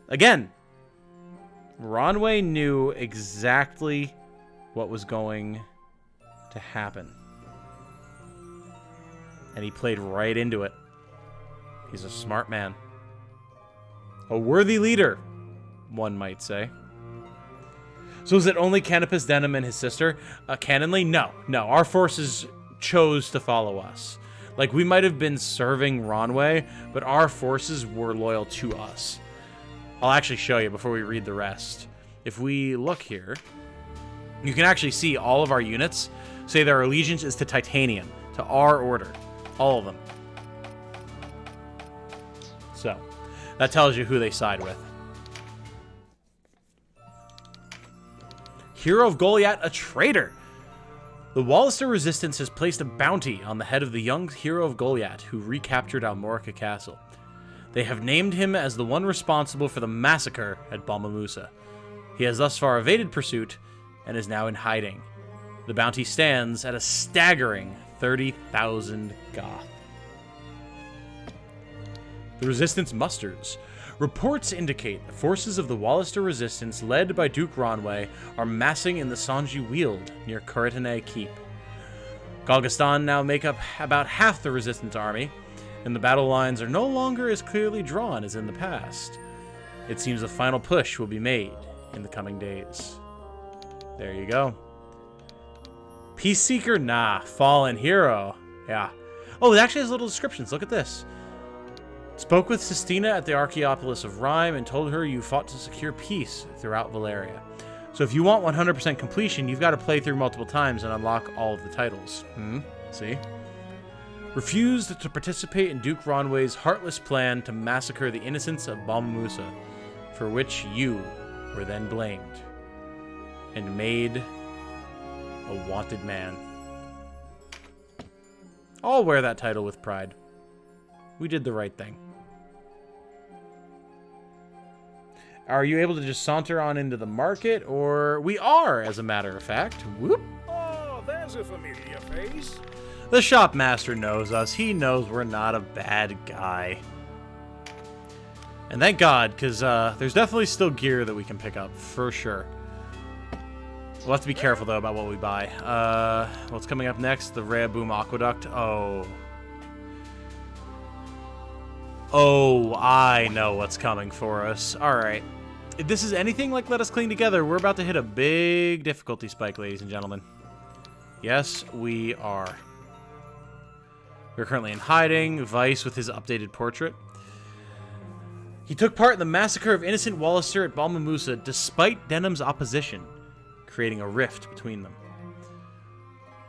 Again, Ronway knew exactly what was going to happen. And he played right into it. He's a smart man. A worthy leader, one might say. So is it only Canopus Denham and his sister? Canonly? No. Our forces chose to follow us. Like, we might have been serving Ronway, but our forces were loyal to us. I'll actually show you before we read the rest. If we look here, you can actually see all of our units say their allegiance is to Titanium, to our order. All of them. So, that tells you who they side with. Hero of Goliath, a traitor! The Wallister Resistance has placed a bounty on the head of the young Hero of Goliath who recaptured Almorica Castle. They have named him as the one responsible for the massacre at Balmamusa. He has thus far evaded pursuit and is now in hiding. The bounty stands at a staggering 30,000 Goth. The resistance musters. Reports indicate the forces of the Wallister resistance, led by Duke Ronway, are massing in the Sanji Weald near Coritane Keep. Galgastan now make up about half the resistance army, and the battle lines are no longer as clearly drawn as in the past. It seems a final push will be made in the coming days. There you go. Peaceseeker? Nah. Fallen hero. Yeah. Oh, it actually has little descriptions. Look at this. Spoke with Sistina at the Archaeopolis of Rhime and told her you fought to secure peace throughout Valeria. So if you want 100% completion, you've got to play through multiple times and unlock all of the titles. See? Refused to participate in Duke Ronway's heartless plan to massacre the innocents of Balmamusa, for which you were then blamed, and made a wanted man. I'll wear that title with pride. We did the right thing. Are you able to just saunter on into the market? Or we are, as a matter of fact. Whoop. Oh, there's a familiar face. The shopmaster knows us. He knows we're not a bad guy. And thank God, because there's definitely still gear that we can pick up, for sure. We'll have to be careful, though, about what we buy. What's coming up next? The Rehoboam Aqueduct. Oh, I know what's coming for us. Alright. If this is anything like Let Us Cling Together, we're about to hit a big difficulty spike, ladies and gentlemen. Yes, we are. We're currently in hiding. Vice with his updated portrait. He took part in the massacre of innocent Wallister at Balmamusa despite Denham's opposition, creating a rift between them.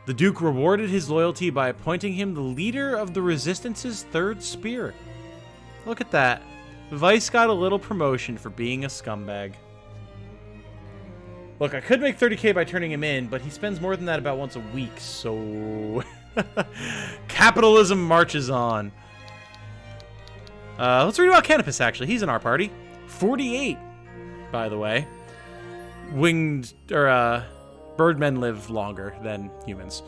The Duke rewarded his loyalty by appointing him the leader of the Resistance's third spear. Look at that. Vice got a little promotion for being a scumbag. Look, I could make 30k by turning him in, but he spends more than that about once a week, so... Capitalism marches on. Let's read about Canopus, actually. He's in our party. 48, by the way. Birdmen live longer than humans.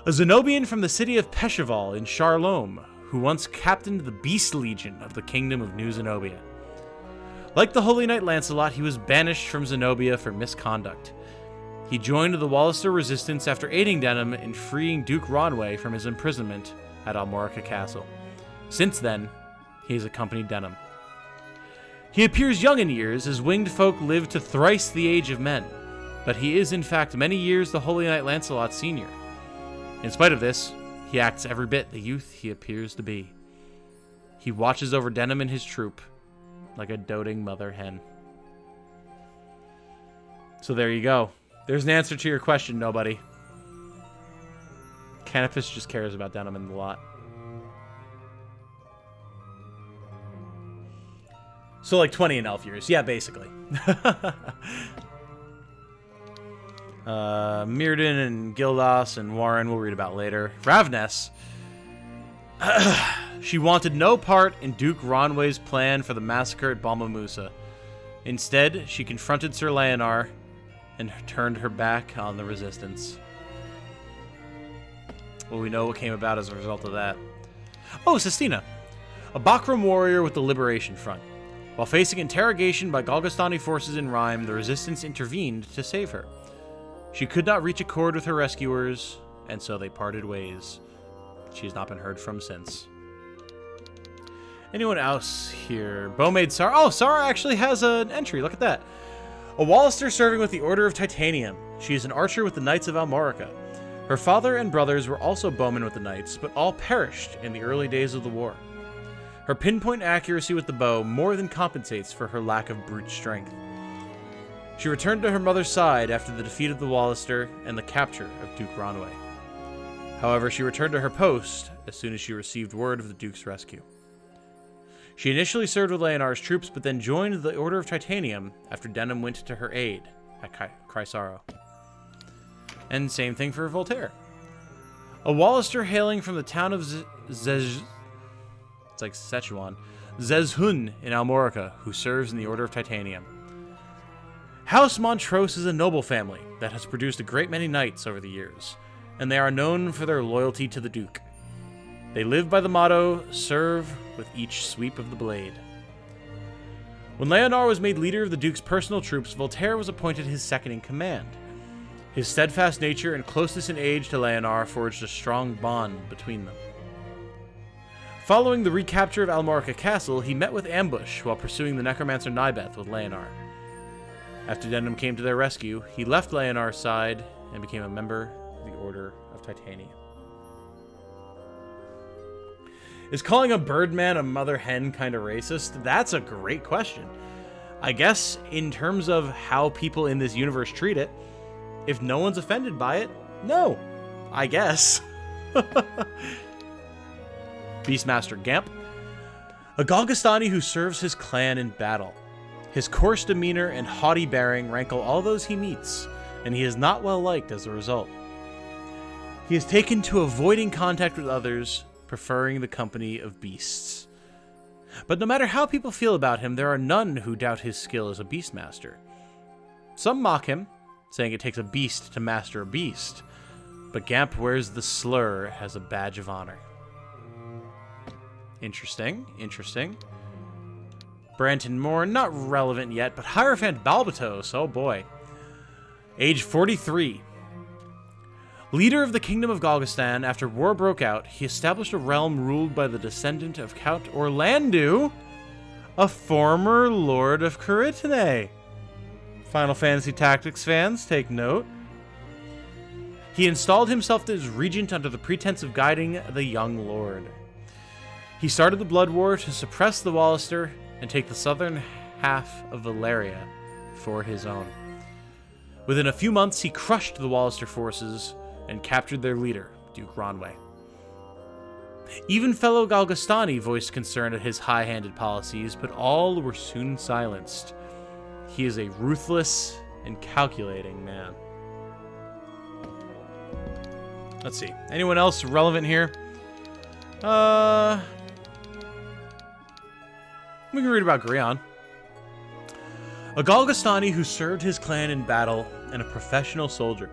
A Zenobian from the city of Pesheval in Charlome, who once captained the Beast Legion of the Kingdom of New Zenobia. Like the Holy Knight Lancelot, he was banished from Zenobia for misconduct. He joined the Wallister resistance after aiding Denham in freeing Duke Ronway from his imprisonment at Almorica Castle. Since then, he has accompanied Denham. He appears young in years, as winged folk live to thrice the age of men, but he is in fact many years the Holy Knight Lancelot Sr. In spite of this, he acts every bit the youth he appears to be. He watches over Denham and his troop like a doting mother hen. So there you go. There's an answer to your question, nobody. Canopus just cares about Denham a lot. So like 20 in elf years. Yeah, basically. Mirrodin and Gildas and Warren we'll read about later. Ravness. She wanted no part in Duke Ronway's plan for the massacre at Balmamusa. Instead, she confronted Sir Leonar and turned her back on the resistance. Well, we know what came about as a result of that. Oh, Sistina. A Bakram warrior with the Liberation Front. While facing interrogation by Golgastani forces in Rhime, the resistance intervened to save her. She could not reach accord with her rescuers, and so they parted ways. She has not been heard from since. Anyone else here? Bowmaid Sara. Oh, Sara actually has an entry. Look at that. A Wallister serving with the Order of Titanium. She is an archer with the Knights of Almorica. Her father and brothers were also bowmen with the Knights, but all perished in the early days of the war. Her pinpoint accuracy with the bow more than compensates for her lack of brute strength. She returned to her mother's side after the defeat of the Wallister and the capture of Duke Ronway. However, she returned to her post as soon as she received word of the Duke's rescue. She initially served with Leonar's troops, but then joined the Order of Titanium after Denham went to her aid at Chrysaro. And same thing for Voltaire. A Wallister hailing from the town of Zezhun in Almorica, who serves in the Order of Titanium. House Montrose is a noble family that has produced a great many knights over the years, and they are known for their loyalty to the Duke. They live by the motto, serve with each sweep of the blade. When Leonard was made leader of the Duke's personal troops, Voltaire was appointed his second-in-command. His steadfast nature and closeness in age to Leonard forged a strong bond between them. Following the recapture of Almorica Castle, he met with ambush while pursuing the necromancer Nibeth with Leonard. After Denham came to their rescue, he left Leonard's side and became a member of the Order of Titania. Is calling a birdman a mother hen kind of racist? That's a great question. I guess in terms of how people in this universe treat it, if no one's offended by it, no. I guess. Beastmaster Gamp. A Golgostani who serves his clan in battle. His coarse demeanor and haughty bearing rankle all those he meets, and he is not well liked as a result. He is taken to avoiding contact with others, preferring the company of beasts. But no matter how people feel about him, there are none who doubt his skill as a beastmaster. Some mock him, saying it takes a beast to master a beast, but Gamp wears the slur as a badge of honor. Interesting, interesting. Branton Moore, not relevant yet, but Hierophant Balbatos, oh boy. Age 43. Leader of the Kingdom of Golgostan, after war broke out, he established a realm ruled by the descendant of Count Orlandu, a former Lord of Caritine. Final Fantasy Tactics fans, take note. He installed himself as regent under the pretense of guiding the young lord. He started the Blood War to suppress the Wallister and take the southern half of Valeria for his own. Within a few months, he crushed the Wallister forces and captured their leader, Duke Ronway. Even fellow Golgostani voiced concern at his high-handed policies, but all were soon silenced. He is a ruthless and calculating man. Let's see. Anyone else relevant here? We can read about Grion. A Golgostani who served his clan in battle and a professional soldier.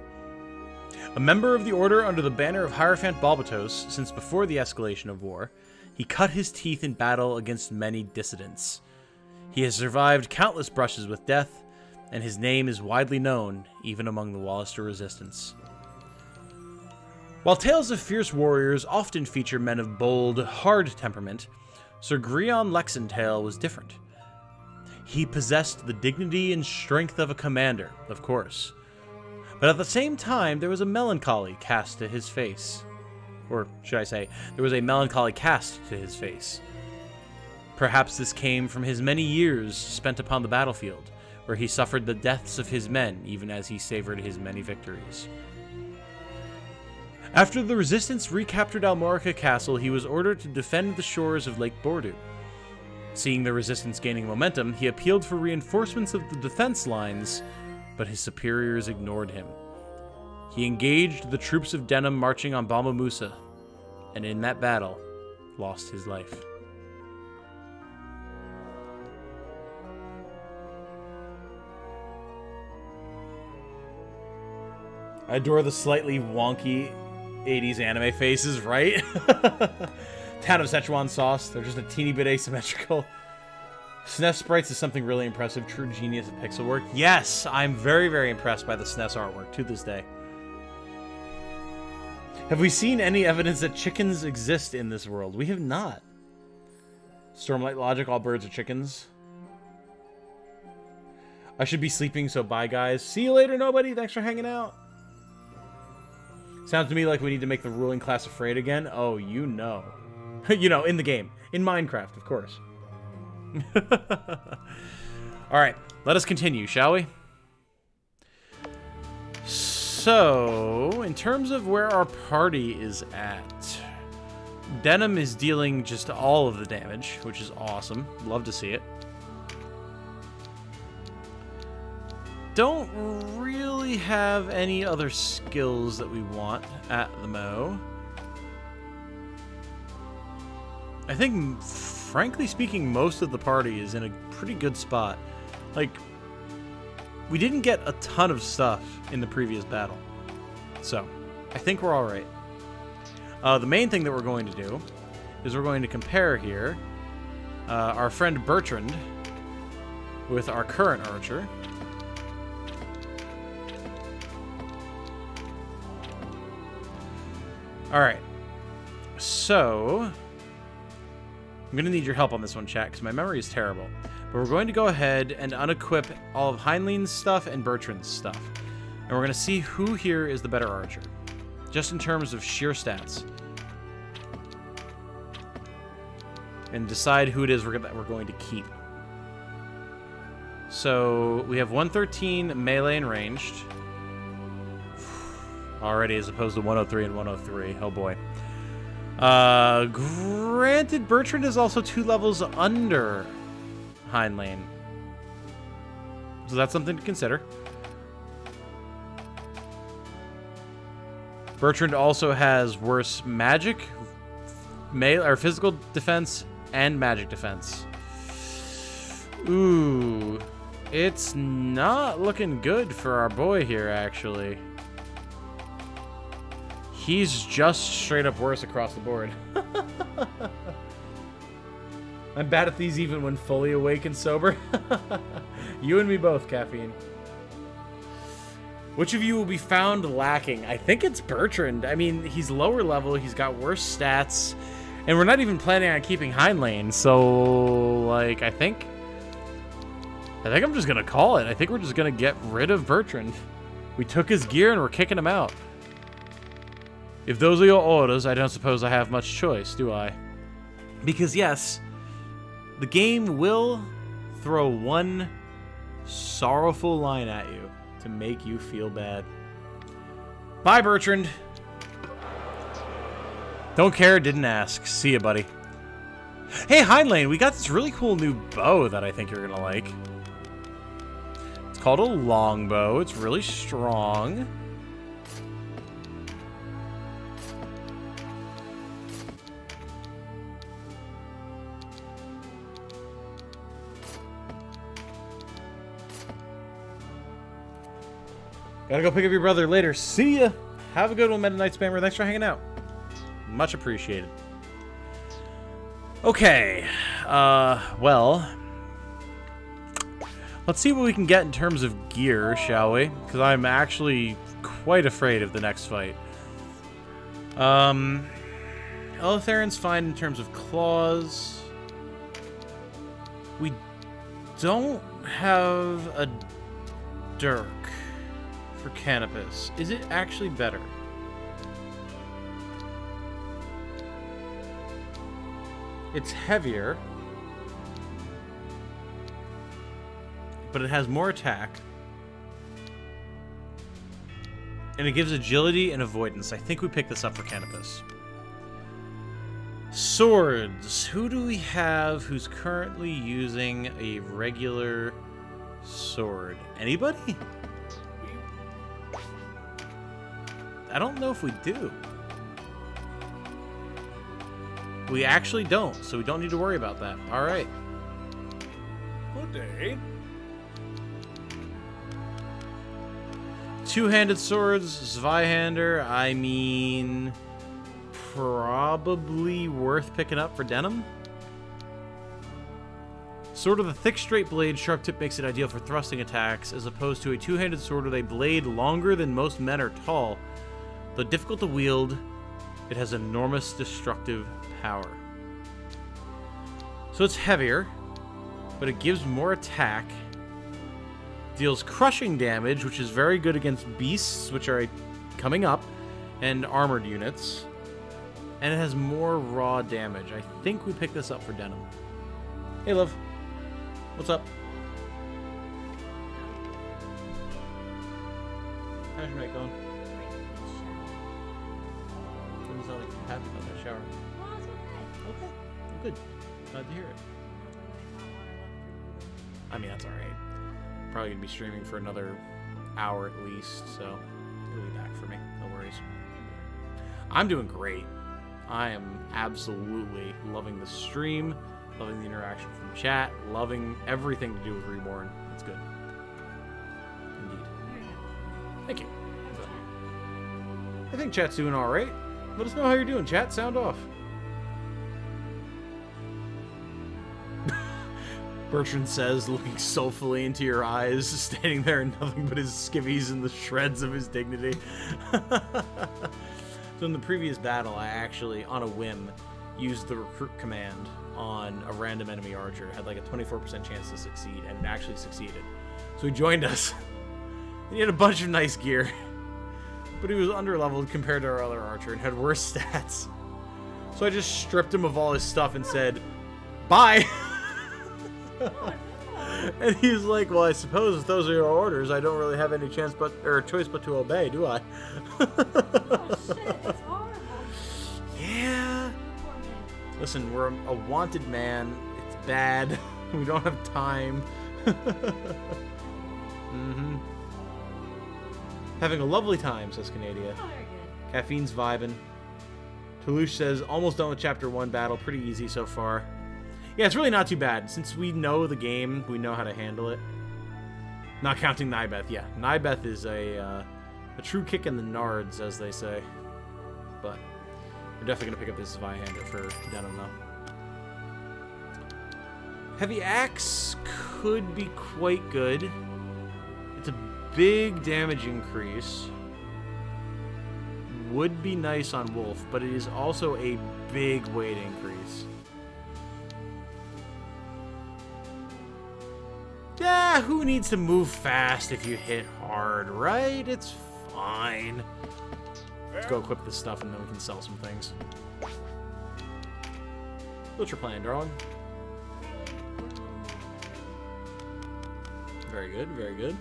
A member of the Order under the banner of Hierophant Balbatos since before the escalation of war, he cut his teeth in battle against many dissidents. He has survived countless brushes with death, and his name is widely known even among the Wallister resistance. While tales of fierce warriors often feature men of bold, hard temperament, Sir Grion Lexentale was different. He possessed the dignity and strength of a commander, of course, but at the same time there was a melancholy cast to his face. Or should I say, there was a melancholy cast to his face. Perhaps this came from his many years spent upon the battlefield, where he suffered the deaths of his men even as he savored his many victories. After the resistance recaptured Almorica Castle, he was ordered to defend the shores of Lake Bordu. Seeing the resistance gaining momentum, he appealed for reinforcements of the defense lines, but his superiors ignored him. He engaged the troops of Denham marching on Balmamusa, and in that battle, lost his life. I adore the slightly wonky 80s anime faces, right? Town of Szechuan sauce. They're just a teeny bit asymmetrical. SNES sprites is something really impressive. True genius of pixel work. Yes, I'm very, very impressed by the SNES artwork to this day. Have we seen any evidence that chickens exist in this world? We have not. Stormlight logic, all birds are chickens. I should be sleeping, so bye, guys. See you later, nobody. Thanks for hanging out. Sounds to me like we need to make the ruling class afraid again. Oh, you know. You know, in the game. In Minecraft, of course. Alright, let us continue, shall we? So, in terms of where our party is at, Denham is dealing just all of the damage, which is awesome. Love to see it. Don't really have any other skills that we want at the mo. I think, frankly speaking, most of the party is in a pretty good spot. Like, we didn't get a ton of stuff in the previous battle. So, I think we're alright. The main thing that we're going to do is we're going to compare here our friend Bertrand with our current archer. Alright. So, I'm going to need your help on this one, chat, because my memory is terrible. But we're going to go ahead and unequip all of Heinlein's stuff and Bertrand's stuff. And we're going to see who here is the better archer. Just in terms of sheer stats. And decide who it is that we're going to keep. So, we have 113 melee and ranged. Already, as opposed to 103 and 103. Oh boy. Granted, Bertrand is also 2 levels under Heinlein. So that's something to consider. Bertrand also has worse magic, melee or physical defense, and magic defense. Ooh, it's not looking good for our boy here, actually. He's just straight up worse across the board. I'm bad at these even when fully awake and sober. You and me both, Caffeine. Which of you will be found lacking? I think it's Bertrand. I mean, he's lower level, he's got worse stats, and we're not even planning on keeping Heinlein, so, like, I think I'm just gonna call it. I think we're just gonna get rid of Bertrand. We took his gear and we're kicking him out. If those are your orders, I don't suppose I have much choice, do I? Because yes, the game will throw one sorrowful line at you to make you feel bad. Bye, Bertrand. Don't care, didn't ask. See ya, buddy. Hey, Heinlein, we got this really cool new bow that I think you're gonna like. It's called a longbow. It's really strong. Gotta go pick up your brother later. See ya. Have a good one, Meta Knight Spammer. Thanks for hanging out. Much appreciated. Okay. Well. Let's see what we can get in terms of gear, shall we? Because I'm actually quite afraid of the next fight. Elitharin's fine in terms of claws. We don't have a dirk for Canopus. Is it actually better? It's heavier, but it has more attack, and it gives agility and avoidance. I think we pick this up for Canopus. Swords. Who do we have who's currently using a regular sword? Anybody? I don't know if we do. We actually don't, so we don't need to worry about that. All right. Good day. Two-handed swords, Zweihander, I mean, probably worth picking up for Denim. Sword with a thick, straight blade, sharp tip makes it ideal for thrusting attacks, as opposed to a two-handed sword with a blade longer than most men are tall. Though difficult to wield, it has enormous destructive power. So it's heavier, but it gives more attack. Deals crushing damage, which is very good against beasts, which are coming up, and armored units. And it has more raw damage. I think we picked this up for Denim. Hey, love. What's up? How's your night going? Doesn't sound like you're happy about that shower. Well, it's okay. Okay. Well, good. Glad to hear it. I mean, that's alright. Probably gonna be streaming for another hour at least, so it'll be back for me. No worries. I'm doing great. I am absolutely loving the stream, loving the interaction from chat, loving everything to do with Reborn. It's good. Indeed. Thank you. I think chat's doing alright. Let us know how you're doing, chat. Sound off. Bertrand says, looking soulfully into your eyes, standing there in nothing but his skivvies and the shreds of his dignity. So in the previous battle, I actually, on a whim, used the recruit command on a random enemy archer. Had like a 24% chance to succeed, and it actually succeeded. So he joined us. And he had a bunch of nice gear. But he was underleveled compared to our other archer and had worse stats. So I just stripped him of all his stuff and said, bye! And he's like, well, I suppose if those are your orders, I don't really have any chance or choice but to obey, do I? Oh shit, that's horrible. Yeah. Listen, we're a wanted man. It's bad. We don't have time. Mm-hmm. Having a lovely time, says Canadia. Oh, very good. Caffeine's vibing. Toulouche says, almost done with Chapter 1 battle. Pretty easy so far. Yeah, it's really not too bad. Since we know the game, we know how to handle it. Not counting Nybeth. Yeah, Nybeth is a true kick in the nards, as they say. But we're definitely going to pick up this Zweihander for Denim, though. Heavy Axe could be quite good. It's a big damage increase. Would be nice on Wolf, but it is also a big weight increase. Yeah, who needs to move fast if you hit hard, right? It's fine. Let's go equip this stuff and then we can sell some things. What's your plan, darling? Very good, very good.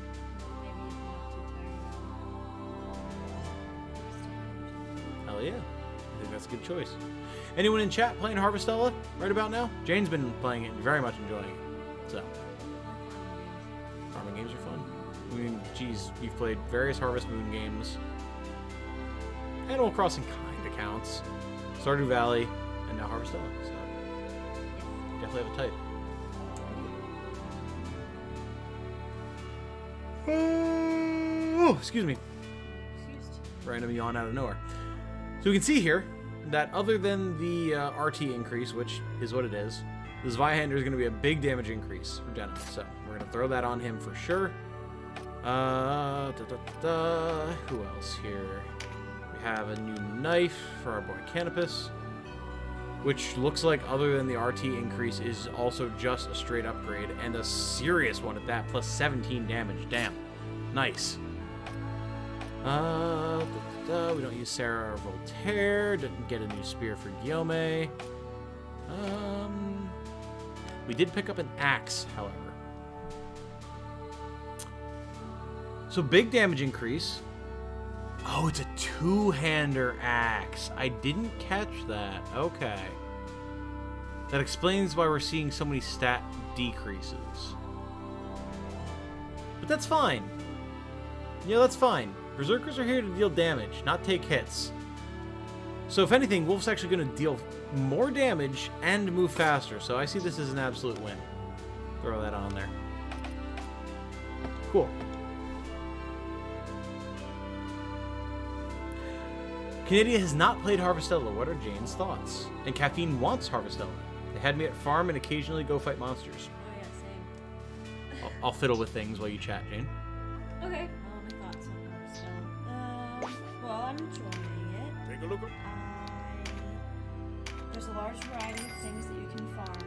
Hell yeah. I think that's a good choice. Anyone in chat playing Harvestella right about now? Jane's been playing it and very much enjoying it. So, farming games are fun. I mean, geez, you've played various Harvest Moon games. Animal Crossing kinda counts. Stardew Valley, and now Harvestella. So, definitely have a type. Oh, excuse me. Random yawn out of nowhere. So we can see here that other than the RT increase, which is what it is, the Zweihander is going to be a big damage increase for Denim. So we're going to throw that on him for sure. Who else here? We have a new knife for our boy Canopus, which looks like, other than the RT increase, is also just a straight upgrade, and a serious one at that, plus 17 damage. Damn. Nice. We don't use Sarah or Voltaire. Didn't get a new spear for Guillaume. We did pick up an axe, however. So big damage increase. Oh, it's a two-hander axe. I didn't catch that. Okay. That explains why we're seeing so many stat decreases. But that's fine. Yeah, that's fine. Berserkers are here to deal damage, not take hits. So if anything, Wolf's actually going to deal more damage and move faster. So I see this as an absolute win. Throw that on there. Cool. Canadia has not played Harvestella. What are Jane's thoughts? And Caffeine wants Harvestella. They had me at farm and occasionally go fight monsters. Oh yeah, same. I'll fiddle with things while you chat, Jane. Okay. My thoughts on Harvestella. Well, I'm enjoying it. Take a look. There's a large variety of things that you can farm,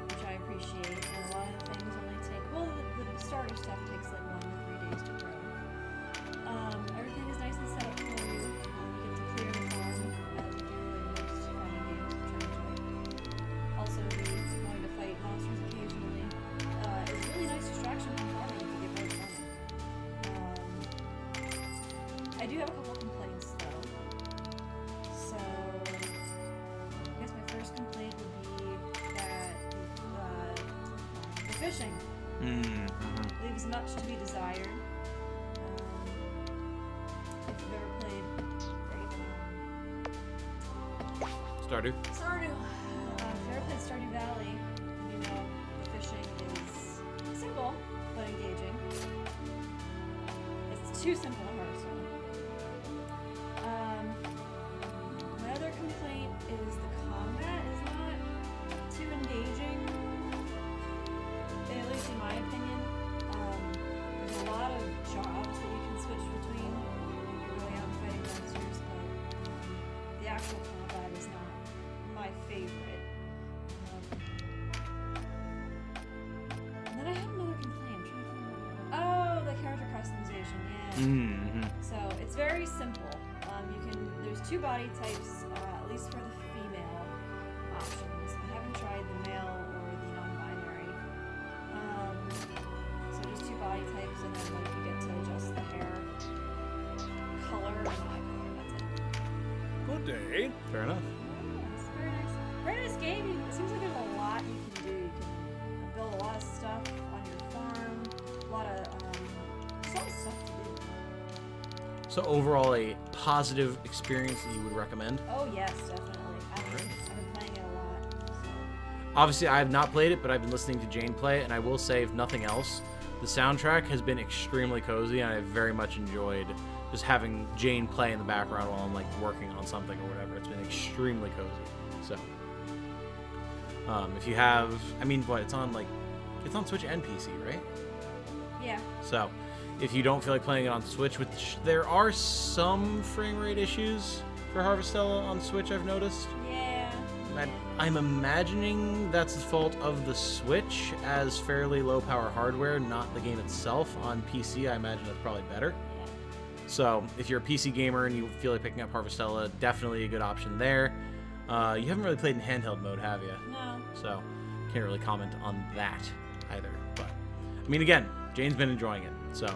which I appreciate. And a lot of the things only take, well, the starter stuff takes like 1 to 3 days to grow. Everything is nice and set up for you. You get to clear the farm as you do in most farming games, which I enjoy. Also, wanting to fight monsters occasionally is a really nice distraction from farming if you get bored farming. I do have a couple of complaints though. So, I guess my first complaint would be that the fishing leaves much to be desired. If you've ever played Stardew. Stardew. If you've ever played Stardew Valley, you know the fishing is simple but engaging. It's too simple in Hearthstone. my favorite. And then I had another complaint. I'm trying to remember. Oh, the character customization. Yeah. Mm-hmm. So it's very simple. There's 2 body types, at least for the female options. I haven't tried the male or the non-binary. So just 2 body types, and then like you get to adjust the hair color and eye color. That's it. Good day. Fair enough. It's very nice. Very nice game. It seems like there's a lot you can do. You can build a lot of stuff on your farm. A lot of stuff to do. So overall, a positive experience that you would recommend? Oh yes, definitely. I've been playing it a lot. So. Obviously, I have not played it, but I've been listening to Jane play it, and I will say, if nothing else, the soundtrack has been extremely cozy, and I very much enjoyed just having Jane play in the background while I'm like working on something or whatever. It's been extremely cozy. So, if you have, I mean, what it's on Switch and PC, right? Yeah. So, if you don't feel like playing it on Switch, which there are some frame rate issues for Harvestella on Switch, I've noticed. Yeah. I'm imagining that's the fault of the Switch as fairly low power hardware, not the game itself. On PC, I imagine that's probably better. Yeah. So if you're a PC gamer and you feel like picking up Harvestella, definitely a good option there. You haven't really played in handheld mode, have you? No. So can't really comment on that either. But I mean, again, Jane's been enjoying it. So,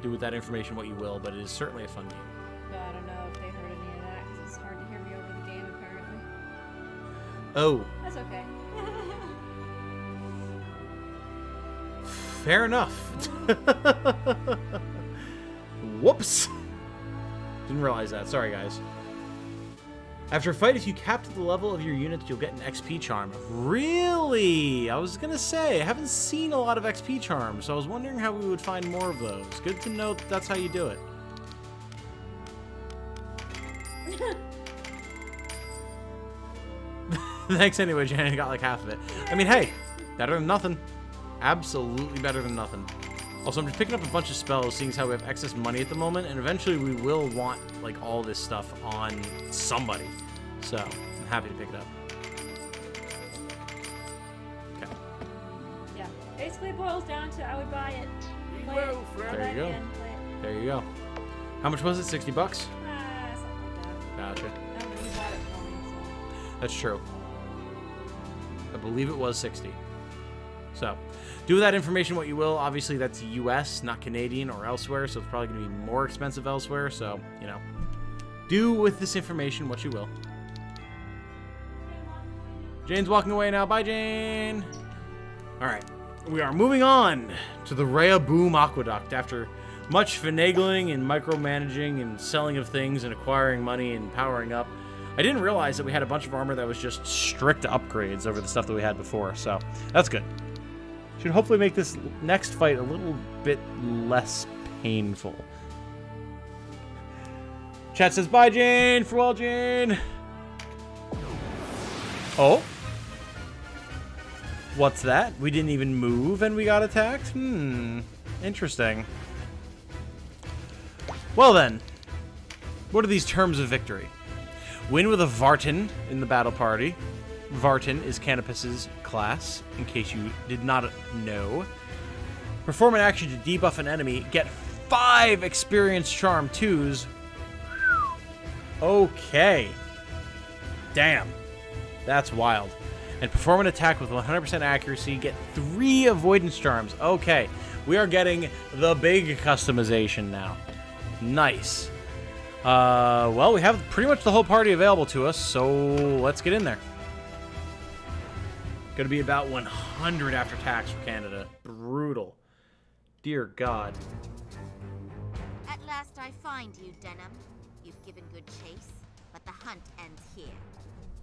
do with that information what you will, but it is certainly a fun game. Yeah, I don't know if they heard any of that, because it's hard to hear me over the game, apparently. Oh. That's okay. Fair enough. Whoops. Didn't realize that. Sorry, guys. After a fight, if you cap to the level of your units, you'll get an XP charm. Really? I was going to say, I haven't seen a lot of XP charms, so I was wondering how we would find more of those. Good to know that that's how you do it. Thanks anyway, Jan. I got like half of it. I mean, hey, better than nothing. Absolutely better than nothing. Also, I'm just picking up a bunch of spells, seeing as how we have excess money at the moment, and eventually we will want, like, all this stuff on somebody. So, I'm happy to pick it up. Okay. Yeah. Basically, it boils down to I would buy it. Play well, it, friend. There you go. again, play it. There you go. How much was it? 60 bucks? Something like that. Gotcha. I don't know, you bought it for me, so. That's true. I believe it was 60. So, do with that information what you will. Obviously, that's US, not Canadian or elsewhere, so it's probably going to be more expensive elsewhere. So, do with this information what you will. Jane's walking away now. Bye, Jane. All right. We are moving on to the Boom Aqueduct. After much finagling and micromanaging and selling of things and acquiring money and powering up, I didn't realize that we had a bunch of armor that was just strict upgrades over the stuff that we had before. So, that's good. Should hopefully make this next fight a little bit less painful. Chat says, bye, Jane. Farewell, Jane. Oh. What's that? We didn't even move and we got attacked? Interesting. Well then. What are these terms of victory? Win with a Vartan in the battle party. Vartan is Canopus's class, in case you did not know. Perform an action to debuff an enemy. Get 5 experience charm 2s. Okay. Damn. That's wild. And perform an attack with 100% accuracy. Get 3 avoidance charms. Okay. We are getting the big customization now. Nice. Well, we have pretty much the whole party available to us, so let's get in there. Gonna be about 100 after tax for Canada. Brutal. Dear God. At last I find you, Denham. You've given good chase, but the hunt ends here.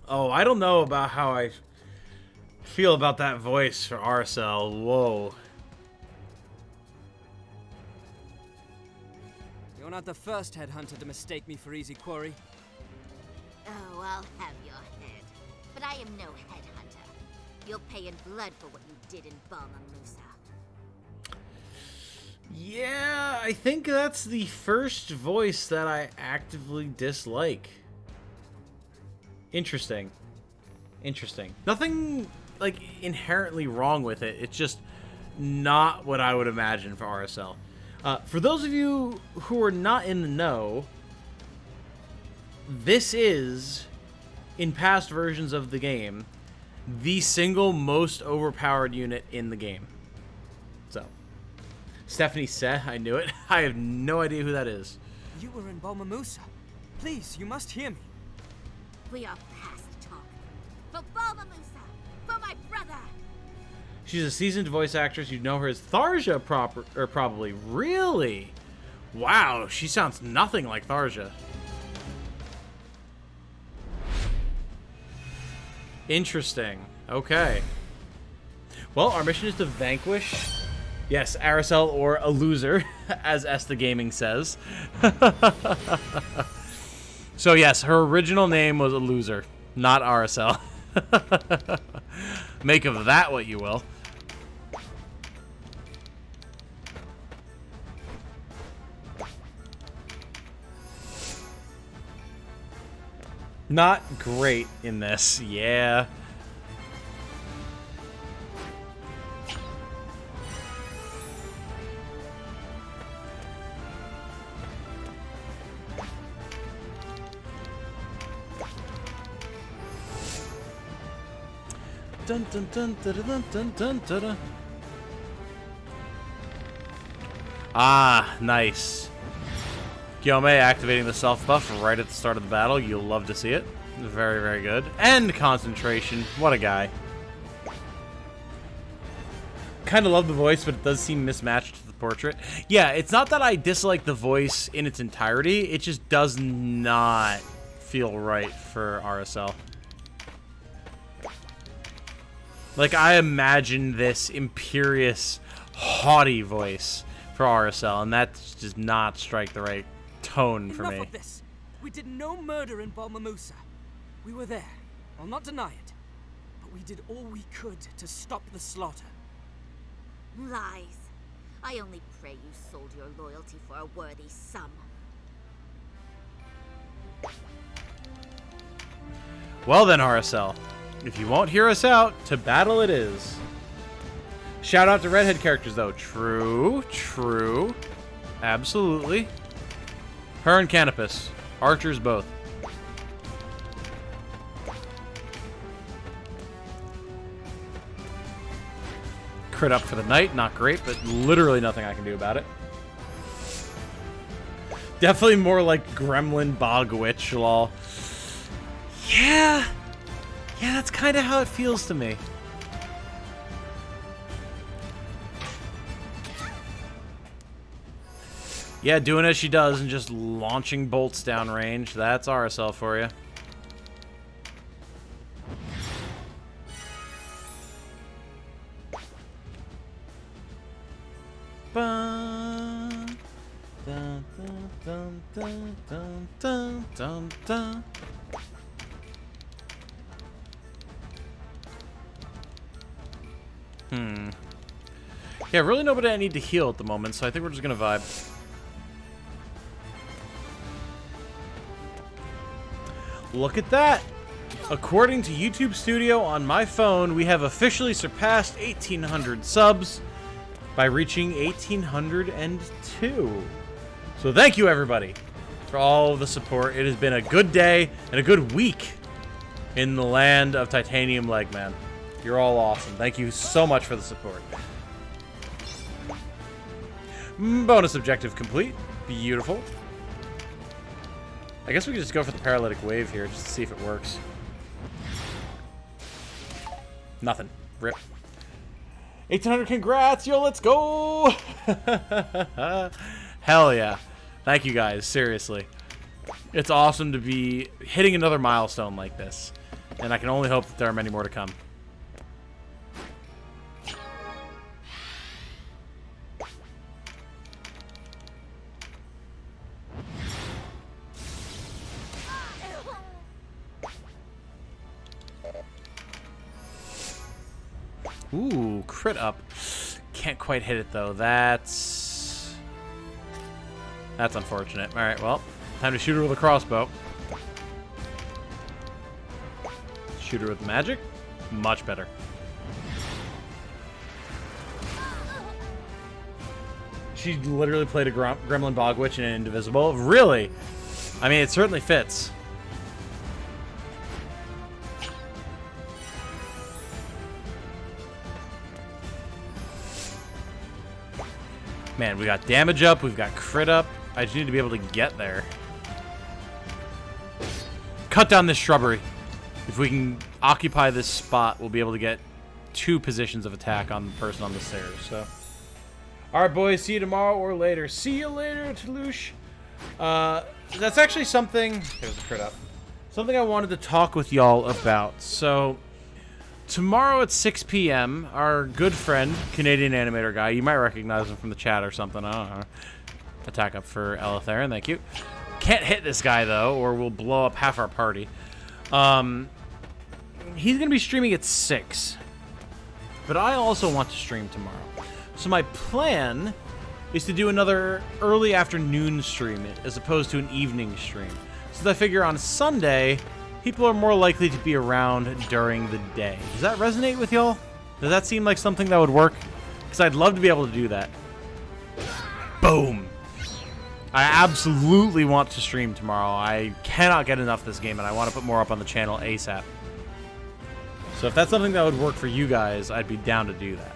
Oh, I don't know about how I feel about that voice for RSL. Whoa. You're not the first headhunter to mistake me for easy quarry. Oh, I'll have your head. But I am no headhunter. You'll pay in blood for what you did in Balmamusa. Yeah, I think that's the first voice that I actively dislike. Interesting. Interesting. Nothing, like, inherently wrong with it. It's just not what I would imagine for RSL. For those of you who are not in the know, this is, in past versions of the game, the single most overpowered unit in the game. So, Stephanie said, I knew it. I have no idea who that is. You were in Balmamusa. Please, you must hear me. We are past talk. For Balmamusa! For my brother! She's a seasoned voice actress. You'd know her as Tharja probably. Really? Wow, she sounds nothing like Tharja. Interesting. Okay. Well, our mission is to vanquish, yes, Aracel or a loser, as Esta Gaming says. So yes, her original name was a loser, not Aracel. Make of that what you will. Not great in this, yeah. Dun dun dun dun dun dun dun dun dun. Ah, nice. Gyome activating the self buff right at the start of the battle. You'll love to see it. Very, very good. And concentration. What a guy. Kind of love the voice, but it does seem mismatched to the portrait. Yeah, it's not that I dislike the voice in its entirety. It just does not feel right for RSL. Like, I imagine this imperious, haughty voice for RSL, and that does not strike the right tone for me. Enough of this. We did no murder in Balmamusa. We were there. I'll not deny it. But we did all we could to stop the slaughter. Lies. I only pray you sold your loyalty for a worthy sum. Well then, RSL. If you won't hear us out, to battle it is. Shout out to redhead characters, though. True, true. Absolutely. Her and Canopus. Archers both. Crit up for the knight. Not great, but literally nothing I can do about it. Definitely more like Gremlin Bog Witch, lol. Yeah. Yeah, that's kind of how it feels to me. Yeah, doing as she does and just launching bolts down range. That's RSL for you. Dun, dun, dun, dun, dun, dun, dun, dun. Yeah, really nobody I need to heal at the moment, so I think we're just gonna vibe. Look at that! According to YouTube Studio on my phone, we have officially surpassed 1,800 subs by reaching 1,802. So thank you, everybody, for all of the support. It has been a good day and a good week in the land of Titanium Legman. You're all awesome. Thank you so much for the support. Bonus objective complete. Beautiful. I guess we could just go for the paralytic wave here just to see if it works. Nothing. Rip. 1,800 congrats! Yo, let's go! Hell yeah. Thank you guys, seriously. It's awesome to be hitting another milestone like this. And I can only hope that there are many more to come. Ooh, crit up. Can't quite hit it, though. That's unfortunate. Alright, well, time to shoot her with a crossbow. Shoot her with magic. Much better. She literally played a Gremlin Bog Witch and an Indivisible. Really? I mean, it certainly fits. Man, we got damage up, we've got crit up. I just need to be able to get there. Cut down this shrubbery. If we can occupy this spot, we'll be able to get 2 positions of attack on the person on the stairs, so. Alright, boys, see you tomorrow or later. See you later, Toulouche. That's actually something... There's a crit up. Something I wanted to talk with y'all about. So, tomorrow at 6 p.m., our good friend, Canadian animator guy, you might recognize him from the chat or something, I don't know. Attack up for Eletharion, thank you. Can't hit this guy, though, or we'll blow up half our party. He's going to be streaming at 6. But I also want to stream tomorrow. So my plan is to do another early afternoon stream as opposed to an evening stream. So I figure on Sunday, people are more likely to be around during the day. Does that resonate with y'all? Does that seem like something that would work? Because I'd love to be able to do that. Boom. I absolutely want to stream tomorrow. I cannot get enough of this game, and I want to put more up on the channel ASAP. So if that's something that would work for you guys, I'd be down to do that.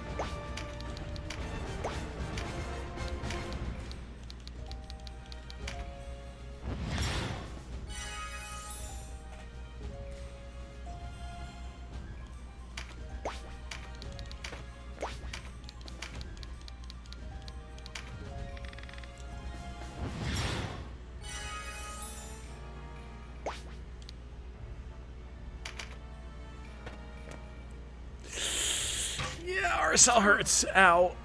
RSL hurts. Ow.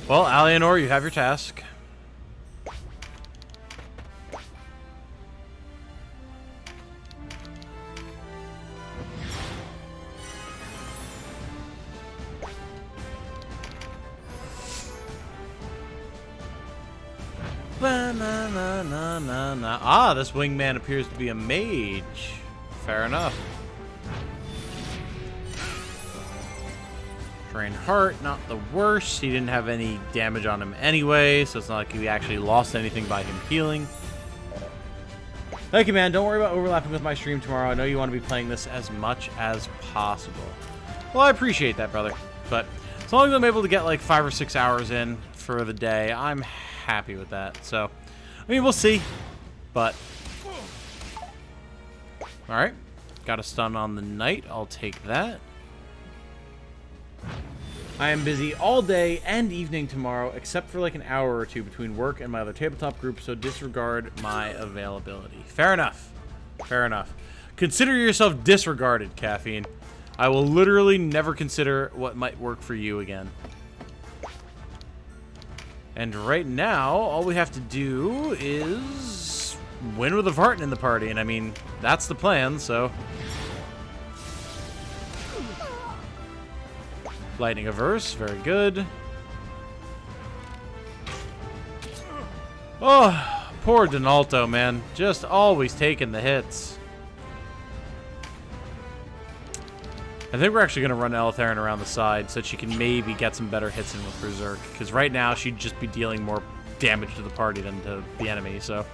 Well, Alienor, you have your task. Ah, this wingman appears to be a mage. Fair enough. Drain Heart, not the worst. He didn't have any damage on him anyway, so it's not like he actually lost anything by him healing. Thank you, man. Don't worry about overlapping with my stream tomorrow. I know you want to be playing this as much as possible. Well, I appreciate that, brother. But as long as I'm able to get like 5 or 6 hours in for the day, I'm happy with that. So, I mean, we'll see. But, alright. Got a stun on the knight. I'll take that. I am busy all day and evening tomorrow, except for like an hour or two between work and my other tabletop group, so disregard my availability. Fair enough. Fair enough. Consider yourself disregarded, Caffeine. I will literally never consider what might work for you again. And right now, all we have to do is win with a Vartan in the party, and I mean, that's the plan, so... Lightning Averse, very good. Oh, poor Donalto, man. Just always taking the hits. I think we're actually going to run Eletharion around the side so that she can maybe get some better hits in with Berserk. Because right now, she'd just be dealing more damage to the party than to the enemy, so...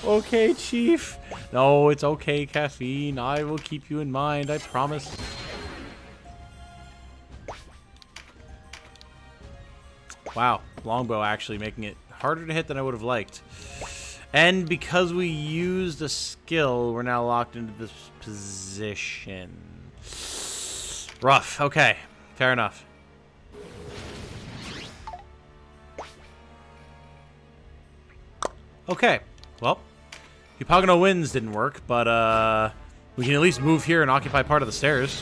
Okay, Chief. No, it's okay, Caffeine. I will keep you in mind, I promise. Wow, Longbow actually making it harder to hit than I would have liked. And because we used a skill, we're now locked into this position. Rough. Okay, fair enough. Okay, well... Hupagano Winds didn't work, but we can at least move here and occupy part of the stairs.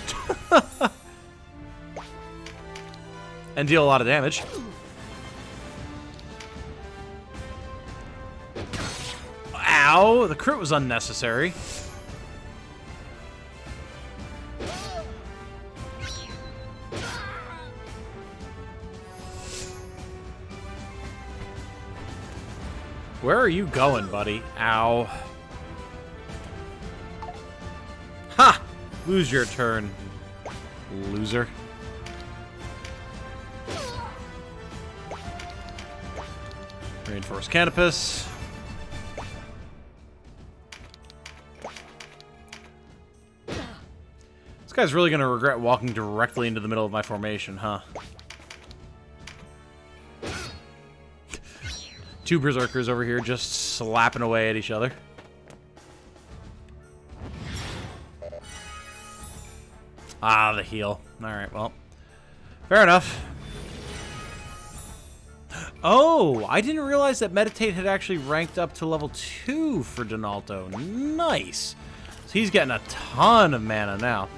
And deal a lot of damage. Ow! The crit was unnecessary. Where are you going, buddy? Ow. Ha! Lose your turn, loser. Reinforce Canopus. This guy's really gonna regret walking directly into the middle of my formation, huh? Two berserkers over here just slapping away at each other. Ah, the heal. Alright, well. Fair enough. Oh, I didn't realize that Meditate had actually ranked up to level 2 for Donalto. Nice. So he's getting a ton of mana now.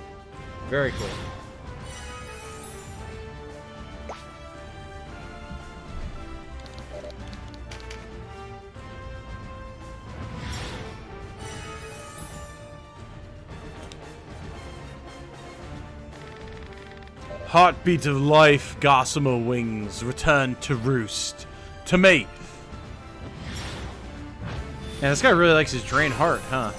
Very cool. Heartbeat of life, gossamer wings, return to roost. To mate. Man, this guy really likes his drain heart, huh?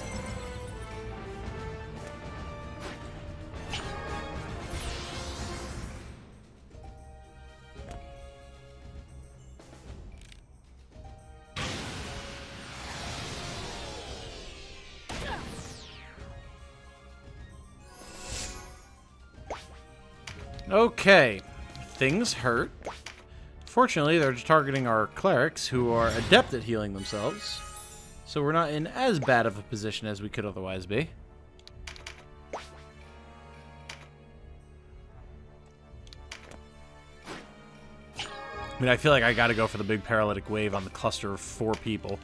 Okay, things hurt. Fortunately, they're just targeting our clerics, who are adept at healing themselves. So we're not in as bad of a position as we could otherwise be. I mean, I feel like I gotta go for the big paralytic wave on the cluster of 4 people.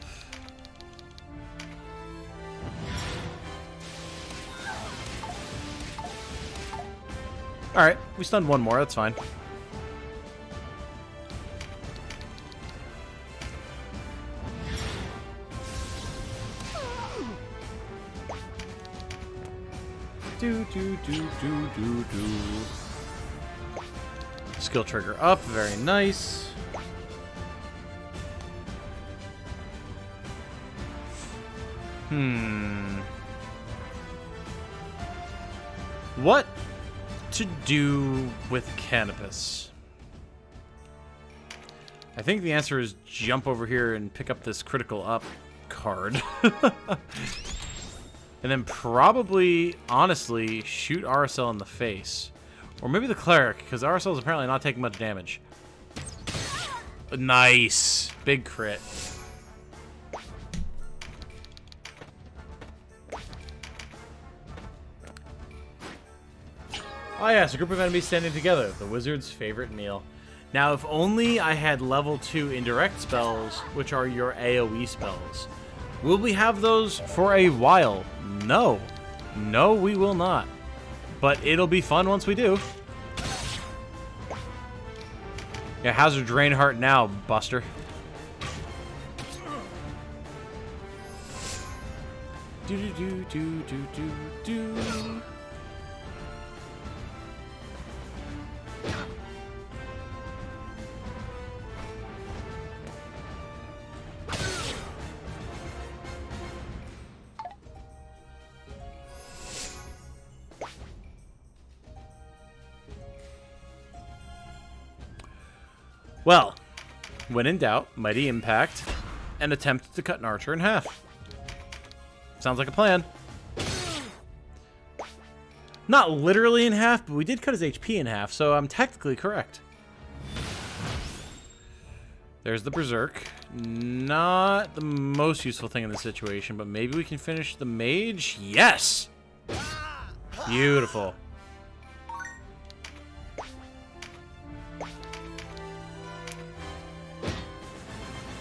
Alright, we stunned one more, that's fine. Do. Skill trigger up, very nice. What to do with Canopus? I think the answer is jump over here and pick up this critical up card. And then probably, honestly, shoot RSL in the face. Or maybe the cleric, because RSL is apparently not taking much damage. Nice. Big crit. Oh yes, a group of enemies standing together. The wizard's favorite meal. Now, if only I had level 2 indirect spells, which are your AoE spells. Will we have those for a while? No. No, we will not. But it'll be fun once we do. Yeah, how's your drain heart now, Buster? Do. Well, when in doubt, Mighty Impact and attempt to cut an archer in half. Sounds like a plan. Not literally in half, but we did cut his HP in half, so I'm technically correct. There's the Berserk. Not the most useful thing in this situation, but maybe we can finish the Mage? Yes! Beautiful.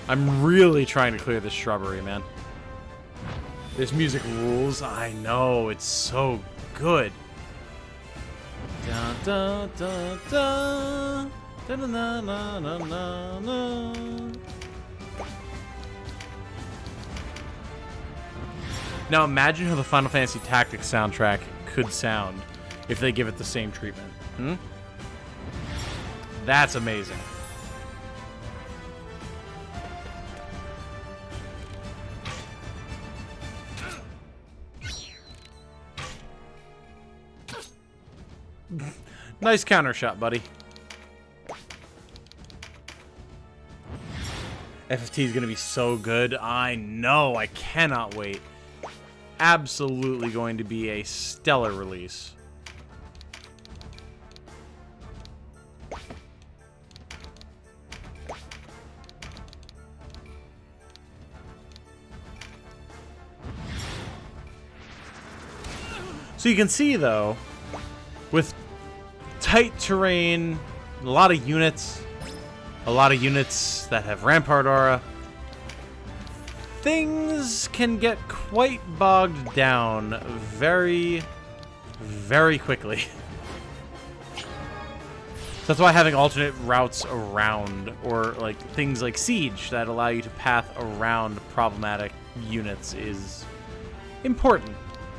I'm really trying to clear this shrubbery, man. This music rules. I know, it's so good. Da, da, da, da. Da, na, na, na, na, na. Now imagine how the Final Fantasy Tactics soundtrack could sound if they give it the same treatment. That's amazing. Nice counter shot, buddy. FFT is going to be so good. I know. I cannot wait. Absolutely going to be a stellar release. So you can see, though, with tight terrain, a lot of units that have Rampart Aura, things can get quite bogged down very, very quickly. So that's why having alternate routes around, or like things like Siege that allow you to path around problematic units, is important,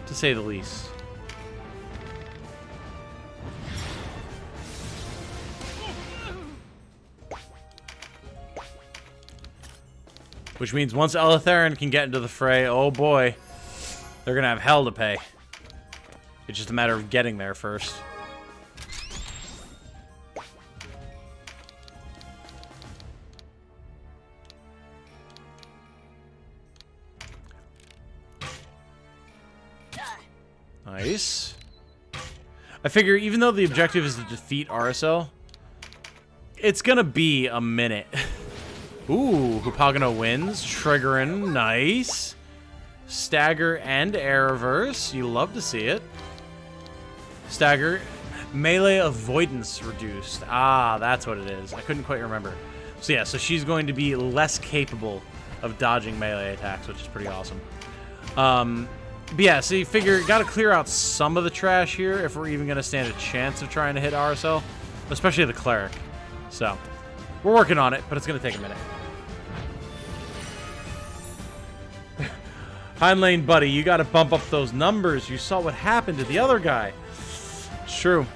to say the least. Which means once Eleutherin can get into the fray, oh boy, they're going to have hell to pay. It's just a matter of getting there first. Nice. I figure even though the objective is to defeat RSL, it's going to be a minute. Ooh, Hupagano wins. Triggering, nice. Stagger and air reverse. You love to see it. Stagger. Melee avoidance reduced. Ah, that's what it is. I couldn't quite remember. So yeah, so she's going to be less capable of dodging melee attacks, which is pretty awesome. But yeah, so you figure, gotta clear out some of the trash here if we're even gonna stand a chance of trying to hit RSL. Especially the cleric. So, we're working on it, but it's gonna take a minute. Hind lane, buddy, you gotta bump up those numbers. You saw what happened to the other guy. It's true.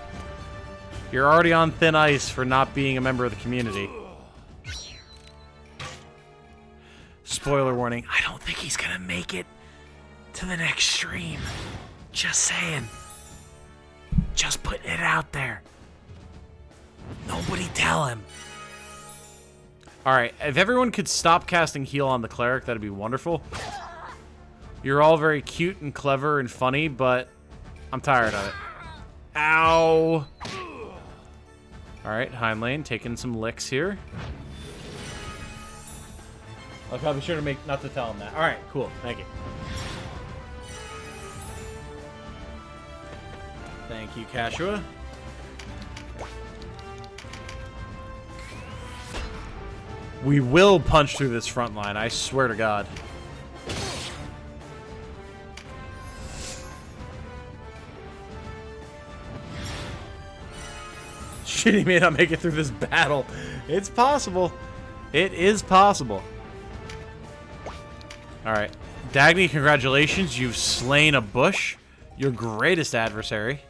You're already on thin ice for not being a member of the community. Spoiler warning, I don't think he's gonna make it to the next stream. Just saying. Just putting it out there. Nobody tell him. Alright, if everyone could stop casting heal on the cleric, that'd be wonderful. You're all very cute and clever and funny, but I'm tired of it. Ow! Alright, hind lane, taking some licks here. I'll be sure to not to tell him that. Alright, cool. Thank you. Thank you, Kashua. We will punch through this front line, I swear to God. Shit, he may not make it through this battle. It's possible. It is possible. Alright. Dagny, congratulations. You've slain a bush. Your greatest adversary.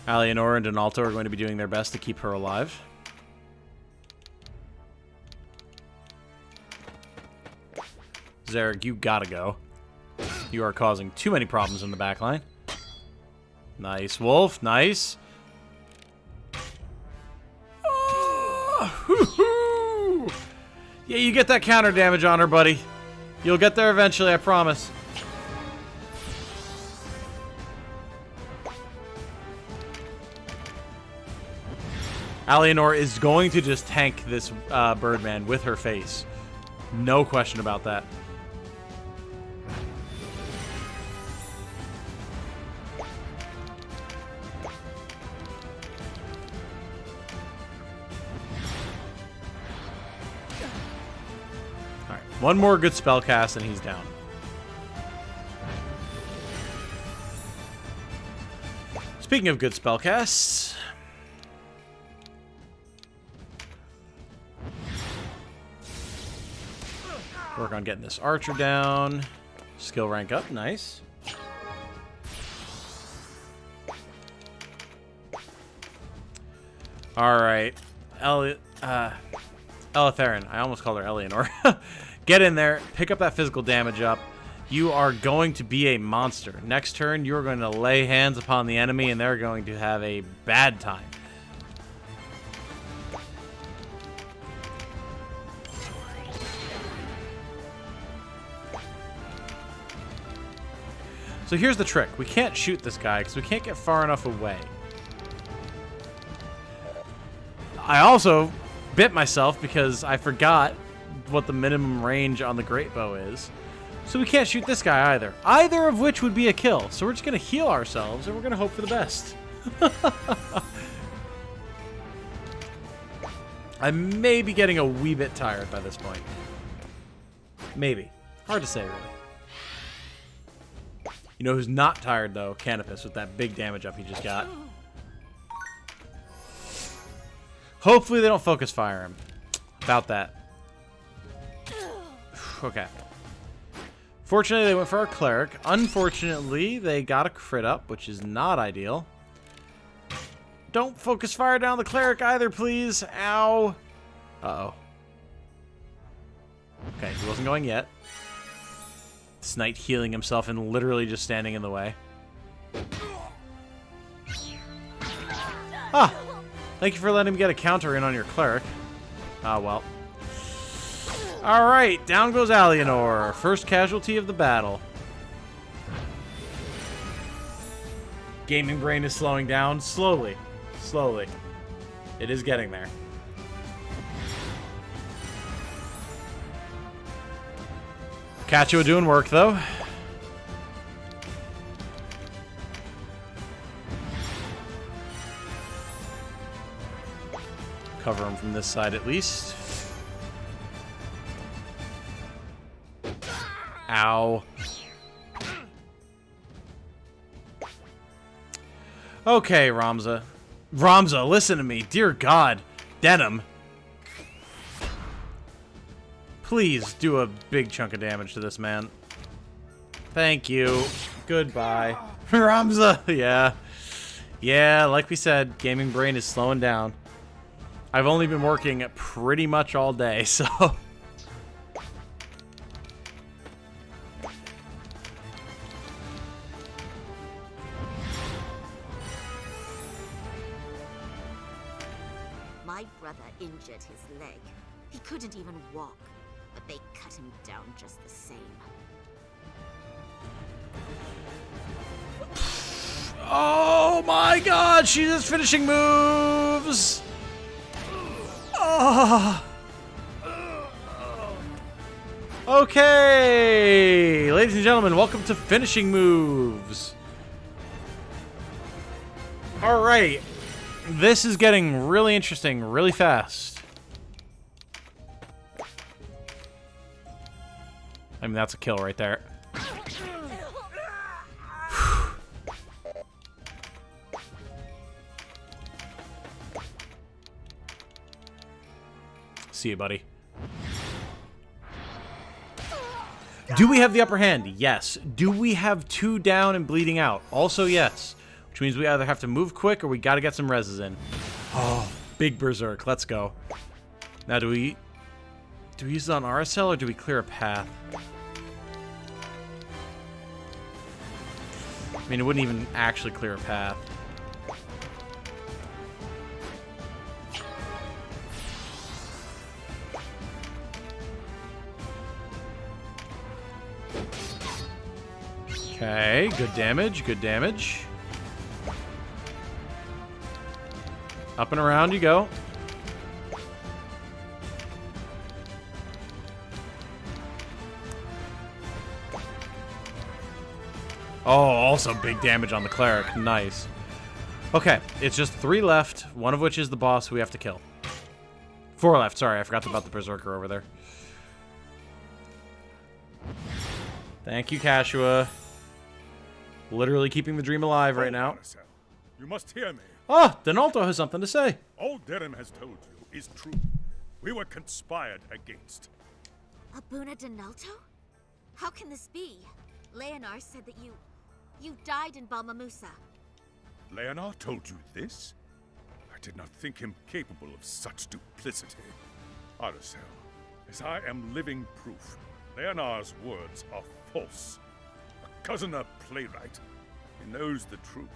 Alienor and Donalto are going to be doing their best to keep her alive. Zarek, you gotta go. You are causing too many problems in the backline. Nice, Wolf. Nice. Oh, yeah, you get that counter damage on her, buddy. You'll get there eventually, I promise. Alienor is going to just tank this Birdman with her face. No question about that. Alright, one more good spell cast and he's down. Speaking of good spell casts, work on getting this archer down. Skill rank up, nice. Alright. Elitharen. I almost called her Eleanor. Get in there. Pick up that physical damage up. You are going to be a monster. Next turn, you're going to lay hands upon the enemy, and they're going to have a bad time. So here's the trick. We can't shoot this guy because we can't get far enough away. I also bit myself because I forgot what the minimum range on the great bow is. So we can't shoot this guy either. Either of which would be a kill. So we're just going to heal ourselves and we're going to hope for the best. I may be getting a wee bit tired by this point. Maybe. Hard to say, really. You know who's not tired, though? Canopus, with that big damage up he just got. Hopefully they don't focus fire him. About that. Okay. Fortunately, they went for our cleric. Unfortunately, they got a crit up, which is not ideal. Don't focus fire down the cleric either, please. Ow. Uh-oh. Okay, he wasn't going yet. This knight healing himself and literally just standing in the way. Ah! Thank you for letting me get a counter in on your cleric. Ah, well. Alright, down goes Alienor. First casualty of the battle. Gaming brain is slowing down. Slowly. Slowly. It is getting there. Cachua doing work, though. Cover him from this side at least. Ow. Okay, Ramza. Ramza, listen to me. Dear God. Denim. Please do a big chunk of damage to this man. Thank you. Goodbye. Ramza. Yeah. Yeah, like we said, gaming brain is slowing down. I've only been working pretty much all day, so... My brother injured his leg. He couldn't even walk, but they cut him down just the same. Oh my God, she does finishing moves! Oh. Okay, ladies and gentlemen, welcome to finishing moves. All right, this is getting really interesting really fast. I mean, that's a kill right there. See you, buddy. Do we have the upper hand? Yes. Do we have 2 down and bleeding out? Also, yes. Which means we either have to move quick or we got to get some reses in. Oh, big berserk. Let's go. Now, do we use it on RSL or do we clear a path? I mean, it wouldn't even actually clear a path. Okay, good damage, good damage. Up and around you go. Oh, also big damage on the cleric. Nice. Okay, it's just 3 left, one of which is the boss we have to kill. 4 left, sorry, I forgot about the berserker over there. Thank you, Cashua. Literally keeping the dream alive right now. You must hear me. Ah, Donaldo has something to say. All Derim has told you is true. We were conspired against. Abuna Donaldo? How can this be? Leonor said that you died in Balmamusa. Leonor told you this? I did not think him capable of such duplicity. Aracel, as I am living proof, Leonar's words are false. A cousin playwright. He knows the truth,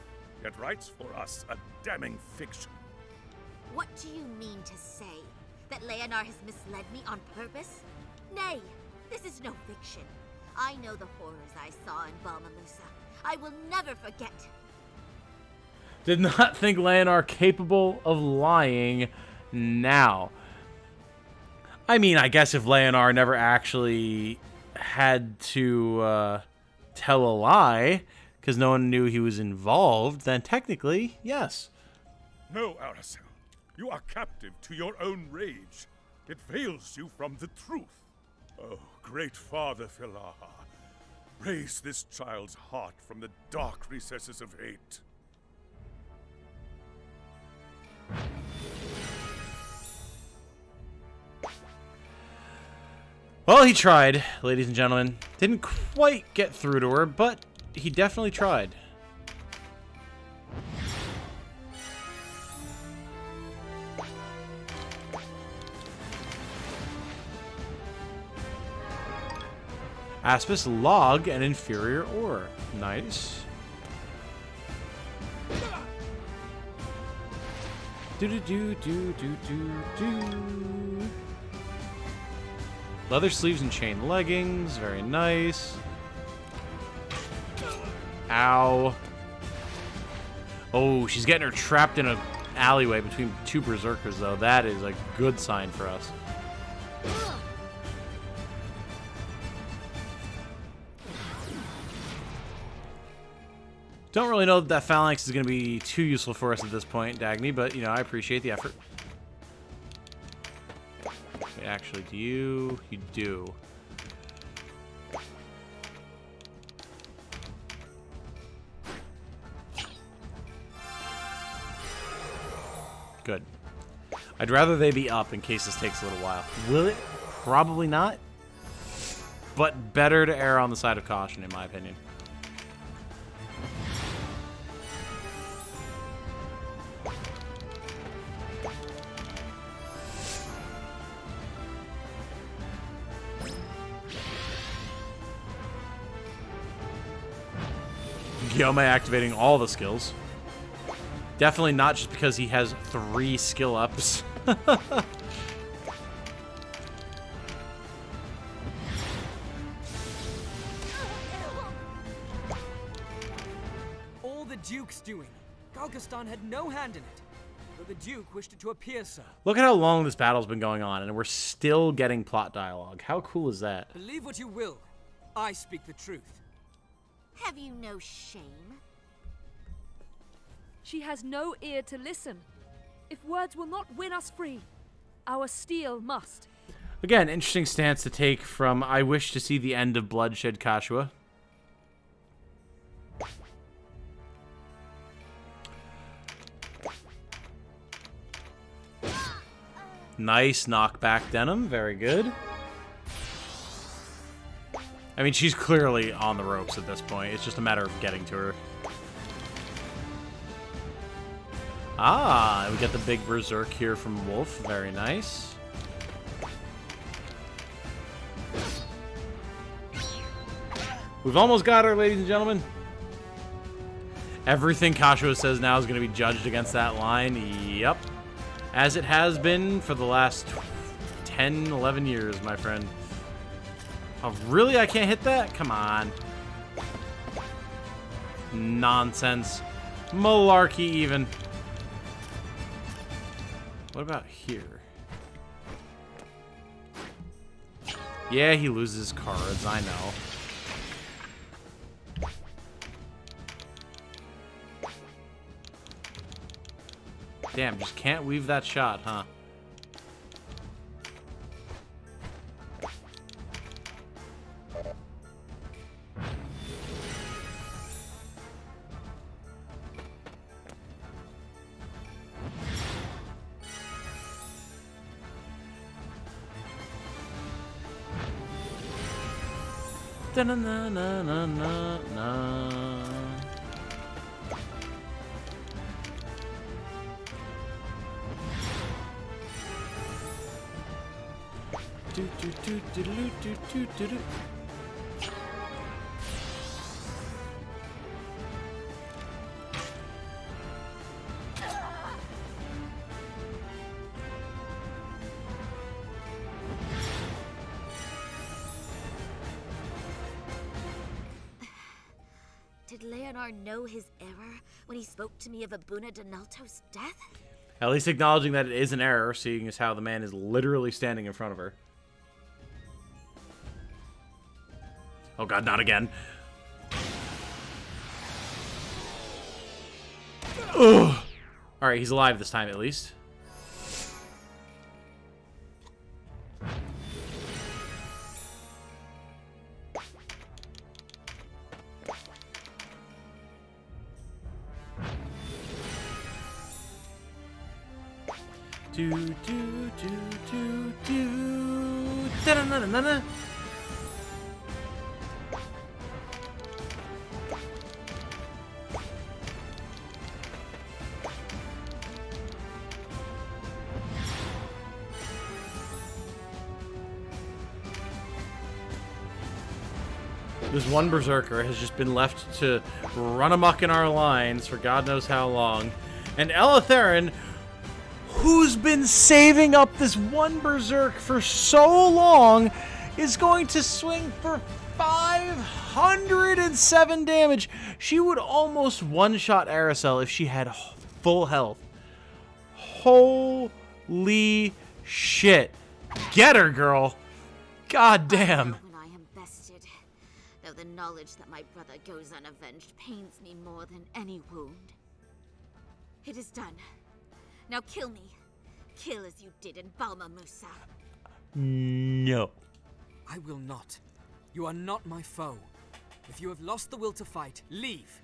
yet writes for us a damning fiction. What do you mean to say? That Leonar has misled me on purpose? Nay, this is no fiction. I know the horrors I saw in Balmamusa. I will never forget. Did not think Leonar capable of lying now. I mean, I guess if Leonar never actually had to tell a lie because no one knew he was involved, then technically, yes. No, Aracel. You are captive to your own rage. It veils you from the truth. Oh, great Father Phidoch, raise this child's heart from the dark recesses of hate. Well, he tried, ladies and gentlemen. Didn't quite get through to her, but he definitely tried. Aspis log an inferior ore. Nice. Do. Leather sleeves and chain leggings. Very nice. Ow. Oh, she's getting her trapped in an alleyway between two berserkers, though. That is a good sign for us. Don't really know that phalanx is going to be too useful for us at this point, Dagny, but, you know, I appreciate the effort. Wait, actually, do you? You do. Good. I'd rather they be up in case this takes a little while. Will it? Probably not. But better to err on the side of caution, in my opinion. Guillaume activating all the skills. Definitely not just because he has 3 skill ups. All the Duke's doing. Galgastan had no hand in it. But the Duke wished it to appear so. Look at how long this battle's been going on, and we're still getting plot dialogue. How cool is that? Believe what you will. I speak the truth. Have you no shame? She has no ear to listen. If words will not win us free, our steel must. Again, interesting stance to take from I wish to see the end of bloodshed Kashua. Nice knockback denim, very good. I mean, she's clearly on the ropes at this point. It's just a matter of getting to her. Ah, we get the big berserk here from Wolf. Very nice. We've almost got her, ladies and gentlemen. Everything Kashua says now is going to be judged against that line. Yep. As it has been for the last 10, 11 years, my friend. Oh, really? I can't hit that? Come on. Nonsense. Malarkey, even. What about here? Yeah, he loses cards, I know. Damn, just can't weave that shot, huh? Da-na-na-na-na-na. Did Leonor know his error when he spoke to me of Abuna Donalto's death? At least acknowledging that it is an error, seeing as how the man is literally standing in front of her. Oh god, not again. Ugh. Alright, he's alive this time at least. Do do do do do da na na na na. This one berserker has just been left to run amok in our lines for God knows how long, and Eleutherin, who's been saving up this one berserk for so long, is going to swing for 507 damage. She would almost one-shot Aracel if she had full health. Holy shit. Get her, girl. God damn. When I am bested, though the knowledge that my brother goes unavenged pains me more than any wound. It is done. Now kill me. Kill as you did in Balmamusa. No. I will not. You are not my foe. If you have lost the will to fight, leave.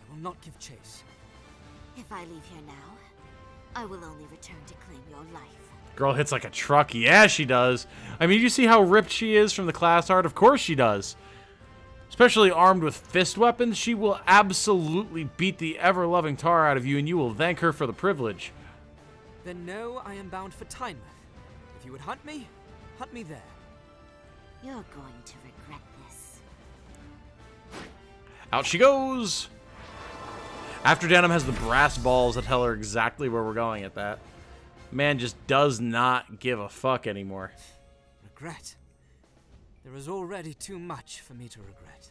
I will not give chase. If I leave here now, I will only return to claim your life. Girl hits like a truck. Yeah, she does. I mean, you see how ripped she is from the class art? Of course she does. Especially armed with fist weapons, she will absolutely beat the ever-loving tar out of you, and you will thank her for the privilege. Then know I am bound for Tynemouth. If you would hunt me there. You're going to regret this. Out she goes! After Denim has the brass balls that tell her exactly where we're going at that. Man just does not give a fuck anymore. Regret? There is already too much for me to regret.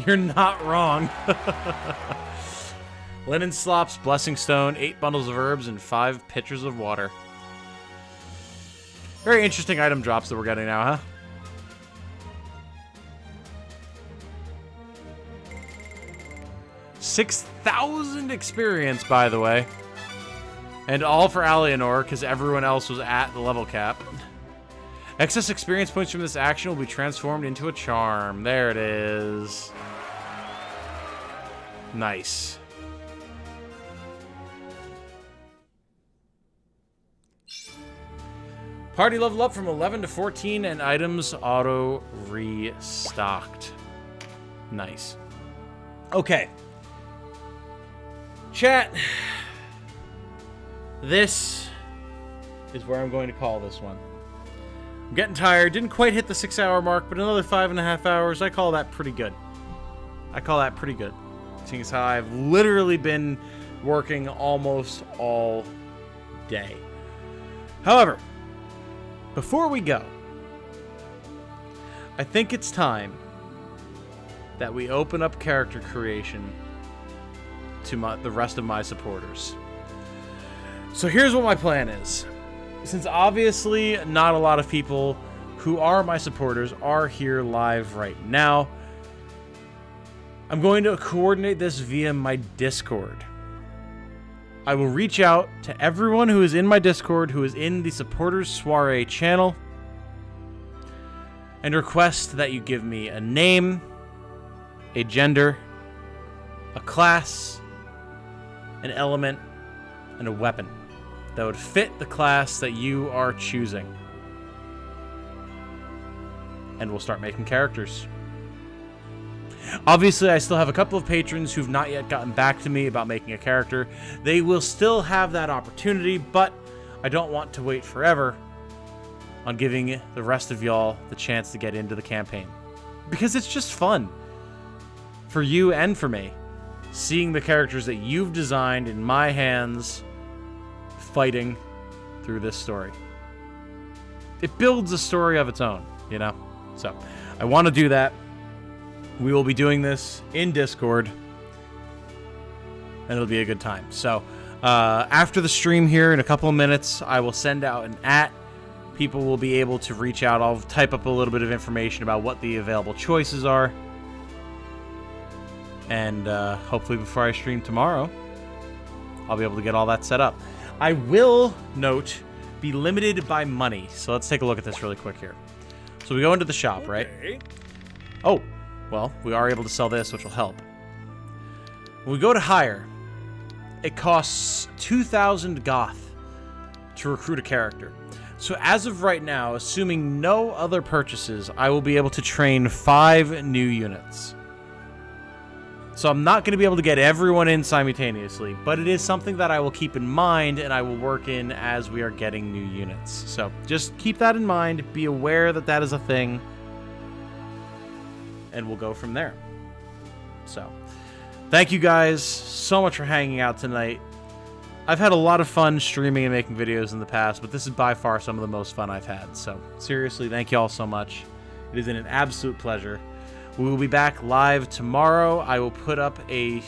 You're not wrong. Linen slops, blessing stone, 8 bundles of herbs, and 5 pitchers of water. Very interesting item drops that we're getting now, huh? $6,000 experience, by the way. And all for Alienor, because everyone else was at the level cap. Excess experience points from this action will be transformed into a charm. There it is. Nice. Party level up from 11 to 14 and items auto restocked. Nice. Okay. Chat. This is where I'm going to call this one. I'm getting tired. Didn't quite hit the 6-hour mark, but another 5.5 hours. I call that pretty good. I call that pretty good. Seeing as how I've literally been working almost all day. However, before we go, I think it's time that we open up character creation to the rest of my supporters. So here's what my plan is. Since obviously not a lot of people who are my supporters are here live right now, I'm going to coordinate this via my Discord. I will reach out to everyone who is in my Discord, who is in the Supporters Soiree channel, and request that you give me a name, a gender, a class, an element, and a weapon that would fit the class that you are choosing. And we'll start making characters. Obviously, I still have a couple of patrons who've not yet gotten back to me about making a character. They will still have that opportunity, but I don't want to wait forever on giving the rest of y'all the chance to get into the campaign. Because it's just fun. For you and for me. Seeing the characters that you've designed in my hands fighting through this story. It builds a story of its own, you know? So, I want to do that. We will be doing this in Discord, and it'll be a good time. So, after the stream here in a couple of minutes, I will send out an @ People will be able to reach out. I'll type up a little bit of information about what the available choices are. And hopefully before I stream tomorrow, I'll be able to get all that set up. I will, note, be limited by money. So let's take a look at this really quick here. So we go into the shop, right? Oh, well, we are able to sell this, which will help. When we go to hire, it costs 2,000 goth to recruit a character. So as of right now, assuming no other purchases, I will be able to train 5 new units. So I'm not going to be able to get everyone in simultaneously, but it is something that I will keep in mind and I will work in as we are getting new units. So just keep that in mind, be aware that that is a thing, and we'll go from there. So thank you guys so much for hanging out tonight. I've had a lot of fun streaming and making videos in the past, but this is by far some of the most fun I've had. So seriously, thank you all so much. It has been an absolute pleasure. We will be back live tomorrow. I will put up a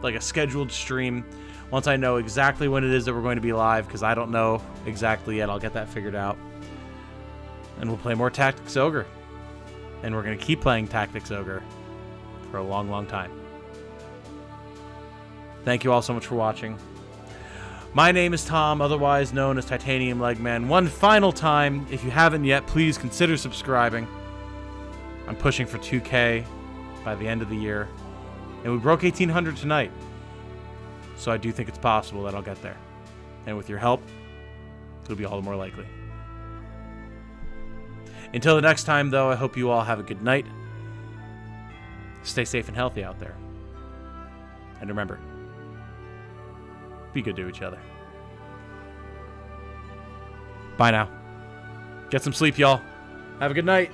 like a scheduled stream once I know exactly when it is that we're going to be live, because I don't know exactly yet. I'll get that figured out. And we'll play more Tactics Ogre. And we're going to keep playing Tactics Ogre for a long, long time. Thank you all so much for watching. My name is Tom, otherwise known as Titanium Legman. One final time, if you haven't yet, please consider subscribing. I'm pushing for 2K by the end of the year. And we broke 1,800 tonight. So I do think it's possible that I'll get there. And with your help, it'll be all the more likely. Until the next time, though, I hope you all have a good night. Stay safe and healthy out there. And remember, be good to each other. Bye now. Get some sleep, y'all. Have a good night.